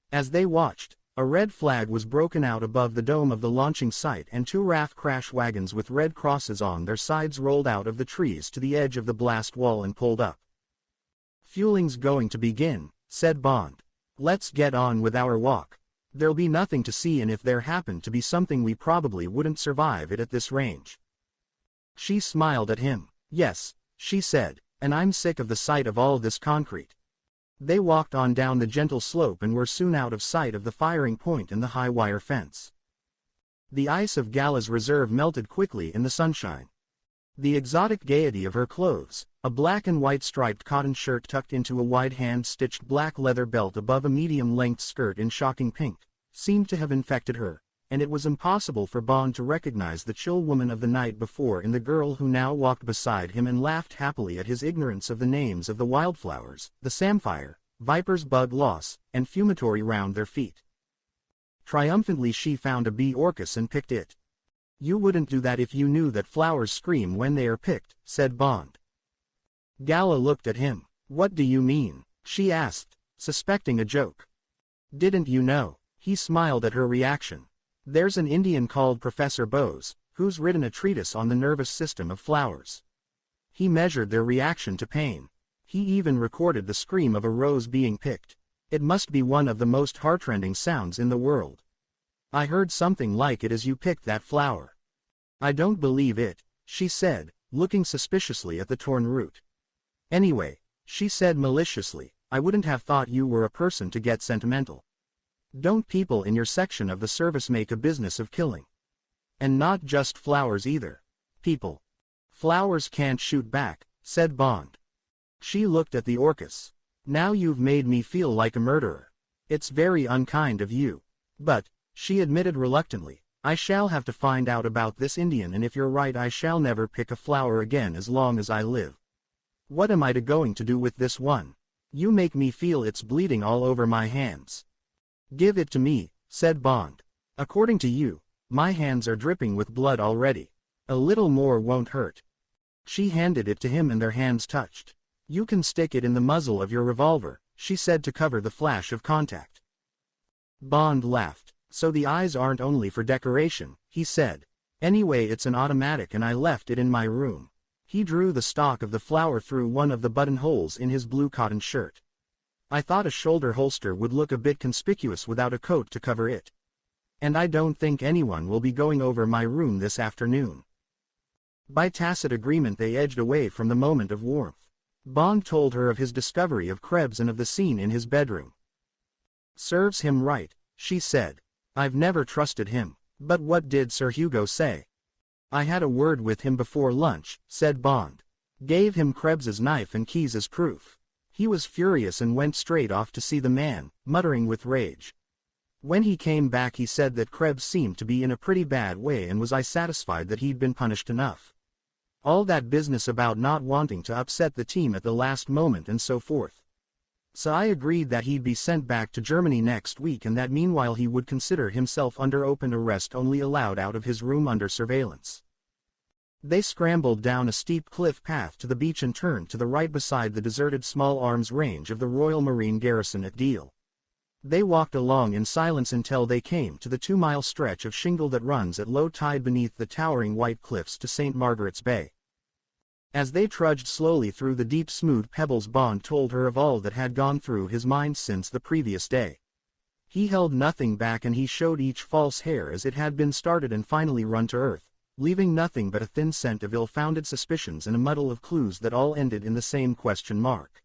A: As they watched, a red flag was broken out above the dome of the launching site, and two RAF crash wagons with red crosses on their sides rolled out of the trees to the edge of the blast wall and pulled up. "Fueling's going to begin," said Bond. "Let's get on with our walk. There'll be nothing to see, and if there happened to be something we probably wouldn't survive it at this range." She smiled at him. "Yes," she said, "and I'm sick of the sight of all this concrete." They walked on down the gentle slope and were soon out of sight of the firing point and the high wire fence. The ice of Gala's reserve melted quickly in the sunshine. The exotic gaiety of her clothes, a black and white striped cotton shirt tucked into a wide hand-stitched black leather belt above a medium-length skirt in shocking pink, seemed to have infected her, and it was impossible for Bond to recognize the chill woman of the night before in the girl who now walked beside him and laughed happily at his ignorance of the names of the wildflowers, the samphire, viper's bug loss, and fumitory round their feet. Triumphantly she found a bee orchis and picked it. "You wouldn't do that if you knew that flowers scream when they are picked," said Bond. Gala looked at him. "What do you mean?" she asked, suspecting a joke. "Didn't you know?" He smiled at her reaction. "There's an Indian called Professor Bose, who's written a treatise on the nervous system of flowers. He measured their reaction to pain. He even recorded the scream of a rose being picked. It must be one of the most heartrending sounds in the world. I heard something like it as you picked that flower." "I don't believe it," she said, looking suspiciously at the torn root. "Anyway," she said maliciously, "I wouldn't have thought you were a person to get sentimental. Don't people in your section of the service make a business of killing? And not just flowers either. People." "Flowers can't shoot back," said Bond. She looked at the orchis. "Now you've made me feel like a murderer. It's very unkind of you. But," she admitted reluctantly, "I shall have to find out about this Indian, and if you're right I shall never pick a flower again as long as I live. What am I going to do with this one? You make me feel it's bleeding all over my hands." "Give it to me," said Bond. "According to you, my hands are dripping with blood already. A little more won't hurt." She handed it to him and their hands touched. "You can stick it in the muzzle of your revolver," she said to cover the flash of contact. Bond laughed. "So the eyes aren't only for decoration," he said. "Anyway, it's an automatic and I left it in my room." He drew the stalk of the flower through one of the buttonholes in his blue cotton shirt. "I thought a shoulder holster would look a bit conspicuous without a coat to cover it. And I don't think anyone will be going over my room this afternoon." By tacit agreement they edged away from the moment of warmth. Bond told her of his discovery of Krebs and of the scene in his bedroom. "Serves him right," she said. "I've never trusted him. But what did Sir Hugo say?" "I had a word with him before lunch," said Bond. "Gave him Krebs's knife and keys as proof. He was furious and went straight off to see the man, muttering with rage. When he came back he said that Krebs seemed to be in a pretty bad way, and was I satisfied that he'd been punished enough. All that business about not wanting to upset the team at the last moment and so forth. So I agreed that he'd be sent back to Germany next week and that meanwhile he would consider himself under open arrest, only allowed out of his room under surveillance. They scrambled down a steep cliff path to the beach and turned to the right beside the deserted small arms range of the Royal Marine Garrison at Deal. They walked along in silence until they came to the 2-mile stretch of shingle that runs at low tide beneath the towering white cliffs to St. Margaret's Bay. As they trudged slowly through the deep smooth pebbles, Bond told her of all that had gone through his mind since the previous day. He held nothing back, and he showed each false hair as it had been started and finally run to earth, leaving nothing but a thin scent of ill-founded suspicions and a muddle of clues that all ended in the same question mark.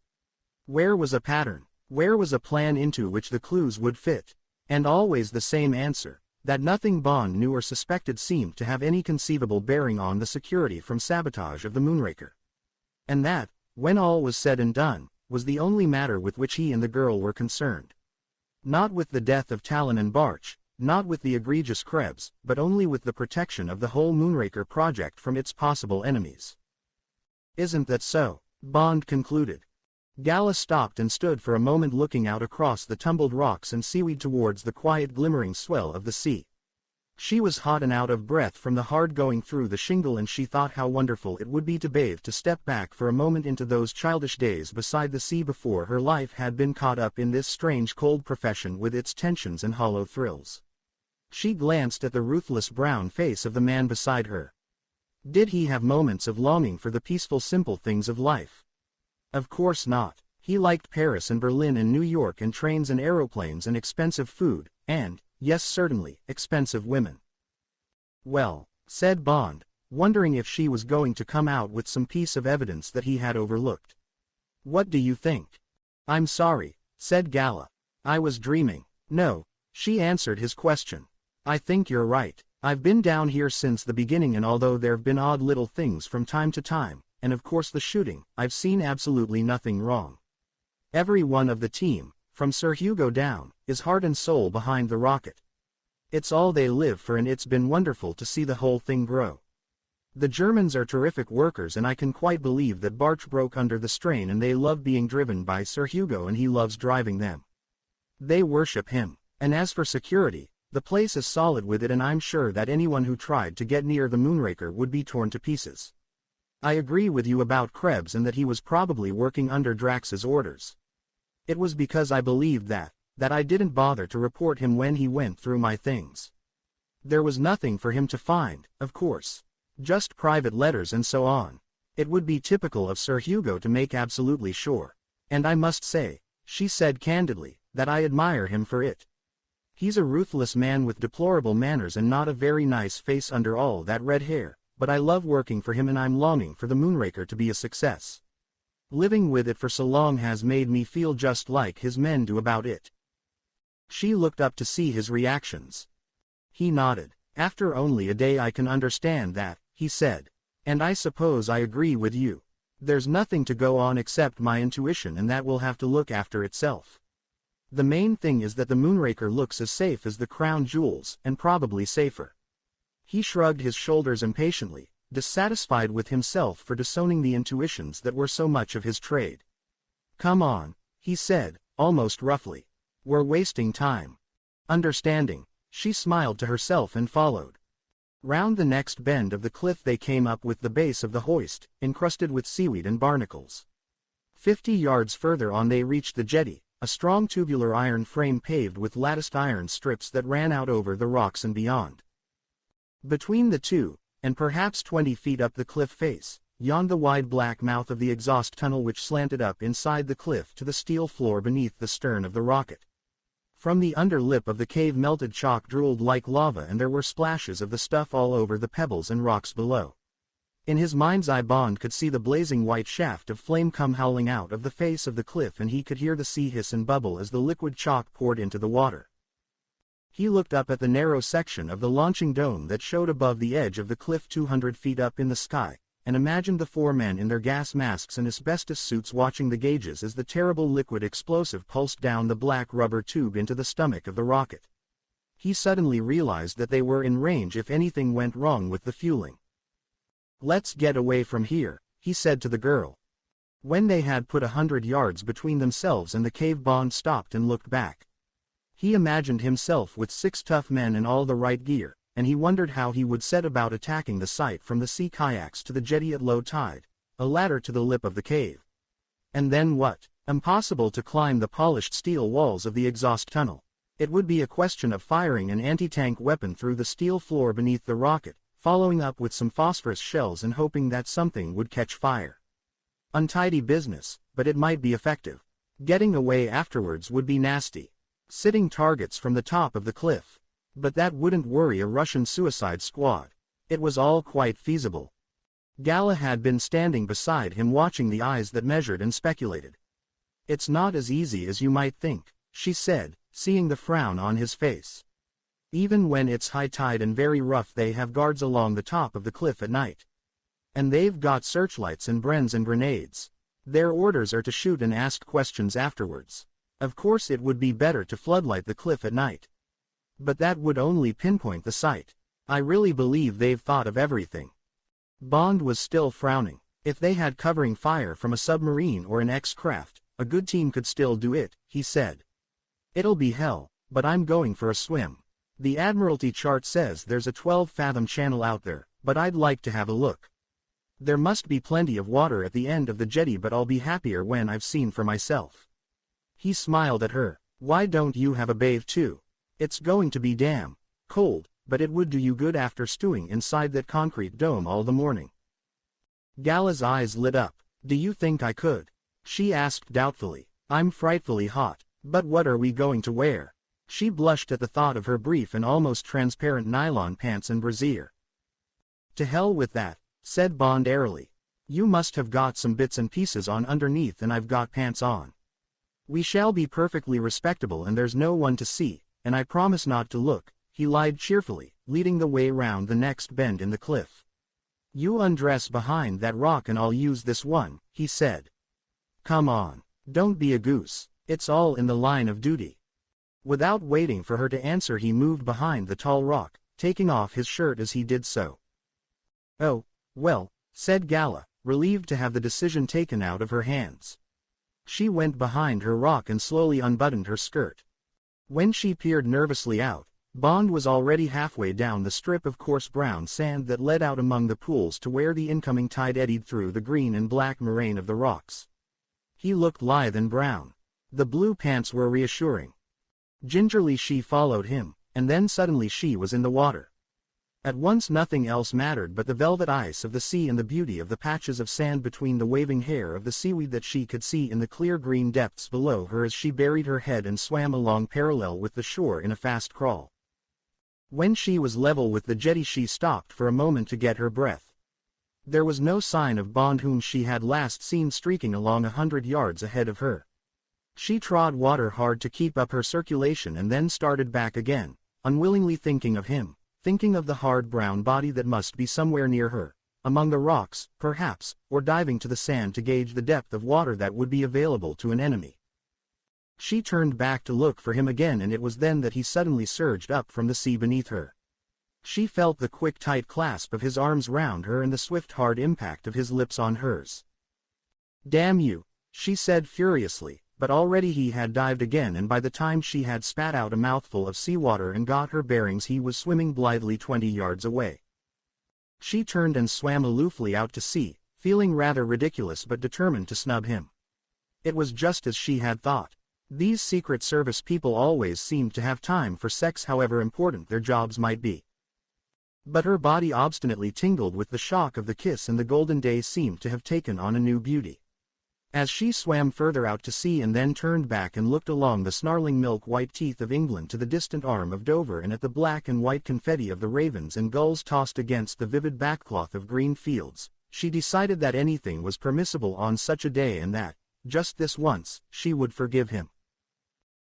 A: Where was a pattern? Where was a plan into which the clues would fit? And always the same answer, that nothing Bond knew or suspected seemed to have any conceivable bearing on the security from sabotage of the Moonraker. And that, when all was said and done, was the only matter with which he and the girl were concerned. Not with the death of Talon and Barch, not with the egregious Krebs, but only with the protection of the whole Moonraker project from its possible enemies. Isn't that so? Bond concluded. Gala stopped and stood for a moment looking out across the tumbled rocks and seaweed towards the quiet glimmering swell of the sea. She was hot and out of breath from the hard going through the shingle, and she thought how wonderful it would be to bathe, to step back for a moment into those childish days beside the sea before her life had been caught up in this strange cold profession with its tensions and hollow thrills. She glanced at the ruthless brown face of the man beside her. Did he have moments of longing for the peaceful simple things of life? Of course not. He liked Paris and Berlin and New York and trains and aeroplanes and expensive food, and, yes certainly, expensive women. Well, said Bond, wondering if she was going to come out with some piece of evidence that he had overlooked. What do you think? I'm sorry, said Gala. I was dreaming. No, she answered his question. I think you're right. I've been down here since the beginning, and although there've been odd little things from time to time, and of course the shooting, I've seen absolutely nothing wrong. Every one of the team, from Sir Hugo down, is heart and soul behind the rocket. It's all they live for, and it's been wonderful to see the whole thing grow. The Germans are terrific workers, and I can quite believe that Barch broke under the strain, and they love being driven by Sir Hugo and he loves driving them. They worship him. And as for security, the place is solid with it, and I'm sure that anyone who tried to get near the Moonraker would be torn to pieces. I agree with you about Krebs and that he was probably working under Drax's orders. It was because I believed that I didn't bother to report him when he went through my things. There was nothing for him to find, of course. Just private letters and so on. It would be typical of Sir Hugo to make absolutely sure. And I must say, she said candidly, that I admire him for it. He's a ruthless man with deplorable manners and not a very nice face under all that red hair. But I love working for him, and I'm longing for the Moonraker to be a success. Living with it for so long has made me feel just like his men do about it. She looked up to see his reactions. He nodded. After only a day I can understand that, he said. And I suppose I agree with you. There's nothing to go on except my intuition, and that will have to look after itself. The main thing is that the Moonraker looks as safe as the crown jewels, and probably safer. He shrugged his shoulders impatiently, dissatisfied with himself for disowning the intuitions that were so much of his trade. Come on, he said, almost roughly. We're wasting time. Understanding, she smiled to herself and followed. Round the next bend of the cliff they came up with the base of the hoist, encrusted with seaweed and barnacles. 50 yards further on they reached the jetty, a strong tubular iron frame paved with latticed iron strips that ran out over the rocks and beyond. Between the two, and perhaps 20 feet up the cliff face, yawned the wide black mouth of the exhaust tunnel, which slanted up inside the cliff to the steel floor beneath the stern of the rocket. From the under lip of the cave melted chalk drooled like lava, and there were splashes of the stuff all over the pebbles and rocks below. In his mind's eye Bond could see the blazing white shaft of flame come howling out of the face of the cliff, and he could hear the sea hiss and bubble as the liquid chalk poured into the water. He looked up at the narrow section of the launching dome that showed above the edge of the cliff 200 feet up in the sky, and imagined the 4 men in their gas masks and asbestos suits watching the gauges as the terrible liquid explosive pulsed down the black rubber tube into the stomach of the rocket. He suddenly realized that they were in range if anything went wrong with the fueling. Let's get away from here, he said to the girl. When they had put 100 yards between themselves and the cave, Bond stopped and looked back. He imagined himself with 6 tough men and all the right gear, and he wondered how he would set about attacking the site from the sea kayaks to the jetty at low tide, a ladder to the lip of the cave. And then what? Impossible to climb the polished steel walls of the exhaust tunnel. It would be a question of firing an anti-tank weapon through the steel floor beneath the rocket, following up with some phosphorus shells and hoping that something would catch fire. Untidy business, but it might be effective. Getting away afterwards would be nasty. Sitting targets from the top of the cliff. But that wouldn't worry a Russian suicide squad. It was all quite feasible. Gala had been standing beside him, watching the eyes that measured and speculated. "It's not as easy as you might think," she said, seeing the frown on his face. "Even when it's high tide and very rough, they have guards along the top of the cliff at night. And they've got searchlights and Brens and grenades. Their orders are to shoot and ask questions afterwards. Of course it would be better to floodlight the cliff at night. But that would only pinpoint the site. I really believe they've thought of everything." Bond was still frowning. If they had covering fire from a submarine or an X-craft, a good team could still do it, he said. "It'll be hell, but I'm going for a swim. The Admiralty chart says there's a 12-fathom channel out there, but I'd like to have a look. There must be plenty of water at the end of the jetty, but I'll be happier when I've seen for myself." He smiled at her. "Why don't you have a bathe too? It's going to be damn cold, but it would do you good after stewing inside that concrete dome all the morning." Gala's eyes lit up. "Do you think I could?" she asked doubtfully. "I'm frightfully hot, but what are we going to wear?" She blushed at the thought of her brief and almost transparent nylon pants and brassiere. "To hell with that," said Bond airily. "You must have got some bits and pieces on underneath, and I've got pants on. We shall be perfectly respectable and there's no one to see, and I promise not to look," he lied cheerfully, leading the way round the next bend in the cliff. "You undress behind that rock and I'll use this one," he said. "Come on. Don't be a goose. It's all in the line of duty." Without waiting for her to answer, he moved behind the tall rock, taking off his shirt as he did so. "Oh, well," said Gala, relieved to have the decision taken out of her hands. She went behind her rock and slowly unbuttoned her skirt. When she peered nervously out, Bond was already halfway down the strip of coarse brown sand that led out among the pools to where the incoming tide eddied through the green and black moraine of the rocks. He looked lithe and brown. The blue pants were reassuring. Gingerly she followed him, and then suddenly she was in the water. At once nothing else mattered but the velvet ice of the sea and the beauty of the patches of sand between the waving hair of the seaweed that she could see in the clear green depths below her as she buried her head and swam along parallel with the shore in a fast crawl. When she was level with the jetty, she stopped for a moment to get her breath. There was no sign of Bond, whom she had last seen streaking along 100 yards ahead of her. She trod water hard to keep up her circulation and then started back again, unwillingly thinking of him. Thinking of the hard brown body that must be somewhere near her, among the rocks, perhaps, or diving to the sand to gauge the depth of water that would be available to an enemy. She turned back to look for him again, and it was then that he suddenly surged up from the sea beneath her. She felt the quick tight clasp of his arms round her and the swift hard impact of his lips on hers. "Damn you," she said furiously. But already he had dived again, and by the time she had spat out a mouthful of seawater and got her bearings, he was swimming blithely 20 yards away. She turned and swam aloofly out to sea, feeling rather ridiculous but determined to snub him. It was just as she had thought. These Secret Service people always seemed to have time for sex, however important their jobs might be. But her body obstinately tingled with the shock of the kiss, and the golden day seemed to have taken on a new beauty. As she swam further out to sea and then turned back and looked along the snarling milk-white teeth of England to the distant arm of Dover and at the black and white confetti of the ravens and gulls tossed against the vivid backcloth of green fields, she decided that anything was permissible on such a day, and that, just this once, she would forgive him.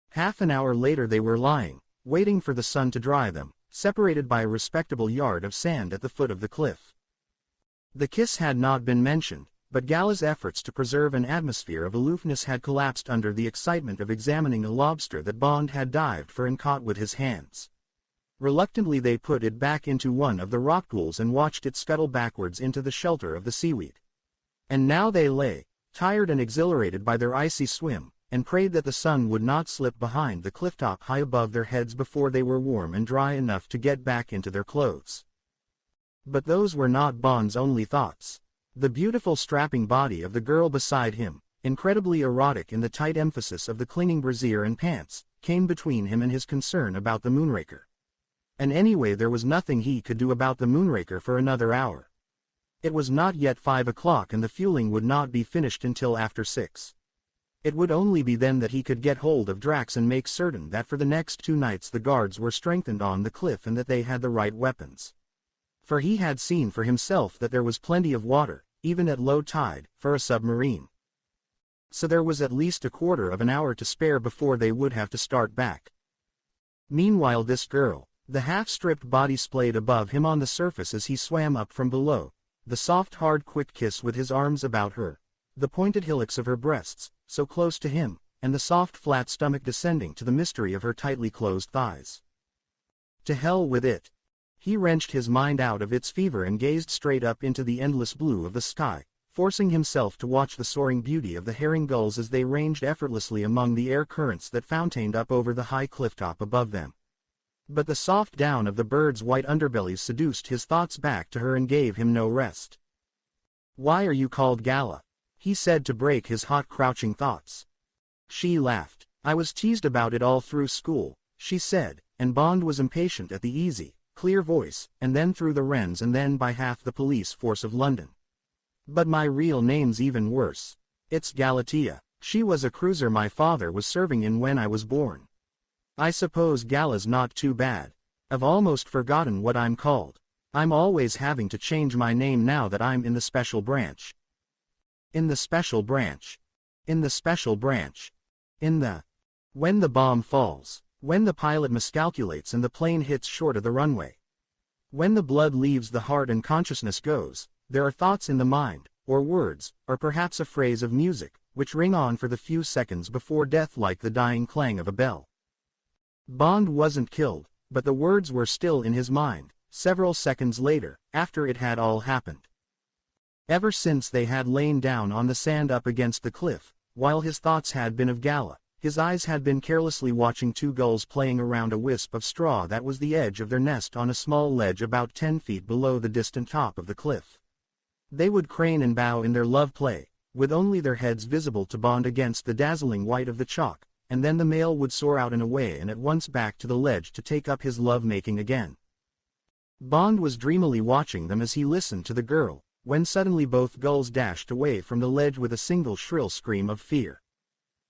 A: Half an hour later they were lying, waiting for the sun to dry them, separated by a respectable yard of sand at the foot of the cliff. The kiss had not been mentioned, but Gala's efforts to preserve an atmosphere of aloofness had collapsed under the excitement of examining a lobster that Bond had dived for and caught with his hands. Reluctantly they put it back into one of the rock pools and watched it scuttle backwards into the shelter of the seaweed. And now they lay, tired and exhilarated by their icy swim, and prayed that the sun would not slip behind the clifftop high above their heads before they were warm and dry enough to get back into their clothes. But those were not Bond's only thoughts. The beautiful strapping body of the girl beside him, incredibly erotic in the tight emphasis of the clinging brassiere and pants, came between him and his concern about the Moonraker. And anyway, there was nothing he could do about the Moonraker for another hour. It was not yet 5 o'clock and the fueling would not be finished until after 6. It would only be then that he could get hold of Drax and make certain that for the next 2 nights the guards were strengthened on the cliff and that they had the right weapons. For he had seen for himself that there was plenty of water, even at low tide, for a submarine. So there was at least a quarter of an hour to spare before they would have to start back. Meanwhile this girl, the half-stripped body splayed above him on the surface as he swam up from below, the soft hard quick kiss with his arms about her, the pointed hillocks of her breasts, so close to him, and the soft flat stomach descending to the mystery of her tightly closed thighs. To hell with it. He wrenched his mind out of its fever and gazed straight up into the endless blue of the sky, forcing himself to watch the soaring beauty of the herring gulls as they ranged effortlessly among the air currents that fountained up over the high clifftop above them. But the soft down of the birds' white underbellies seduced his thoughts back to her and gave him no rest. "Why are you called Gala?" he said to break his hot crouching thoughts. She laughed. "I was teased about it all through school," she said, and Bond was impatient at the easy, clear voice, and then through the Wrens and then by half the police force of London. "But my real name's even worse. It's Galatea. She was a cruiser my father was serving in when I was born. I suppose Gala's not too bad. I've almost forgotten what I'm called. I'm always having to change my name now that I'm in the special branch." In the special branch. In the special branch. In the... When the bomb falls. When the pilot miscalculates and the plane hits short of the runway. When the blood leaves the heart and consciousness goes, there are thoughts in the mind, or words, or perhaps a phrase of music, which ring on for the few seconds before death like the dying clang of a bell. Bond wasn't killed, but the words were still in his mind, several seconds later, after it had all happened. Ever since they had lain down on the sand up against the cliff, while his thoughts had been of Gala, his eyes had been carelessly watching 2 gulls playing around a wisp of straw that was the edge of their nest on a small ledge about 10 feet below the distant top of the cliff. They would crane and bow in their love play, with only their heads visible to Bond against the dazzling white of the chalk, and then the male would soar out and away and at once back to the ledge to take up his love-making again. Bond was dreamily watching them as he listened to the girl, when suddenly both gulls dashed away from the ledge with a single shrill scream of fear.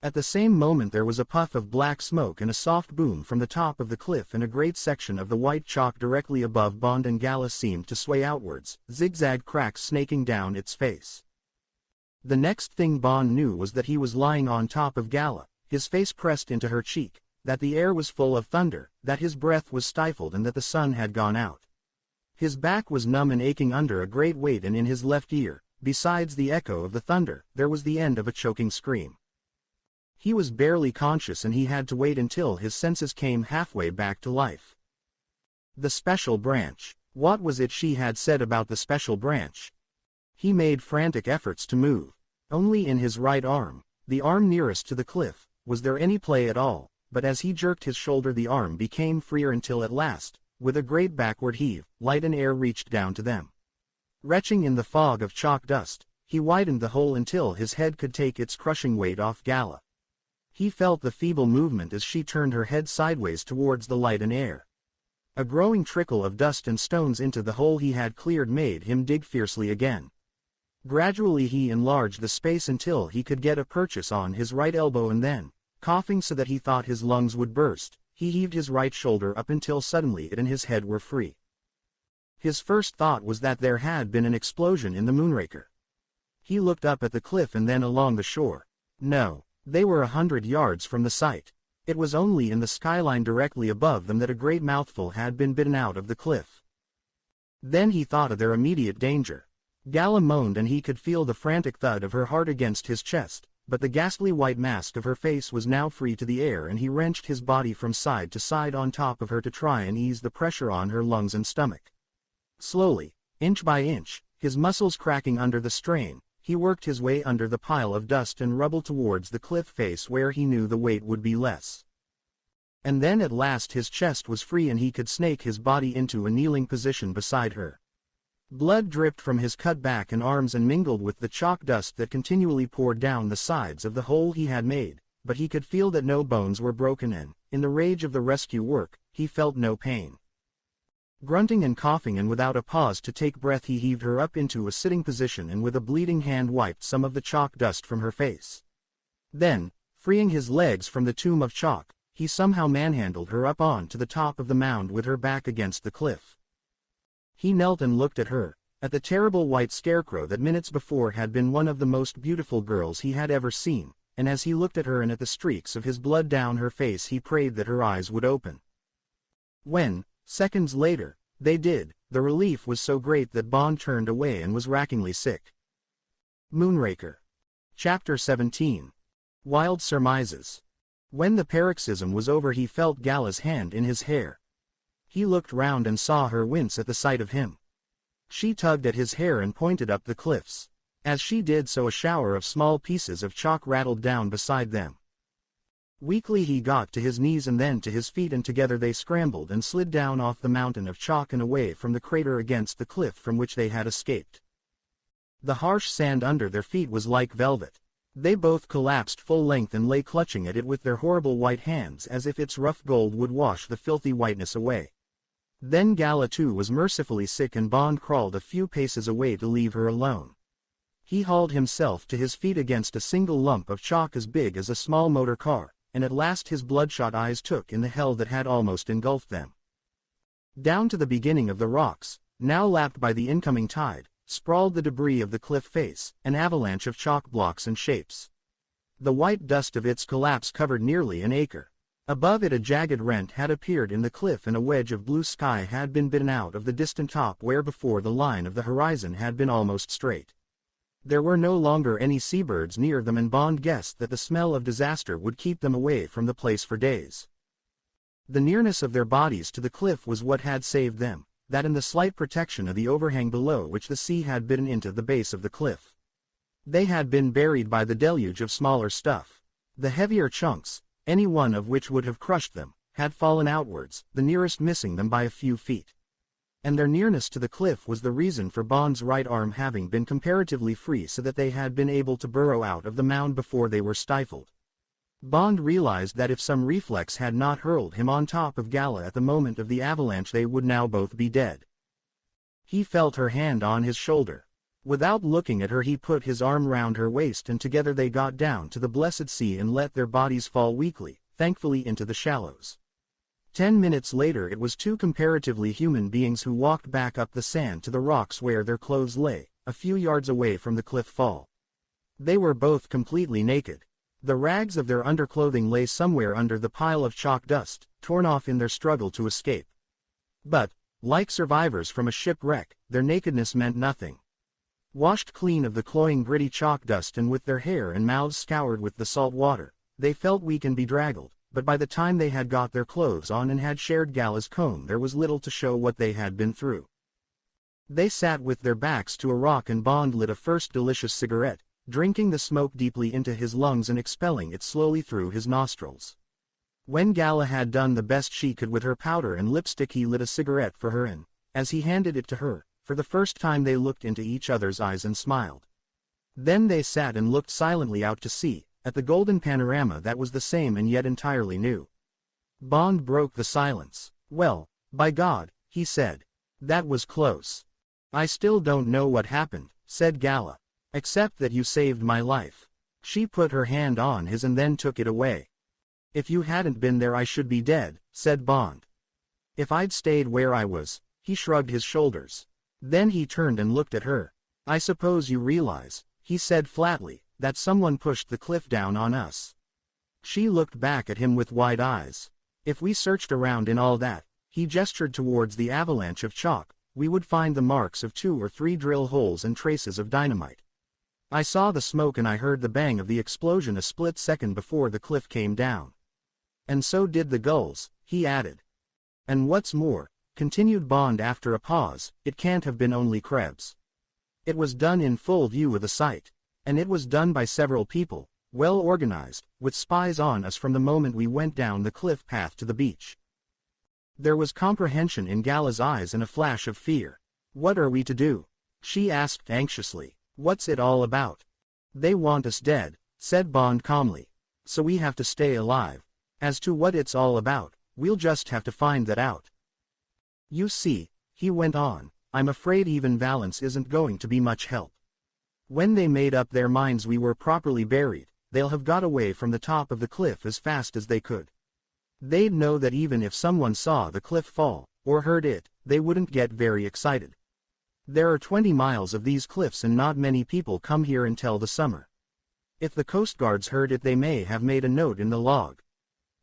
A: At the same moment there was a puff of black smoke and a soft boom from the top of the cliff, and a great section of the white chalk directly above Bond and Gala seemed to sway outwards, zigzag cracks snaking down its face. The next thing Bond knew was that he was lying on top of Gala, his face pressed into her cheek, that the air was full of thunder, that his breath was stifled and that the sun had gone out. His back was numb and aching under a great weight, and in his left ear, besides the echo of the thunder, there was the end of a choking scream. He was barely conscious and he had to wait until his senses came halfway back to life. The special branch. What was it she had said about the special branch? He made frantic efforts to move. Only in his right arm, the arm nearest to the cliff, was there any play at all, but as he jerked his shoulder the arm became freer until at last, with a great backward heave, light and air reached down to them. Retching in the fog of chalk dust, he widened the hole until his head could take its crushing weight off Gala. He felt the feeble movement as she turned her head sideways towards the light and air. A growing trickle of dust and stones into the hole he had cleared made him dig fiercely again. Gradually he enlarged the space until he could get a purchase on his right elbow, and then, coughing so that he thought his lungs would burst, he heaved his right shoulder up until suddenly it and his head were free. His first thought was that there had been an explosion in the Moonraker. He looked up at the cliff and then along the shore. No, they were 100 yards from the site. It was only in the skyline directly above them that a great mouthful had been bitten out of the cliff. Then he thought of their immediate danger. Gala moaned and he could feel the frantic thud of her heart against his chest, but the ghastly white mask of her face was now free to the air, and he wrenched his body from side to side on top of her to try and ease the pressure on her lungs and stomach. Slowly, inch by inch, his muscles cracking under the strain, he worked his way under the pile of dust and rubble towards the cliff face where he knew the weight would be less. And then at last his chest was free and he could snake his body into a kneeling position beside her. Blood dripped from his cut back and arms and mingled with the chalk dust that continually poured down the sides of the hole he had made, but he could feel that no bones were broken and, in the rage of the rescue work, he felt no pain. Grunting and coughing and without a pause to take breath he heaved her up into a sitting position and with a bleeding hand wiped some of the chalk dust from her face. Then, freeing his legs from the tomb of chalk, he somehow manhandled her up on to the top of the mound with her back against the cliff. He knelt and looked at her, at the terrible white scarecrow that minutes before had been one of the most beautiful girls he had ever seen, and as he looked at her and at the streaks of his blood down her face he prayed that her eyes would open. When, seconds later, they did, the relief was so great that Bond turned away and was rackingly sick. Moonraker. Chapter 17. Wild Surmises. When the paroxysm was over he felt Gala's hand in his hair. He looked round and saw her wince at the sight of him. She tugged at his hair and pointed up the cliffs. As she did so a shower of small pieces of chalk rattled down beside them. Weakly he got to his knees and then to his feet and together they scrambled and slid down off the mountain of chalk and away from the crater against the cliff from which they had escaped. The harsh sand under their feet was like velvet. They both collapsed full length and lay clutching at it with their horrible white hands as if its rough gold would wash the filthy whiteness away. Then Gala too was mercifully sick and Bond crawled a few paces away to leave her alone. He hauled himself to his feet against a single lump of chalk as big as a small motor car, and at last his bloodshot eyes took in the hell that had almost engulfed them. Down to the beginning of the rocks, now lapped by the incoming tide, sprawled the debris of the cliff face, an avalanche of chalk blocks and shapes. The white dust of its collapse covered nearly an acre. Above it a jagged rent had appeared in the cliff and a wedge of blue sky had been bitten out of the distant top where before the line of the horizon had been almost straight. There were no longer any seabirds near them and Bond guessed that the smell of disaster would keep them away from the place for days. The nearness of their bodies to the cliff was what had saved them, that and the slight protection of the overhang below which the sea had bitten into the base of the cliff. They had been buried by the deluge of smaller stuff. The heavier chunks, any one of which would have crushed them, had fallen outwards, the nearest missing them by a few feet. And their nearness to the cliff was the reason for Bond's right arm having been comparatively free so that they had been able to burrow out of the mound before they were stifled. Bond realized that if some reflex had not hurled him on top of Gala at the moment of the avalanche they would now both be dead. He felt her hand on his shoulder. Without looking at her he put his arm round her waist and together they got down to the blessed sea and let their bodies fall weakly, thankfully into the shallows. 10 minutes later it was two comparatively human beings who walked back up the sand to the rocks where their clothes lay, a few yards away from the cliff fall. They were both completely naked. The rags of their underclothing lay somewhere under the pile of chalk dust, torn off in their struggle to escape. But, like survivors from a shipwreck, their nakedness meant nothing. Washed clean of the cloying gritty chalk dust and with their hair and mouths scoured with the salt water, they felt weak and bedraggled, but by the time they had got their clothes on and had shared Gala's comb there was little to show what they had been through. They sat with their backs to a rock and Bond lit a first delicious cigarette, drinking the smoke deeply into his lungs and expelling it slowly through his nostrils. When Gala had done the best she could with her powder and lipstick he lit a cigarette for her and, as he handed it to her, for the first time they looked into each other's eyes and smiled. Then they sat and looked silently out to sea, at the golden panorama that was the same and yet entirely new. Bond broke the silence. "Well, by God," he said. "That was close." "I still don't know what happened," said Gala. "Except that you saved my life." She put her hand on his and then took it away. "If you hadn't been there I should be dead," said Bond. "If I'd stayed where I was," he shrugged his shoulders. Then he turned and looked at her. "I suppose you realize," he said flatly, "that someone pushed the cliff down on us." She looked back at him with wide eyes. "If we searched around in all that," he gestured towards the avalanche of chalk, "we would find the marks of 2 or 3 drill holes and traces of dynamite. I saw the smoke and I heard the bang of the explosion a split second before the cliff came down. And so did the gulls," he added. "And what's more," continued Bond after a pause, "it can't have been only Krebs. It was done in full view of the sight. And it was done by several people, well organized, with spies on us from the moment we went down the cliff path to the beach. There was comprehension in Gala's eyes and a flash of fear. What are we to do? She asked anxiously. What's it all about? They want us dead, said Bond calmly. So we have to stay alive. As to what it's all about, we'll just have to find that out. You see, he went on, I'm afraid even Valance isn't going to be much help. When they made up their minds we were properly buried, they'll have got away from the top of the cliff as fast as they could. They'd know that even if someone saw the cliff fall, or heard it, they wouldn't get very excited. There are 20 miles of these cliffs and not many people come here until the summer. If the Coast Guards heard it they may have made a note in the log.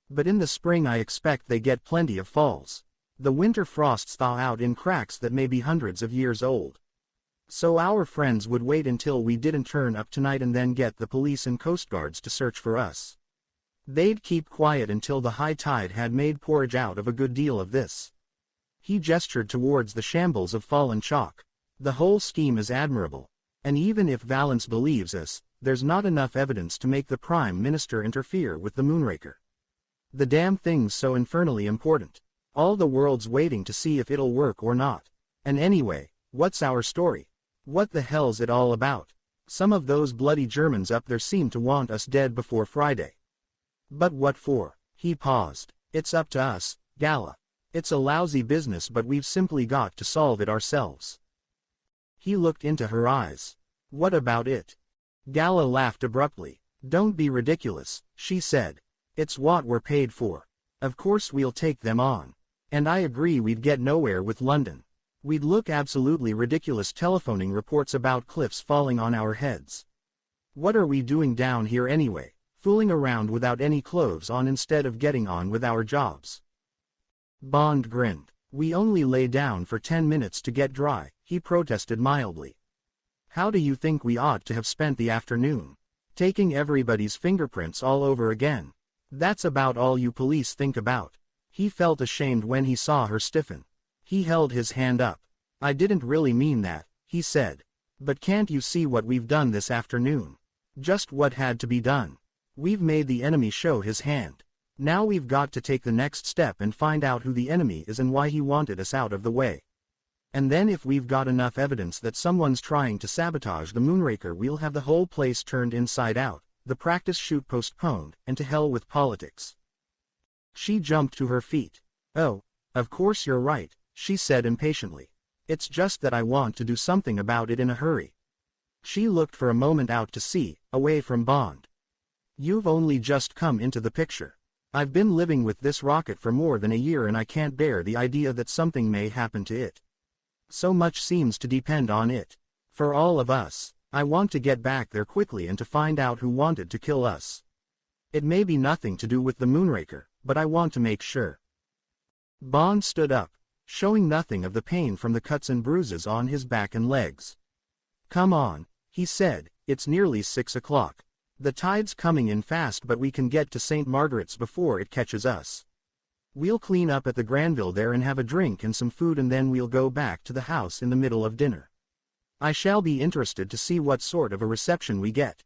A: But in the spring I expect they get plenty of falls. The winter frosts thaw out in cracks that may be hundreds of years old. So our friends would wait until we didn't turn up tonight and then get the police and Coast Guards to search for us. They'd keep quiet until the high tide had made porridge out of a good deal of this. He gestured towards the shambles of fallen chalk. The whole scheme is admirable. And even if Valance believes us, there's not enough evidence to make the Prime Minister interfere with the Moonraker. The damn thing's so infernally important. All the world's waiting to see if it'll work or not. And anyway, what's our story? What the hell's it all about? Some of those bloody Germans up there seem to want us dead before Friday. But what for? He paused. It's up to us, Gala. It's a lousy business but we've simply got to solve it ourselves. He looked into her eyes. What about it? Gala laughed abruptly. Don't be ridiculous, she said. It's what we're paid for. Of course we'll take them on. And I agree we'd get nowhere with London. We'd look absolutely ridiculous telephoning reports about cliffs falling on our heads. What are we doing down here anyway, fooling around without any clothes on instead of getting on with our jobs? Bond grinned. We only lay down for 10 minutes to get dry, he protested mildly. How do you think we ought to have spent the afternoon? Taking everybody's fingerprints all over again. That's about all you police think about. He felt ashamed when he saw her stiffen. He held his hand up. I didn't really mean that, he said. But can't you see what we've done this afternoon? Just what had to be done. We've made the enemy show his hand. Now we've got to take the next step and find out who the enemy is and why he wanted us out of the way. And then if we've got enough evidence that someone's trying to sabotage the Moonraker we'll have the whole place turned inside out, the practice shoot postponed, and to hell with politics. She jumped to her feet. Oh, of course you're right, she said impatiently. It's just that I want to do something about it in a hurry. She looked for a moment out to sea, away from Bond. You've only just come into the picture. I've been living with this rocket for more than a year and I can't bear the idea that something may happen to it. So much seems to depend on it. For all of us, I want to get back there quickly and to find out who wanted to kill us. It may be nothing to do with the Moonraker, but I want to make sure. Bond stood up, showing nothing of the pain from the cuts and bruises on his back and legs. Come on, he said, it's nearly 6 o'clock. The tide's coming in fast but we can get to St. Margaret's before it catches us. We'll clean up at the Granville there and have a drink and some food and then we'll go back to the house in the middle of dinner. I shall be interested to see what sort of a reception we get.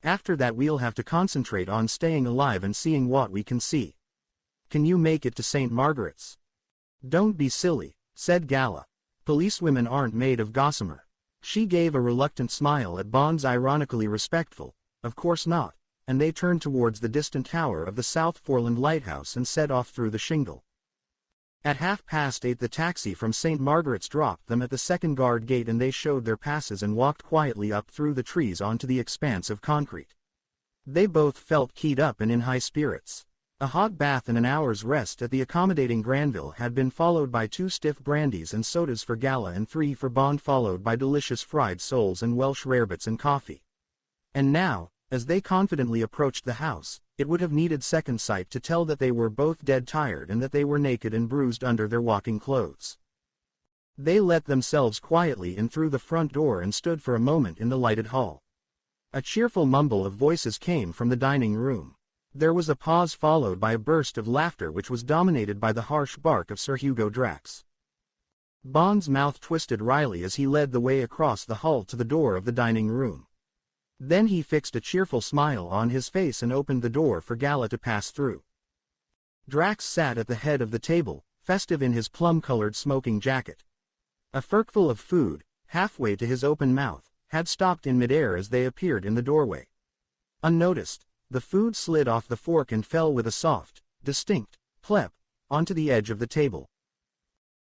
A: After that we'll have to concentrate on staying alive and seeing what we can see. Can you make it to St. Margaret's? Don't be silly, said Gala. Policewomen aren't made of gossamer. She gave a reluctant smile at Bond's ironically respectful, of course not, and they turned towards the distant tower of the South Foreland Lighthouse and set off through the shingle. At 8:30 the taxi from St. Margaret's dropped them at the second guard gate and they showed their passes and walked quietly up through the trees onto the expanse of concrete. They both felt keyed up and in high spirits. A hot bath and an hour's rest at the accommodating Granville had been followed by 2 stiff brandies and sodas for Gala and 3 for Bond, followed by delicious fried soles and Welsh rarebits and coffee. And now, as they confidently approached the house, it would have needed second sight to tell that they were both dead tired and that they were naked and bruised under their walking clothes. They let themselves quietly in through the front door and stood for a moment in the lighted hall. A cheerful mumble of voices came from the dining room. There was a pause followed by a burst of laughter which was dominated by the harsh bark of Sir Hugo Drax. Bond's mouth twisted wryly as he led the way across the hall to the door of the dining room. Then he fixed a cheerful smile on his face and opened the door for Gala to pass through. Drax sat at the head of the table, festive in his plum-colored smoking jacket. A forkful of food, halfway to his open mouth, had stopped in midair as they appeared in the doorway. Unnoticed, the food slid off the fork and fell with a soft, distinct plep onto the edge of the table.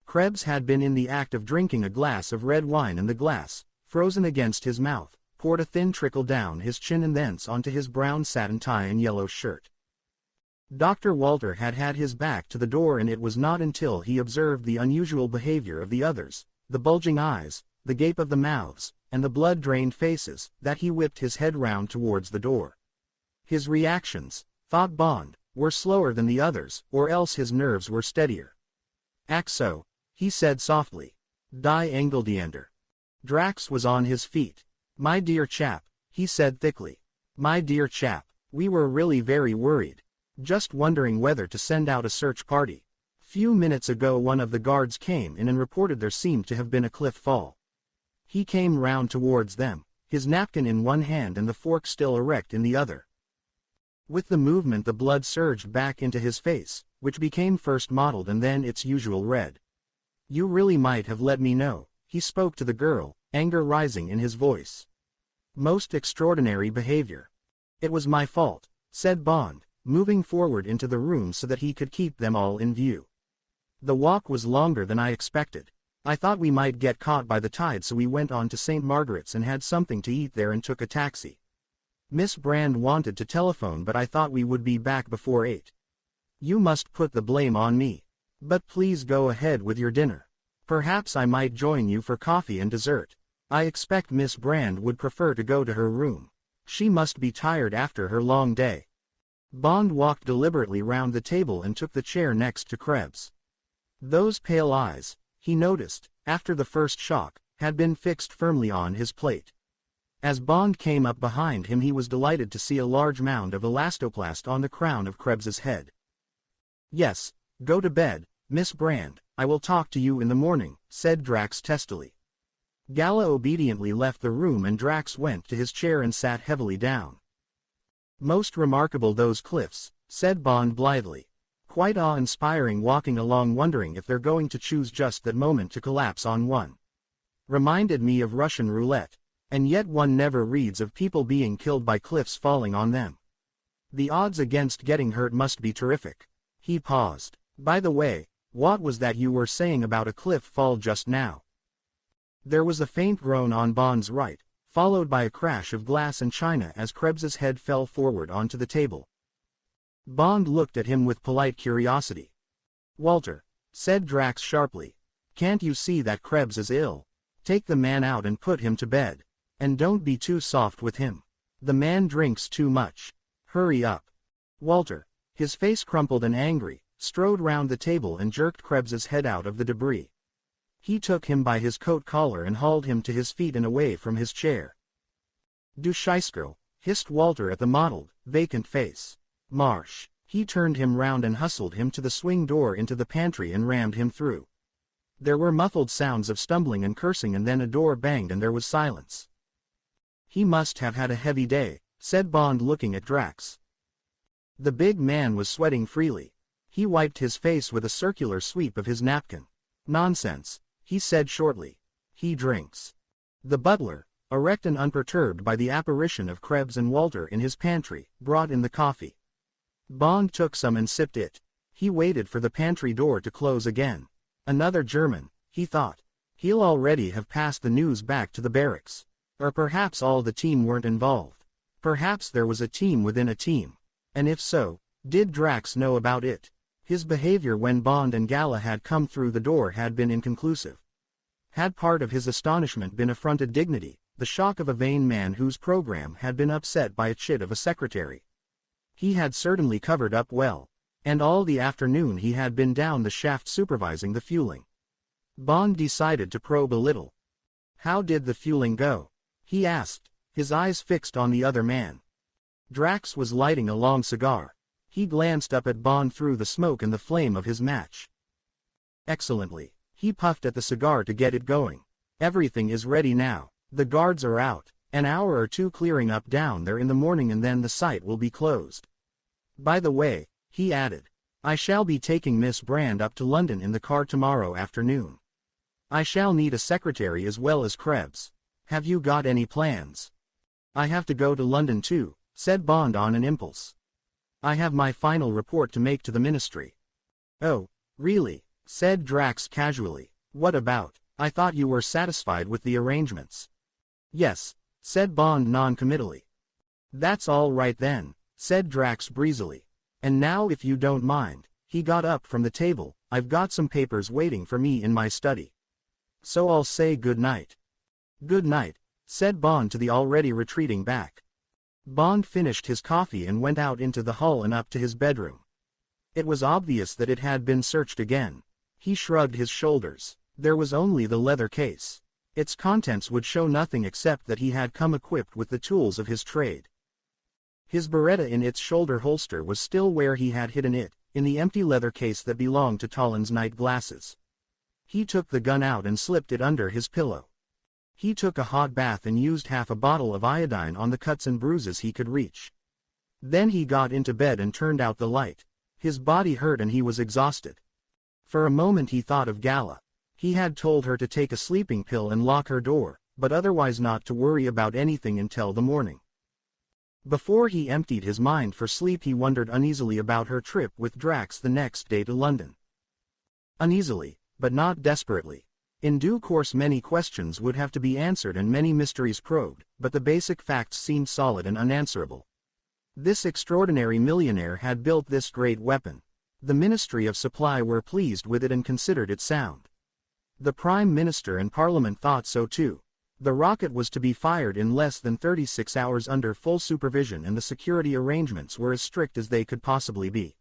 A: Krebs had been in the act of drinking a glass of red wine, and the glass, frozen against his mouth, poured a thin trickle down his chin and thence onto his brown satin tie and yellow shirt. Dr. Walter had had his back to the door, and it was not until he observed the unusual behavior of the others, the bulging eyes, the gape of the mouths, and the blood-drained faces, that he whipped his head round towards the door. His reactions, thought Bond, were slower than the others, or else his nerves were steadier. "Act so," he said softly. "Die Engeldeander." Drax was on his feet. "My dear chap," he said thickly. "My dear chap, we were really very worried. Just wondering whether to send out a search party. Few minutes ago one of the guards came in and reported there seemed to have been a cliff fall." He came round towards them, his napkin in one hand and the fork still erect in the other. With the movement the blood surged back into his face, which became first mottled and then its usual red. "You really might have let me know," he spoke to the girl, anger rising in his voice. "Most extraordinary behavior." "It was my fault," said Bond, moving forward into the room so that he could keep them all in view. "The walk was longer than I expected. I thought we might get caught by the tide, so we went on to St. Margaret's and had something to eat there and took a taxi. Miss Brand wanted to telephone, but I thought we would be back before 8. You must put the blame on me. But please go ahead with your dinner. Perhaps I might join you for coffee and dessert. I expect Miss Brand would prefer to go to her room. She must be tired after her long day." Bond walked deliberately round the table and took the chair next to Krebs. Those pale eyes, he noticed, after the first shock, had been fixed firmly on his plate. As Bond came up behind him he was delighted to see a large mound of elastoplast on the crown of Krebs's head. "Yes, go to bed, Miss Brand, I will talk to you in the morning," said Drax testily. Gala obediently left the room and Drax went to his chair and sat heavily down. "Most remarkable those cliffs," said Bond blithely. "Quite awe-inspiring walking along wondering if they're going to choose just that moment to collapse on one. Reminded me of Russian roulette. And yet one never reads of people being killed by cliffs falling on them. The odds against getting hurt must be terrific." He paused. "By the way, what was that you were saying about a cliff fall just now?" There was a faint groan on Bond's right, followed by a crash of glass and china as Krebs's head fell forward onto the table. Bond looked at him with polite curiosity. "Walter," said Drax sharply, "can't you see that Krebs is ill? Take the man out and put him to bed. And don't be too soft with him. The man drinks too much. Hurry up." Walter, his face crumpled and angry, strode round the table and jerked Krebs's head out of the debris. He took him by his coat collar and hauled him to his feet and away from his chair. "Du Scheisskerl," hissed Walter at the mottled, vacant face. "Marsh." He turned him round and hustled him to the swing door into the pantry and rammed him through. There were muffled sounds of stumbling and cursing, and then a door banged and there was silence. "He must have had a heavy day," said Bond looking at Drax. The big man was sweating freely. He wiped his face with a circular sweep of his napkin. "Nonsense," he said shortly. "He drinks." The butler, erect and unperturbed by the apparition of Krebs and Walter in his pantry, brought in the coffee. Bond took some and sipped it. He waited for the pantry door to close again. Another German, he thought. He'll already have passed the news back to the barracks. Or perhaps all the team weren't involved. Perhaps there was a team within a team. And if so, did Drax know about it? His behavior when Bond and Gala had come through the door had been inconclusive. Had part of his astonishment been affronted dignity, the shock of a vain man whose program had been upset by a chit of a secretary? He had certainly covered up well. And all the afternoon he had been down the shaft supervising the fueling. Bond decided to probe a little. "How did the fueling go?" he asked, his eyes fixed on the other man. Drax was lighting a long cigar. He glanced up at Bond through the smoke and the flame of his match. "Excellently." He puffed at the cigar to get it going. "Everything is ready now. The guards are out. An hour or two clearing up down there in the morning and then the site will be closed. By the way, he added, I shall be taking Miss Brand up to London in the car tomorrow afternoon. I shall need a secretary as well as Krebs. Have you got any plans? I have to go to London too, said Bond on an impulse. I have my final report to make to the ministry. Oh, really? Said Drax casually. What about? I thought you were satisfied with the arrangements. Yes, said Bond non-committally. That's all right then, said Drax breezily. And now if you don't mind, he got up from the table, I've got some papers waiting for me in my study. So I'll say good night. Good night, said Bond to the already retreating back. Bond finished his coffee and went out into the hall and up to his bedroom. It was obvious that it had been searched again. He shrugged his shoulders. There was only the leather case. Its contents would show nothing except that he had come equipped with the tools of his trade. His Beretta in its shoulder holster was still where he had hidden it, in the empty leather case that belonged to Talon's night glasses. He took the gun out and slipped it under his pillow. He took a hot bath and used half a bottle of iodine on the cuts and bruises he could reach. Then he got into bed and turned out the light. His body hurt and he was exhausted. For a moment he thought of Gala. He had told her to take a sleeping pill and lock her door, but otherwise not to worry about anything until the morning. Before he emptied his mind for sleep he wondered uneasily about her trip with Drax the next day to London. Uneasily, but not desperately. In due course many questions would have to be answered and many mysteries probed, but the basic facts seemed solid and unanswerable. This extraordinary millionaire had built this great weapon. The Ministry of Supply were pleased with it and considered it sound. The Prime Minister and Parliament thought so too. The rocket was to be fired in less than 36 hours under full supervision and the security arrangements were as strict as they could possibly be.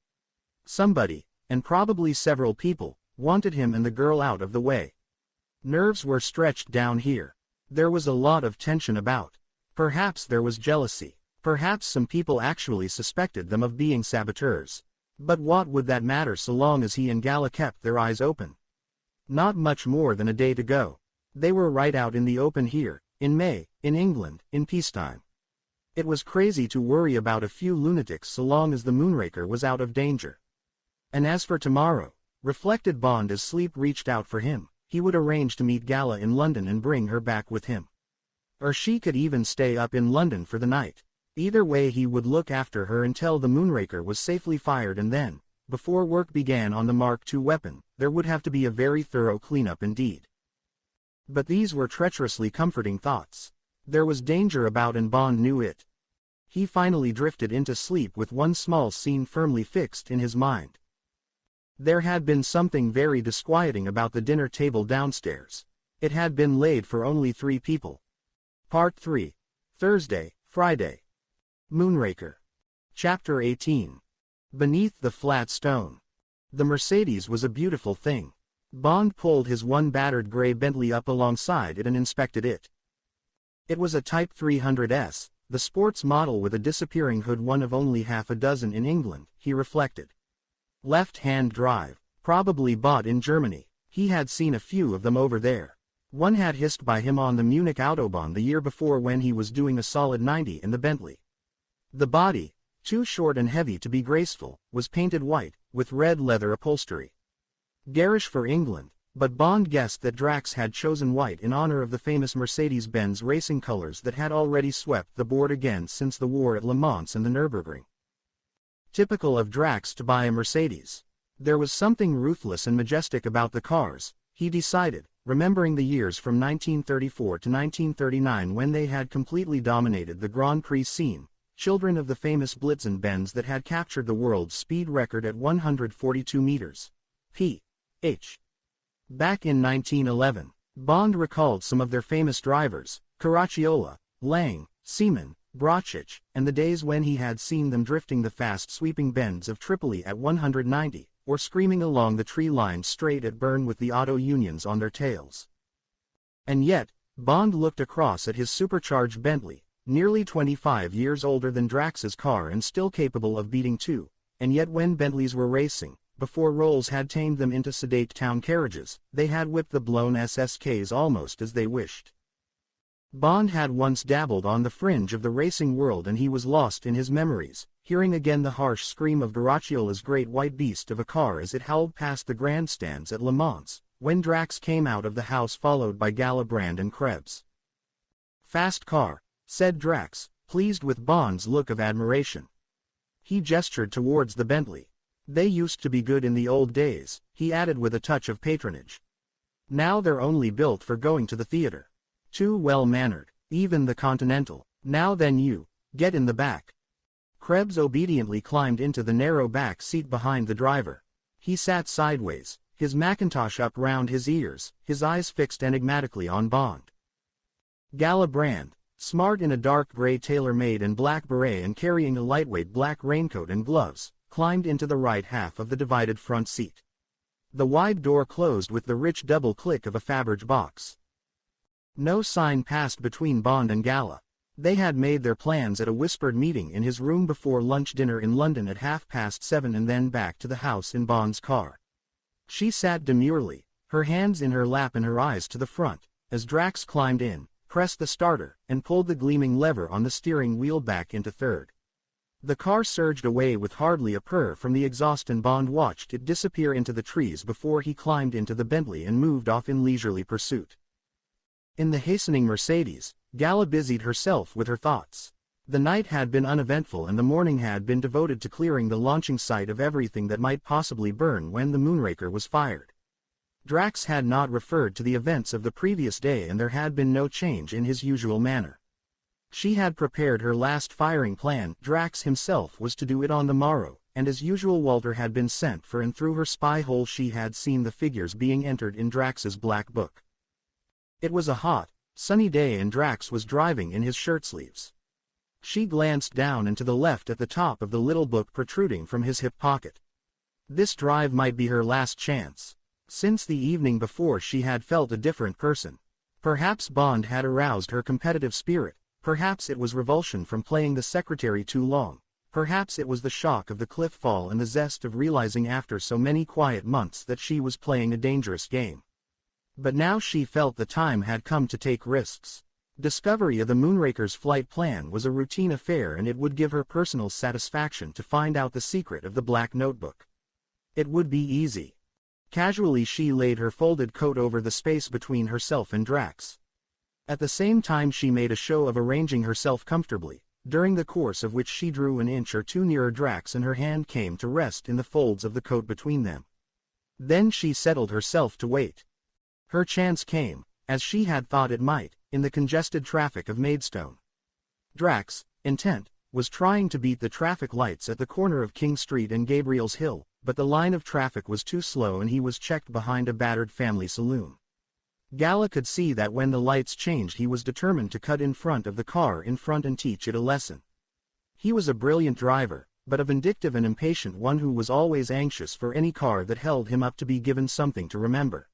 A: Somebody, and probably several people, wanted him and the girl out of the way. Nerves were stretched down here. There was a lot of tension about. Perhaps there was jealousy. Perhaps some people actually suspected them of being saboteurs. But what would that matter so long as he and Gala kept their eyes open? Not much more than a day to go. They were right out in the open here, in May, in England, in peacetime. It was crazy to worry about a few lunatics so long as the Moonraker was out of danger. And as for tomorrow, reflected Bond as sleep reached out for him, he would arrange to meet Gala in London and bring her back with him. Or she could even stay up in London for the night. Either way he would look after her until the Moonraker was safely fired and then, before work began on the Mark II weapon, there would have to be a very thorough cleanup indeed. But these were treacherously comforting thoughts. There was danger about and Bond knew it. He finally drifted into sleep with one small scene firmly fixed in his mind. There had been something very disquieting about the dinner table downstairs. It had been laid for only 3 people. Part 3. Thursday, Friday. Moonraker. Chapter 18. Beneath the Flat Stone. The Mercedes was a beautiful thing. Bond pulled his one battered gray Bentley up alongside it and inspected it. It was a Type 300S, the sports model with a disappearing hood, one of only half a dozen in England, he reflected. Left-hand drive, probably bought in Germany. He had seen a few of them over there. One had hissed by him on the Munich Autobahn the year before when he was doing a solid 90 in the Bentley. The body, too short and heavy to be graceful, was painted white, with red leather upholstery. Garish for England, but Bond guessed that Drax had chosen white in honor of the famous Mercedes-Benz racing colors that had already swept the board again since the war at Le Mans and the Nürburgring. Typical of Drax to buy a Mercedes. There was something ruthless and majestic about the cars, he decided, remembering the years from 1934 to 1939 when they had completely dominated the Grand Prix scene, children of the famous Blitzen-Benz that had captured the world's speed record at 142 meters. P.H. Back in 1911, Bond recalled some of their famous drivers, Caracciola, Lang, Seaman, Brocic, and the days when he had seen them drifting the fast sweeping bends of Tripoli at 190, or screaming along the tree line straight at Bern with the auto unions on their tails. And yet, Bond looked across at his supercharged Bentley, nearly 25 years older than Drax's car and still capable of beating 2, and yet when Bentleys were racing, before Rolls had tamed them into sedate town carriages, they had whipped the blown SSKs almost as they wished. Bond had once dabbled on the fringe of the racing world and he was lost in his memories, hearing again the harsh scream of Garachiola's great white beast of a car as it howled past the grandstands at Le Mans, when Drax came out of the house followed by Galibrand and Krebs. "Fast car," said Drax, pleased with Bond's look of admiration. He gestured towards the Bentley. "They used to be good in the old days," he added with a touch of patronage. "Now they're only built for going to the theater. Too well-mannered, even the Continental. Now then you, get in the back." Krebs obediently climbed into the narrow back seat behind the driver. He sat sideways, his mackintosh up round his ears, his eyes fixed enigmatically on Bond. Galibrand, smart in a dark gray tailor-made and black beret and carrying a lightweight black raincoat and gloves, climbed into the right half of the divided front seat. The wide door closed with the rich double click of a Faberge box. No sign passed between Bond and Gala. They had made their plans at a whispered meeting in his room before lunch dinner in London at 7:30 and then back to the house in Bond's car. She sat demurely, her hands in her lap and her eyes to the front, as Drax climbed in, pressed the starter, and pulled the gleaming lever on the steering wheel back into third. The car surged away with hardly a purr from the exhaust and Bond watched it disappear into the trees before he climbed into the Bentley and moved off in leisurely pursuit. In the hastening Mercedes, Gala busied herself with her thoughts. The night had been uneventful and the morning had been devoted to clearing the launching site of everything that might possibly burn when the Moonraker was fired. Drax had not referred to the events of the previous day and there had been no change in his usual manner. She had prepared her last firing plan. Drax himself was to do it on the morrow, and as usual Walter had been sent for and through her spy hole she had seen the figures being entered in Drax's black book. It was a hot, sunny day and Drax was driving in his shirt-sleeves. She glanced down and to the left at the top of the little book protruding from his hip pocket. This drive might be her last chance. Since the evening before she had felt a different person. Perhaps Bond had aroused her competitive spirit, perhaps it was revulsion from playing the secretary too long, perhaps it was the shock of the cliff fall and the zest of realizing after so many quiet months that she was playing a dangerous game. But now she felt the time had come to take risks. Discovery of the Moonraker's flight plan was a routine affair and it would give her personal satisfaction to find out the secret of the black notebook. It would be easy. Casually she laid her folded coat over the space between herself and Drax. At the same time she made a show of arranging herself comfortably, during the course of which she drew an inch or two nearer Drax and her hand came to rest in the folds of the coat between them. Then she settled herself to wait. Her chance came, as she had thought it might, in the congested traffic of Maidstone. Drax, intent, was trying to beat the traffic lights at the corner of King Street and Gabriel's Hill, but the line of traffic was too slow and he was checked behind a battered family saloon. Gala could see that when the lights changed he was determined to cut in front of the car in front and teach it a lesson. He was a brilliant driver, but a vindictive and impatient one who was always anxious for any car that held him up to be given something to remember.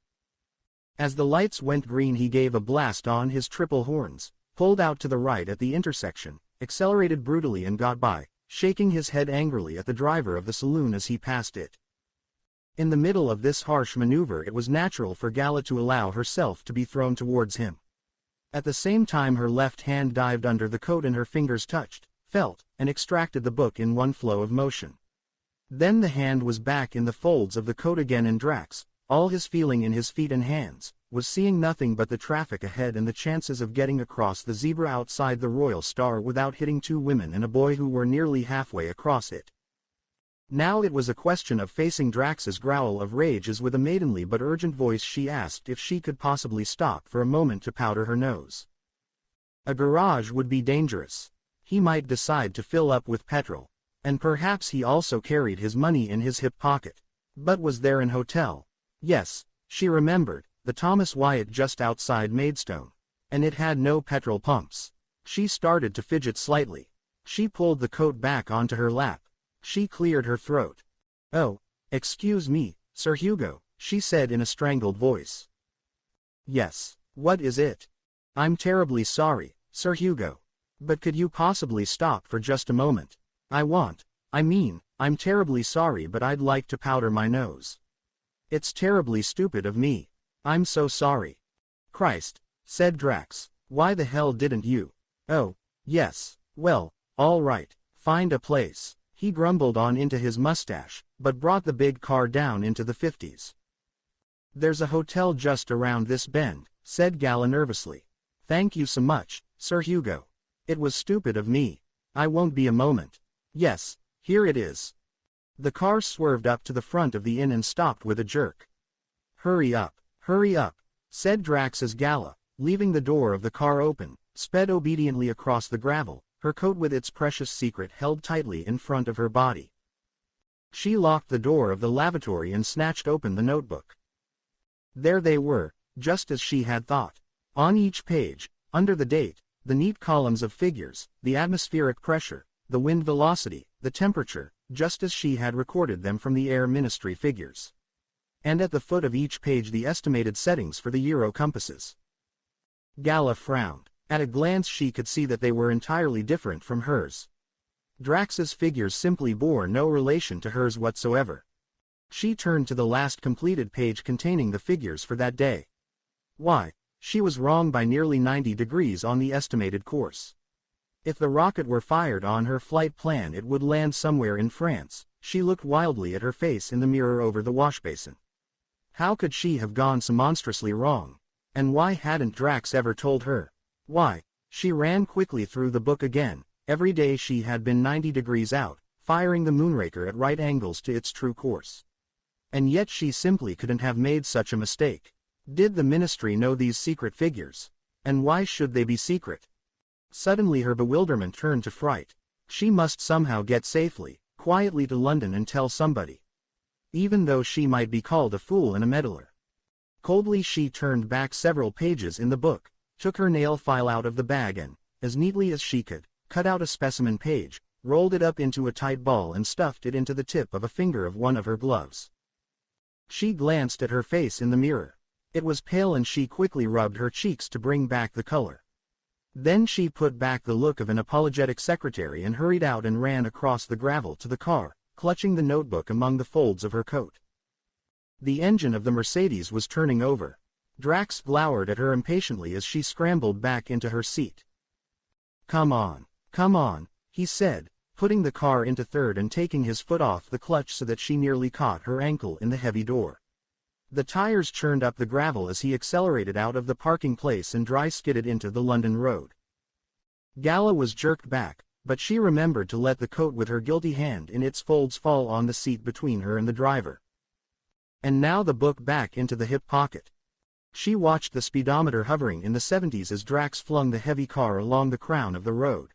A: As the lights went green he gave a blast on his triple horns, pulled out to the right at the intersection, accelerated brutally and got by, shaking his head angrily at the driver of the saloon as he passed it. In the middle of this harsh maneuver it was natural for Gala to allow herself to be thrown towards him. At the same time her left hand dived under the coat and her fingers touched, felt, and extracted the book in one flow of motion. Then the hand was back in the folds of the coat again and Drax, all his feeling in his feet and hands, was seeing nothing but the traffic ahead and the chances of getting across the zebra outside the Royal Star without hitting two women and a boy who were nearly halfway across it. Now it was a question of facing Drax's growl of rage as with a maidenly but urgent voice she asked if she could possibly stop for a moment to powder her nose. A garage would be dangerous. He might decide to fill up with petrol. And perhaps he also carried his money in his hip pocket. But was there an hotel? Yes, she remembered, the Thomas Wyatt just outside Maidstone. And it had no petrol pumps. She started to fidget slightly. She pulled the coat back onto her lap. She cleared her throat. "Oh, excuse me, Sir Hugo," she said in a strangled voice. "Yes, what is it?" "I'm terribly sorry, Sir Hugo. But could you possibly stop for just a moment? I'm terribly sorry but I'd like to powder my nose." "It's terribly stupid of me. I'm so sorry." "Christ," said Drax. Why the hell didn't you? Oh, yes, well, all right, find a place. He grumbled on into his mustache, but brought the big car down into the 50s. There's a hotel just around this bend, said Gala nervously. Thank you so much, Sir Hugo. It was stupid of me. I won't be a moment. Yes, here it is. The car swerved up to the front of the inn and stopped with a jerk. Hurry up, said Drax as Gala, leaving the door of the car open, sped obediently across the gravel, her coat with its precious secret held tightly in front of her body. She locked the door of the lavatory and snatched open the notebook. There they were, just as she had thought. On each page, under the date, the neat columns of figures, the atmospheric pressure, the wind velocity, the temperature, just as she had recorded them from the Air Ministry figures. And at the foot of each page the estimated settings for the Euro compasses. Gala frowned. At a glance she could see that they were entirely different from hers. Drax's figures simply bore no relation to hers whatsoever. She turned to the last completed page containing the figures for that day. Why, she was wrong by nearly 90 degrees on the estimated course. If the rocket were fired on her flight plan it would land somewhere in France. She looked wildly at her face in the mirror over the washbasin. How could she have gone so monstrously wrong? And why hadn't Drax ever told her? Why? She ran quickly through the book again. Every day she had been 90 degrees out, firing the Moonraker at right angles to its true course. And yet she simply couldn't have made such a mistake. Did the Ministry know these secret figures? And why should they be secret? Suddenly her bewilderment turned to fright. She must somehow get safely, quietly to London and tell somebody. Even though she might be called a fool and a meddler. Coldly she turned back several pages in the book, took her nail file out of the bag and, as neatly as she could, cut out a specimen page, rolled it up into a tight ball and stuffed it into the tip of a finger of one of her gloves. She glanced at her face in the mirror. It was pale and she quickly rubbed her cheeks to bring back the color. Then she put back the look of an apologetic secretary and hurried out and ran across the gravel to the car, clutching the notebook among the folds of her coat. The engine of the Mercedes was turning over. Drax glowered at her impatiently as she scrambled back into her seat. Come on, he said, putting the car into third and taking his foot off the clutch so that she nearly caught her ankle in the heavy door. The tires churned up the gravel as he accelerated out of the parking place and dry skidded into the London road. Gala was jerked back, but she remembered to let the coat with her guilty hand in its folds fall on the seat between her and the driver. And now the book back into the hip pocket. She watched the speedometer hovering in the 70s as Drax flung the heavy car along the crown of the road.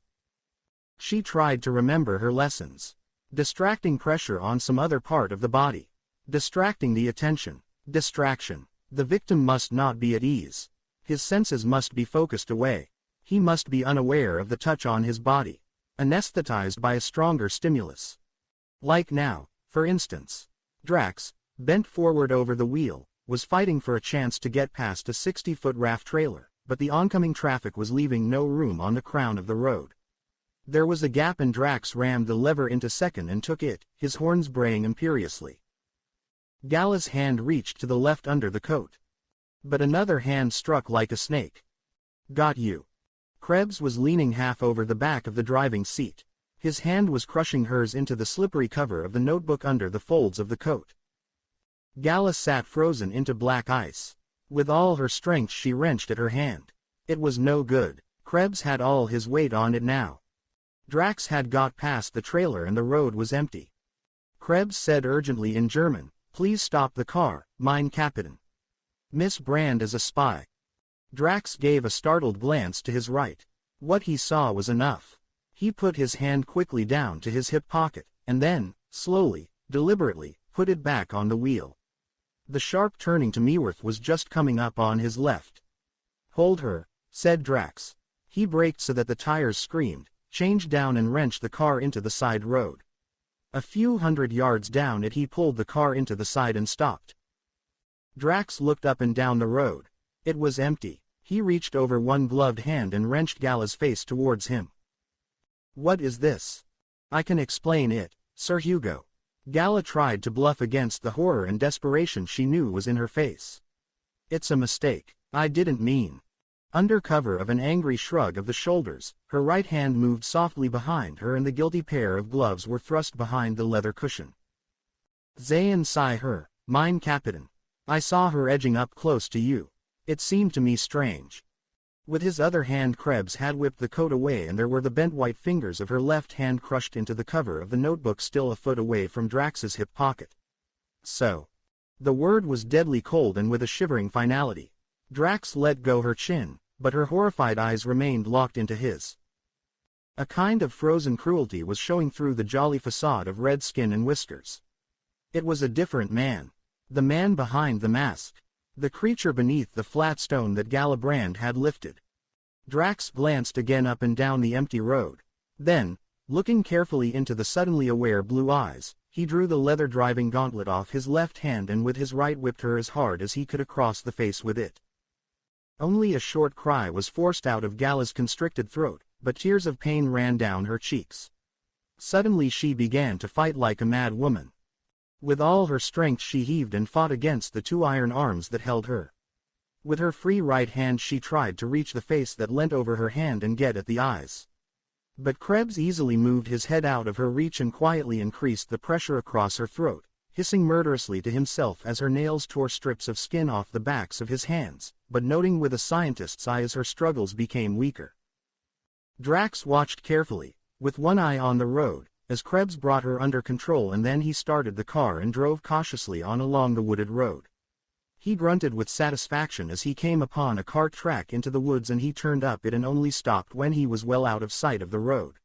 A: She tried to remember her lessons. Distracting pressure on some other part of the body. Distracting the attention. Distraction. The victim must not be at ease. His senses must be focused away. He must be unaware of the touch on his body. Anesthetized by a stronger stimulus. Like now, for instance. Drax, bent forward over the wheel, was fighting for a chance to get past a 60-foot RAF trailer, but the oncoming traffic was leaving no room on the crown of the road. There was a gap and Drax rammed the lever into second and took it, his horns braying imperiously. Gala's hand reached to the left under the coat. But another hand struck like a snake. Got you. Krebs was leaning half over the back of the driving seat. His hand was crushing hers into the slippery cover of the notebook under the folds of the coat. Gala sat frozen into black ice. With all her strength she wrenched at her hand. It was no good. Krebs had all his weight on it now. Drax had got past the trailer and the road was empty. Krebs said urgently in German, "Please stop the car, mein Captain. Miss Brand is a spy." Drax gave a startled glance to his right. What he saw was enough. He put his hand quickly down to his hip pocket, and then, slowly, deliberately, put it back on the wheel. The sharp turning to Meworth was just coming up on his left. "Hold her," said Drax. He braked so that the tires screamed, changed down and wrenched the car into the side road. A few hundred yards down it he pulled the car into the side and stopped. Drax looked up and down the road. It was empty. He reached over one gloved hand and wrenched Gala's face towards him. "What is this?" "I can explain it, Sir Hugo." Gala tried to bluff against the horror and desperation she knew was in her face. "It's a mistake. I didn't mean." Under cover of an angry shrug of the shoulders, her right hand moved softly behind her and the guilty pair of gloves were thrust behind the leather cushion. Zayn sigh her, mein Captain. I saw her edging up close to you. It seemed to me strange. With his other hand Krebs had whipped the coat away and there were the bent white fingers of her left hand crushed into the cover of the notebook still a foot away from Drax's hip pocket. So. The word was deadly cold and with a shivering finality. Drax let go her chin, but her horrified eyes remained locked into his. A kind of frozen cruelty was showing through the jolly facade of red skin and whiskers. It was a different man. The man behind the mask. The creature beneath the flat stone that Galibrand had lifted. Drax glanced again up and down the empty road. Then, looking carefully into the suddenly aware blue eyes, he drew the leather driving gauntlet off his left hand and with his right whipped her as hard as he could across the face with it. Only a short cry was forced out of Gala's constricted throat, but tears of pain ran down her cheeks. Suddenly she began to fight like a mad woman. With all her strength she heaved and fought against the two iron arms that held her. With her free right hand she tried to reach the face that leant over her hand and get at the eyes. But Krebs easily moved his head out of her reach and quietly increased the pressure across her throat, hissing murderously to himself as her nails tore strips of skin off the backs of his hands, but noting with a scientist's eye as her struggles became weaker. Drax watched carefully, with one eye on the road, as Krebs brought her under control and then he started the car and drove cautiously on along the wooded road. He grunted with satisfaction as he came upon a cart track into the woods and he turned up it and only stopped when he was well out of sight of the road.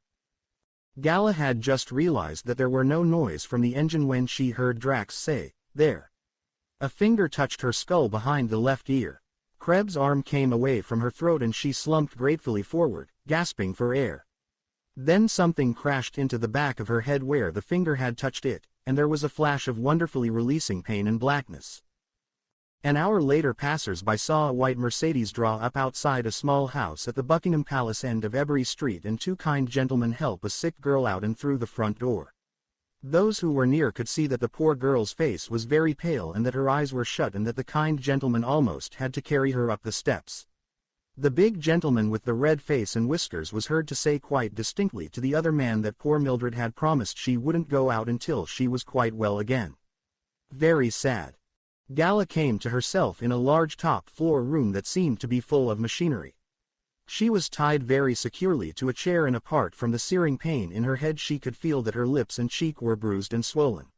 A: Gala had just realized that there were no noise from the engine when she heard Drax say, "There." A finger touched her skull behind the left ear. Krebs' arm came away from her throat and she slumped gratefully forward, gasping for air. Then something crashed into the back of her head where the finger had touched it, and there was a flash of wonderfully releasing pain and blackness. An hour later passers-by saw a white Mercedes draw up outside a small house at the Buckingham Palace end of Ebury Street and two kind gentlemen help a sick girl out and through the front door. Those who were near could see that the poor girl's face was very pale and that her eyes were shut and that the kind gentleman almost had to carry her up the steps. The big gentleman with the red face and whiskers was heard to say quite distinctly to the other man that poor Mildred had promised she wouldn't go out until she was quite well again. Very sad. Gala came to herself in a large top-floor room that seemed to be full of machinery. She was tied very securely to a chair and apart from the searing pain in her head she could feel that her lips and cheek were bruised and swollen.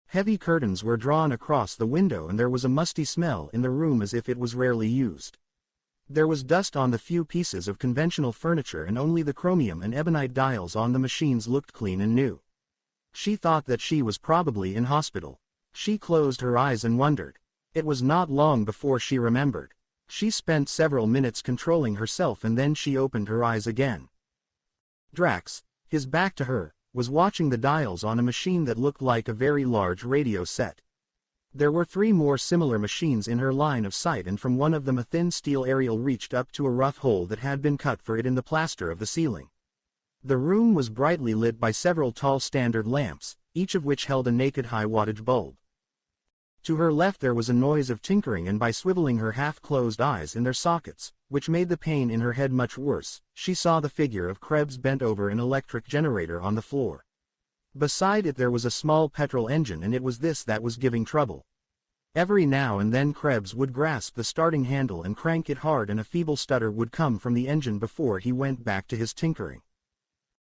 A: Heavy curtains were drawn across the window and there was a musty smell in the room as if it was rarely used. There was dust on the few pieces of conventional furniture and only the chromium and ebonite dials on the machines looked clean and new. She thought that she was probably in hospital. She closed her eyes and wondered. It was not long before she remembered. She spent several minutes controlling herself and then she opened her eyes again. Drax, his back to her, was watching the dials on a machine that looked like a very large radio set. There were 3 more similar machines in her line of sight and from one of them a thin steel aerial reached up to a rough hole that had been cut for it in the plaster of the ceiling. The room was brightly lit by several tall standard lamps, each of which held a naked high-wattage bulb. To her left there was a noise of tinkering and by swiveling her half-closed eyes in their sockets, which made the pain in her head much worse, she saw the figure of Krebs bent over an electric generator on the floor. Beside it there was a small petrol engine and it was this that was giving trouble. Every now and then Krebs would grasp the starting handle and crank it hard and a feeble stutter would come from the engine before he went back to his tinkering.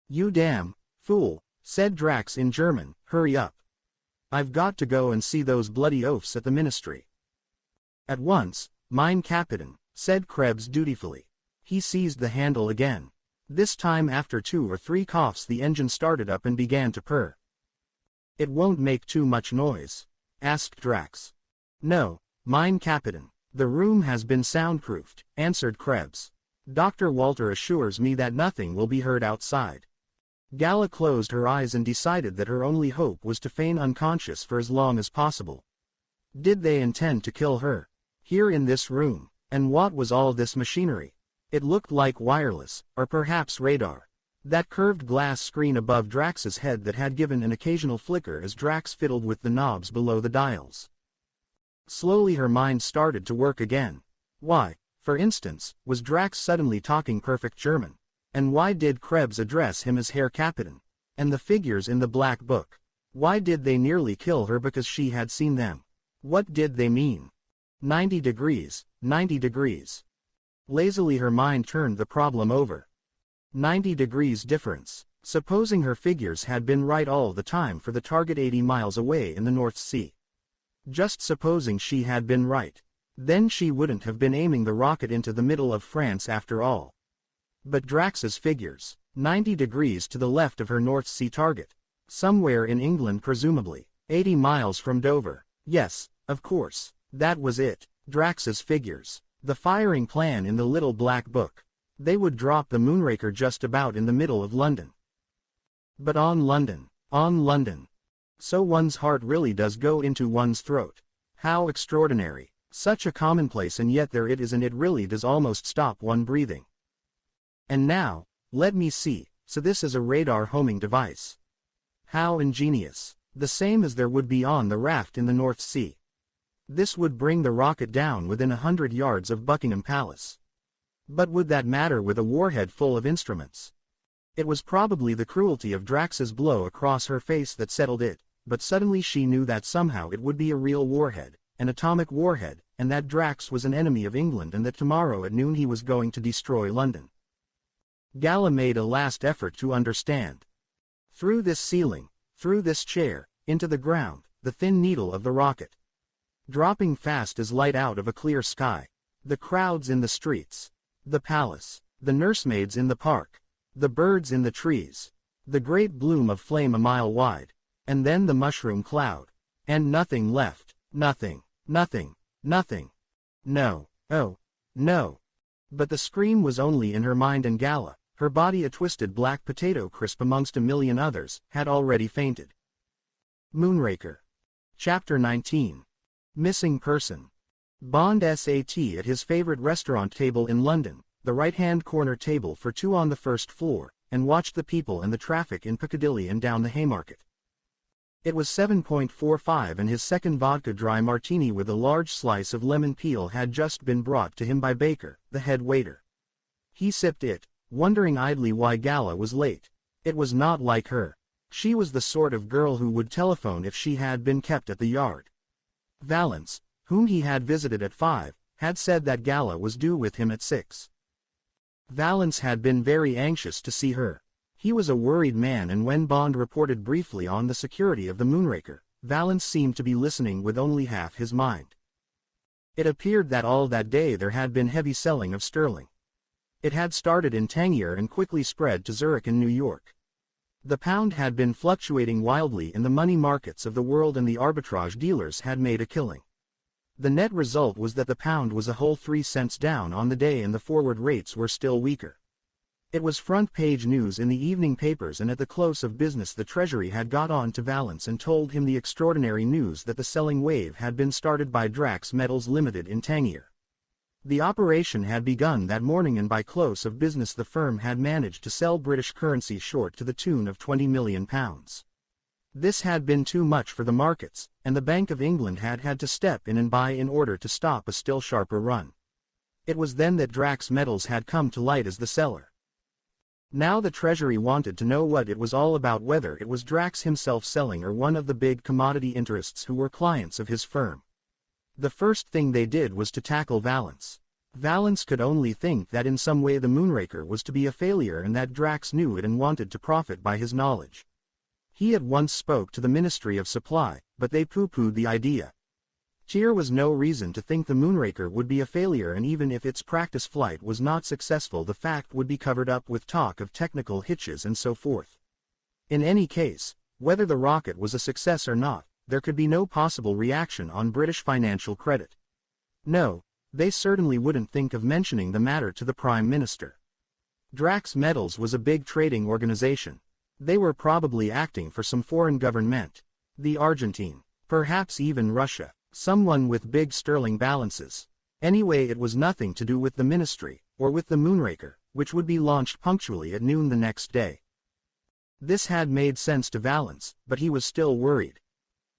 A: "You damn fool," said Drax in German, "hurry up. I've got to go and see those bloody oafs at the ministry." "At once, mein Captain," said Krebs dutifully. He seized the handle again. This time after 2 or 3 coughs the engine started up and began to purr. "It won't make too much noise?" asked Drax. "No, mein Captain. The room has been soundproofed," answered Krebs. "Dr. Walter assures me that nothing will be heard outside." Gala closed her eyes and decided that her only hope was to feign unconscious for as long as possible. Did they intend to kill her? Here in this room? And what was all this machinery? It looked like wireless, or perhaps radar. That curved glass screen above Drax's head that had given an occasional flicker as Drax fiddled with the knobs below the dials. Slowly her mind started to work again. Why, For instance, was Drax suddenly talking perfect German? And why did Krebs address him as Herr Kapitän? And the figures in the black book? Why did they nearly kill her because she had seen them? What did they mean? 90 degrees, 90 degrees. Lazily her mind turned the problem over. 90 degrees difference. Supposing her figures had been right all the time for the target 80 miles away in the North Sea. Just supposing she had been right. Then she wouldn't have been aiming the rocket into the middle of France after all. But Drax's figures, 90 degrees to the left of her North Sea target. Somewhere in England presumably, 80 miles from Dover. Yes, of course, that was it. Drax's figures. The firing plan in the little black book. They would drop the Moonraker just about in the middle of London. But on London. On London. So one's heart really does go into one's throat. How extraordinary. Such a commonplace, and yet there it is, and it really does almost stop one breathing. And now, let me see, so this is a radar homing device. How ingenious. The same as there would be on the raft in the North Sea. This would bring the rocket down within 100 yards of Buckingham Palace. But would that matter with a warhead full of instruments? It was probably the cruelty of Drax's blow across her face that settled it, but suddenly she knew that somehow it would be a real warhead, an atomic warhead, and that Drax was an enemy of England, and that tomorrow at noon he was going to destroy London. Gala made a last effort to understand. Through this ceiling, through this chair, into the ground, the thin needle of the rocket. Dropping fast as light out of a clear sky. The crowds in the streets. The palace. The nursemaids in the park. The birds in the trees. The great bloom of flame a mile wide. And then the mushroom cloud. And nothing left. Nothing. Nothing. Nothing. No. Oh. No. But the scream was only in her mind, and Gala, her body a twisted black potato crisp amongst a million others, had already fainted. Moonraker. Chapter 19. Missing person. Bond sat at his favorite restaurant table in London, the right-hand corner table for two on the first floor, and watched the people and the traffic in Piccadilly and down the Haymarket. It was 7:45 and his second vodka dry martini with a large slice of lemon peel had just been brought to him by Baker, the head waiter. He sipped it, wondering idly why Gala was late. It was not like her. She was the sort of girl who would telephone if she had been kept at the Yard. Valence, whom he had visited at 5, had said that Gala was due with him at 6. Valence had been very anxious to see her. He was a worried man, and when Bond reported briefly on the security of the Moonraker, Valence seemed to be listening with only half his mind. It appeared that all that day there had been heavy selling of sterling. It had started in Tangier and quickly spread to Zurich and New York. The pound had been fluctuating wildly in the money markets of the world, and the arbitrage dealers had made a killing. The net result was that the pound was a whole 3 cents down on the day, and the forward rates were still weaker. It was front-page news in the evening papers, and at the close of business the Treasury had got on to Valence and told him the extraordinary news that the selling wave had been started by Drax Metals Limited in Tangier. The operation had begun that morning, and by close of business the firm had managed to sell British currency short to the tune of £20 million. This had been too much for the markets, and the Bank of England had had to step in and buy in order to stop a still sharper run. It was then that Drax Metals had come to light as the seller. Now the Treasury wanted to know what it was all about, whether it was Drax himself selling or one of the big commodity interests who were clients of his firm. The first thing they did was to tackle Valence. Valence could only think that in some way the Moonraker was to be a failure, and that Drax knew it and wanted to profit by his knowledge. He at once spoke to the Ministry of Supply, but they pooh-poohed the idea. Here was no reason to think the Moonraker would be a failure, and even if its practice flight was not successful the fact would be covered up with talk of technical hitches and so forth. In any case, whether the rocket was a success or not, there could be no possible reaction on British financial credit. No, they certainly wouldn't think of mentioning the matter to the Prime Minister. Drax Metals was a big trading organization. They were probably acting for some foreign government. The Argentine, perhaps even Russia, someone with big sterling balances. Anyway, it was nothing to do with the ministry, or with the Moonraker, which would be launched punctually at noon the next day. This had made sense to Valence, but he was still worried.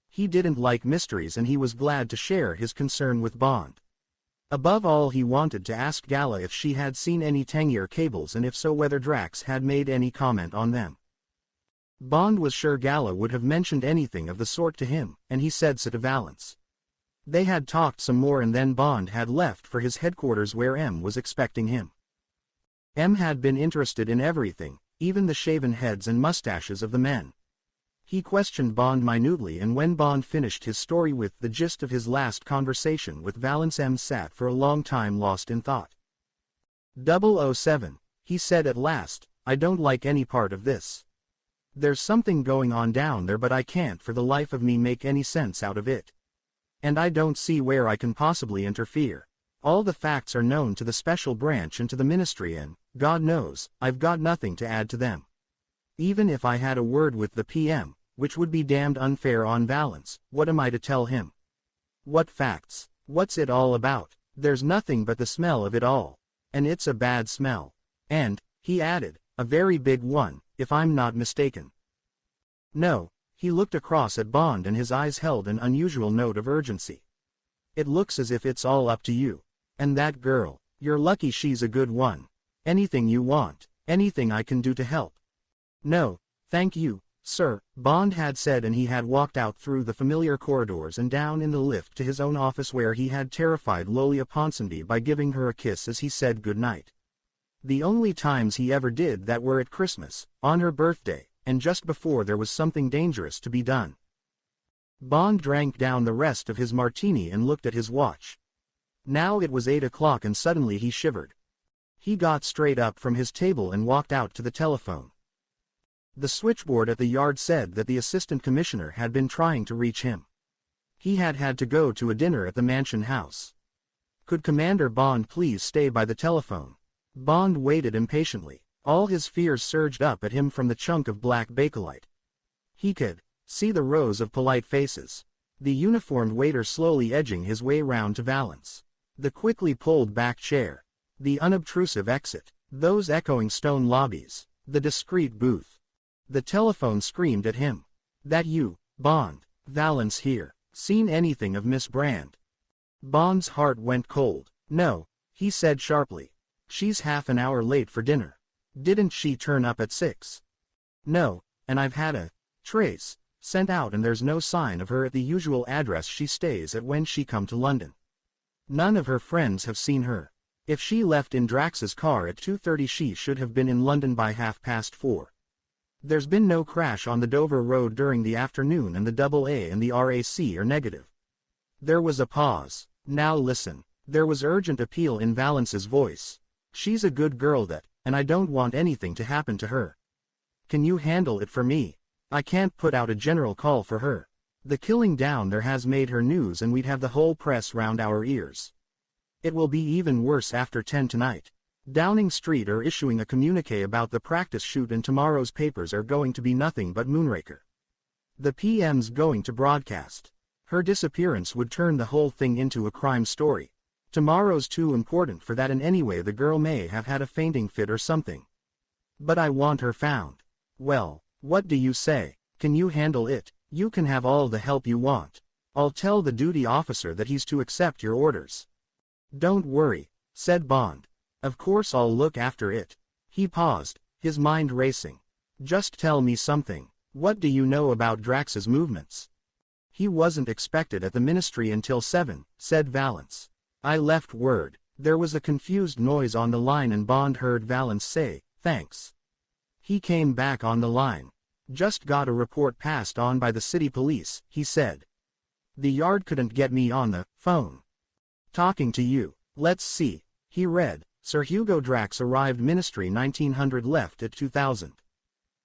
A: He didn't like mysteries, and he was glad to share his concern with Bond. Above all, he wanted to ask Gala if she had seen any Tangier cables and if so whether Drax had made any comment on them. Bond was sure Gala would have mentioned anything of the sort to him, and he said so to Valance. They had talked some more and then Bond had left for his headquarters where M was expecting him. M had been interested in everything, even the shaven heads and mustaches of the men. He questioned Bond minutely, and when Bond finished his story with the gist of his last conversation with Valance, M sat for a long time lost in thought. "007, he said at last, "I don't like any part of this. There's something going on down there but I can't for the life of me make any sense out of it. And I don't see where I can possibly interfere. All the facts are known to the special branch and to the ministry and, God knows, I've got nothing to add to them. Even if I had a word with the PM, which would be damned unfair on Valance, what am I to tell him? What facts? What's it all about? There's nothing but the smell of it all. And it's a bad smell. And," he added, "a very big one, if I'm not mistaken." "No." He looked across at Bond and his eyes held an unusual note of urgency. "It looks as if it's all up to you. And that girl, you're lucky she's a good one. Anything you want, anything I can do to help." "No, thank you, sir," Bond had said, and he had walked out through the familiar corridors and down in the lift to his own office where he had terrified Lolia Ponsonby by giving her a kiss as he said goodnight. The only times he ever did that were at Christmas, on her birthday, and just before there was something dangerous to be done. Bond drank down the rest of his martini and looked at his watch. Now it was 8 o'clock and suddenly he shivered. He got straight up from his table and walked out to the telephone. The switchboard at the yard said that the assistant commissioner had been trying to reach him. He had had to go to a dinner at the Mansion House. Could Commander Bond please stay by the telephone? Bond waited impatiently. All his fears surged up at him from the chunk of black bakelite. He could see the rows of polite faces. The uniformed waiter slowly edging his way round to Valance. The quickly pulled back chair. The unobtrusive exit. Those echoing stone lobbies. The discreet booth. The telephone screamed at him. "That you, Bond? Valance here. Seen anything of Miss Brand?" Bond's heart went cold. "No," he said sharply. "She's half an hour late for dinner. Didn't she turn up at 6? "No, and I've had a trace sent out and there's no sign of her at the usual address she stays at when she come to London. None of her friends have seen her. If she left in Drax's car at 2:30 she should have been in London by 4:30. There's been no crash on the Dover Road during the afternoon and the AA and the RAC are negative." There was a pause. "Now listen." There was urgent appeal in Valance's voice. "She's a good girl and I don't want anything to happen to her. Can you handle it for me? I can't put out a general call for her. The killing down there has made her news and we'd have the whole press round our ears. It will be even worse after 10 tonight. Downing Street are issuing a communiqué about the practice shoot and tomorrow's papers are going to be nothing but Moonraker. The PM's going to broadcast. Her disappearance would turn the whole thing into a crime story. Tomorrow's too important for that, and anyway the girl may have had a fainting fit or something. But I want her found. Well, what do you say? Can you handle it? You can have all the help you want. I'll tell the duty officer that he's to accept your orders." "Don't worry," said Bond. "Of course I'll look after it." He paused, his mind racing. "Just tell me something. What do you know about Drax's movements?" "He wasn't expected at the ministry until 7, said Valance. "I left word." There was a confused noise on the line and Bond heard Valance say, "Thanks." He came back on the line. "Just got a report passed on by the city police," he said. "The yard couldn't get me on the phone. Talking to you. Let's see." He read, "Sir Hugo Drax arrived ministry 1900 left at 2000.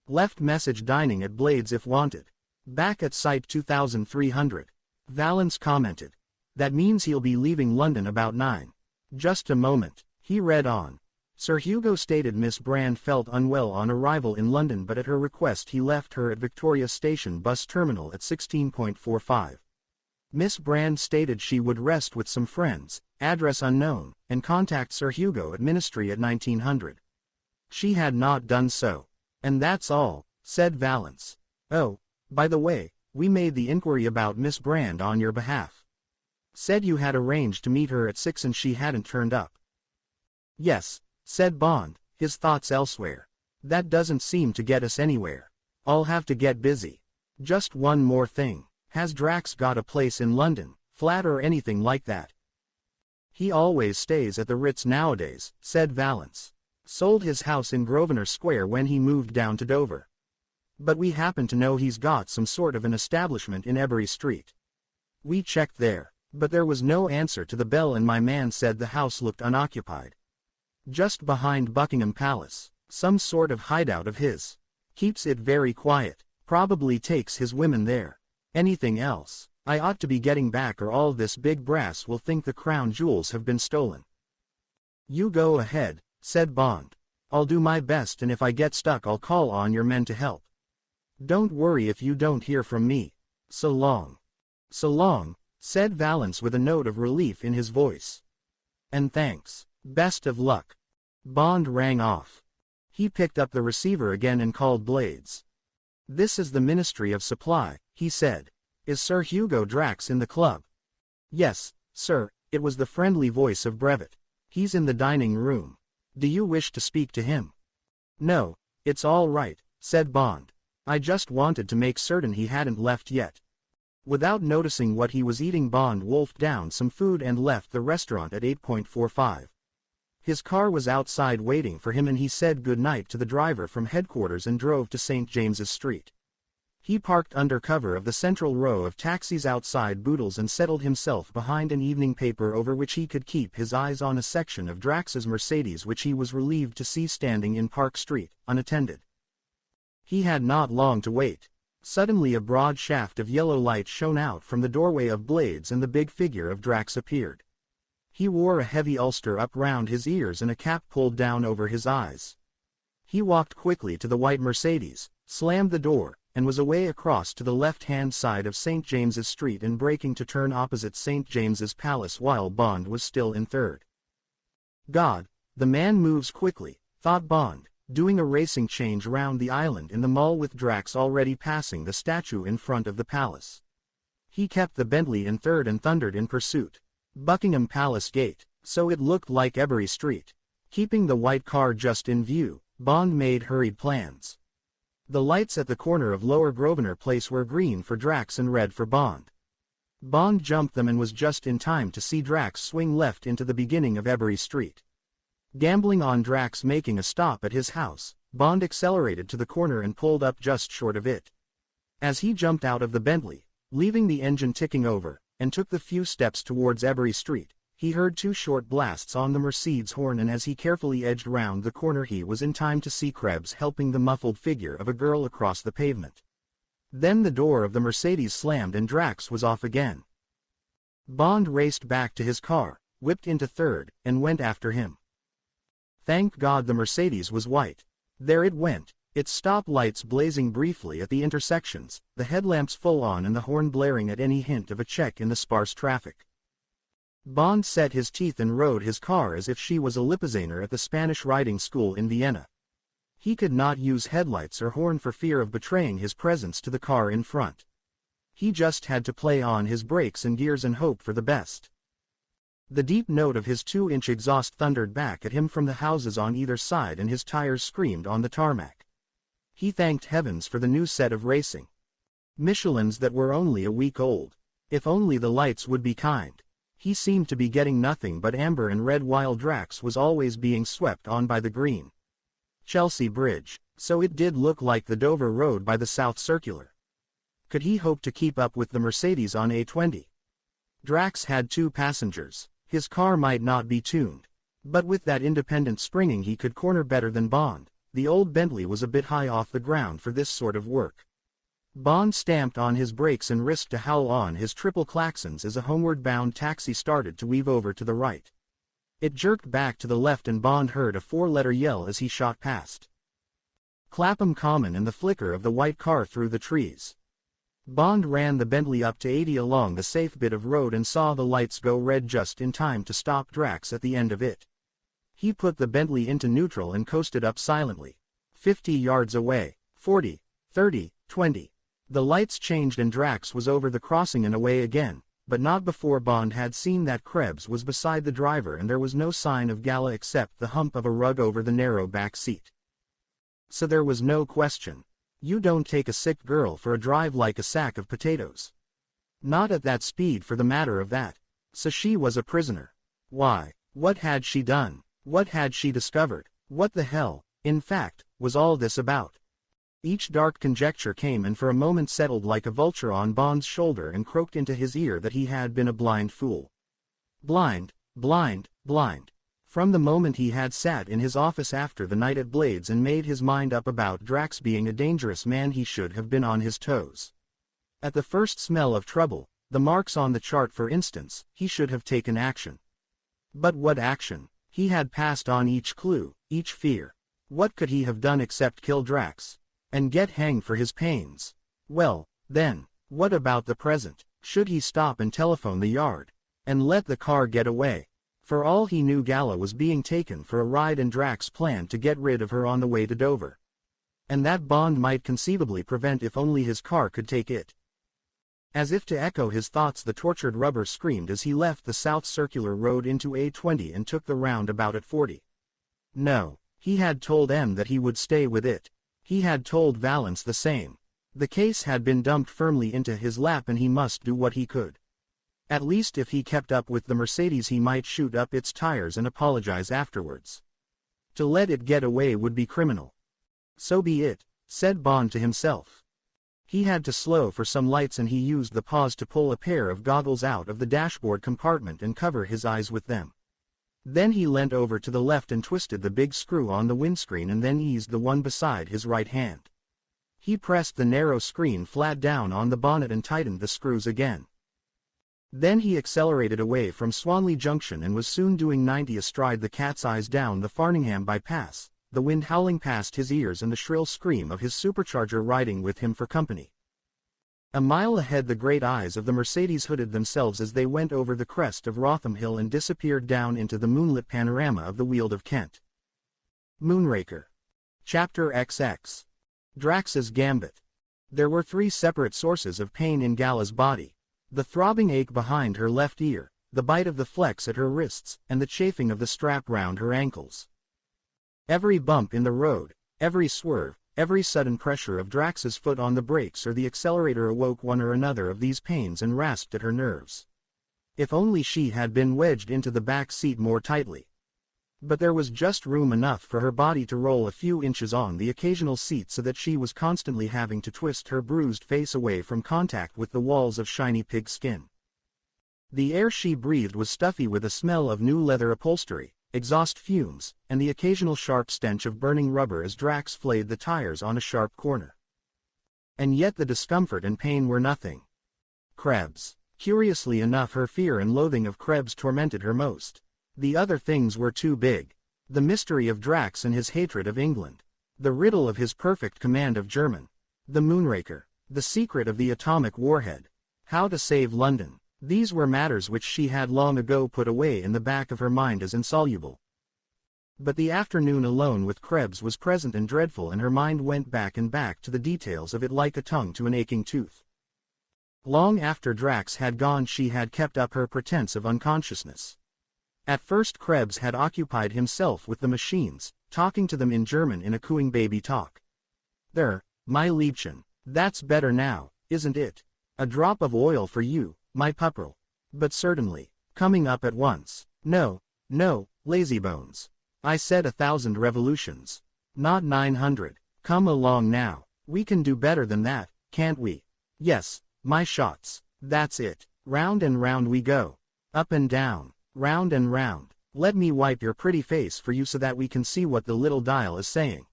A: Left message dining at Blades if wanted. Back at site 2300. Valance commented. "That means he'll be leaving London about 9. Just a moment." He read on. "Sir Hugo stated Miss Brand felt unwell on arrival in London but at her request he left her at Victoria Station bus terminal at 16.45. Miss Brand stated she would rest with some friends, address unknown, and contact Sir Hugo at Ministry at 1900. She had not done so. And that's all," said Valance. "Oh, by the way, we made the inquiry about Miss Brand on your behalf." Said you had arranged to meet her at 6 and she hadn't turned up. Yes, said Bond, his thoughts elsewhere. That doesn't seem to get us anywhere. I'll have to get busy. Just one more thing. Has Drax got a place in London, flat or anything like that? He always stays at the Ritz nowadays, said Valance. Sold his house in Grosvenor Square when he moved down to Dover. But we happen to know he's got some sort of an establishment in Ebury Street. We checked there, but there was no answer to the bell and my man said the house looked unoccupied. Just behind Buckingham Palace, some sort of hideout of his. Keeps it very quiet, probably takes his women there. Anything else? I ought to be getting back or all this big brass will think the crown jewels have been stolen. You go ahead, said Bond. I'll do my best and if I get stuck I'll call on your men to help. Don't worry if you don't hear from me. So long. So long, said Valance with a note of relief in his voice. And thanks. Best of luck. Bond rang off. He picked up the receiver again and called Blades. This is the Ministry of Supply, he said. Is Sir Hugo Drax in the club? Yes, sir, it was the friendly voice of Brevet. He's in the dining room. Do you wish to speak to him? No, it's all right, said Bond. I just wanted to make certain he hadn't left yet. Without noticing what he was eating, Bond wolfed down some food and left the restaurant at 8:45. His car was outside waiting for him and he said goodnight to the driver from headquarters and drove to St. James's Street. He parked under cover of the central row of taxis outside Boodle's and settled himself behind an evening paper over which he could keep his eyes on a section of Drax's Mercedes which he was relieved to see standing in Park Street, unattended. He had not long to wait. Suddenly a broad shaft of yellow light shone out from the doorway of Blades and the big figure of Drax appeared. He wore a heavy ulster up round his ears and a cap pulled down over his eyes. He walked quickly to the white Mercedes, slammed the door, and was away across to the left-hand side of St. James's Street and braking to turn opposite St. James's Palace while Bond was still in third. God, the man moves quickly, thought Bond, doing a racing change round the island in the Mall with Drax already passing the statue in front of the palace. He kept the Bentley in third and thundered in pursuit. Buckingham Palace Gate, so it looked like Ebury Street. Keeping the white car just in view, Bond made hurried plans. The lights at the corner of Lower Grosvenor Place were green for Drax and red for Bond. Bond jumped them and was just in time to see Drax swing left into the beginning of Ebury Street. Gambling on Drax making a stop at his house, Bond accelerated to the corner and pulled up just short of it. As he jumped out of the Bentley, leaving the engine ticking over, and took the few steps towards Ebury Street, he heard two short blasts on the Mercedes horn and as he carefully edged round the corner he was in time to see Krebs helping the muffled figure of a girl across the pavement. Then the door of the Mercedes slammed and Drax was off again. Bond raced back to his car, whipped into third, and went after him. Thank God the Mercedes was white. There it went, its stop lights blazing briefly at the intersections, the headlamps full on and the horn blaring at any hint of a check in the sparse traffic. Bond set his teeth and rode his car as if she was a Lipizzaner at the Spanish riding school in Vienna. He could not use headlights or horn for fear of betraying his presence to the car in front. He just had to play on his brakes and gears and hope for the best. The deep note of his 2-inch exhaust thundered back at him from the houses on either side and his tires screamed on the tarmac. He thanked heavens for the new set of racing Michelins that were only a week old. If only the lights would be kind. He seemed to be getting nothing but amber and red while Drax was always being swept on by the green. Chelsea Bridge, so it did look like the Dover Road by the South Circular. Could he hope to keep up with the Mercedes on A20? Drax had 2 passengers. His car might not be tuned. But with that independent springing he could corner better than Bond. The old Bentley was a bit high off the ground for this sort of work. Bond stamped on his brakes and risked to howl on his triple klaxons as a homeward-bound taxi started to weave over to the right. It jerked back to the left and Bond heard a 4-letter yell as he shot past Clapham Common and the flicker of the white car through the trees. Bond ran the Bentley up to 80 along the safe bit of road and saw the lights go red just in time to stop Drax at the end of it. He put the Bentley into neutral and coasted up silently. 50 yards away, 40, 30, 20. The lights changed and Drax was over the crossing and away again, but not before Bond had seen that Krebs was beside the driver and there was no sign of Gala except the hump of a rug over the narrow back seat. So there was no question. You don't take a sick girl for a drive like a sack of potatoes. Not at that speed for the matter of that. So she was a prisoner. Why, what had she done? What had she discovered? What the hell, in fact, was all this about? Each dark conjecture came and for a moment settled like a vulture on Bond's shoulder and croaked into his ear that he had been a blind fool. Blind, blind, blind. From the moment he had sat in his office after the night at Blades and made his mind up about Drax being a dangerous man, he should have been on his toes. At the first smell of trouble, the marks on the chart for instance, he should have taken action. But what action? He had passed on each clue, each fear. What could he have done except kill Drax? And get hanged for his pains? Well, then, what about the present? Should he stop and telephone the yard? And let the car get away? For all he knew, Gala was being taken for a ride and Drax planned to get rid of her on the way to Dover. And that Bond might conceivably prevent if only his car could take it. As if to echo his thoughts, the tortured rubber screamed as he left the South Circular Road into A20 and took the roundabout at 40. No, he had told M that he would stay with it. He had told Valance the same. The case had been dumped firmly into his lap and he must do what he could. At least if he kept up with the Mercedes he might shoot up its tires and apologize afterwards. To let it get away would be criminal. So be it, said Bond to himself. He had to slow for some lights and he used the pause to pull a pair of goggles out of the dashboard compartment and cover his eyes with them. Then he leant over to the left and twisted the big screw on the windscreen and then eased the one beside his right hand. He pressed the narrow screen flat down on the bonnet and tightened the screws again. Then he accelerated away from Swanley Junction and was soon doing 90 astride the Cat's Eyes down the Farningham bypass, the wind howling past his ears and the shrill scream of his supercharger riding with him for company. A mile ahead the great eyes of the Mercedes hooded themselves as they went over the crest of Rotham Hill and disappeared down into the moonlit panorama of the Weald of Kent. Moonraker. Chapter XX. Drax's Gambit. There were 3 separate sources of pain in Gala's body. The throbbing ache behind her left ear, the bite of the flex at her wrists, and the chafing of the strap round her ankles. Every bump in the road, every swerve, every sudden pressure of Drax's foot on the brakes or the accelerator awoke one or another of these pains and rasped at her nerves. If only she had been wedged into the back seat more tightly. But there was just room enough for her body to roll a few inches on the occasional seat so that she was constantly having to twist her bruised face away from contact with the walls of shiny pig skin. The air she breathed was stuffy with a smell of new leather upholstery, exhaust fumes, and the occasional sharp stench of burning rubber as Drax flayed the tires on a sharp corner. And yet the discomfort and pain were nothing. Krebs. Curiously enough, her fear and loathing of Krebs tormented her most. The other things were too big. The mystery of Drax and his hatred of England. The riddle of his perfect command of German. The Moonraker. The secret of the atomic warhead. How to save London. These were matters which she had long ago put away in the back of her mind as insoluble. But the afternoon alone with Krebs was present and dreadful, and her mind went back and back to the details of it like a tongue to an aching tooth. Long after Drax had gone she had kept up her pretense of unconsciousness. At first Krebs had occupied himself with the machines, talking to them in German in a cooing baby talk. There, my Liebchen, that's better now, isn't it? A drop of oil for you, my pupperl. But certainly, coming up at once. No, no, lazybones. I said 1,000 revolutions. Not 900. Come along now. We can do better than that, can't we? Yes, my shots. That's it. Round and round we go. Up and down. Round and round. Let me wipe your pretty face for you so that we can see what the little dial is saying.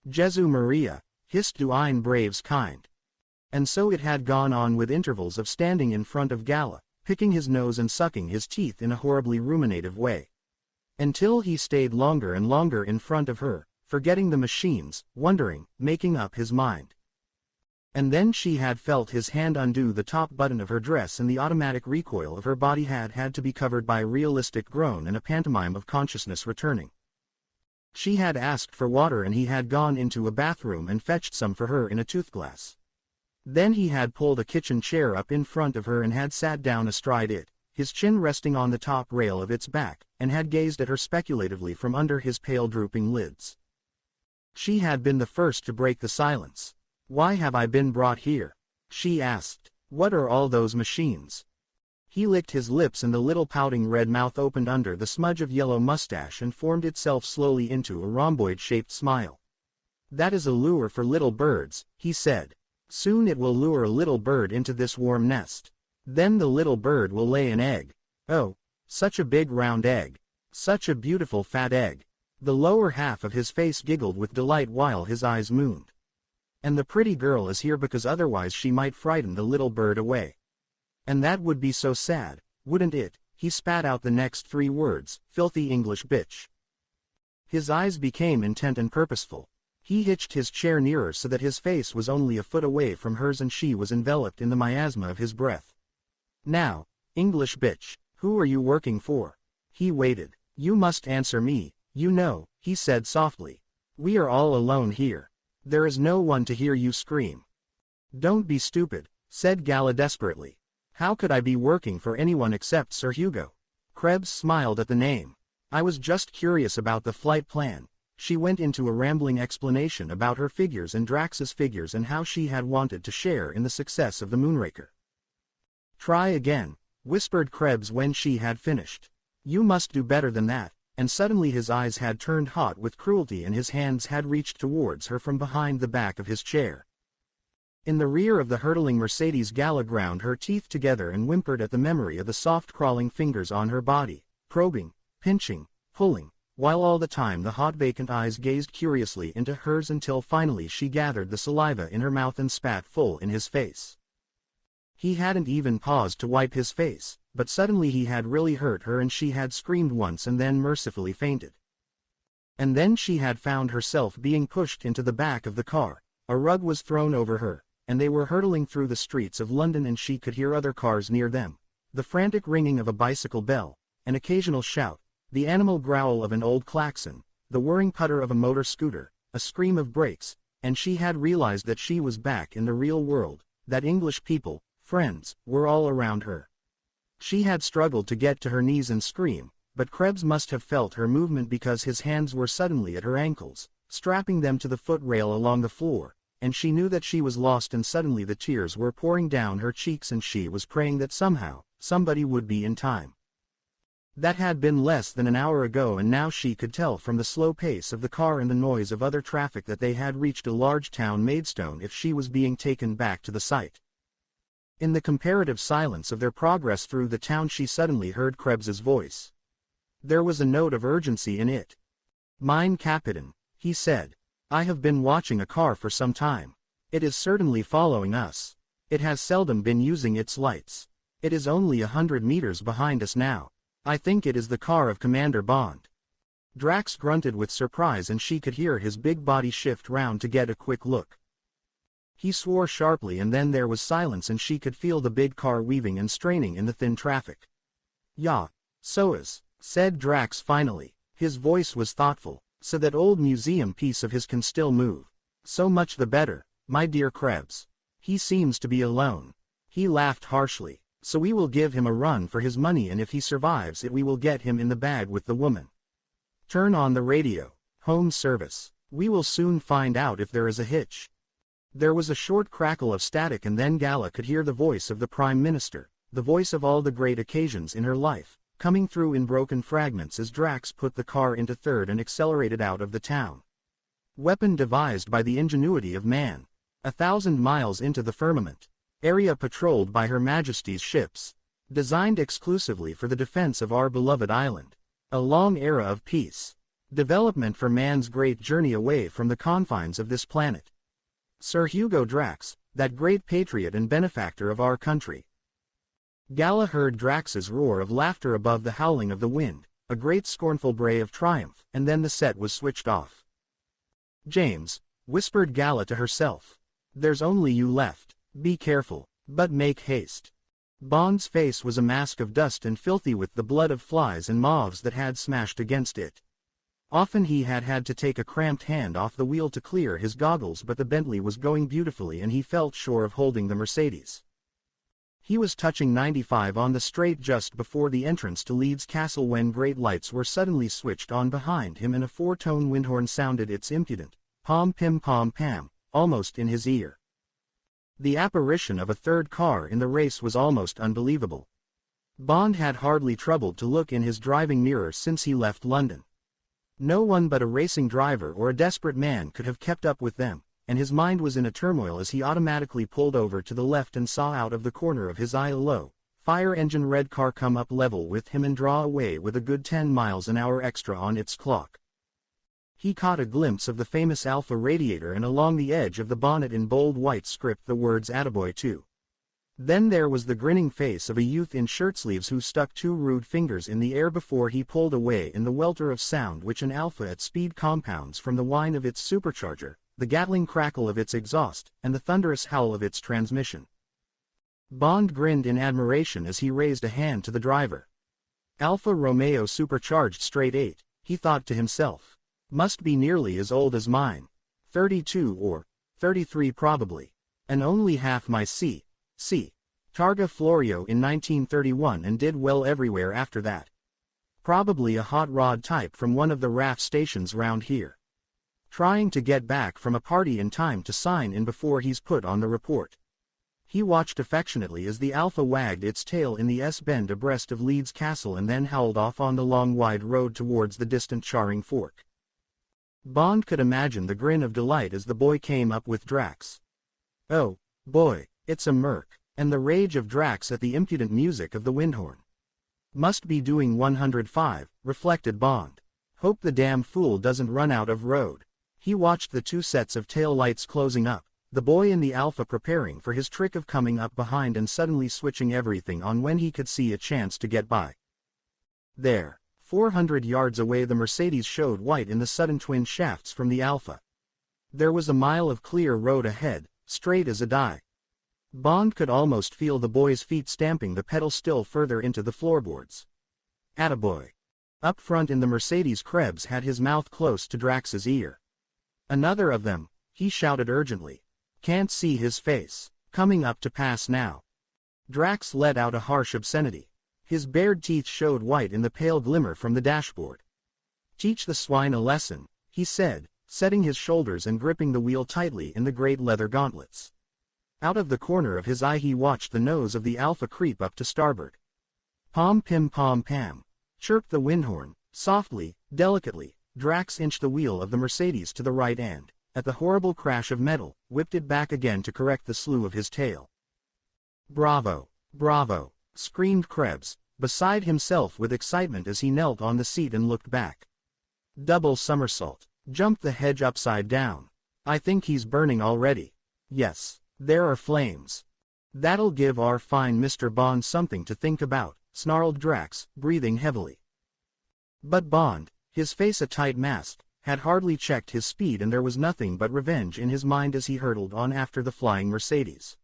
A: Jesu Maria, hist du ein braves kind. And so it had gone on with intervals of standing in front of Gala, picking his nose and sucking his teeth in a horribly ruminative way. Until he stayed longer and longer in front of her, forgetting the machines, wondering, making up his mind. And then she had felt his hand undo the top button of her dress and the automatic recoil of her body had to be covered by a realistic groan and a pantomime of consciousness returning. She had asked for water and he had gone into a bathroom and fetched some for her in a toothglass. Then he had pulled a kitchen chair up in front of her and had sat down astride it, his chin resting on the top rail of its back, and had gazed at her speculatively from under his pale drooping lids. She had been the first to break the silence. "Why have I been brought here?" she asked. "What are all those machines?" He licked his lips and the little pouting red mouth opened under the smudge of yellow mustache and formed itself slowly into a rhomboid-shaped smile. "That is a lure for little birds," he said. "Soon it will lure a little bird into this warm nest. Then the little bird will lay an egg. Oh, such a big round egg. Such a beautiful fat egg." The lower half of his face giggled with delight while his eyes mooned. "And the pretty girl is here because otherwise she might frighten the little bird away. And that would be so sad, wouldn't it?" He spat out the next 3 words, "Filthy English bitch." His eyes became intent and purposeful. He hitched his chair nearer so that his face was only a foot away from hers and she was enveloped in the miasma of his breath. "Now, English bitch, who are you working for?" He waited. "You must answer me, you know," he said softly. "We are all alone here. There is no one to hear you scream." "Don't be stupid," said Gala desperately. "How could I be working for anyone except Sir Hugo?" Krebs smiled at the name. "I was just curious about the flight plan." She went into a rambling explanation about her figures and Drax's figures and how she had wanted to share in the success of the Moonraker. "Try again," whispered Krebs when she had finished. "You must do better than that," and suddenly his eyes had turned hot with cruelty and his hands had reached towards her from behind the back of his chair. In the rear of the hurtling Mercedes, Gala ground her teeth together and whimpered at the memory of the soft crawling fingers on her body, probing, pinching, pulling, while all the time the hot vacant eyes gazed curiously into hers until finally she gathered the saliva in her mouth and spat full in his face. He hadn't even paused to wipe his face, but suddenly he had really hurt her and she had screamed once and then mercifully fainted. And then she had found herself being pushed into the back of the car, a rug was thrown over her, and they were hurtling through the streets of London and she could hear other cars near them, the frantic ringing of a bicycle bell, an occasional shout, the animal growl of an old klaxon, the whirring putter of a motor scooter, a scream of brakes, and she had realized that she was back in the real world, that English people, friends, were all around her. She had struggled to get to her knees and scream, but Krebs must have felt her movement because his hands were suddenly at her ankles, strapping them to the footrail along the floor, and she knew that she was lost and suddenly the tears were pouring down her cheeks and she was praying that somehow, somebody would be in time. That had been less than an hour ago and now she could tell from the slow pace of the car and the noise of other traffic that they had reached a large town Maidstone if she was being taken back to the site. In the comparative silence of their progress through the town she suddenly heard Krebs's voice. There was a note of urgency in it. "Mein Captain," he said. "I have been watching a car for some time. It is certainly following us. It has seldom been using its lights. It is only 100 meters behind us now. I think it is the car of Commander Bond." Drax grunted with surprise and she could hear his big body shift round to get a quick look. He swore sharply and then there was silence and she could feel the big car weaving and straining in the thin traffic. "Ja, so is," said Drax finally. His voice was thoughtful, "so that old museum piece of his can still move. So much the better, my dear Krebs. He seems to be alone." He laughed harshly. "So we will give him a run for his money and if he survives it we will get him in the bag with the woman. Turn on the radio. Home service. We will soon find out if there is a hitch." There was a short crackle of static and then Gala could hear the voice of the Prime Minister, the voice of all the great occasions in her life, coming through in broken fragments as Drax put the car into third and accelerated out of the town. Weapon devised by the ingenuity of man. 1,000 miles into the firmament. Area patrolled by Her Majesty's ships. Designed exclusively for the defense of our beloved island. A long era of peace. Development for man's great journey away from the confines of this planet. Sir Hugo Drax, that great patriot and benefactor of our country. Gala heard Drax's roar of laughter above the howling of the wind, a great scornful bray of triumph, and then the set was switched off. "James," whispered Gala to herself. "There's only you left. Be careful, but make haste." Bond's face was a mask of dust and filthy with the blood of flies and moths that had smashed against it. Often he had had to take a cramped hand off the wheel to clear his goggles, but the Bentley was going beautifully and he felt sure of holding the Mercedes. He was touching 95 on the straight just before the entrance to Leeds Castle when great lights were suddenly switched on behind him and a four-tone windhorn sounded its impudent pom pim pom pam, almost in his ear. The apparition of a third car in the race was almost unbelievable. Bond had hardly troubled to look in his driving mirror since he left London. No one but a racing driver or a desperate man could have kept up with them, and his mind was in a turmoil as he automatically pulled over to the left and saw out of the corner of his eye a low, fire engine red car come up level with him and draw away with a good 10 miles an hour extra on its clock. He caught a glimpse of the famous Alpha radiator and along the edge of the bonnet in bold white script the words "Attaboy 2." Then there was the grinning face of a youth in shirtsleeves who stuck two rude fingers in the air before he pulled away in the welter of sound which an Alpha at speed compounds from the whine of its supercharger, the gatling crackle of its exhaust, and the thunderous howl of its transmission. Bond grinned in admiration as he raised a hand to the driver. Alfa Romeo supercharged straight 8, he thought to himself. Must be nearly as old as mine. 32 or 33 probably. And only half my C. Targa Florio in 1931 and did well everywhere after that. Probably a hot rod type from one of the RAF stations round here. Trying to get back from a party in time to sign in before he's put on the report. He watched affectionately as the Alpha wagged its tail in the S-bend abreast of Leeds Castle and then howled off on the long wide road towards the distant Charing Fork. Bond could imagine the grin of delight as the boy came up with Drax. Oh, boy, it's a Merc, and the rage of Drax at the impudent music of the windhorn. Must be doing 105, reflected Bond. Hope the damn fool doesn't run out of road. He watched the two sets of tail lights closing up, the boy in the Alpha preparing for his trick of coming up behind and suddenly switching everything on when he could see a chance to get by. There. 400 yards away the Mercedes showed white in the sudden twin shafts from the Alpha. There was a mile of clear road ahead, straight as a die. Bond could almost feel the boy's feet stamping the pedal still further into the floorboards. Attaboy. Up front in the Mercedes Krebs had his mouth close to Drax's ear. Another of them, he shouted urgently. Can't see his face. Coming up to pass now. Drax let out a harsh obscenity. His bared teeth showed white in the pale glimmer from the dashboard. Teach the swine a lesson, he said, setting his shoulders and gripping the wheel tightly in the great leather gauntlets. Out of the corner of his eye he watched the nose of the Alpha creep up to starboard. Pom pim pom pam. Chirped the windhorn, softly, delicately. Drax inched the wheel of the Mercedes to the right and, at the horrible crash of metal, whipped it back again to correct the slew of his tail. Bravo! Bravo! Screamed Krebs, beside himself with excitement as he knelt on the seat and looked back. Double somersault, jumped the hedge upside down. I think he's burning already. Yes, there are flames. That'll give our fine Mr. Bond something to think about, snarled Drax, breathing heavily. But Bond, his face a tight mask, had hardly checked his speed and there was nothing but revenge in his mind as he hurtled on after the flying Mercedes.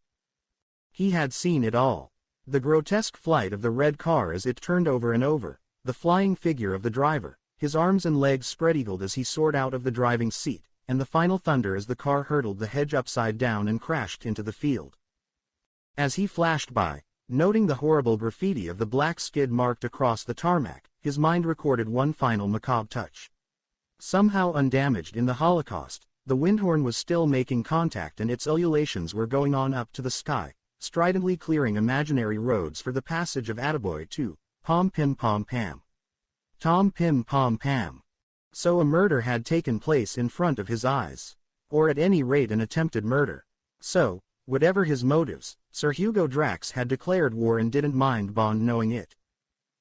A: He had seen it all. The grotesque flight of the red car as it turned over and over, the flying figure of the driver, his arms and legs spread-eagled as he soared out of the driving seat, and the final thunder as the car hurtled the hedge upside down and crashed into the field. As he flashed by, noting the horrible graffiti of the black skid marked across the tarmac, his mind recorded one final macabre touch. Somehow undamaged in the Holocaust, the windhorn was still making contact and its ululations were going on up to the sky, stridently clearing imaginary roads for the passage of Attaboy 2, pom pim pom pam. Tom pim pom pam. So a murder had taken place in front of his eyes. Or at any rate an attempted murder. So, whatever his motives, Sir Hugo Drax had declared war and didn't mind Bond knowing it.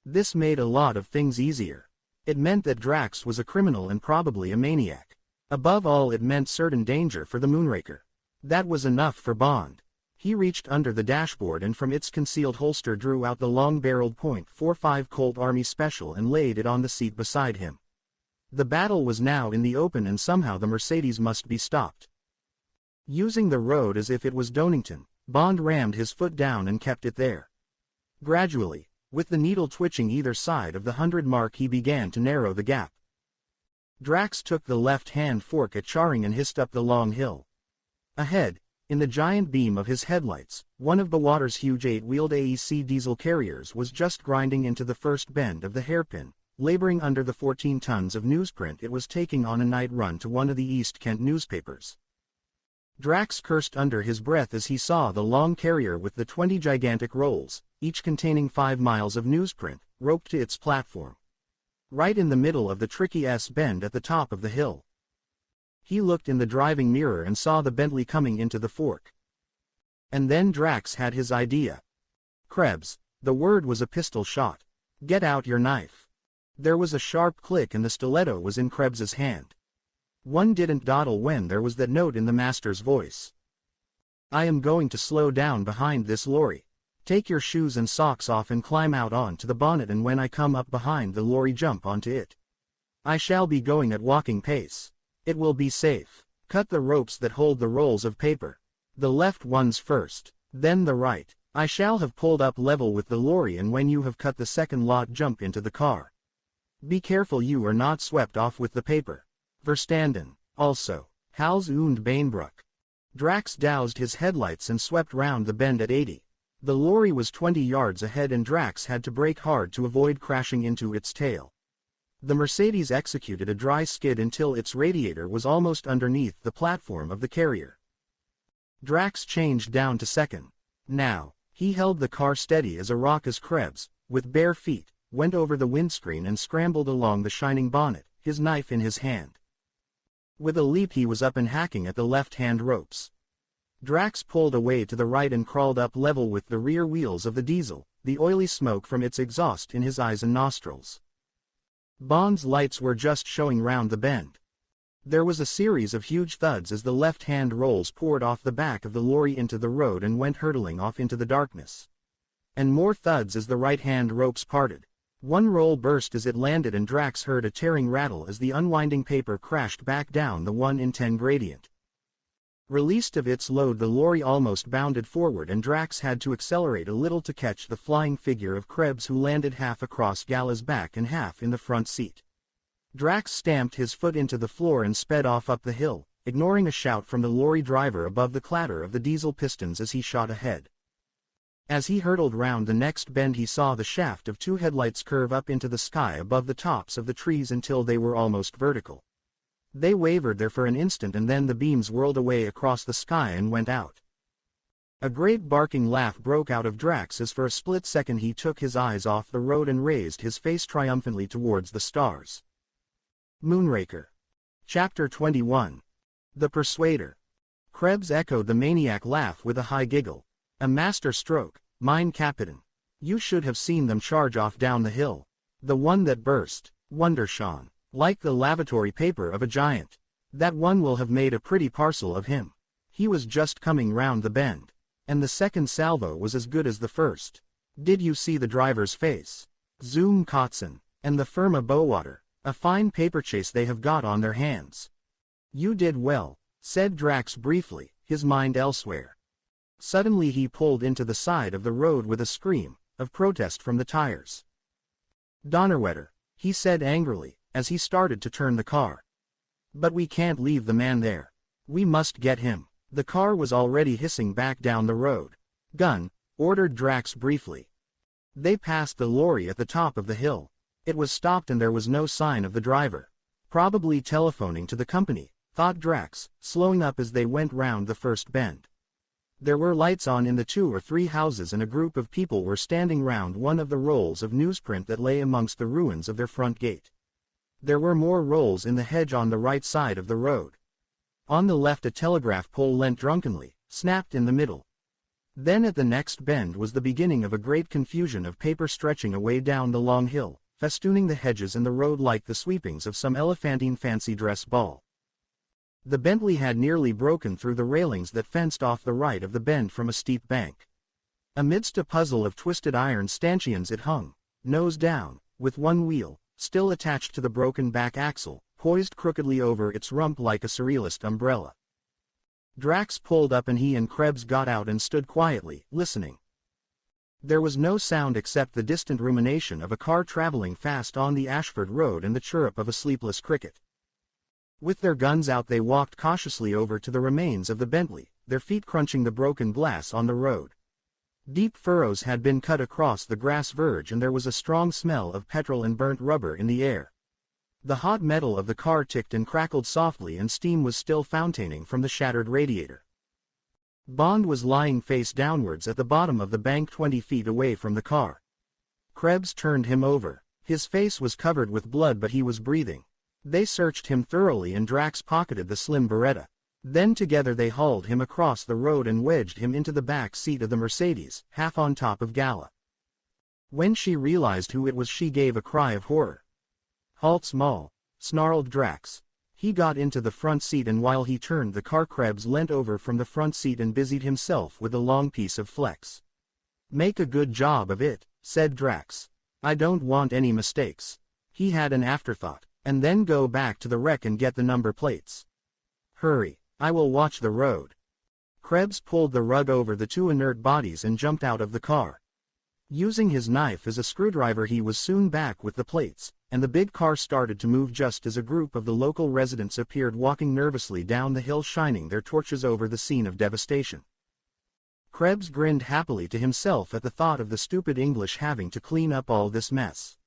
A: This made a lot of things easier. It meant that Drax was a criminal and probably a maniac. Above all it meant certain danger for the Moonraker. That was enough for Bond. He reached under the dashboard and from its concealed holster drew out the long-barreled .45 Colt Army Special and laid it on the seat beside him. The battle was now in the open and somehow the Mercedes must be stopped. Using the road as if it was Donington, Bond rammed his foot down and kept it there. Gradually, with the needle twitching either side of the 100 mark he began to narrow the gap. Drax took the left-hand fork at charring and hissed up the long hill. Ahead, in the giant beam of his headlights, one of the water's huge 8-wheeled AEC diesel carriers was just grinding into the first bend of the hairpin, laboring under the 14 tons of newsprint it was taking on a night run to one of the East Kent newspapers. Drax cursed under his breath as he saw the long carrier with the 20 gigantic rolls, each containing 5 miles of newsprint, roped to its platform. Right in the middle of the tricky S-bend at the top of the hill. He looked in the driving mirror and saw the Bentley coming into the fork. And then Drax had his idea. "Krebs," the word was a pistol shot. "Get out your knife." There was a sharp click and the stiletto was in Krebs's hand. One didn't dawdle when there was that note in the master's voice. "I am going to slow down behind this lorry. Take your shoes and socks off and climb out onto the bonnet, and when I come up behind the lorry jump onto it. I shall be going at walking pace. It will be safe. Cut the ropes that hold the rolls of paper. The left ones first, then the right. I shall have pulled up level with the lorry, and when you have cut the second lot, jump into the car. Be careful you are not swept off with the paper. Verstanden. Also, Hals und Beinbruch." Drax doused his headlights and swept round the bend at 80. The lorry was 20 yards ahead and Drax had to brake hard to avoid crashing into its tail. The Mercedes executed a dry skid until its radiator was almost underneath the platform of the carrier. Drax changed down to second. Now, he held the car steady as a rock as Krebs, with bare feet, went over the windscreen and scrambled along the shining bonnet, his knife in his hand. With a leap he was up and hacking at the left-hand ropes. Drax pulled away to the right and crawled up level with the rear wheels of the diesel, the oily smoke from its exhaust in his eyes and nostrils. Bond's lights were just showing round the bend. There was a series of huge thuds as the left-hand rolls poured off the back of the lorry into the road and went hurtling off into the darkness. And more thuds as the right-hand ropes parted. One roll burst as it landed and Drax heard a tearing rattle as the unwinding paper crashed back down the 1 in 10 gradient. Released of its load, the lorry almost bounded forward and Drax had to accelerate a little to catch the flying figure of Krebs, who landed half across Gala's back and half in the front seat. Drax stamped his foot into the floor and sped off up the hill, ignoring a shout from the lorry driver above the clatter of the diesel pistons as he shot ahead. As he hurtled round the next bend he saw the shaft of 2 headlights curve up into the sky above the tops of the trees until they were almost vertical. They wavered there for an instant and then the beams whirled away across the sky and went out. A great barking laugh broke out of Drax as for a split second he took his eyes off the road and raised his face triumphantly towards the stars. Moonraker. Chapter 21. The Persuader. Krebs echoed the maniac laugh with a high giggle. "A master stroke, mein Captain. You should have seen them charge off down the hill. The one that burst, Wunderschön, like the lavatory paper of a giant. That one will have made a pretty parcel of him. He was just coming round the bend. And the second salvo was as good as the first. Did you see the driver's face? Zum Kotzen. And the firma Bowater. A fine paper chase they have got on their hands." "You did well," said Drax briefly, his mind elsewhere. Suddenly he pulled into the side of the road with a scream of protest from the tires. "Donnerwetter," he said angrily, as he started to turn the car. "But we can't leave the man there. We must get him." The car was already hissing back down the road. "Gun," ordered Drax briefly. They passed the lorry at the top of the hill. It was stopped and there was no sign of the driver. Probably telephoning to the company, thought Drax, slowing up as they went round the first bend. There were lights on in the 2 or 3 houses and a group of people were standing round one of the rolls of newsprint that lay amongst the ruins of their front gate. There were more rolls in the hedge on the right side of the road. On the left a telegraph pole leant drunkenly, snapped in the middle. Then at the next bend was the beginning of a great confusion of paper stretching away down the long hill, festooning the hedges and the road like the sweepings of some elephantine fancy dress ball. The Bentley had nearly broken through the railings that fenced off the right of the bend from a steep bank. Amidst a puzzle of twisted iron stanchions it hung, nose down, with one wheel, still attached to the broken back axle, poised crookedly over its rump like a surrealist umbrella. Drax pulled up and he and Krebs got out and stood quietly, listening. There was no sound except the distant rumination of a car traveling fast on the Ashford Road and the chirrup of a sleepless cricket. With their guns out they walked cautiously over to the remains of the Bentley, their feet crunching the broken glass on the road. Deep furrows had been cut across the grass verge and there was a strong smell of petrol and burnt rubber in the air. The hot metal of the car ticked and crackled softly and steam was still fountaining from the shattered radiator. Bond was lying face downwards at the bottom of the bank 20 feet away from the car. Krebs turned him over. His face was covered with blood but he was breathing. They searched him thoroughly and Drax pocketed the slim Beretta. Then together they hauled him across the road and wedged him into the back seat of the Mercedes, half on top of Gala. When she realized who it was she gave a cry of horror. "Halt Small," snarled Drax. He got into the front seat and while he turned the car Krebs leant over from the front seat and busied himself with a long piece of flex. "Make a good job of it," said Drax. "I don't want any mistakes." He had an afterthought. "And then go back to the wreck and get the number plates. Hurry, I will watch the road." Krebs pulled the rug over the two inert bodies and jumped out of the car. Using his knife as a screwdriver he was soon back with the plates, and the big car started to move just as a group of the local residents appeared walking nervously down the hill shining their torches over the scene of devastation. Krebs grinned happily to himself at the thought of the stupid English having to clean up all this mess.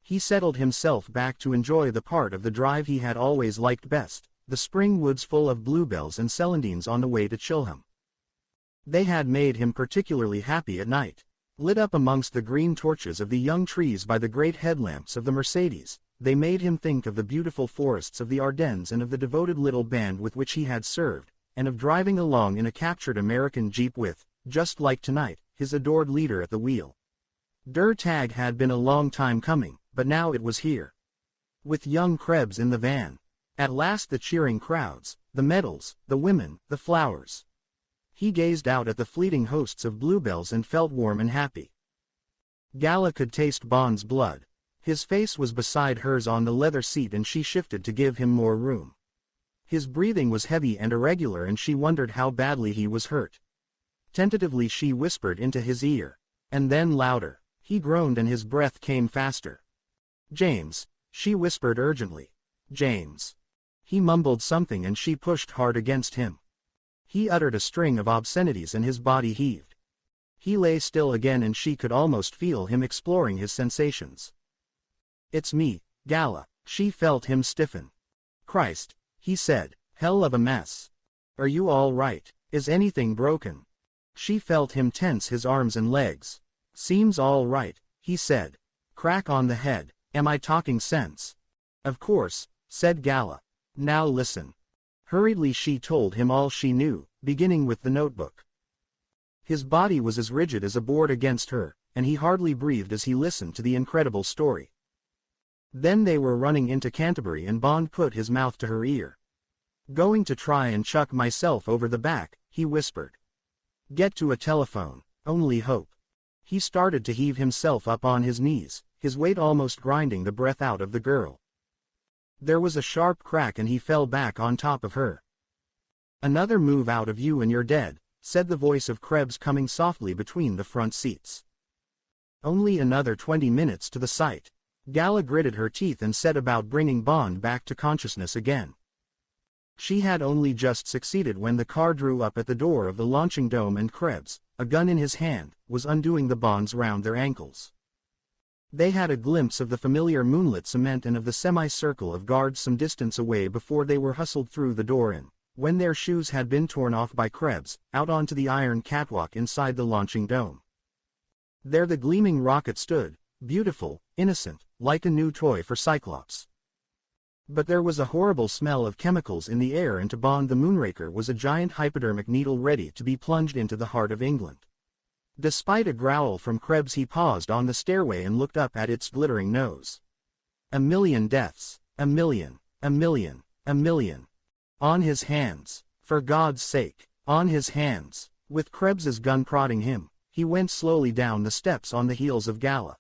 A: He settled himself back to enjoy the part of the drive he had always liked best, the spring woods full of bluebells and celandines on the way to Chilham. They had made him particularly happy at night. Lit up amongst the green torches of the young trees by the great headlamps of the Mercedes, they made him think of the beautiful forests of the Ardennes and of the devoted little band with which he had served, and of driving along in a captured American Jeep with, just like tonight, his adored leader at the wheel. Der Tag had been a long time coming, but now it was here. With young Krebs in the van. At last the cheering crowds, the medals, the women, the flowers. He gazed out at the fleeting hosts of bluebells and felt warm and happy. Gala could taste Bond's blood. His face was beside hers on the leather seat and she shifted to give him more room. His breathing was heavy and irregular and she wondered how badly he was hurt. Tentatively she whispered into his ear. And then louder. He groaned and his breath came faster. "James," she whispered urgently. "James." He mumbled something and she pushed hard against him. He uttered a string of obscenities and his body heaved. He lay still again and she could almost feel him exploring his sensations. "It's me, Gala." She felt him stiffen. "Christ," he said, "hell of a mess. Are you all right? Is anything broken?" She felt him tense his arms and legs. "Seems all right," he said. "Crack on the head. Am I talking sense?" "Of course," said Gala. "Now listen." Hurriedly she told him all she knew, beginning with the notebook. His body was as rigid as a board against her, and he hardly breathed as he listened to the incredible story. Then they were running into Canterbury and Bond put his mouth to her ear. "Going to try and chuck myself over the back," he whispered. "Get to a telephone, only hope." He started to heave himself up on his knees, his weight almost grinding the breath out of the girl. There was a sharp crack and he fell back on top of her. "Another move out of you and you're dead," said the voice of Krebs coming softly between the front seats. "Only another 20 minutes to the site." Gala gritted her teeth and set about bringing Bond back to consciousness again. She had only just succeeded when the car drew up at the door of the launching dome and Krebs, a gun in his hand, was undoing the bonds round their ankles. They had a glimpse of the familiar moonlit cement and of the semicircle of guards some distance away before they were hustled through the door and, when their shoes had been torn off by Krebs, out onto the iron catwalk inside the launching dome. There the gleaming rocket stood, beautiful, innocent, like a new toy for Cyclops. But there was a horrible smell of chemicals in the air and to Bond the Moonraker was a giant hypodermic needle ready to be plunged into the heart of England. Despite a growl from Krebs he paused on the stairway and looked up at its glittering nose. "A million deaths, a million, a million, a million. On his hands, for God's sake, on his hands." With Krebs's gun prodding him, he went slowly down the steps on the heels of Gala.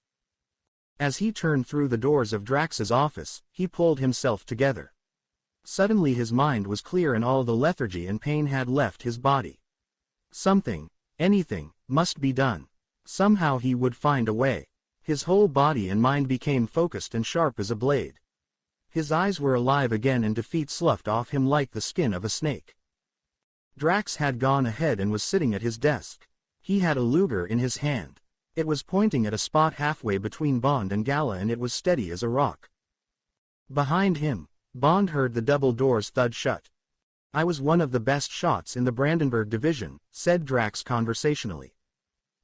A: As he turned through the doors of Drax's office, he pulled himself together. Suddenly his mind was clear and all the lethargy and pain had left his body. Something, anything, must be done. Somehow he would find a way. His whole body and mind became focused and sharp as a blade. His eyes were alive again and defeat sloughed off him like the skin of a snake. Drax had gone ahead and was sitting at his desk. He had a Luger in his hand. It was pointing at a spot halfway between Bond and Gala and it was steady as a rock. Behind him, Bond heard the double doors thud shut. "I was one of the best shots in the Brandenburg Division," said Drax conversationally.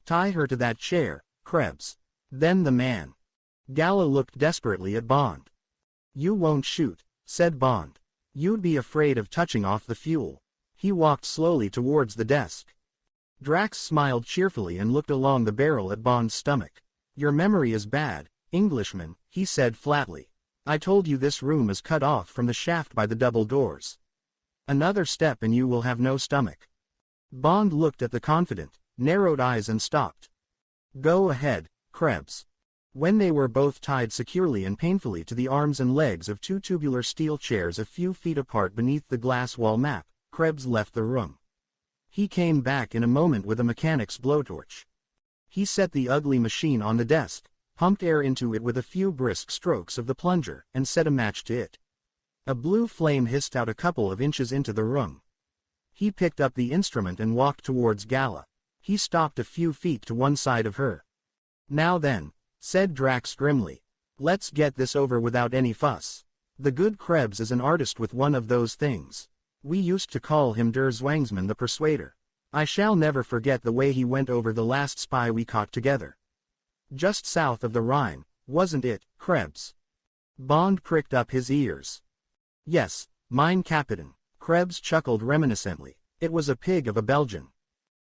A: "Tie her to that chair, Krebs." Then the man. Gala looked desperately at Bond. "You won't shoot," said Bond. "You'd be afraid of touching off the fuel." He walked slowly towards the desk. Drax smiled cheerfully and looked along the barrel at Bond's stomach. "Your memory is bad, Englishman," he said flatly. "I told you this room is cut off from the shaft by the double doors. Another step and you will have no stomach." Bond looked at the confident, narrowed eyes and stopped. "Go ahead, Krebs." When they were both tied securely and painfully to the arms and legs of two tubular steel chairs a few feet apart beneath the glass wall map, Krebs left the room. He came back in a moment with a mechanic's blowtorch. He set the ugly machine on the desk, pumped air into it with a few brisk strokes of the plunger, and set a match to it. A blue flame hissed out a couple of inches into the room. He picked up the instrument and walked towards Gala. He stopped a few feet to one side of her. "Now then," said Drax grimly. "Let's get this over without any fuss. The good Krebs is an artist with one of those things. We used to call him Der Zwangsmann the Persuader. I shall never forget the way he went over the last spy we caught together. Just south of the Rhine, wasn't it, Krebs?" Bond pricked up his ears. "Yes, mein Captain." Krebs chuckled reminiscently. "It was a pig of a Belgian."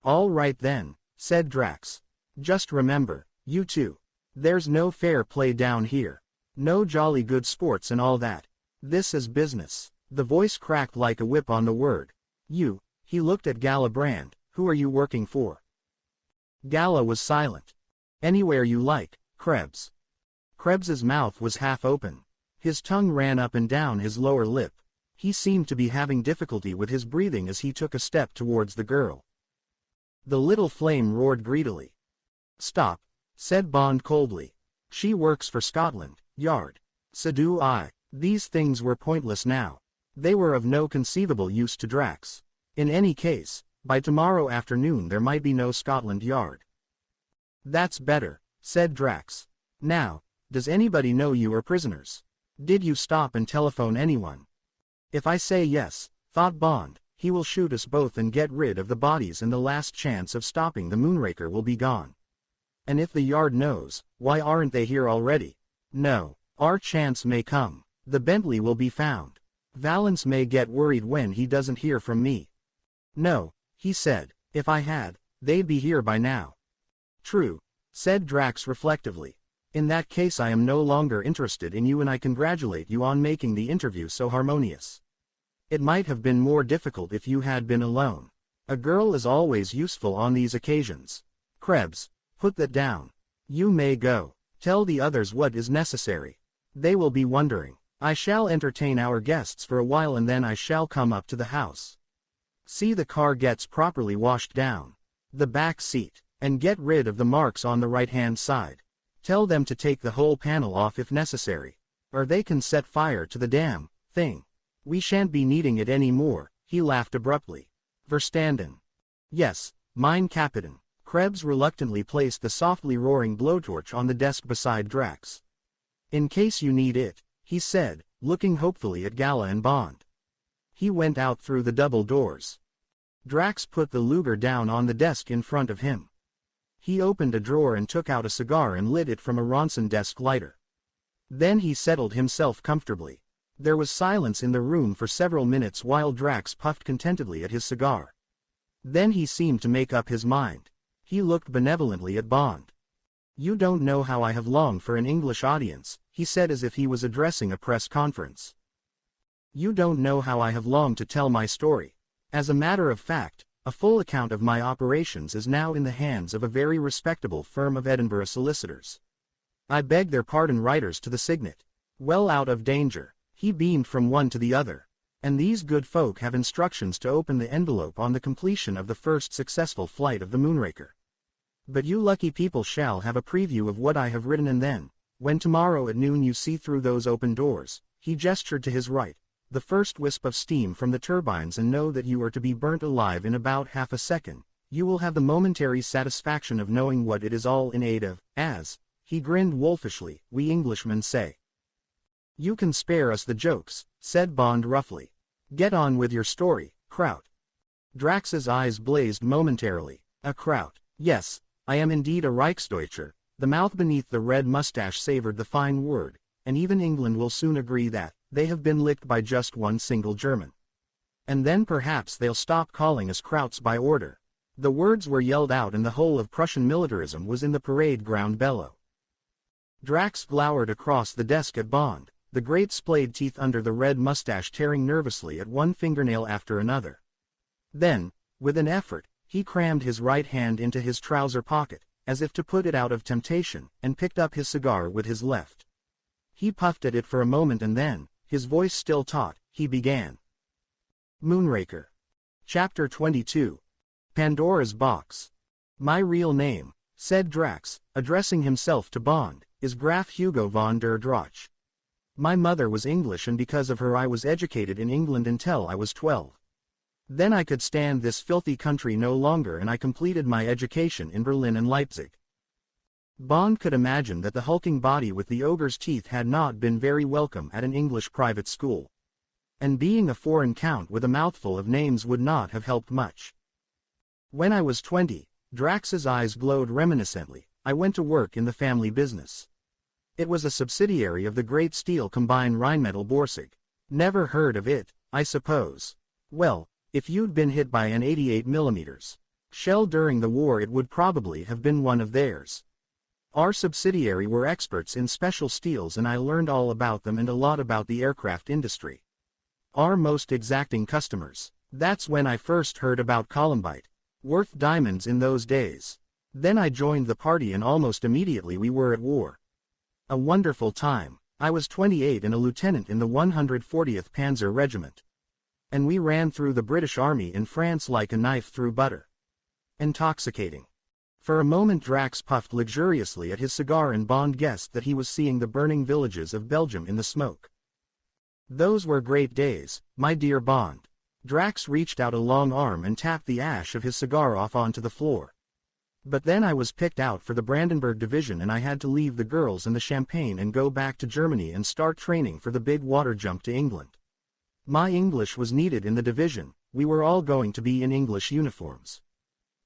A: "All right then," said Drax. "Just remember, you two. There's no fair play down here. No jolly good sports and all that. This is business." The voice cracked like a whip on the word. "You." He looked at Gala Brand. "Who are you working for?" Gala was silent. "Anywhere you like, Krebs." Krebs's mouth was half open. His tongue ran up and down his lower lip. He seemed to be having difficulty with his breathing as he took a step towards the girl. The little flame roared greedily. "Stop," said Bond coldly. "She works for Scotland Yard. So do I." These things were pointless now. They were of no conceivable use to Drax. In any case, by tomorrow afternoon there might be no Scotland Yard. "That's better," said Drax. "Now, does anybody know you are prisoners? Did you stop and telephone anyone?" "If I say yes," thought Bond, "he will shoot us both and get rid of the bodies and the last chance of stopping the Moonraker will be gone. And if the Yard knows, why aren't they here already? No, our chance may come. The Bentley will be found. Valance may get worried when he doesn't hear from me." "No," he said, "if I had, they'd be here by now." "True," said Drax reflectively. "In that case I am no longer interested in you and I congratulate you on making the interview so harmonious. It might have been more difficult if you had been alone. A girl is always useful on these occasions. Krebs, put that down. You may go. Tell the others what is necessary. They will be wondering. I shall entertain our guests for a while and then I shall come up to the house. See the car gets properly washed down. The back seat, and get rid of the marks on the right-hand side. Tell them to take the whole panel off if necessary. Or they can set fire to the damn thing. We shan't be needing it any more," he laughed abruptly. "Verstanden." "Yes, mein Captain." Krebs reluctantly placed the softly roaring blowtorch on the desk beside Drax. "In case you need it," he said, looking hopefully at Gala and Bond. He went out through the double doors. Drax put the Luger down on the desk in front of him. He opened a drawer and took out a cigar and lit it from a Ronson desk lighter. Then he settled himself comfortably. There was silence in the room for several minutes while Drax puffed contentedly at his cigar. Then he seemed to make up his mind. He looked benevolently at Bond. "You don't know how I have longed for an English audience," he said as if he was addressing a press conference. "You don't know how I have longed to tell my story. As a matter of fact, a full account of my operations is now in the hands of a very respectable firm of Edinburgh solicitors. I beg their pardon, writers to the signet. Well out of danger." He beamed from one to the other. "And these good folk have instructions to open the envelope on the completion of the first successful flight of the Moonraker. But you lucky people shall have a preview of what I have written and then, when tomorrow at noon you see through those open doors, He gestured to his right. The first wisp of steam from the turbines, and know that you are to be burnt alive in about half a second. You will have the momentary satisfaction of knowing what it is all in aid of, as, he grinned wolfishly, we Englishmen say. You can spare us the jokes, said Bond roughly. Get on with your story, Kraut. Drax's eyes blazed momentarily. A Kraut. Yes, I am indeed a Reichsdeutscher. The mouth beneath the red mustache savored the fine word, and even England will soon agree that they have been licked by just one single German. And then perhaps they'll stop calling us Krauts by order. The words were yelled out and the whole of Prussian militarism was in the parade ground bellow. Drax glowered across the desk at Bond, the great splayed teeth under the red mustache tearing nervously at one fingernail after another. Then, with an effort, he crammed his right hand into his trouser pocket, as if to put it out of temptation, and picked up his cigar with his left. He puffed at it for a moment and then, his voice still taut, he began. Moonraker. Chapter 22. Pandora's Box. My real name, said Drax, addressing himself to Bond, is Graf Hugo von der Drache. My mother was English and because of her I was educated in England until I was 12. Then I could stand this filthy country no longer and I completed my education in Berlin and Leipzig. Bond could imagine that the hulking body with the ogre's teeth had not been very welcome at an English private school. And being a foreign count with a mouthful of names would not have helped much. When I was 20, Drax's eyes glowed reminiscently, I went to work in the family business. It was a subsidiary of the great steel combine Rheinmetall Borsig. Never heard of it, I suppose. Well, if you'd been hit by an 88mm shell during the war it would probably have been one of theirs. Our subsidiary were experts in special steels and I learned all about them and a lot about the aircraft industry. Our most exacting customers. That's when I first heard about columbite, worth diamonds in those days. Then I joined the party and almost immediately we were at war. A wonderful time. I was 28 and a lieutenant in the 140th Panzer Regiment. And we ran through the British Army in France like a knife through butter. Intoxicating. For a moment Drax puffed luxuriously at his cigar and Bond guessed that he was seeing the burning villages of Belgium in the smoke. Those were great days, my dear Bond. Drax reached out a long arm and tapped the ash of his cigar off onto the floor. But then I was picked out for the Brandenburg Division and I had to leave the girls and the champagne and go back to Germany and start training for the big water jump to England. My English was needed in the division, we were all going to be in English uniforms.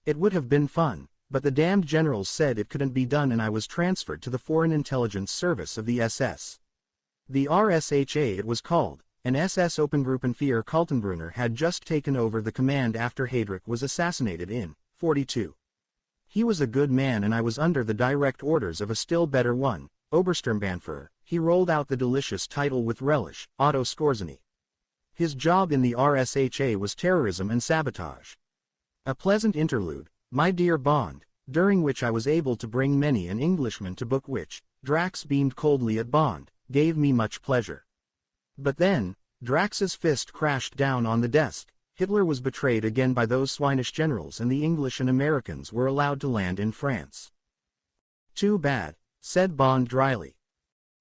A: It would have been fun, but the damned generals said it couldn't be done and I was transferred to the Foreign Intelligence Service of the SS. The RSHA it was called, and SS Obergruppenführer Kaltenbrunner had just taken over the command after Heydrich was assassinated in 42. He was a good man and I was under the direct orders of a still better one, Obersturmbannführer. He rolled out the delicious title with relish, Otto Skorzeny. His job in the RSHA was terrorism and sabotage. A pleasant interlude, my dear Bond, during which I was able to bring many an Englishman to book which, Drax beamed coldly at Bond, gave me much pleasure. But then, Drax's fist crashed down on the desk. Hitler was betrayed again by those swinish generals and the English and Americans were allowed to land in France. Too bad, said Bond dryly.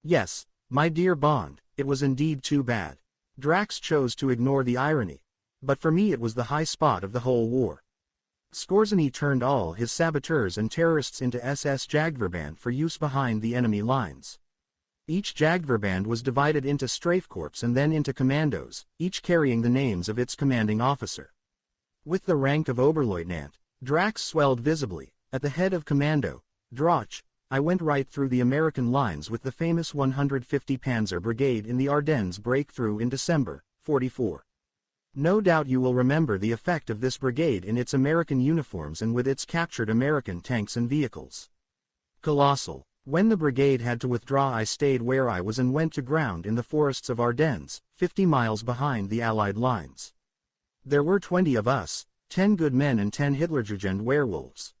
A: Yes, my dear Bond, it was indeed too bad. Drax chose to ignore the irony. But for me it was the high spot of the whole war. Skorzeny turned all his saboteurs and terrorists into SS Jagdverband for use behind the enemy lines. Each Jagdverband was divided into Strafkorps and then into commandos, each carrying the names of its commanding officer. With the rank of Oberleutnant, Drax swelled visibly. At the head of Commando, Drache, I went right through the American lines with the famous 150 Panzer Brigade in the Ardennes breakthrough in December, 44. No doubt you will remember the effect of this brigade in its American uniforms and with its captured American tanks and vehicles. Colossal. When the brigade had to withdraw I stayed where I was and went to ground in the forests of Ardennes, 50 miles behind the Allied lines. There were 20 of us, 10 good men and 10 Hitlerjugend werewolves.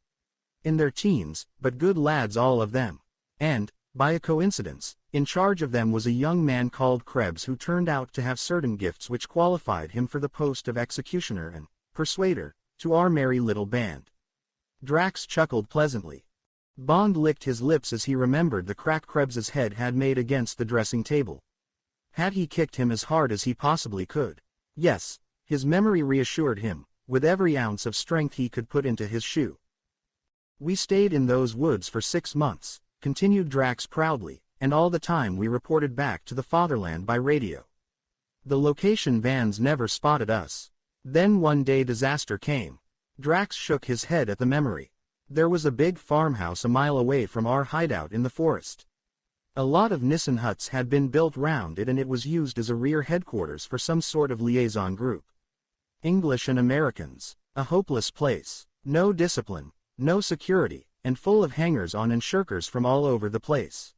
A: In their teens, but good lads all of them. And, by a coincidence, in charge of them was a young man called Krebs who turned out to have certain gifts which qualified him for the post of executioner and persuader to our merry little band. Drax chuckled pleasantly. Bond licked his lips as he remembered the crack Krebs's head had made against the dressing table. Had he kicked him as hard as he possibly could? Yes, his memory reassured him, with every ounce of strength he could put into his shoe. We stayed in those woods for 6 months, continued Drax proudly, and all the time we reported back to the fatherland by radio. The location vans never spotted us. Then one day disaster came. Drax shook his head at the memory. There was a big farmhouse a mile away from our hideout in the forest. A lot of Nissen huts had been built round it and it was used as a rear headquarters for some sort of liaison group. English and Americans. A hopeless place. No discipline, no security, and full of hangers-on and shirkers from all over the place.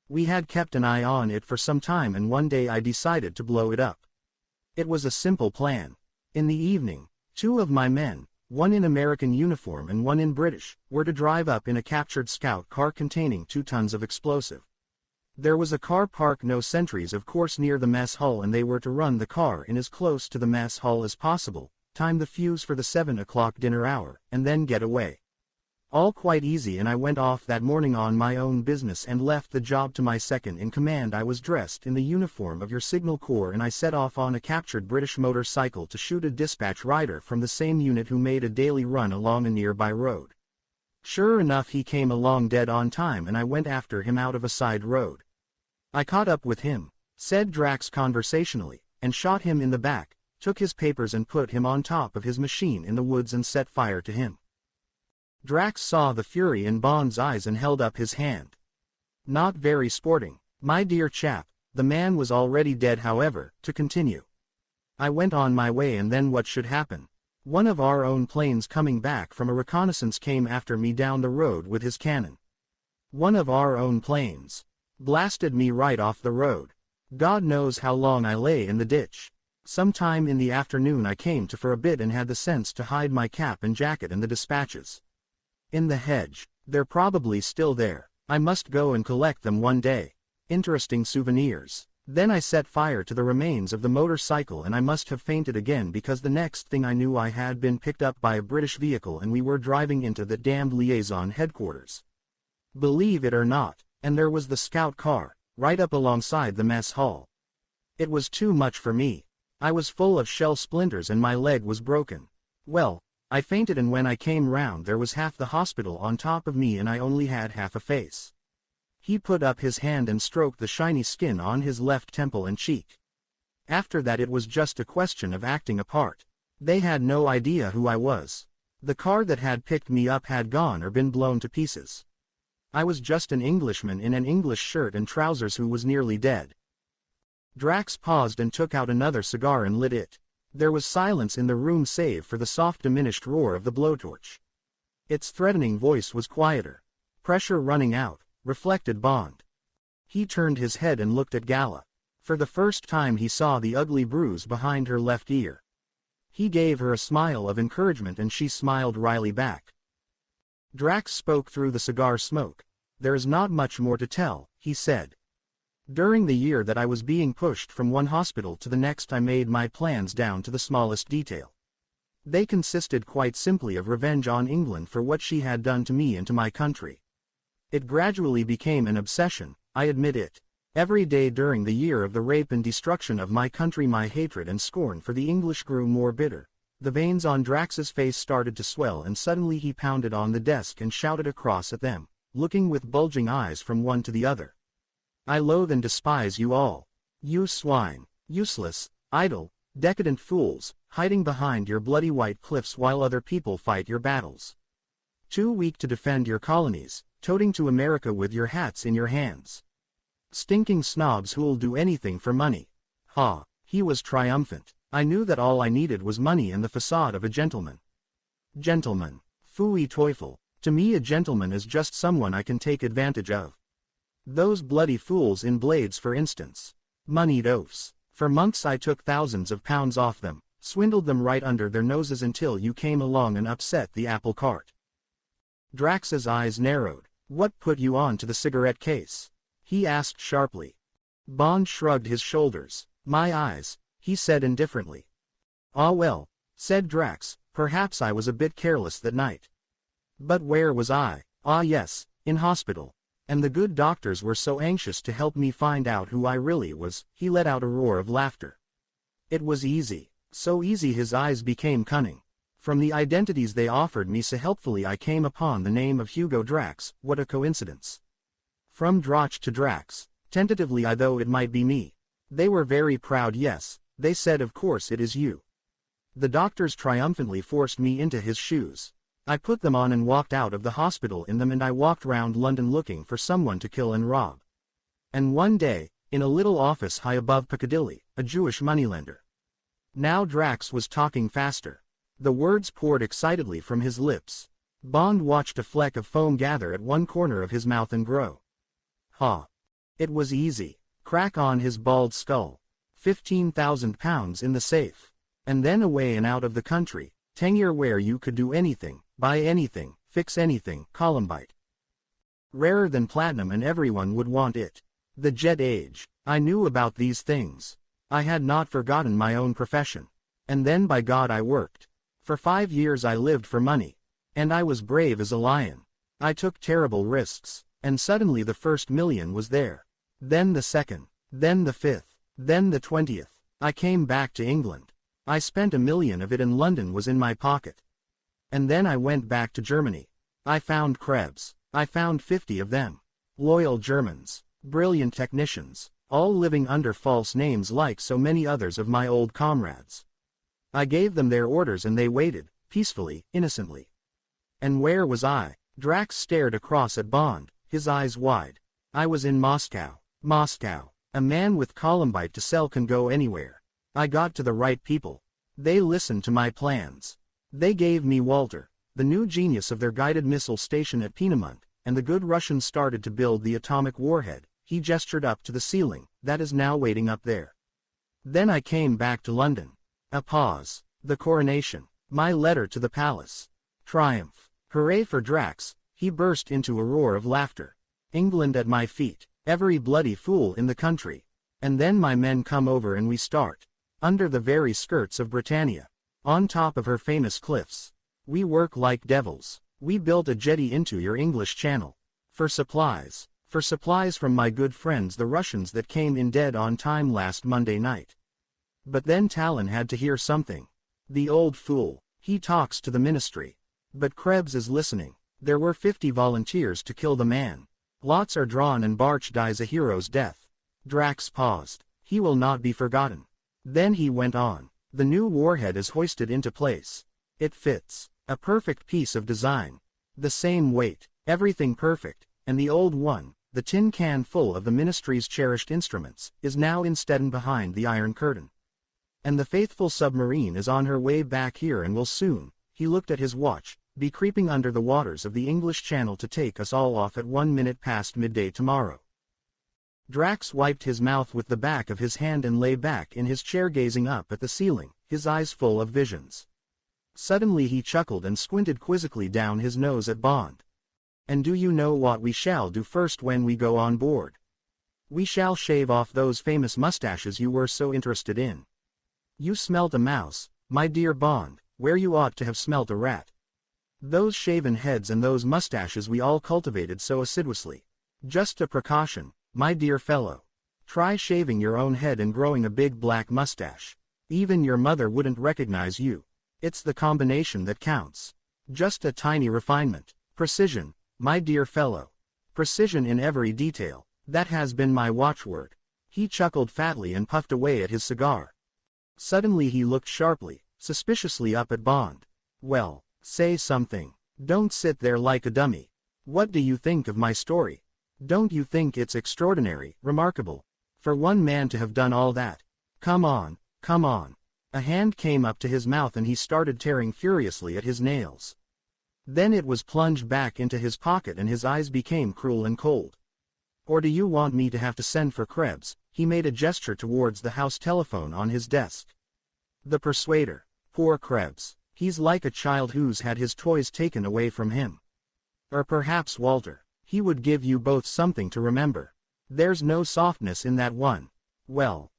A: We had kept an eye on it for some time and one day I decided to blow it up. It was a simple plan. In the evening, 2 of my men, one in American uniform and one in British, were to drive up in a captured scout car containing 2 tons of explosive. There was a car park, no sentries of course, near the mess hall, and they were to run the car in as close to the mess hall as possible, time the fuse for the 7 o'clock dinner hour, and then get away. All quite easy, and I went off that morning on my own business and left the job to my second in command. I was dressed in the uniform of your signal corps and I set off on a captured British motorcycle to shoot a dispatch rider from the same unit who made a daily run along a nearby road. Sure enough, he came along dead on time and I went after him out of a side road. I caught up with him, said Drax conversationally, and shot him in the back, took his papers and put him on top of his machine in the woods and set fire to him. Drax saw the fury in Bond's eyes and held up his hand. Not very sporting, my dear chap. The man was already dead, however, to continue. I went on my way, and then what should happen? One of our own planes coming back from a reconnaissance came after me down the road with his cannon. One of our own planes. Blasted me right off the road. God knows how long I lay in the ditch. Sometime in the afternoon I came to for a bit and had the sense to hide my cap and jacket and the dispatches. In the hedge. They're probably still there. I must go and collect them one day. Interesting souvenirs. Then I set fire to the remains of the motorcycle and I must have fainted again because the next thing I knew I had been picked up by a British vehicle and we were driving into the damned liaison headquarters. Believe it or not, and there was the scout car, right up alongside the mess hall. It was too much for me. I was full of shell splinters and my leg was broken. Well, I fainted, and when I came round there was half the hospital on top of me and I only had half a face. He put up his hand and stroked the shiny skin on his left temple and cheek. After that it was just a question of acting a part. They had no idea who I was. The car that had picked me up had gone or been blown to pieces. I was just an Englishman in an English shirt and trousers who was nearly dead. Drax paused and took out another cigar and lit it. There was silence in the room save for the soft diminished roar of the blowtorch. Its threatening voice was quieter. Pressure running out, reflected Bond. He turned his head and looked at Gala. For the first time he saw the ugly bruise behind her left ear. He gave her a smile of encouragement and she smiled wryly back. Drax spoke through the cigar smoke. There is not much more to tell, he said. During the year that I was being pushed from one hospital to the next I made my plans down to the smallest detail. They consisted quite simply of revenge on England for what she had done to me and to my country. It gradually became an obsession, I admit it. Every day during the year of the rape and destruction of my country my hatred and scorn for the English grew more bitter. The veins on Drax's face started to swell and suddenly he pounded on the desk and shouted across at them, looking with bulging eyes from one to the other. I loathe and despise you all. You swine, useless, idle, decadent fools, hiding behind your bloody white cliffs while other people fight your battles. Too weak to defend your colonies, toting to America with your hats in your hands. Stinking snobs who'll do anything for money. Ha, he was triumphant. I knew that all I needed was money and the facade of a gentleman. Gentleman. Phooey Teufel. To me a gentleman is just someone I can take advantage of. Those bloody fools in Blades for instance. Moneyed oafs. For months I took thousands of pounds off them, swindled them right under their noses until you came along and upset the apple cart. Drax's eyes narrowed. What put you on to the cigarette case? He asked sharply. Bond shrugged his shoulders. My eyes, he said indifferently. Ah well, said Drax, perhaps I was a bit careless that night. But where was I? Ah yes, in hospital. And the good doctors were so anxious to help me find out who I really was. He let out a roar of laughter. It was easy. So easy his eyes became cunning. From the identities they offered me so helpfully I came upon the name of Hugo Drax. What a coincidence. From Drax to Drax. Tentatively I thought it might be me. They were very proud. Yes, they said, of course it is you. The doctors triumphantly forced me into his shoes. I put them on and walked out of the hospital in them, and I walked round London looking for someone to kill and rob. And one day, in a little office high above Piccadilly, a Jewish moneylender. Now Drax was talking faster. The words poured excitedly from his lips. Bond watched a fleck of foam gather at one corner of his mouth and grow. Ha! It was easy. Crack on his bald skull. £15,000 in the safe. And then away and out of the country. Tenure where you could do anything, buy anything, fix anything. Columbite. Rarer than platinum, and everyone would want it. The jet age. I knew about these things. I had not forgotten my own profession. And then by God I worked. For 5 years I lived for money. And I was brave as a lion. I took terrible risks. And suddenly the first million was there. Then the second. Then the 5th. Then the 20th. I came back to England. I spent 1 million of it, and London was in my pocket. And then I went back to Germany. I found Krebs. I found 50 of them. Loyal Germans. Brilliant technicians. All living under false names like so many others of my old comrades. I gave them their orders and they waited, peacefully, innocently. And where was I? Drax stared across at Bond, his eyes wide. I was in Moscow. Moscow. A man with Columbite to sell can go anywhere. I got to the right people. They listened to my plans. They gave me Walter, the new genius of their guided missile station at Peenemund, and the good Russians started to build the atomic warhead. He gestured up to the ceiling, that is now waiting up there. Then I came back to London. A pause. The coronation. My letter to the palace. Triumph. Hooray for Drax. He burst into a roar of laughter. England at my feet. Every bloody fool in the country. And then my men come over and we start. Under the very skirts of Britannia. On top of her famous cliffs. We work like devils. We built a jetty into your English Channel. For supplies. For supplies from my good friends the Russians that came in dead on time last Monday night. But then Talon had to hear something. The old fool. He talks to the ministry. But Krebs is listening. There were 50 volunteers to kill the man. Lots are drawn and Barch dies a hero's death. Drax paused. He will not be forgotten. Then he went on. The new warhead is hoisted into place. It fits. A perfect piece of design. The same weight. Everything perfect. And the old one, the tin can full of the ministry's cherished instruments, is now instead behind the Iron Curtain. And the faithful submarine is on her way back here and will soon, he looked at his watch, be creeping under the waters of the English Channel to take us all off at 1 minute past midday tomorrow. Drax wiped his mouth with the back of his hand and lay back in his chair gazing up at the ceiling, his eyes full of visions. Suddenly he chuckled and squinted quizzically down his nose at Bond. And do you know what we shall do first when we go on board? We shall shave off those famous mustaches you were so interested in. You smelt a mouse, my dear Bond, where you ought to have smelt a rat. Those shaven heads and those mustaches we all cultivated so assiduously. Just a precaution, my dear fellow. Try shaving your own head and growing a big black mustache. Even your mother wouldn't recognize you. It's the combination that counts. Just a tiny refinement. Precision, my dear fellow. Precision in every detail. That has been my watchword. He chuckled fatly and puffed away at his cigar. Suddenly he looked sharply, suspiciously up at Bond. Well, say something. Don't sit there like a dummy. What do you think of my story? Don't you think it's extraordinary, remarkable? For one man to have done all that. Come on, come on. A hand came up to his mouth and he started tearing furiously at his nails. Then it was plunged back into his pocket and his eyes became cruel and cold. Or do you want me to have to send for Krebs? He made a gesture towards the house telephone on his desk. The persuader. Poor Krebs. He's like a child who's had his toys taken away from him. Or perhaps Walter. He would give you both something to remember. There's no softness in that one. Well.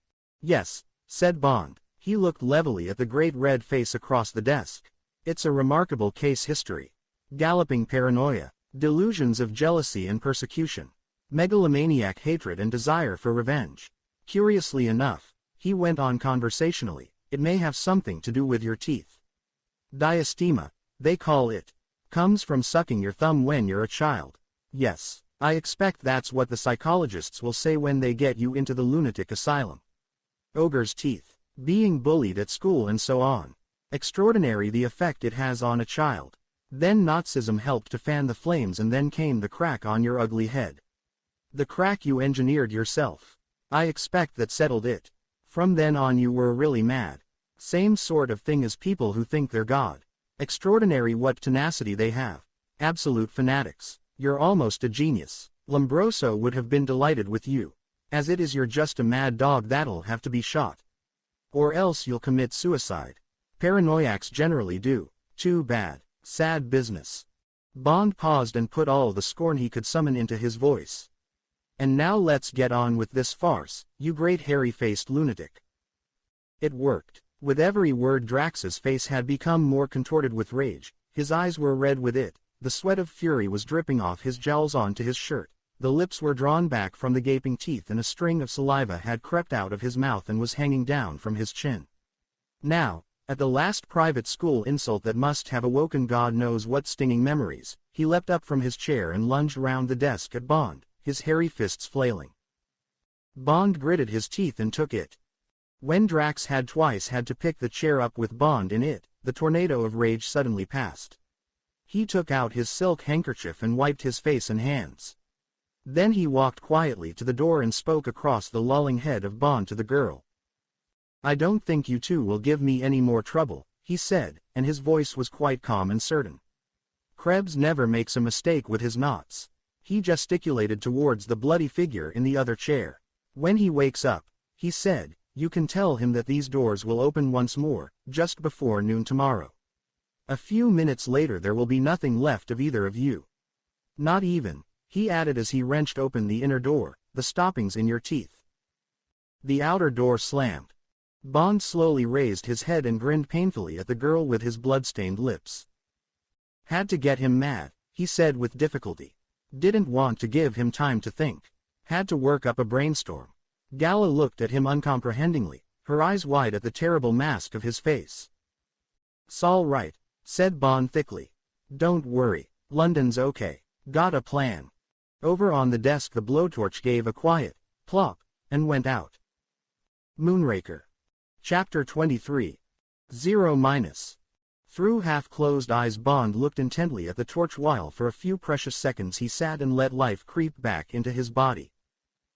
A: Yes, said Bond. He looked levelly at the great red face across the desk. It's a remarkable case history. Galloping paranoia. Delusions of jealousy and persecution. megalomaniac hatred and desire for revenge. Curiously enough, he went on conversationally, it may have something to do with your teeth. Diastema, they call it. Comes from sucking your thumb when you're a child. Yes, I expect that's what the psychologists will say when they get you into the lunatic asylum. Ogre's teeth. Being bullied at school and so on. Extraordinary the effect it has on a child. Then Nazism helped to fan the flames and then came the crack on your ugly head. The crack you engineered yourself. I expect that settled it. From then on you were really mad. Same sort of thing as people who think they're God. Extraordinary what tenacity they have. Absolute fanatics. You're almost a genius. Lombroso would have been delighted with you. As it is you're just a mad dog that'll have to be shot. Or else you'll commit suicide. Paranoiacs generally do. Too bad. Sad business. Bond paused and put all the scorn he could summon into his voice. And now let's get on with this farce, you great hairy-faced lunatic. It worked. With every word Drax's face had become more contorted with rage, his eyes were red with it, the sweat of fury was dripping off his jowls onto his shirt, the lips were drawn back from the gaping teeth and a string of saliva had crept out of his mouth and was hanging down from his chin. Now, at the last private school insult that must have awoken God knows what stinging memories, he leapt up from his chair and lunged round the desk at Bond, his hairy fists flailing. Bond gritted his teeth and took it. When Drax had twice had to pick the chair up with Bond in it, the tornado of rage suddenly passed. He took out his silk handkerchief and wiped his face and hands. Then he walked quietly to the door and spoke across the lolling head of Bond to the girl. I don't think you two will give me any more trouble, he said, and his voice was quite calm and certain. Krebs never makes a mistake with his knots. He gesticulated towards the bloody figure in the other chair. When he wakes up, he said, you can tell him that these doors will open once more, just before noon tomorrow. A few minutes later there will be nothing left of either of you. Not even, he added as he wrenched open the inner door, the stoppings in your teeth. The outer door slammed. Bond slowly raised his head and grinned painfully at the girl with his blood-stained lips. Had to get him mad, he said with difficulty. Didn't want to give him time to think. Had to work up a brainstorm. Gala looked at him uncomprehendingly, her eyes wide at the terrible mask of his face. "'S all right," said Bond thickly. "Don't worry, London's okay. Got a plan." Over on the desk the blowtorch gave a quiet plop, and went out. Moonraker. Chapter 23. 0-. Through half-closed eyes Bond looked intently at the torch while for a few precious seconds he sat and let life creep back into his body.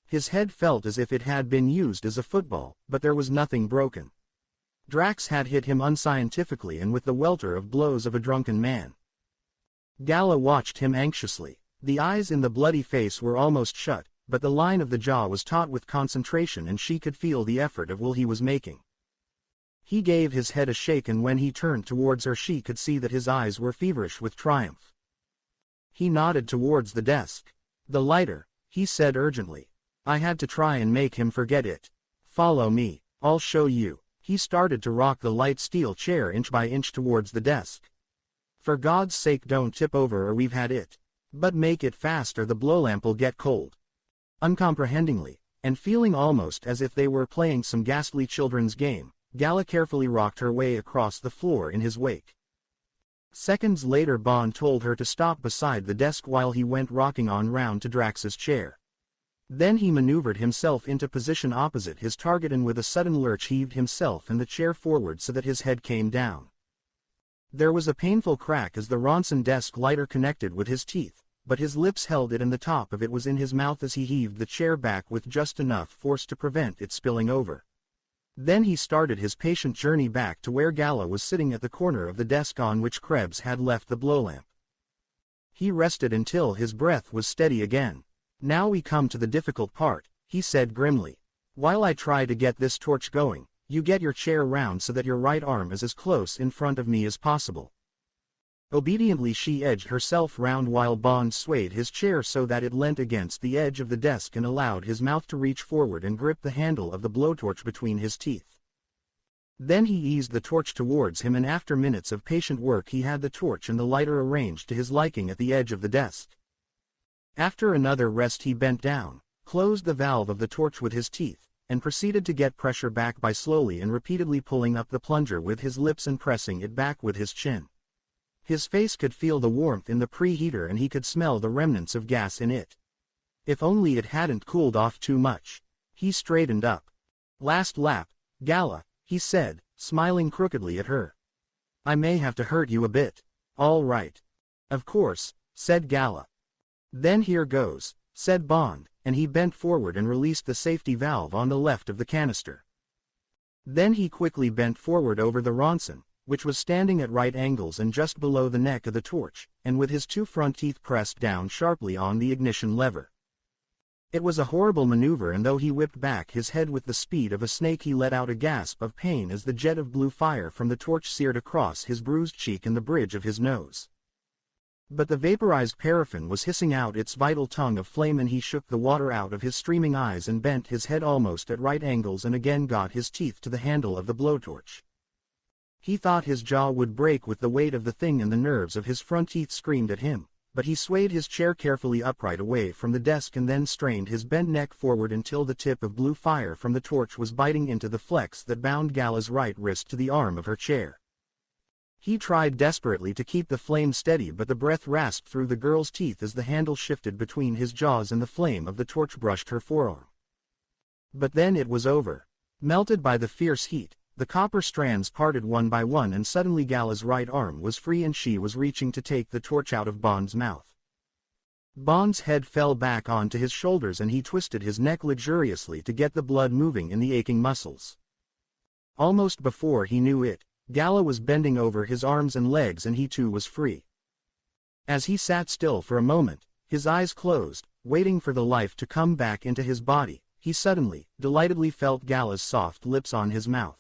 A: His head felt as if it had been used as a football, but there was nothing broken. Drax had hit him unscientifically and with the welter of blows of a drunken man. Gala watched him anxiously. The eyes in the bloody face were almost shut, but the line of the jaw was taut with concentration and she could feel the effort of will he was making. He gave his head a shake and when he turned towards her she could see that his eyes were feverish with triumph. He nodded towards the desk. "The lighter," he said urgently. "I had to try and make him forget it. Follow me, I'll show you." He started to rock the light steel chair inch by inch towards the desk. "For God's sake don't tip over or we've had it. But make it fast or the blowlamp'll get cold." Uncomprehendingly, and feeling almost as if they were playing some ghastly children's game, Gala carefully rocked her way across the floor in his wake. Seconds later Bond told her to stop beside the desk while he went rocking on round to Drax's chair. Then he maneuvered himself into position opposite his target and with a sudden lurch heaved himself and the chair forward so that his head came down. There was a painful crack as the Ronson desk lighter connected with his teeth, but his lips held it and the top of it was in his mouth as he heaved the chair back with just enough force to prevent it spilling over. Then he started his patient journey back to where Gala was sitting at the corner of the desk on which Krebs had left the blowlamp. He rested until his breath was steady again. "Now we come to the difficult part," he said grimly. "While I try to get this torch going, you get your chair round so that your right arm is as close in front of me as possible." Obediently she edged herself round while Bond swayed his chair so that it leant against the edge of the desk and allowed his mouth to reach forward and grip the handle of the blowtorch between his teeth. Then he eased the torch towards him and after minutes of patient work he had the torch and the lighter arranged to his liking at the edge of the desk. After another rest he bent down, closed the valve of the torch with his teeth, and proceeded to get pressure back by slowly and repeatedly pulling up the plunger with his lips and pressing it back with his chin. His face could feel the warmth in the preheater and he could smell the remnants of gas in it. If only it hadn't cooled off too much. He straightened up. "Last lap, Gala," he said, smiling crookedly at her. "I may have to hurt you a bit." "All right." "Of course," said Gala. "Then here goes," said Bond, and he bent forward and released the safety valve on the left of the canister. Then he quickly bent forward over the Ronson, which was standing at right angles and just below the neck of the torch, and with his two front teeth pressed down sharply on the ignition lever. It was a horrible maneuver, and though he whipped back his head with the speed of a snake, he let out a gasp of pain as the jet of blue fire from the torch seared across his bruised cheek and the bridge of his nose. But the vaporized paraffin was hissing out its vital tongue of flame, and he shook the water out of his streaming eyes and bent his head almost at right angles and again got his teeth to the handle of the blowtorch. He thought his jaw would break with the weight of the thing, and the nerves of his front teeth screamed at him, but he swayed his chair carefully upright away from the desk and then strained his bent neck forward until the tip of blue fire from the torch was biting into the flex that bound Gala's right wrist to the arm of her chair. He tried desperately to keep the flame steady, but the breath rasped through the girl's teeth as the handle shifted between his jaws and the flame of the torch brushed her forearm. But then it was over. Melted by the fierce heat, the copper strands parted one by one, and suddenly Gala's right arm was free and she was reaching to take the torch out of Bond's mouth. Bond's head fell back onto his shoulders and he twisted his neck luxuriously to get the blood moving in the aching muscles. Almost before he knew it, Gala was bending over his arms and legs and he too was free. As he sat still for a moment, his eyes closed, waiting for the life to come back into his body, he suddenly, delightedly felt Gala's soft lips on his mouth.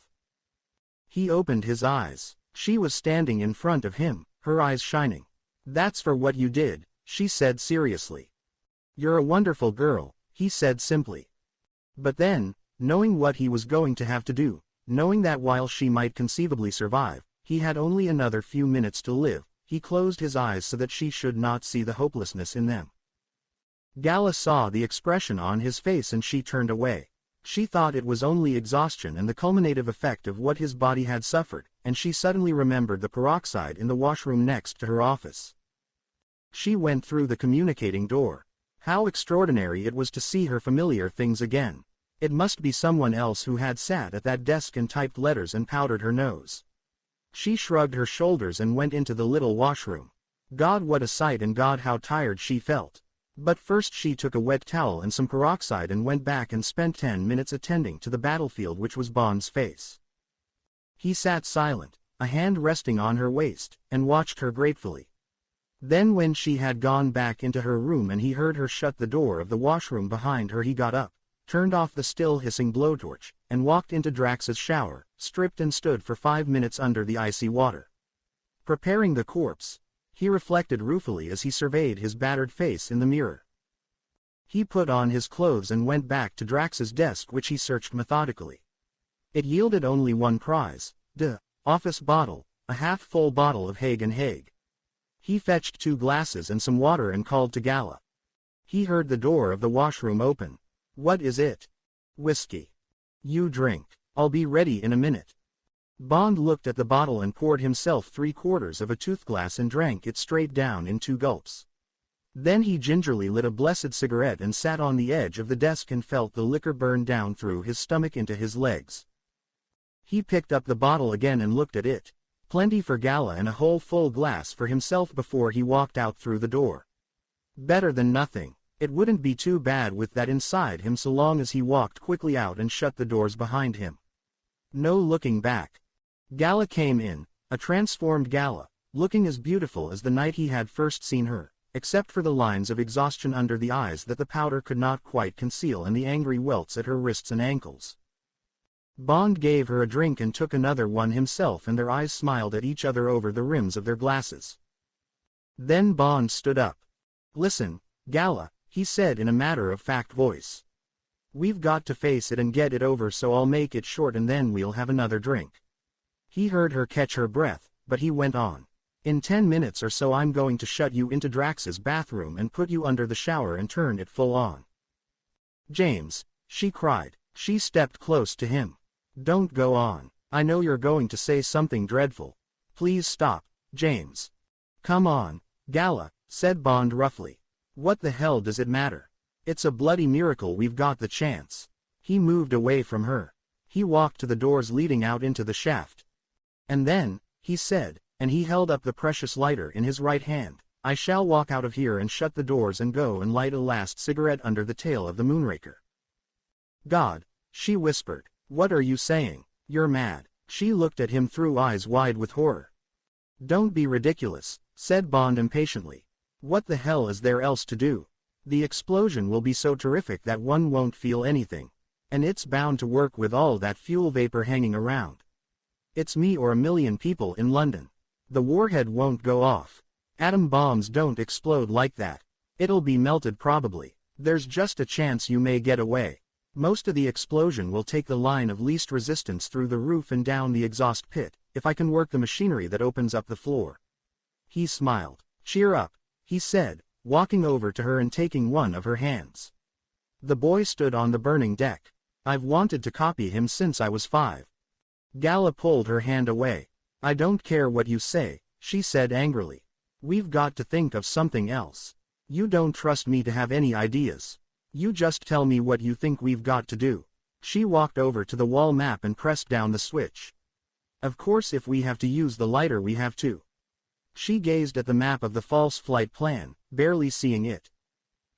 A: He opened his eyes. She was standing in front of him, her eyes shining. "That's for what you did," she said seriously. "You're a wonderful girl," he said simply. But then, knowing what he was going to have to do, knowing that while she might conceivably survive, he had only another few minutes to live, he closed his eyes so that she should not see the hopelessness in them. Gala saw the expression on his face and she turned away. She thought it was only exhaustion and the culminative effect of what his body had suffered, and she suddenly remembered the peroxide in the washroom next to her office. She went through the communicating door. How extraordinary it was to see her familiar things again. It must be someone else who had sat at that desk and typed letters and powdered her nose. She shrugged her shoulders and went into the little washroom. God, what a sight, and God, how tired she felt. But first she took a wet towel and some peroxide and went back and spent 10 minutes attending to the battlefield, which was Bond's face. He sat silent, a hand resting on her waist, and watched her gratefully. Then when she had gone back into her room and he heard her shut the door of the washroom behind her, he got up, turned off the still hissing blowtorch, and walked into Drax's shower, stripped, and stood for 5 minutes under the icy water. Preparing the corpse, he reflected ruefully as he surveyed his battered face in the mirror. He put on his clothes and went back to Drax's desk, which he searched methodically. It yielded only one prize, office bottle, a half-full bottle of Hague & Hague. He fetched 2 glasses and some water and called to Gala. He heard the door of the washroom open. "What is it?" "Whiskey." "You drink. I'll be ready in a minute." Bond looked at the bottle and poured himself 3/4 of a toothglass and drank it straight down in 2 gulps. Then he gingerly lit a blessed cigarette and sat on the edge of the desk and felt the liquor burn down through his stomach into his legs. He picked up the bottle again and looked at it. Plenty for Gala and a whole full glass for himself before he walked out through the door. Better than nothing. It wouldn't be too bad with that inside him so long as he walked quickly out and shut the doors behind him. No looking back. Gala came in, a transformed Gala, looking as beautiful as the night he had first seen her, except for the lines of exhaustion under the eyes that the powder could not quite conceal and the angry welts at her wrists and ankles. Bond gave her a drink and took another one himself, and their eyes smiled at each other over the rims of their glasses. Then Bond stood up. "Listen, Gala," he said in a matter-of-fact voice. "We've got to face it and get it over, so I'll make it short and then we'll have another drink." He heard her catch her breath, but he went on. In 10 minutes or so I'm going to shut you into Drax's bathroom and put you under the shower and turn it full on. James, she cried. She stepped close to him. Don't go on. I know you're going to say something dreadful. Please stop, James. Come on, Gala, said Bond roughly. What the hell does it matter? It's a bloody miracle we've got the chance. He moved away from her. He walked to the doors leading out into the shaft. And then, he said, and he held up the precious lighter in his right hand, I shall walk out of here and shut the doors and go and light a last cigarette under the tail of the Moonraker. God, she whispered, what are you saying? You're mad. She looked at him through eyes wide with horror. Don't be ridiculous, said Bond impatiently. What the hell is there else to do? The explosion will be so terrific that one won't feel anything. And it's bound to work with all that fuel vapor hanging around. It's me or a million people in London. The warhead won't go off. Atom bombs don't explode like that. It'll be melted probably. There's just a chance you may get away. Most of the explosion will take the line of least resistance through the roof and down the exhaust pit, if I can work the machinery that opens up the floor. He smiled. Cheer up, he said, walking over to her and taking one of her hands. The boy stood on the burning deck. I've wanted to copy him since I was 5. Gala pulled her hand away. I don't care what you say, she said angrily. We've got to think of something else. You don't trust me to have any ideas. You just tell me what you think we've got to do. She walked over to the wall map and pressed down the switch. Of course if we have to use the lighter we have to. She gazed at the map of the false flight plan, barely seeing it.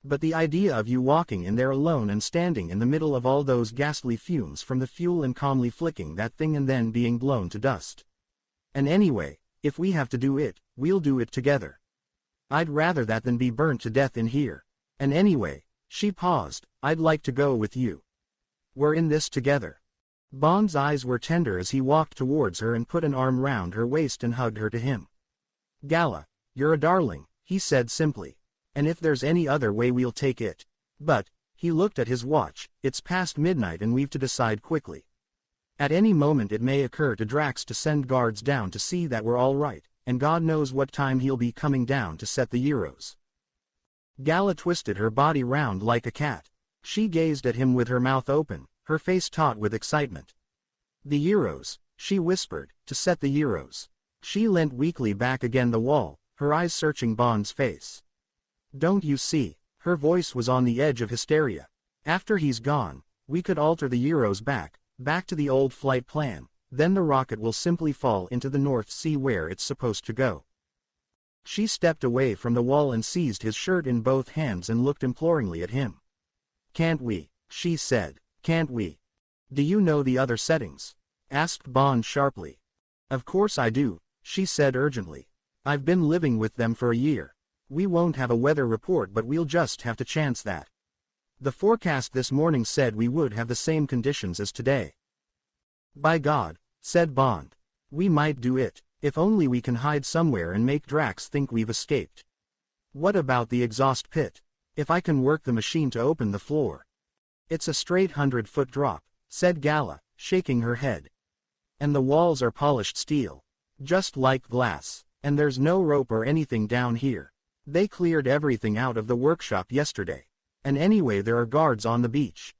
A: But the idea of you walking in there alone and standing in the middle of all those ghastly fumes from the fuel and calmly flicking that thing and then being blown to dust. And anyway, if we have to do it, we'll do it together. I'd rather that than be burnt to death in here. And anyway, she paused, I'd like to go with you. We're in this together. Bond's eyes were tender as he walked towards her and put an arm round her waist and hugged her to him. Gala, you're a darling, he said simply. And if there's any other way we'll take it. But, he looked at his watch, it's past midnight and we've to decide quickly. At any moment it may occur to Drax to send guards down to see that we're all right, and God knows what time he'll be coming down to set the gyros. Gala twisted her body round like a cat. She gazed at him with her mouth open, her face taut with excitement. The gyros, she whispered, to set the gyros. She leant weakly back against the wall, her eyes searching Bond's face. Don't you see? Her voice was on the edge of hysteria. After he's gone, we could alter the gyros back to the old flight plan, then the rocket will simply fall into the North Sea where it's supposed to go. She stepped away from the wall and seized his shirt in both hands and looked imploringly at him. Can't we? She said. Can't we? Do you know the other settings? Asked Bond sharply. Of course I do, she said urgently. I've been living with them for a year. We won't have a weather report but we'll just have to chance that. The forecast this morning said we would have the same conditions as today. By God, said Bond. We might do it, if only we can hide somewhere and make Drax think we've escaped. What about the exhaust pit? If I can work the machine to open the floor. It's a straight 100-foot drop, said Gala, shaking her head. And the walls are polished steel. Just like glass. And there's no rope or anything down here. They cleared everything out of the workshop yesterday. And anyway there are guards on the beach.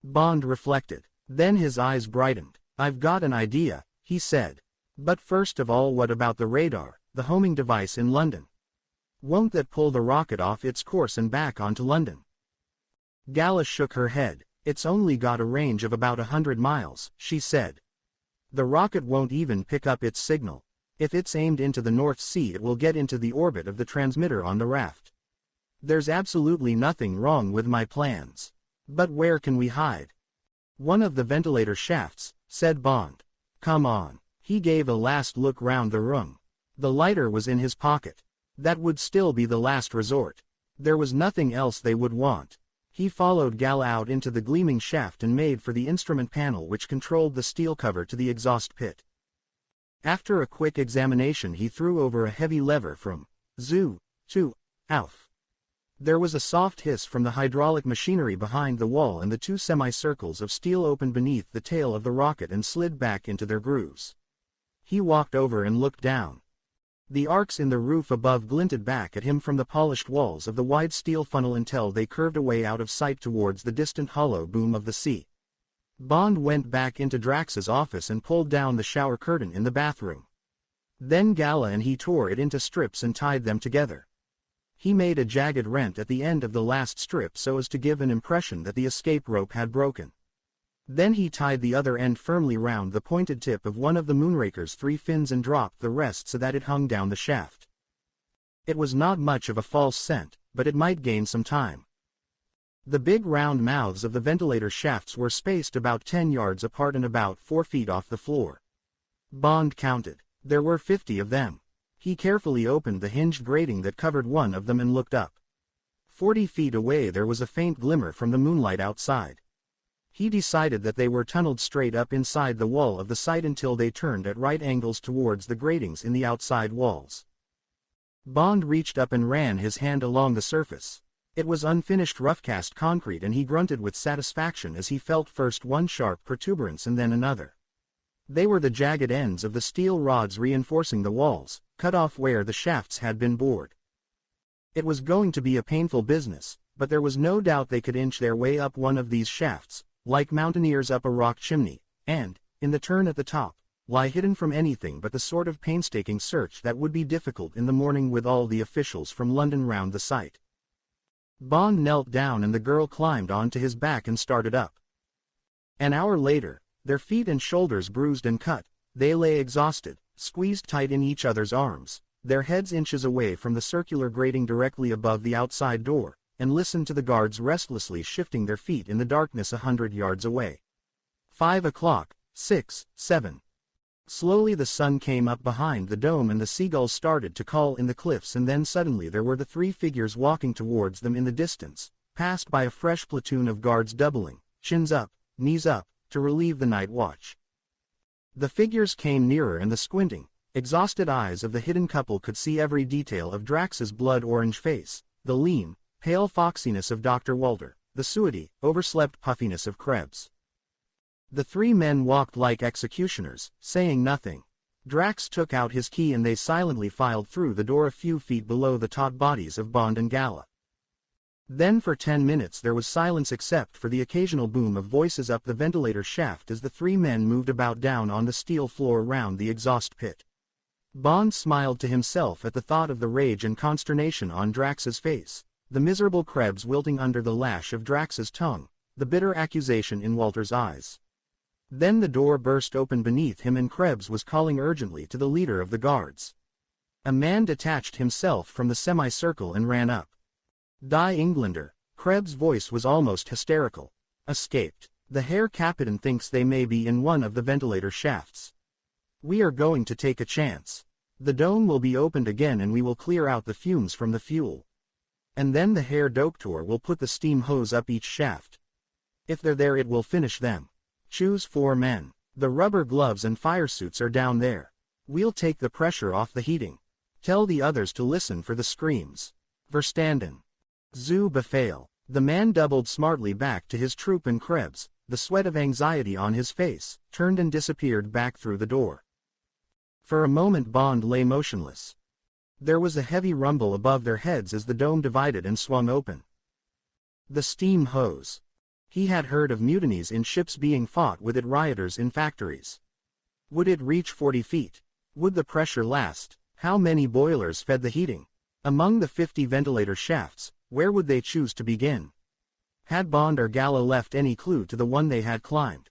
A: Bond reflected. Then his eyes brightened. I've got an idea, he said. But first of all, what about the radar, the homing device in London? Won't that pull the rocket off its course and back onto London? Gala shook her head. It's only got a range of about 100 miles, she said. The rocket won't even pick up its signal. If it's aimed into the North Sea it will get into the orbit of the transmitter on the raft. There's absolutely nothing wrong with my plans. But where can we hide? One of the ventilator shafts, said Bond. Come on. He gave a last look round the room. The lighter was in his pocket. That would still be the last resort. There was nothing else they would want. He followed Gala out into the gleaming shaft and made for the instrument panel which controlled the steel cover to the exhaust pit. After a quick examination he threw over a heavy lever from Zoo to Alf. There was a soft hiss from the hydraulic machinery behind the wall and the two semicircles of steel opened beneath the tail of the rocket and slid back into their grooves. He walked over and looked down. The arcs in the roof above glinted back at him from the polished walls of the wide steel funnel until they curved away out of sight towards the distant hollow boom of the sea. Bond went back into Drax's office and pulled down the shower curtain in the bathroom. Then Gala and he tore it into strips and tied them together. He made a jagged rent at the end of the last strip so as to give an impression that the escape rope had broken. Then he tied the other end firmly round the pointed tip of one of the Moonraker's 3 fins and dropped the rest so that it hung down the shaft. It was not much of a false scent, but it might gain some time. The big round mouths of the ventilator shafts were spaced about 10 yards apart and about 4 feet off the floor. Bond counted. There were 50 of them. He carefully opened the hinged grating that covered one of them and looked up. 40 feet away there was a faint glimmer from the moonlight outside. He decided that they were tunneled straight up inside the wall of the site until they turned at right angles towards the gratings in the outside walls. Bond reached up and ran his hand along the surface. It was unfinished rough-cast concrete and he grunted with satisfaction as he felt first one sharp protuberance and then another. They were the jagged ends of the steel rods reinforcing the walls, cut off where the shafts had been bored. It was going to be a painful business, but there was no doubt they could inch their way up one of these shafts, like mountaineers up a rock chimney, and, in the turn at the top, lie hidden from anything but the sort of painstaking search that would be difficult in the morning with all the officials from London round the site. Bond knelt down and the girl climbed onto his back and started up. An hour later, their feet and shoulders bruised and cut, they lay exhausted, squeezed tight in each other's arms, their heads inches away from the circular grating directly above the outside door, and listened to the guards restlessly shifting their feet in the darkness 100 yards away. 5 o'clock, 6, 7. Slowly the sun came up behind the dome and the seagulls started to call in the cliffs, and then suddenly there were the 3 figures walking towards them in the distance, passed by a fresh platoon of guards doubling, chins up, knees up, to relieve the night watch. The figures came nearer and the squinting, exhausted eyes of the hidden couple could see every detail of Drax's blood-orange face, the lean, pale foxiness of Dr. Walter, the sooty, overslept puffiness of Krebs. The 3 men walked like executioners, saying nothing. Drax took out his key and they silently filed through the door a few feet below the taut bodies of Bond and Gala. Then for 10 minutes there was silence except for the occasional boom of voices up the ventilator shaft as the 3 men moved about down on the steel floor round the exhaust pit. Bond smiled to himself at the thought of the rage and consternation on Drax's face, the miserable Krebs wilting under the lash of Drax's tongue, the bitter accusation in Walter's eyes. Then the door burst open beneath him and Krebs was calling urgently to the leader of the guards. A man detached himself from the semicircle and ran up. Die Englander, Krebs' voice was almost hysterical. Escaped. The Herr Captain thinks they may be in one of the ventilator shafts. We are going to take a chance. The dome will be opened again and we will clear out the fumes from the fuel. And then the Herr Doktor will put the steam hose up each shaft. If they're there it will finish them. Choose 4 men. The rubber gloves and fire suits are down there. We'll take the pressure off the heating. Tell the others to listen for the screams. Verstanden. Zu Befehl. The man doubled smartly back to his troop and Krebs, the sweat of anxiety on his face, turned and disappeared back through the door. For a moment Bond lay motionless. There was a heavy rumble above their heads as the dome divided and swung open. The steam hose. He had heard of mutinies in ships being fought with it, rioters in factories. Would it reach 40 feet? Would the pressure last? How many boilers fed the heating? Among the 50 ventilator shafts, where would they choose to begin? Had Bond or Gala left any clue to the one they had climbed?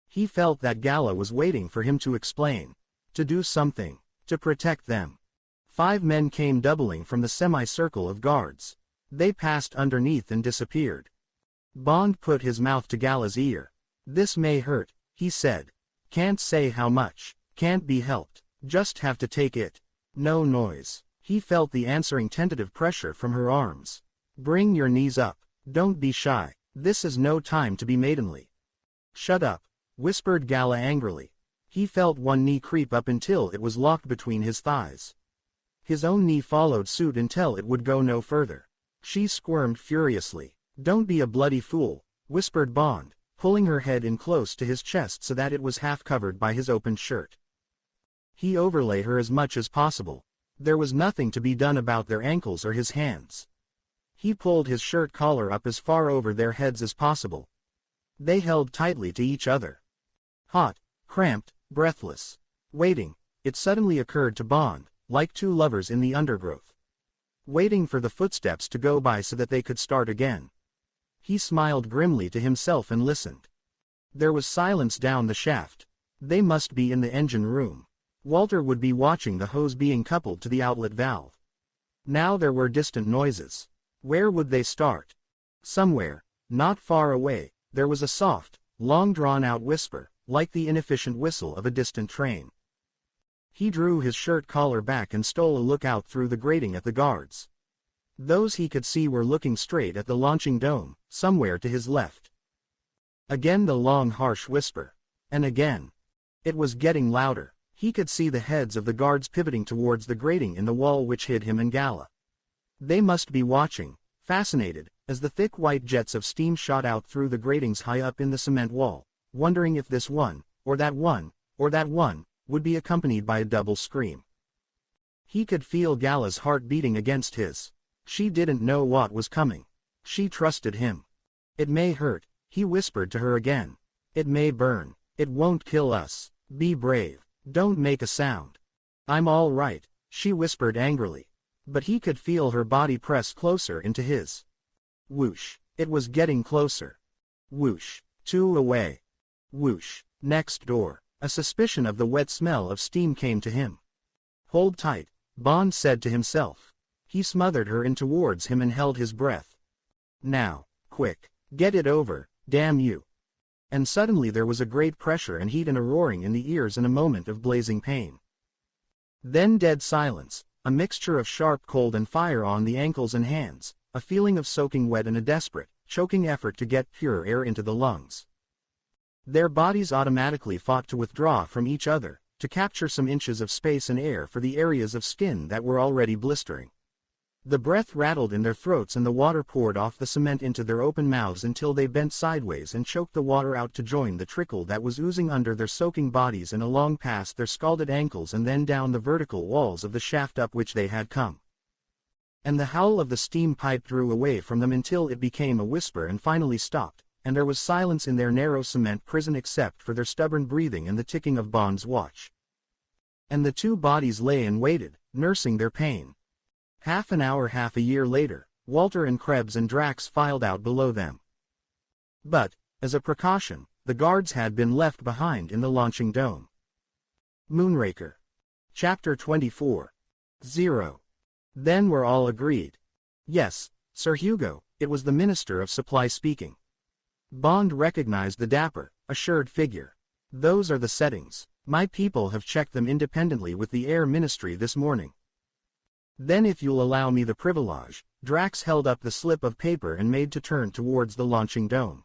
A: He felt that Gala was waiting for him to explain, to do something, to protect them. 5 men came doubling from the semicircle of guards. They passed underneath and disappeared. Bond put his mouth to Gala's ear. This may hurt, he said. Can't say how much, can't be helped, just have to take it. No noise. He felt the answering tentative pressure from her arms. Bring your knees up, don't be shy, this is no time to be maidenly. Shut up, whispered Gala angrily. He felt one knee creep up until it was locked between his thighs. His own knee followed suit until it would go no further. She squirmed furiously. Don't be a bloody fool, whispered Bond, pulling her head in close to his chest so that it was half covered by his open shirt. He overlaid her as much as possible. There was nothing to be done about their ankles or his hands. He pulled his shirt collar up as far over their heads as possible. They held tightly to each other. Hot, cramped, breathless. Waiting, it suddenly occurred to Bond, like two lovers in the undergrowth. Waiting for the footsteps to go by so that they could start again. He smiled grimly to himself and listened. There was silence down the shaft. They must be in the engine room. Walter would be watching the hose being coupled to the outlet valve. Now there were distant noises. Where would they start? Somewhere, not far away, there was a soft, long drawn-out whisper, like the inefficient whistle of a distant train. He drew his shirt collar back and stole a look out through the grating at the guards. Those he could see were looking straight at the launching dome, somewhere to his left. Again the long harsh whisper. And again. It was getting louder. He could see the heads of the guards pivoting towards the grating in the wall which hid him and Gala. They must be watching, fascinated, as the thick white jets of steam shot out through the gratings high up in the cement wall, wondering if this one, or that one, or that one, would be accompanied by a double scream. He could feel Gala's heart beating against his. She didn't know what was coming. She trusted him. It may hurt, he whispered to her again. It may burn. It won't kill us. Be brave. Don't make a sound. I'm all right, she whispered angrily. But he could feel her body press closer into his. Whoosh. It was getting closer. Whoosh. 2 away. Whoosh. Next door. A suspicion of the wet smell of steam came to him. Hold tight, Bond said to himself. He smothered her in towards him and held his breath. Now, quick, get it over, damn you. And suddenly there was a great pressure and heat and a roaring in the ears and a moment of blazing pain. Then dead silence, a mixture of sharp cold and fire on the ankles and hands, a feeling of soaking wet and a desperate, choking effort to get pure air into the lungs. Their bodies automatically fought to withdraw from each other, to capture some inches of space and air for the areas of skin that were already blistering. The breath rattled in their throats and the water poured off the cement into their open mouths until they bent sideways and choked the water out to join the trickle that was oozing under their soaking bodies and along past their scalded ankles and then down the vertical walls of the shaft up which they had come. And the howl of the steam pipe drew away from them until it became a whisper and finally stopped, and there was silence in their narrow cement prison except for their stubborn breathing and the ticking of Bond's watch. And the two bodies lay and waited, nursing their pain. Half an hour, half a year later, Walter and Krebs and Drax filed out below them. But, as a precaution, the guards had been left behind in the launching dome. Moonraker. Chapter 24. 0. Then were all agreed. Yes, Sir Hugo, it was the Minister of Supply speaking. Bond recognized the dapper, assured figure. Those are the settings. My people have checked them independently with the Air Ministry this morning. Then if you'll allow me the privilege, Drax held up the slip of paper and made to turn towards the launching dome.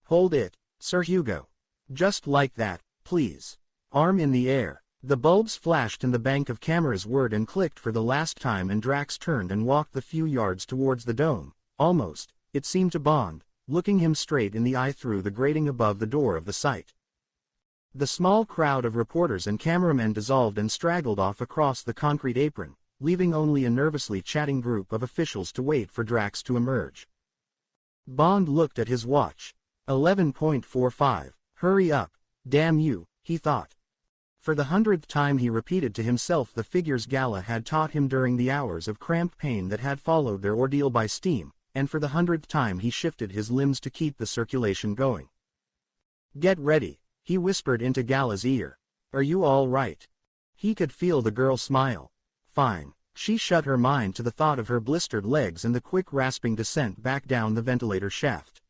A: Hold it, Sir Hugo. Just like that, please. Arm in the air. The bulbs flashed and the bank of cameras whirred and clicked for the last time and Drax turned and walked the few yards towards the dome, almost, it seemed to Bond, looking him straight in the eye through the grating above the door of the site. The small crowd of reporters and cameramen dissolved and straggled off across the concrete apron, leaving only a nervously chatting group of officials to wait for Drax to emerge. Bond looked at his watch. 11:45. Hurry up, damn you, he thought. For the 100th time he repeated to himself the figures Gala had taught him during the hours of cramped pain that had followed their ordeal by steam, and for the 100th time he shifted his limbs to keep the circulation going. Get ready, he whispered into Gala's ear. Are you all right? He could feel the girl smile. Fine. She shut her mind to the thought of her blistered legs and the quick rasping descent back down the ventilator shaft.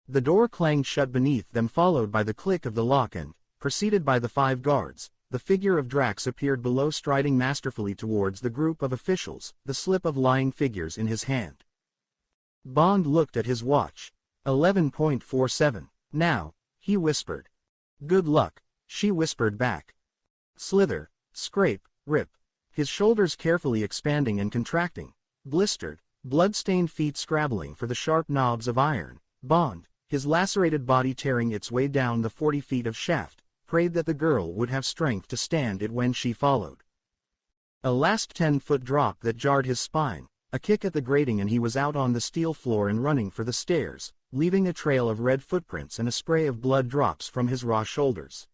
A: The door clanged shut beneath them, followed by the click of the lock and, preceded by the 5 guards, the figure of Drax appeared below, striding masterfully towards the group of officials, the slip of lying figures in his hand. Bond looked at his watch. 11:47. Now, he whispered. Good luck, she whispered back. Slither, scrape, rip. His shoulders carefully expanding and contracting, blistered, blood-stained feet scrabbling for the sharp knobs of iron, Bond, his lacerated body tearing its way down the 40 feet of shaft, prayed that the girl would have strength to stand it when she followed. A last 10-foot drop that jarred his spine, a kick at the grating, and he was out on the steel floor and running for the stairs, leaving a trail of red footprints and a spray of blood drops from his raw shoulders.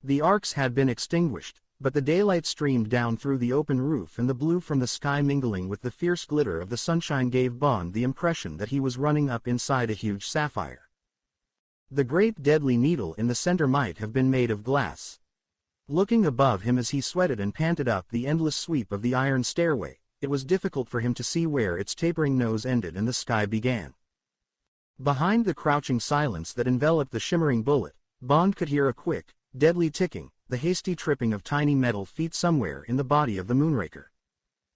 A: The arcs had been extinguished, but the daylight streamed down through the open roof, and the blue from the sky mingling with the fierce glitter of the sunshine gave Bond the impression that he was running up inside a huge sapphire. The great deadly needle in the center might have been made of glass. Looking above him as he sweated and panted up the endless sweep of the iron stairway, it was difficult for him to see where its tapering nose ended and the sky began. Behind the crouching silence that enveloped the shimmering bullet, Bond could hear a quick, deadly ticking, the hasty tripping of tiny metal feet somewhere in the body of the Moonraker.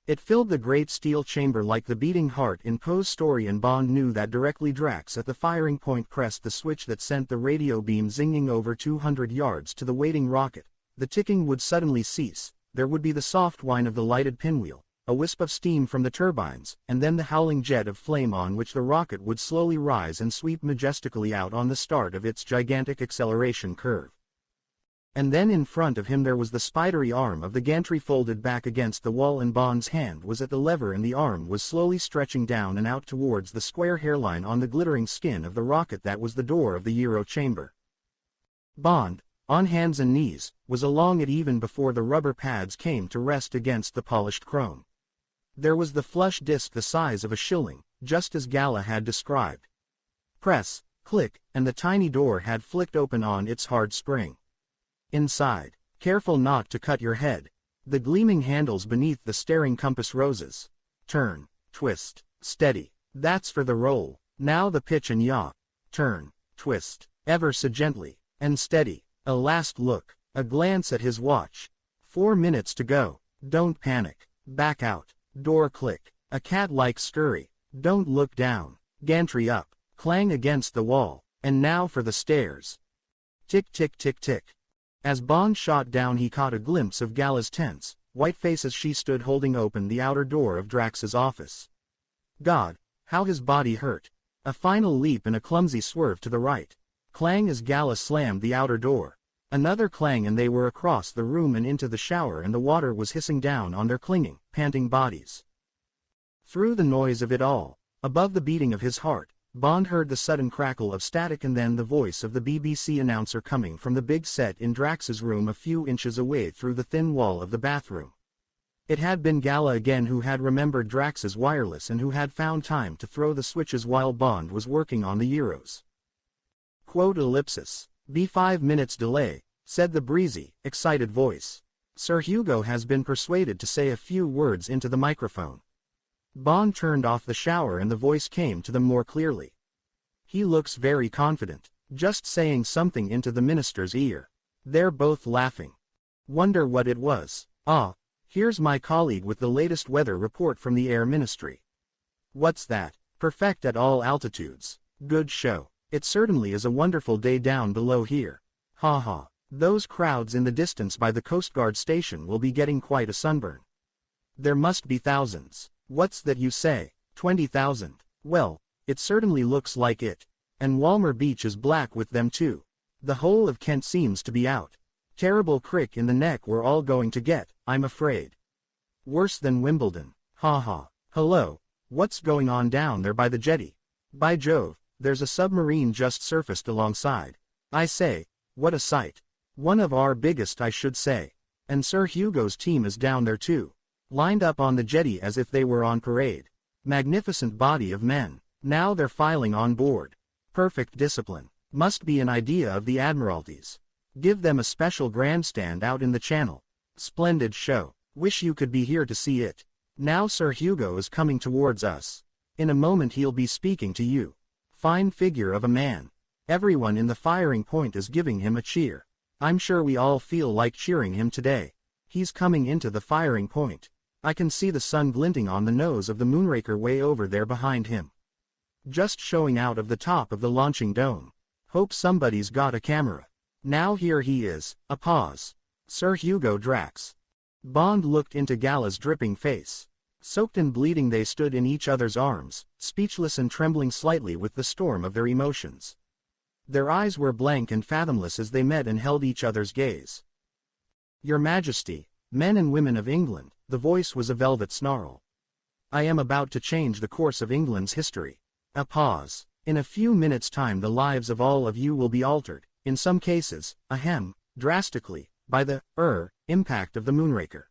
A: It filled the great steel chamber like the beating heart in Poe's story, and Bond knew that directly Drax at the firing point pressed the switch that sent the radio beam zinging over 200 yards to the waiting rocket, the ticking would suddenly cease, there would be the soft whine of the lighted pinwheel, a wisp of steam from the turbines, and then the howling jet of flame on which the rocket would slowly rise and sweep majestically out on the start of its gigantic acceleration curve. And then in front of him there was the spidery arm of the gantry folded back against the wall, and Bond's hand was at the lever and the arm was slowly stretching down and out towards the square hairline on the glittering skin of the rocket that was the door of the Euro chamber. Bond, on hands and knees, was along it even before the rubber pads came to rest against the polished chrome. There was the flush disc the size of a shilling, just as Gala had described. Press, click, and the tiny door had flicked open on its hard spring. Inside, careful not to cut your head, the gleaming handles beneath the staring compass roses. Turn, twist, steady, that's for the roll, now the pitch and yaw. Turn, twist, ever so gently, and steady. A last look, a glance at his watch. 4 minutes to go. Don't panic. Back out. Door click. A cat-like scurry. Don't look down. Gantry up. Clang against the wall. And now for the stairs. Tick tick tick tick. As Bond shot down he caught a glimpse of Gala's tense, white face as she stood holding open the outer door of Drax's office. God, how his body hurt. A final leap and a clumsy swerve to the right. Clang as Gala slammed the outer door. Another clang and they were across the room and into the shower, and the water was hissing down on their clinging, panting bodies. Through the noise of it all, above the beating of his heart, Bond heard the sudden crackle of static and then the voice of the BBC announcer coming from the big set in Drax's room a few inches away through the thin wall of the bathroom. It had been Gala again, who had remembered Drax's wireless and who had found time to throw the switches while Bond was working on the Euros. Quote ellipsis. Be 5 minutes delay, said the breezy, excited voice. Sir Hugo has been persuaded to say a few words into the microphone. Bond turned off the shower and the voice came to them more clearly. He looks very confident, just saying something into the minister's ear. They're both laughing. Wonder what it was. Ah, here's my colleague with the latest weather report from the Air Ministry. What's that? Perfect at all altitudes. Good show. It certainly is a wonderful day down below here. Ha ha. Those crowds in the distance by the Coast Guard station will be getting quite a sunburn. There must be thousands. What's that you say? 20,000. Well, it certainly looks like it. And Walmer Beach is black with them too. The whole of Kent seems to be out. Terrible crick in the neck we're all going to get, I'm afraid. Worse than Wimbledon. Ha ha. Hello. What's going on down there by the jetty? By Jove. There's a submarine just surfaced alongside. I say, what a sight. One of our biggest, I should say. And Sir Hugo's team is down there too. Lined up on the jetty as if they were on parade. Magnificent body of men. Now they're filing on board. Perfect discipline. Must be an idea of the Admiralty's. Give them a special grandstand out in the channel. Splendid show. Wish you could be here to see it. Now Sir Hugo is coming towards us. In a moment he'll be speaking to you. Fine figure of a man. Everyone in the firing point is giving him a cheer. I'm sure we all feel like cheering him today. He's coming into the firing point. I can see the sun glinting on the nose of the Moonraker way over there behind him. Just showing out of the top of the launching dome. Hope somebody's got a camera. Now here he is. A pause. Sir Hugo Drax. Bond looked into Gala's dripping face. Soaked and bleeding they stood in each other's arms, speechless and trembling slightly with the storm of their emotions. Their eyes were blank and fathomless as they met and held each other's gaze. "Your Majesty, men and women of England," the voice was a velvet snarl. "I am about to change the course of England's history." A pause. "In a few minutes' time the lives of all of you will be altered, in some cases, drastically, by the, impact of the Moonraker.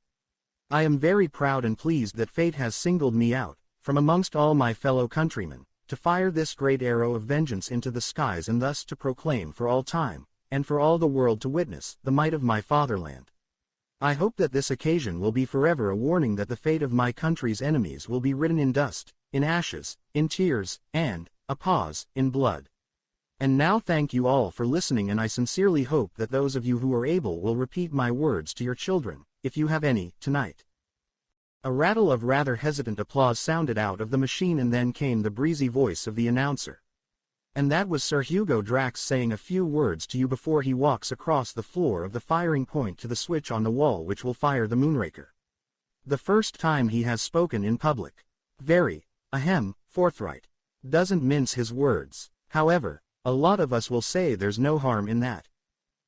A: I am very proud and pleased that fate has singled me out, from amongst all my fellow countrymen, to fire this great arrow of vengeance into the skies and thus to proclaim for all time, and for all the world to witness, the might of my fatherland. I hope that this occasion will be forever a warning that the fate of my country's enemies will be written in dust, in ashes, in tears, and, a pause, in blood. And now thank you all for listening, and I sincerely hope that those of you who are able will repeat my words to your children, if you have any, tonight." A rattle of rather hesitant applause sounded out of the machine, and then came the breezy voice of the announcer. "And that was Sir Hugo Drax saying a few words to you before he walks across the floor of the firing point to the switch on the wall which will fire the Moonraker. The first time he has spoken in public. Very, forthright. Doesn't mince his words. However, a lot of us will say there's no harm in that.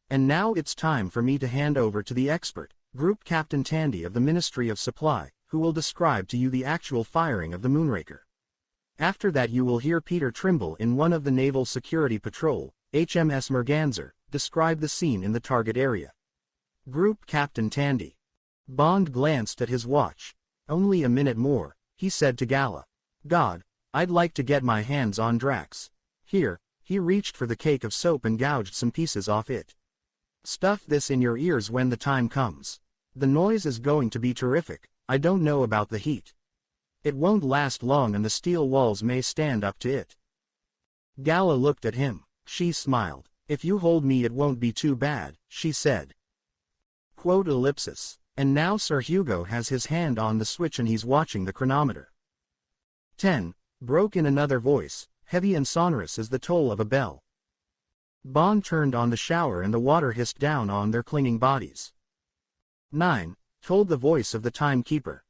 A: And now it's time for me to hand over to the expert, Group Captain Tandy of the Ministry of Supply, who will describe to you the actual firing of the Moonraker. After that you will hear Peter Trimble in one of the Naval Security Patrol, HMS Merganser, describe the scene in the target area." Group Captain Tandy. Bond glanced at his watch. "Only a minute more," he said to Gala. "God, I'd like to get my hands on Drax. Here." He reached for the cake of soap and gouged some pieces off it. "Stuff this in your ears when the time comes. The noise is going to be terrific. I don't know about the heat. It won't last long and the steel walls may stand up to it." Gala looked at him. She smiled. "If you hold me it won't be too bad," she said. And now Sir Hugo has his hand on the switch and he's watching the chronometer. 10. Broke in another voice, heavy and sonorous as the toll of a bell. Bond turned on the shower and the water hissed down on their clinging bodies. 9. Told the voice of the timekeeper.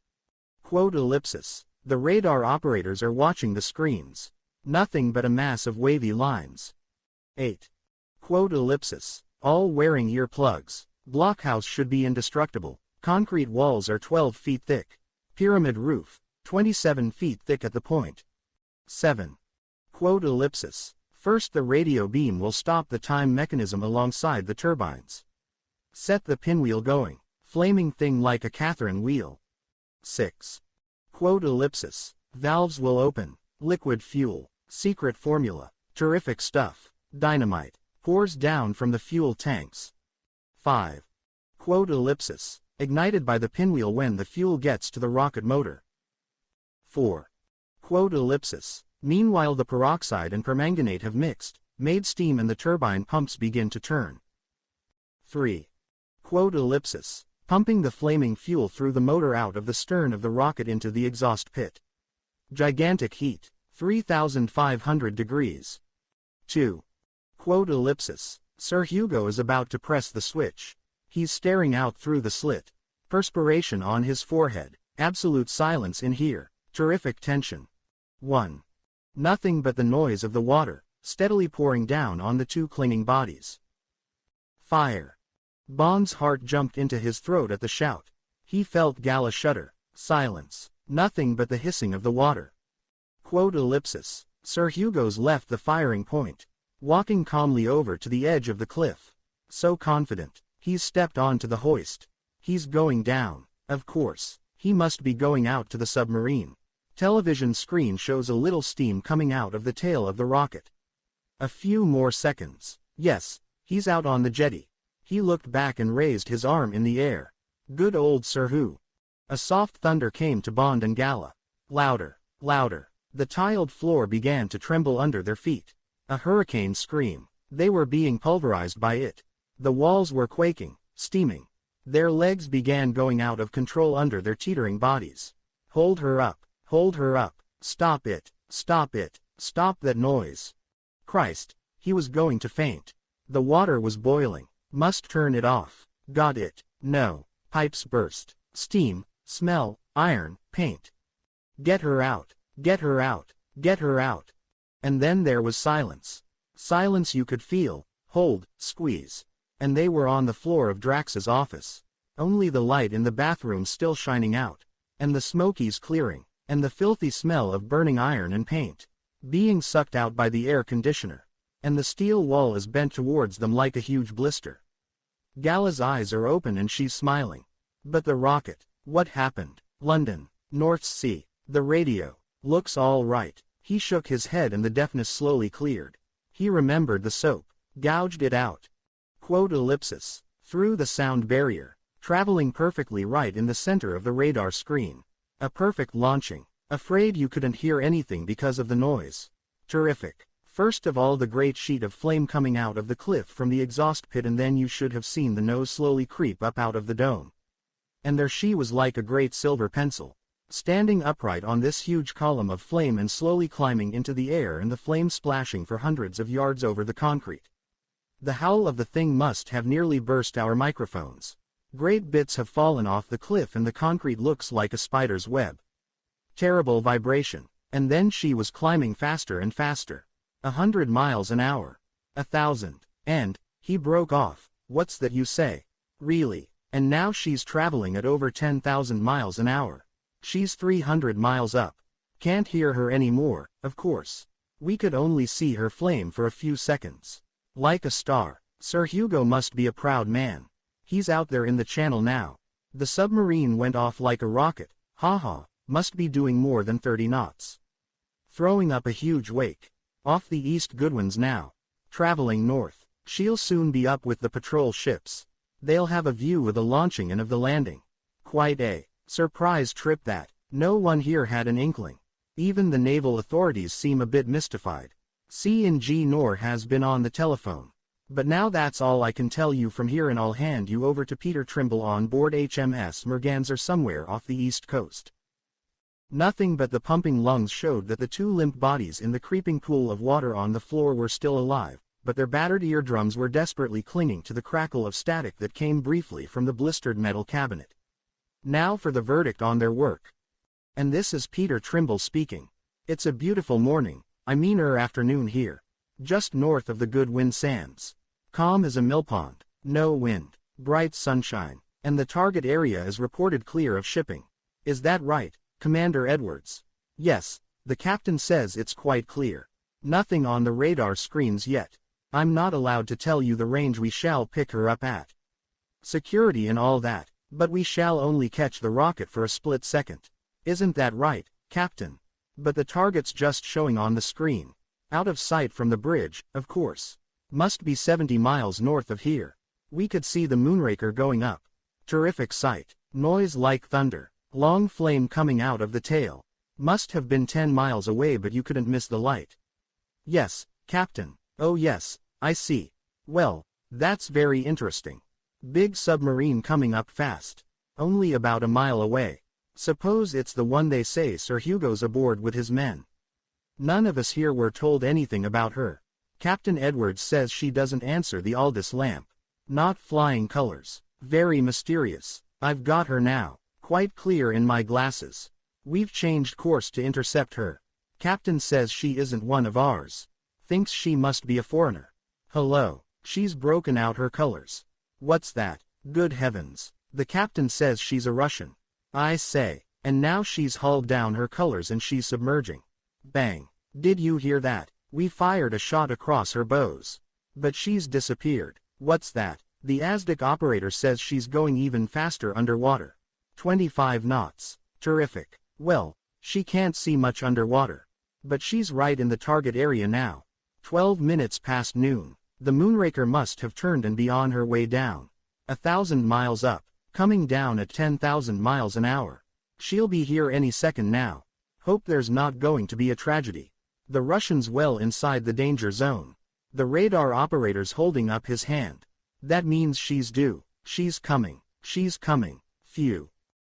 A: The radar operators are watching the screens. Nothing but a mass of wavy lines. 8. All wearing earplugs. Blockhouse should be indestructible. Concrete walls are 12 feet thick. Pyramid roof, 27 feet thick at the point. 7. First the radio beam will stop the time mechanism alongside the turbines. Set the pinwheel going. Flaming thing like a Catherine wheel. 6. Valves will open. Liquid fuel. Secret formula. Terrific stuff. Dynamite. Pours down from the fuel tanks. 5. Ignited by the pinwheel when the fuel gets to the rocket motor. 4. Meanwhile the peroxide and permanganate have mixed, made steam and the turbine pumps begin to turn. 3. Pumping the flaming fuel through the motor out of the stern of the rocket into the exhaust pit. Gigantic heat, 3,500 degrees. 2. Sir Hugo is about to press the switch. He's staring out through the slit. Perspiration on his forehead, absolute silence in here, terrific tension. 1. Nothing but the noise of the water, steadily pouring down on the two clinging bodies. Fire. Bond's heart jumped into his throat at the shout. He felt Gala shudder. Silence. Nothing but the hissing of the water. Sir Hugo's left the firing point. Walking calmly over to the edge of the cliff. So confident. He's stepped onto the hoist. He's going down. Of course. He must be going out to the submarine. Television screen shows a little steam coming out of the tail of the rocket. A few more seconds. Yes, he's out on the jetty. He looked back and raised his arm in the air. Good old Sir Who. A soft thunder came to Bond and Gala. Louder, louder. The tiled floor began to tremble under their feet. A hurricane scream. They were being pulverized by it. The walls were quaking, steaming. Their legs began going out of control under their teetering bodies. Hold her up. Hold her up. Stop it. Stop it. Stop that noise. Christ. He was going to faint. The water was boiling. Must turn it off. Got it. No. Pipes burst. Steam. Smell. Iron. Paint. Get her out. Get her out. Get her out. And then there was silence. Silence you could feel, hold, squeeze. And they were on the floor of Drax's office. Only the light in the bathroom still shining out. And the smokies clearing. And the filthy smell of burning iron and paint being sucked out by the air conditioner. And the steel wall is bent towards them like a huge blister. Gala's eyes are open and she's smiling. But the rocket, what happened? London, North Sea, the radio, looks all right. He shook his head and the deafness slowly cleared. He remembered the soap, gouged it out. Quote ellipsis, through the sound barrier, traveling perfectly right in the center of the radar screen. A perfect launching. Afraid you couldn't hear anything because of the noise. Terrific. First of all the great sheet of flame coming out of the cliff from the exhaust pit, and then you should have seen the nose slowly creep up out of the dome. And there she was like a great silver pencil, standing upright on this huge column of flame and slowly climbing into the air, and the flame splashing for hundreds of yards over the concrete. The howl of the thing must have nearly burst our microphones. Great bits have fallen off the cliff and the concrete looks like a spider's web. Terrible vibration. And then she was climbing faster and faster. 100 miles an hour. 1,000. And, he broke off. What's that you say? Really? And now she's traveling at over 10,000 miles an hour. She's 300 miles up. Can't hear her anymore, of course. We could only see her flame for a few seconds. Like a star. Sir Hugo must be a proud man. He's out there in the channel now. The submarine went off like a rocket. Haha, must be doing more than 30 knots. Throwing up a huge wake. Off the East Goodwins now. Traveling north. She'll soon be up with the patrol ships. They'll have a view of the launching and of the landing. Quite a surprise trip that. No one here had an inkling. Even the naval authorities seem a bit mystified. C&G Nor has been on the telephone. But now that's all I can tell you from here, and I'll hand you over to Peter Trimble on board HMS Merganser somewhere off the east coast. Nothing but the pumping lungs showed that the two limp bodies in the creeping pool of water on the floor were still alive, but their battered eardrums were desperately clinging to the crackle of static that came briefly from the blistered metal cabinet. Now for the verdict on their work. And this is Peter Trimble speaking. It's a beautiful morning, afternoon here. Just north of the Goodwin Sands. Calm as a millpond, no wind, bright sunshine, and the target area is reported clear of shipping. Is that right, Commander Edwards? Yes, the captain says it's quite clear. Nothing on the radar screens yet. I'm not allowed to tell you the range we shall pick her up at. Security and all that, but we shall only catch the rocket for a split second. Isn't that right, Captain? But the target's just showing on the screen. Out of sight from the bridge, of course. Must be 70 miles north of here. We could see the Moonraker going up. Terrific sight. Noise like thunder. Long flame coming out of the tail. Must have been 10 miles away, but you couldn't miss the light. Yes, Captain. Oh yes, I see. Well, that's very interesting. Big submarine coming up fast. Only about a mile away. Suppose it's the one they say Sir Hugo's aboard with his men. None of us here were told anything about her. Captain Edwards says she doesn't answer the Aldous lamp. Not flying colors. Very mysterious. I've got her now. Quite clear in my glasses. We've changed course to intercept her. Captain says she isn't one of ours. Thinks she must be a foreigner. Hello. She's broken out her colors. What's that? Good heavens. The captain says she's a Russian. I say. And now she's hauled down her colors and she's submerging. Bang. Did you hear that? We fired a shot across her bows. But she's disappeared. What's that? The ASDIC operator says she's going even faster underwater. 25 knots. Terrific. Well, she can't see much underwater. But she's right in the target area now. 12 minutes past noon. The Moonraker must have turned and be on her way down. 1,000 miles up, coming down at 10,000 miles an hour. She'll be here any second now. Hope there's not going to be a tragedy. The Russian's well inside the danger zone. The radar operator's holding up his hand. That means she's due. She's coming. She's coming. Phew.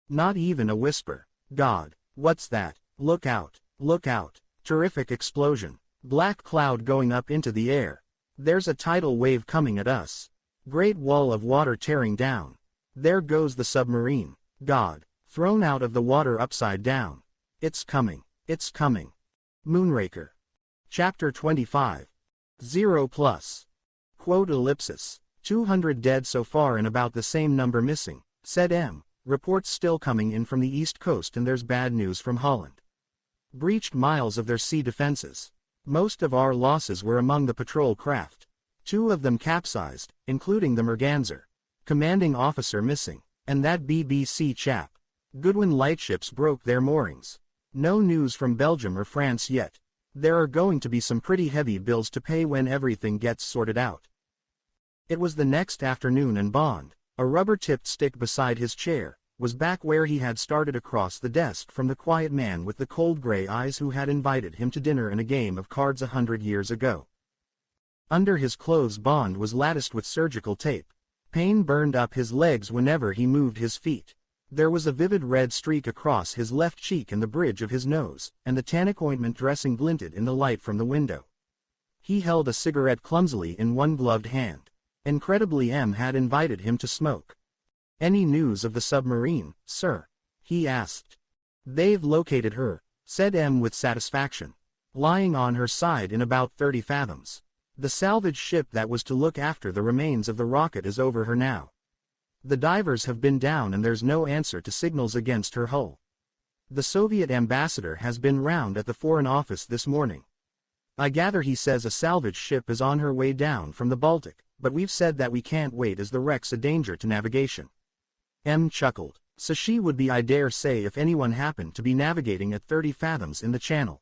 A: Not even a whisper. God. What's that? Look out. Look out. Terrific explosion. Black cloud going up into the air. There's a tidal wave coming at us. Great wall of water tearing down. There goes the submarine. God. Thrown out of the water upside down. It's coming. It's coming. Moonraker. Chapter 25. 0 plus. Quote ellipsis. 200 dead so far and about the same number missing, said M. Reports still coming in from the East Coast and there's bad news from Holland. Breached miles of their sea defenses. Most of our losses were among the patrol craft. 2 of them capsized, including the Merganser. Commanding officer missing, and that BBC chap. Goodwin lightships broke their moorings. No news from Belgium or France yet. There are going to be some pretty heavy bills to pay when everything gets sorted out. It was the next afternoon and Bond, a rubber-tipped stick beside his chair, was back where he had started across the desk from the quiet man with the cold gray eyes who had invited him to dinner and a game of cards 100 years ago. Under his clothes Bond was latticed with surgical tape. Pain burned up his legs whenever he moved his feet. There was a vivid red streak across his left cheek and the bridge of his nose, and the tannic ointment dressing glinted in the light from the window. He held a cigarette clumsily in one gloved hand. Incredibly M had invited him to smoke. Any news of the submarine, sir? He asked. They've located her, said M with satisfaction. Lying on her side in about 30 fathoms. The salvage ship that was to look after the remains of the rocket is over her now. The divers have been down and there's no answer to signals against her hull. The Soviet ambassador has been round at the Foreign Office this morning. I gather he says a salvage ship is on her way down from the Baltic, but we've said that we can't wait as the wreck's a danger to navigation. M chuckled. So she would be, I dare say, if anyone happened to be navigating at 30 fathoms in the channel.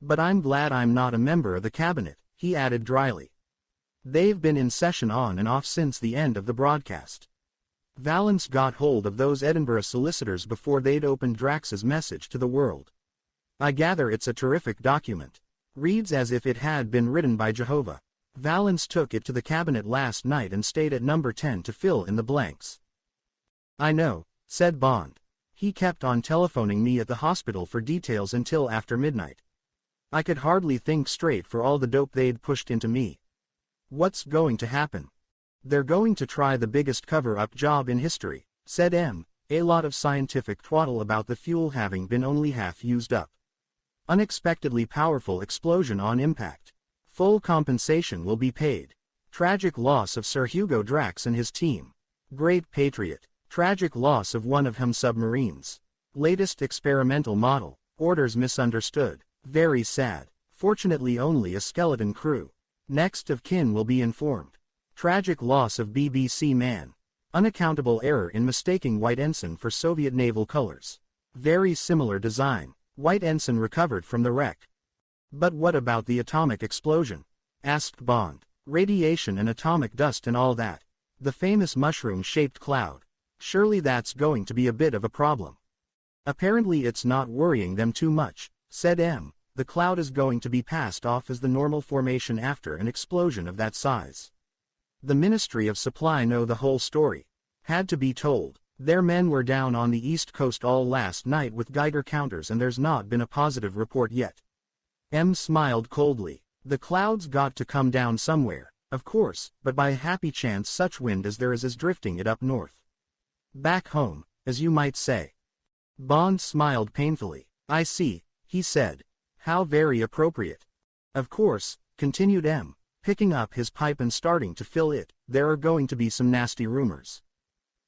A: But I'm glad I'm not a member of the cabinet, he added dryly. They've been in session on and off since the end of the broadcast. Valance got hold of those Edinburgh solicitors before they'd opened Drax's message to the world. I gather it's a terrific document. Reads as if it had been written by Jehovah. Valance took it to the cabinet last night and stayed at number 10 to fill in the blanks. I know, said Bond. He kept on telephoning me at the hospital for details until after midnight. I could hardly think straight for all the dope they'd pushed into me. What's going to happen? They're going to try the biggest cover-up job in history, said M. A lot of scientific twaddle about the fuel having been only half used up. Unexpectedly powerful explosion on impact. Full compensation will be paid. Tragic loss of Sir Hugo Drax and his team. Great patriot. Tragic loss of one of his submarines. Latest experimental model. Orders misunderstood. Very sad. Fortunately only a skeleton crew. Next of kin will be informed. Tragic loss of BBC man. Unaccountable error in mistaking White Ensign for Soviet naval colors. Very similar design. White Ensign recovered from the wreck. But what about the atomic explosion? Asked Bond. Radiation and atomic dust and all that. The famous mushroom-shaped cloud. Surely that's going to be a bit of a problem. Apparently it's not worrying them too much, said M. The cloud is going to be passed off as the normal formation after an explosion of that size. The Ministry of Supply know the whole story. Had to be told. Their men were down on the East Coast all last night with Geiger counters and there's not been a positive report yet. M smiled coldly. The clouds got to come down somewhere, of course, but by a happy chance such wind as there is drifting it up north. Back home, as you might say. Bond smiled painfully. I see, he said. How very appropriate. Of course, continued M, picking up his pipe and starting to fill it, there are going to be some nasty rumors.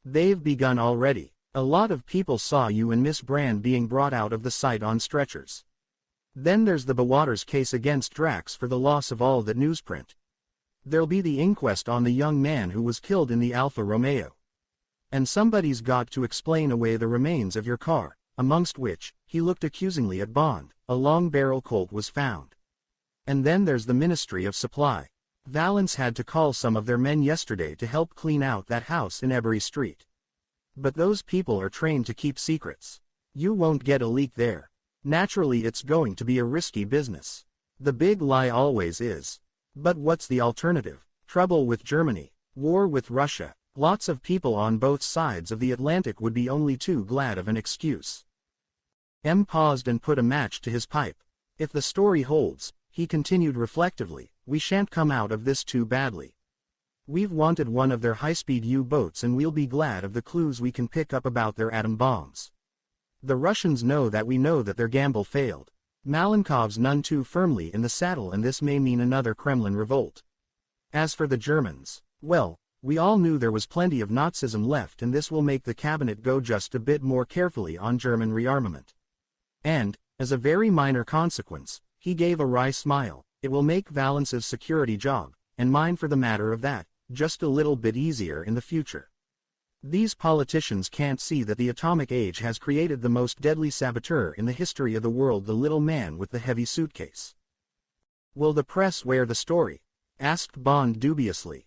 A: They've begun already. A lot of people saw you and Miss Brand being brought out of the site on stretchers. Then there's the Bowaters case against Drax for the loss of all that newsprint. There'll be the inquest on the young man who was killed in the Alfa Romeo. And somebody's got to explain away the remains of your car, amongst which, he looked accusingly at Bond, a long-barrel Colt was found. And then there's the Ministry of Supply. Valance had to call some of their men yesterday to help clean out that house in Ebury Street. But those people are trained to keep secrets. You won't get a leak there. Naturally it's going to be a risky business. The big lie always is. But what's the alternative? Trouble with Germany. War with Russia. Lots of people on both sides of the Atlantic would be only too glad of an excuse. M paused and put a match to his pipe. If the story holds, he continued reflectively, we shan't come out of this too badly. We've wanted one of their high-speed U-boats and we'll be glad of the clues we can pick up about their atom bombs. The Russians know that we know that their gamble failed. Malenkov's none too firmly in the saddle, and this may mean another Kremlin revolt. As for the Germans, well, we all knew there was plenty of Nazism left, and this will make the cabinet go just a bit more carefully on German rearmament. And, as a very minor consequence, he gave a wry smile, it will make Valence's security job, and mine for the matter of that, just a little bit easier in the future. These politicians can't see that the atomic age has created the most deadly saboteur in the history of the world, the little man with the heavy suitcase. Will the press wear the story? Asked Bond dubiously.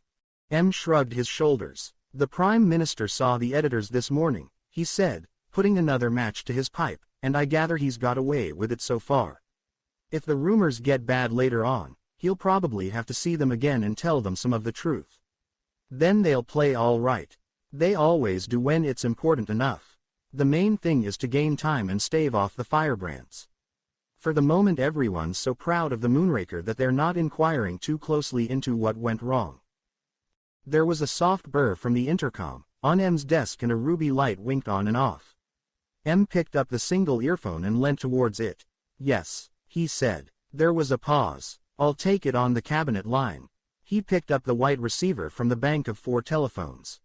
A: M shrugged his shoulders. The Prime Minister saw the editors this morning, he said, putting another match to his pipe, and I gather he's got away with it so far. If the rumors get bad later on, he'll probably have to see them again and tell them some of the truth. Then they'll play all right. They always do when it's important enough. The main thing is to gain time and stave off the firebrands. For the moment everyone's so proud of the Moonraker that they're not inquiring too closely into what went wrong. There was a soft burr from the intercom, on M's desk, and a ruby light winked on and off. M picked up the single earphone and leant towards it. Yes, he said. There was a pause. I'll take it on the cabinet line. He picked up the white receiver from the bank of 4 telephones.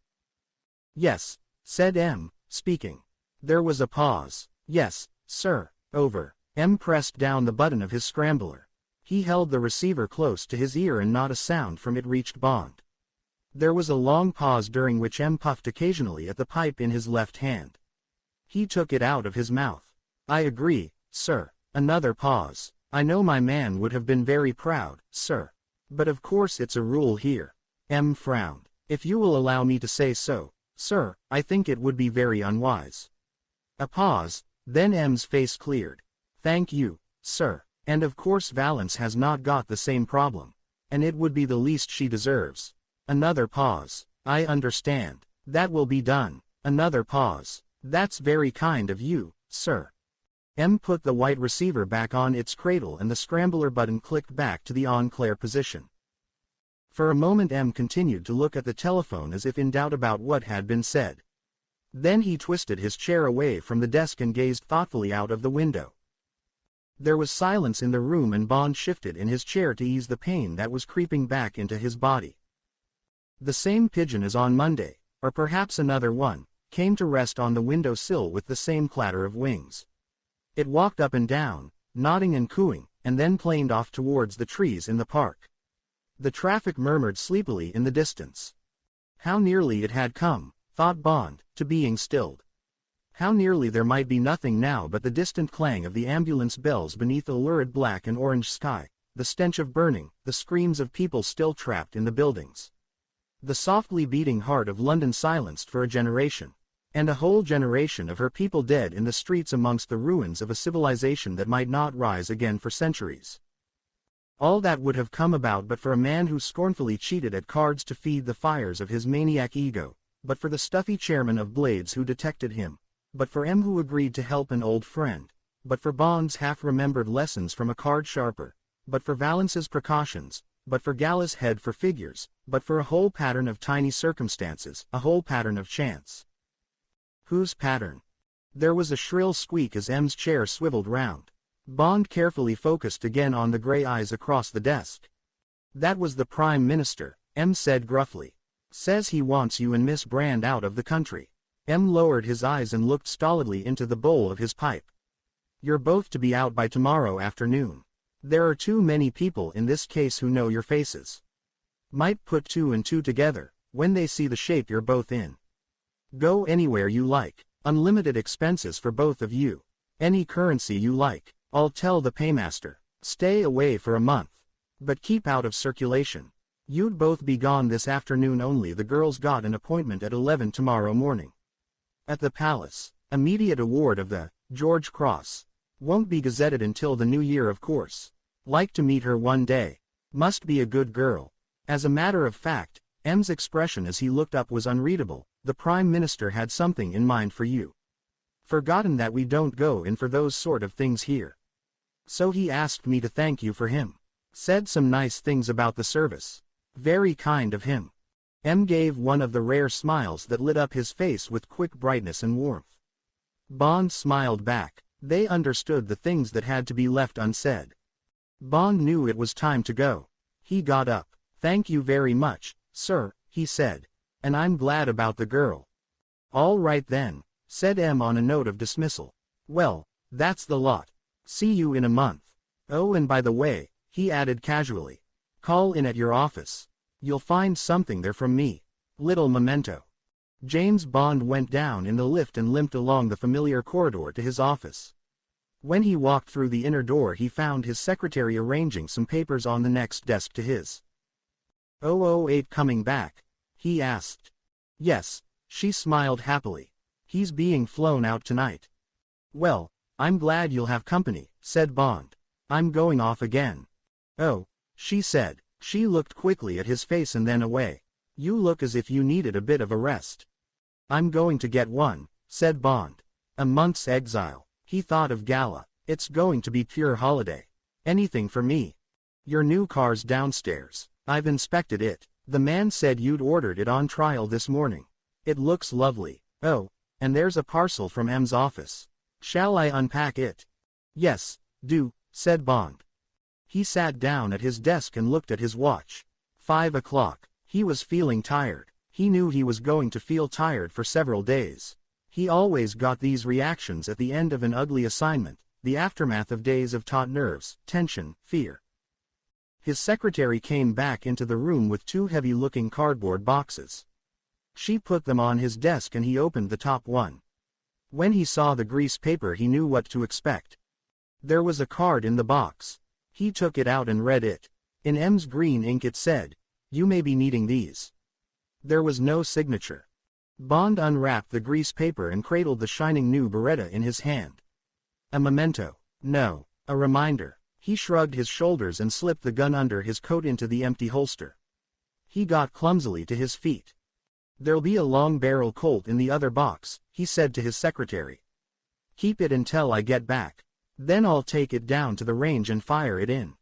A: Yes, said M, speaking. There was a pause. Yes, sir, over. M pressed down the button of his scrambler. He held the receiver close to his ear and not a sound from it reached Bond. There was a long pause during which M puffed occasionally at the pipe in his left hand. He took it out of his mouth. I agree, sir. Another pause. I know my man would have been very proud, sir. But of course it's a rule here. M frowned. If you will allow me to say so, sir, I think it would be very unwise. A pause, then M's face cleared. Thank you, sir. And of course Valence has not got the same problem. And it would be the least she deserves. Another pause. I understand. That will be done. Another pause. That's very kind of you, sir. M put the white receiver back on its cradle and the scrambler button clicked back to the on-clear position. For a moment M continued to look at the telephone as if in doubt about what had been said. Then he twisted his chair away from the desk and gazed thoughtfully out of the window. There was silence in the room, and Bond shifted in his chair to ease the pain that was creeping back into his body. The same pigeon as on Monday, or perhaps another one, came to rest on the window sill with the same clatter of wings. It walked up and down, nodding and cooing, and then planed off towards the trees in the park. The traffic murmured sleepily in the distance. How nearly it had come, thought Bond, to being stilled. How nearly there might be nothing now but the distant clang of the ambulance bells beneath a lurid black and orange sky, the stench of burning, the screams of people still trapped in the buildings. The softly beating heart of London silenced for a generation. And a whole generation of her people dead in the streets amongst the ruins of a civilization that might not rise again for centuries. All that would have come about but for a man who scornfully cheated at cards to feed the fires of his maniac ego, but for the stuffy chairman of Blades who detected him, but for M who agreed to help an old friend, but for Bond's half-remembered lessons from a card sharper, but for Valence's precautions, but for Gala's head for figures, but for a whole pattern of tiny circumstances, a whole pattern of chance. Whose pattern? There was a shrill squeak as M's chair swiveled round. Bond carefully focused again on the gray eyes across the desk. That was the Prime Minister, M said gruffly. Says he wants you and Miss Brand out of the country. M lowered his eyes and looked stolidly into the bowl of his pipe. You're both to be out by tomorrow afternoon. There are too many people in this case who know your faces. Might put 2 and 2 together, when they see the shape you're both in. Go anywhere you like, unlimited expenses for both of you. Any currency you like, I'll tell the paymaster. Stay away for a month. But keep out of circulation. You'd both be gone this afternoon, only the girl's got an appointment at 11 tomorrow morning. At the palace. Immediate award of the George Cross. Won't be gazetted until the new year, of course. Like to meet her one day. Must be a good girl. As a matter of fact, M's expression as he looked up was unreadable. The Prime Minister had something in mind for you. Forgotten that we don't go in for those sort of things here. So he asked me to thank you for him. Said some nice things about the service. Very kind of him. M gave one of the rare smiles that lit up his face with quick brightness and warmth. Bond smiled back. They understood the things that had to be left unsaid. Bond knew it was time to go. He got up. "Thank you very much, sir," he said. "And I'm glad about the girl." "All right then," said M on a note of dismissal. "Well, that's the lot. See you in a month. Oh, and by the way," he added casually, "call in at your office. You'll find something there from me. Little memento." James Bond went down in the lift and limped along the familiar corridor to his office. When he walked through the inner door, he found his secretary arranging some papers on the next desk to his. "008 coming back?" he asked. "Yes," she smiled happily. "He's being flown out tonight." "Well, I'm glad you'll have company," said Bond. "I'm going off again." "Oh," she said. She looked quickly at his face and then away. "You look as if you needed a bit of a rest." "I'm going to get one," said Bond. "A month's exile." He thought of Gala. "It's going to be pure holiday. Anything for me." "Your new car's downstairs. I've inspected it. The man said you'd ordered it on trial this morning. It looks lovely. Oh, and there's a parcel from M's office. Shall I unpack it?" "Yes, do," said Bond. He sat down at his desk and looked at his watch. 5 o'clock. He was feeling tired. He knew he was going to feel tired for several days. He always got these reactions at the end of an ugly assignment, the aftermath of days of taut nerves, tension, fear. His secretary came back into the room with 2 heavy-looking cardboard boxes. She put them on his desk and he opened the top one. When he saw the grease paper, he knew what to expect. There was a card in the box. He took it out and read it. In M's green ink it said, "You may be needing these." There was no signature. Bond unwrapped the grease paper and cradled the shining new Beretta in his hand. A memento. No, a reminder. He shrugged his shoulders and slipped the gun under his coat into the empty holster. He got clumsily to his feet. "There'll be a long-barrel Colt in the other box," he said to his secretary. "Keep it until I get back. Then I'll take it down to the range and fire it in."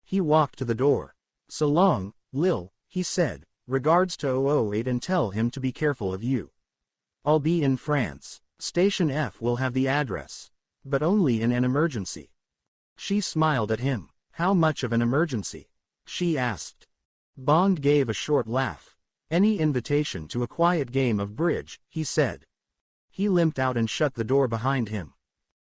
A: He walked to the door. "So long, Lil," he said. "Regards to 008 and tell him to be careful of you. I'll be in France. Station F will have the address. But only in an emergency." She smiled at him. "How much of an emergency?" she asked. Bond gave a short laugh. "Any invitation to a quiet game of bridge," he said. He limped out and shut the door behind him.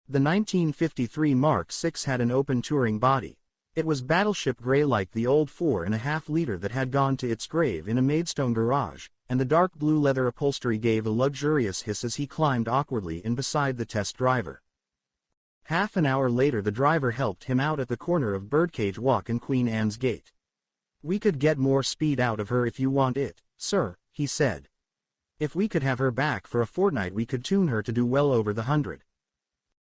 A: The 1953 Mark VI had an open touring body. It was battleship gray like the old 4.5-liter that had gone to its grave in a Maidstone garage, and the dark blue leather upholstery gave a luxurious hiss as he climbed awkwardly in beside the test driver. Half an hour later the driver helped him out at the corner of Birdcage Walk and Queen Anne's Gate. "We could get more speed out of her if you want it, sir," he said. "If we could have her back for a fortnight we could tune her to do well over the 100.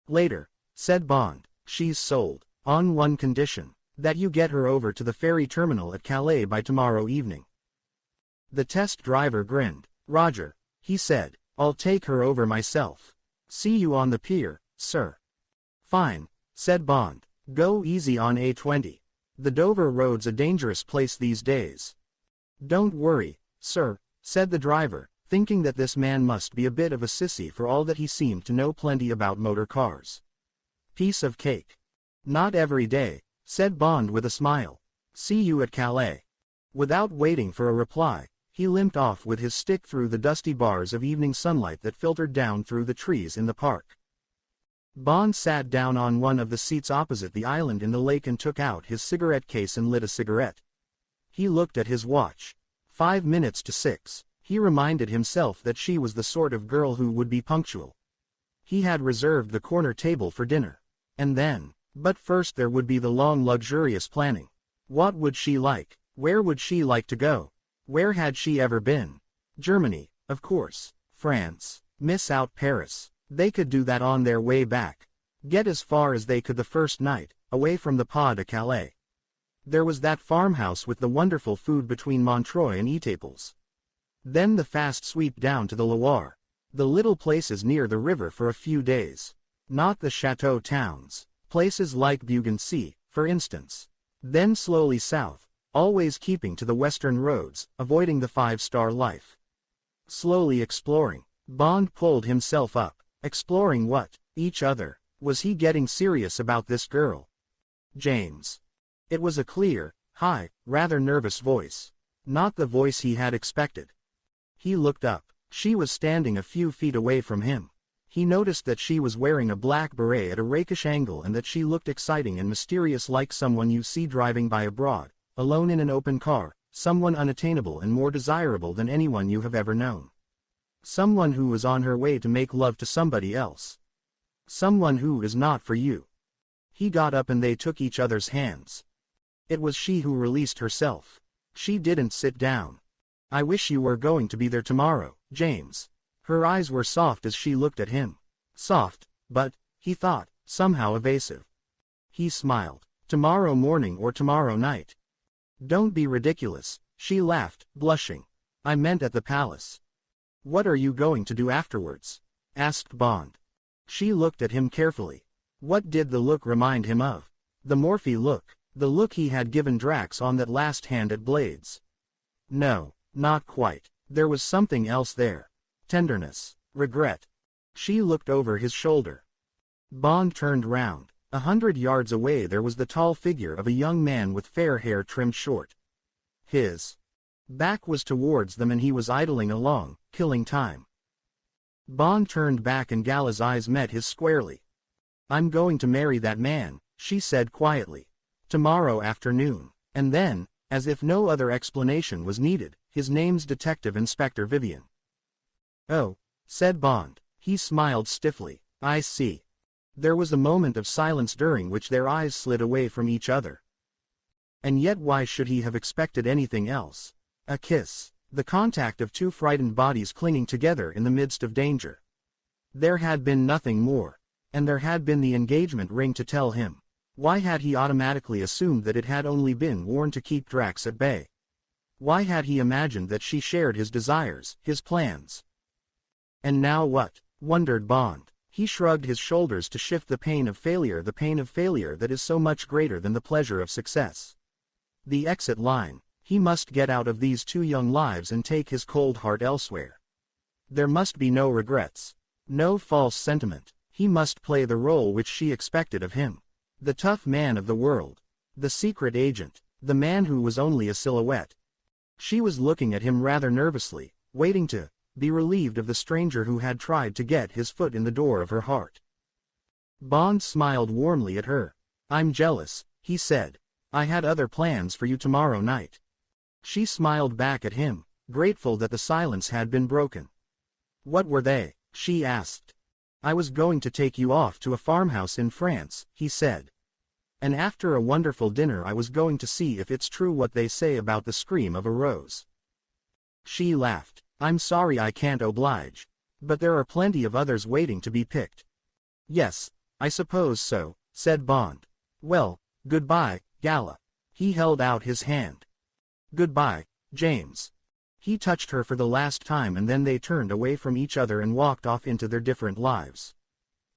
A: "Later," said Bond. "She's sold. On one condition. That you get her over to the ferry terminal at Calais by tomorrow evening." The test driver grinned. "Roger," he said. "I'll take her over myself. See you on the pier, sir." "Fine," said Bond. "Go easy on A20. The Dover Road's a dangerous place these days." "Don't worry, sir," said the driver, thinking that this man must be a bit of a sissy for all that he seemed to know plenty about motor cars. "Piece of cake." "Not every day," said Bond with a smile. "See you at Calais." Without waiting for a reply, he limped off with his stick through the dusty bars of evening sunlight that filtered down through the trees in the park. Bond sat down on one of the seats opposite the island in the lake and took out his cigarette case and lit a cigarette. He looked at his watch. 5 minutes to 6. He reminded himself that she was the sort of girl who would be punctual. He had reserved the corner table for dinner. And then, but first there would be the long luxurious planning. What would she like? Where would she like to go? Where had she ever been? Germany, of course. France. Miss out Paris. They could do that on their way back. Get as far as they could the first night, away from the Pas de Calais. There was that farmhouse with the wonderful food between Montreuil and Étaples. Then the fast sweep down to the Loire. The little places near the river for a few days. Not the chateau towns. Places like Bougainville, for instance. Then slowly south, always keeping to the western roads, avoiding the five-star life. Slowly exploring. Bond pulled himself up. Exploring what? Each other. Was he getting serious about this girl? James. It was a clear, high, rather nervous voice. Not the voice he had expected. He looked up. She was standing a few feet away from him. He noticed that she was wearing a black beret at a rakish angle and that she looked exciting and mysterious, like someone you see driving by abroad, alone in an open car, someone unattainable and more desirable than anyone you have ever known. Someone who was on her way to make love to somebody else. Someone who is not for you. He got up and they took each other's hands. It was she who released herself. She didn't sit down. I wish you were going to be there tomorrow, James. Her eyes were soft as she looked at him. Soft, but, he thought, somehow evasive. He smiled. Tomorrow morning or tomorrow night? Don't be ridiculous, she laughed, blushing. I meant at the palace. What are you going to do afterwards? Asked Bond. She looked at him carefully. What did the look remind him of? The Morphe look, the look he had given Drax on that last hand at Blades. No, not quite. There was something else there. Tenderness. Regret. She looked over his shoulder. Bond turned round. 100 yards away there was the tall figure of a young man with fair hair trimmed short. His back was towards them and he was idling along, killing time. Bond turned back and Gala's eyes met his squarely. I'm going to marry that man, she said quietly. Tomorrow afternoon. And then, as if no other explanation was needed, his name's Detective Inspector Vivian. Oh, said Bond. He smiled stiffly. I see. There was a moment of silence during which their eyes slid away from each other. And yet why should he have expected anything else? A kiss. The contact of two frightened bodies clinging together in the midst of danger. There had been nothing more. And there had been the engagement ring to tell him. Why had he automatically assumed that it had only been worn to keep Drax at bay? Why had he imagined that she shared his desires, his plans? And now what? Wondered Bond. He shrugged his shoulders to shift the pain of failure that is so much greater than the pleasure of success. The exit line. He must get out of these two young lives and take his cold heart elsewhere. There must be no regrets. No false sentiment. He must play the role which she expected of him. The tough man of the world. The secret agent. The man who was only a silhouette. She was looking at him rather nervously, waiting to be relieved of the stranger who had tried to get his foot in the door of her heart. Bond smiled warmly at her. I'm jealous, he said. I had other plans for you tomorrow night. She smiled back at him, grateful that the silence had been broken. What were they? She asked. I was going to take you off to a farmhouse in France, he said. And after a wonderful dinner I was going to see if it's true what they say about the scream of a rose. She laughed. I'm sorry I can't oblige. But there are plenty of others waiting to be picked. Yes, I suppose so, said Bond. Well, goodbye, Gala. He held out his hand. Goodbye, James. He touched her for the last time and then they turned away from each other and walked off into their different lives.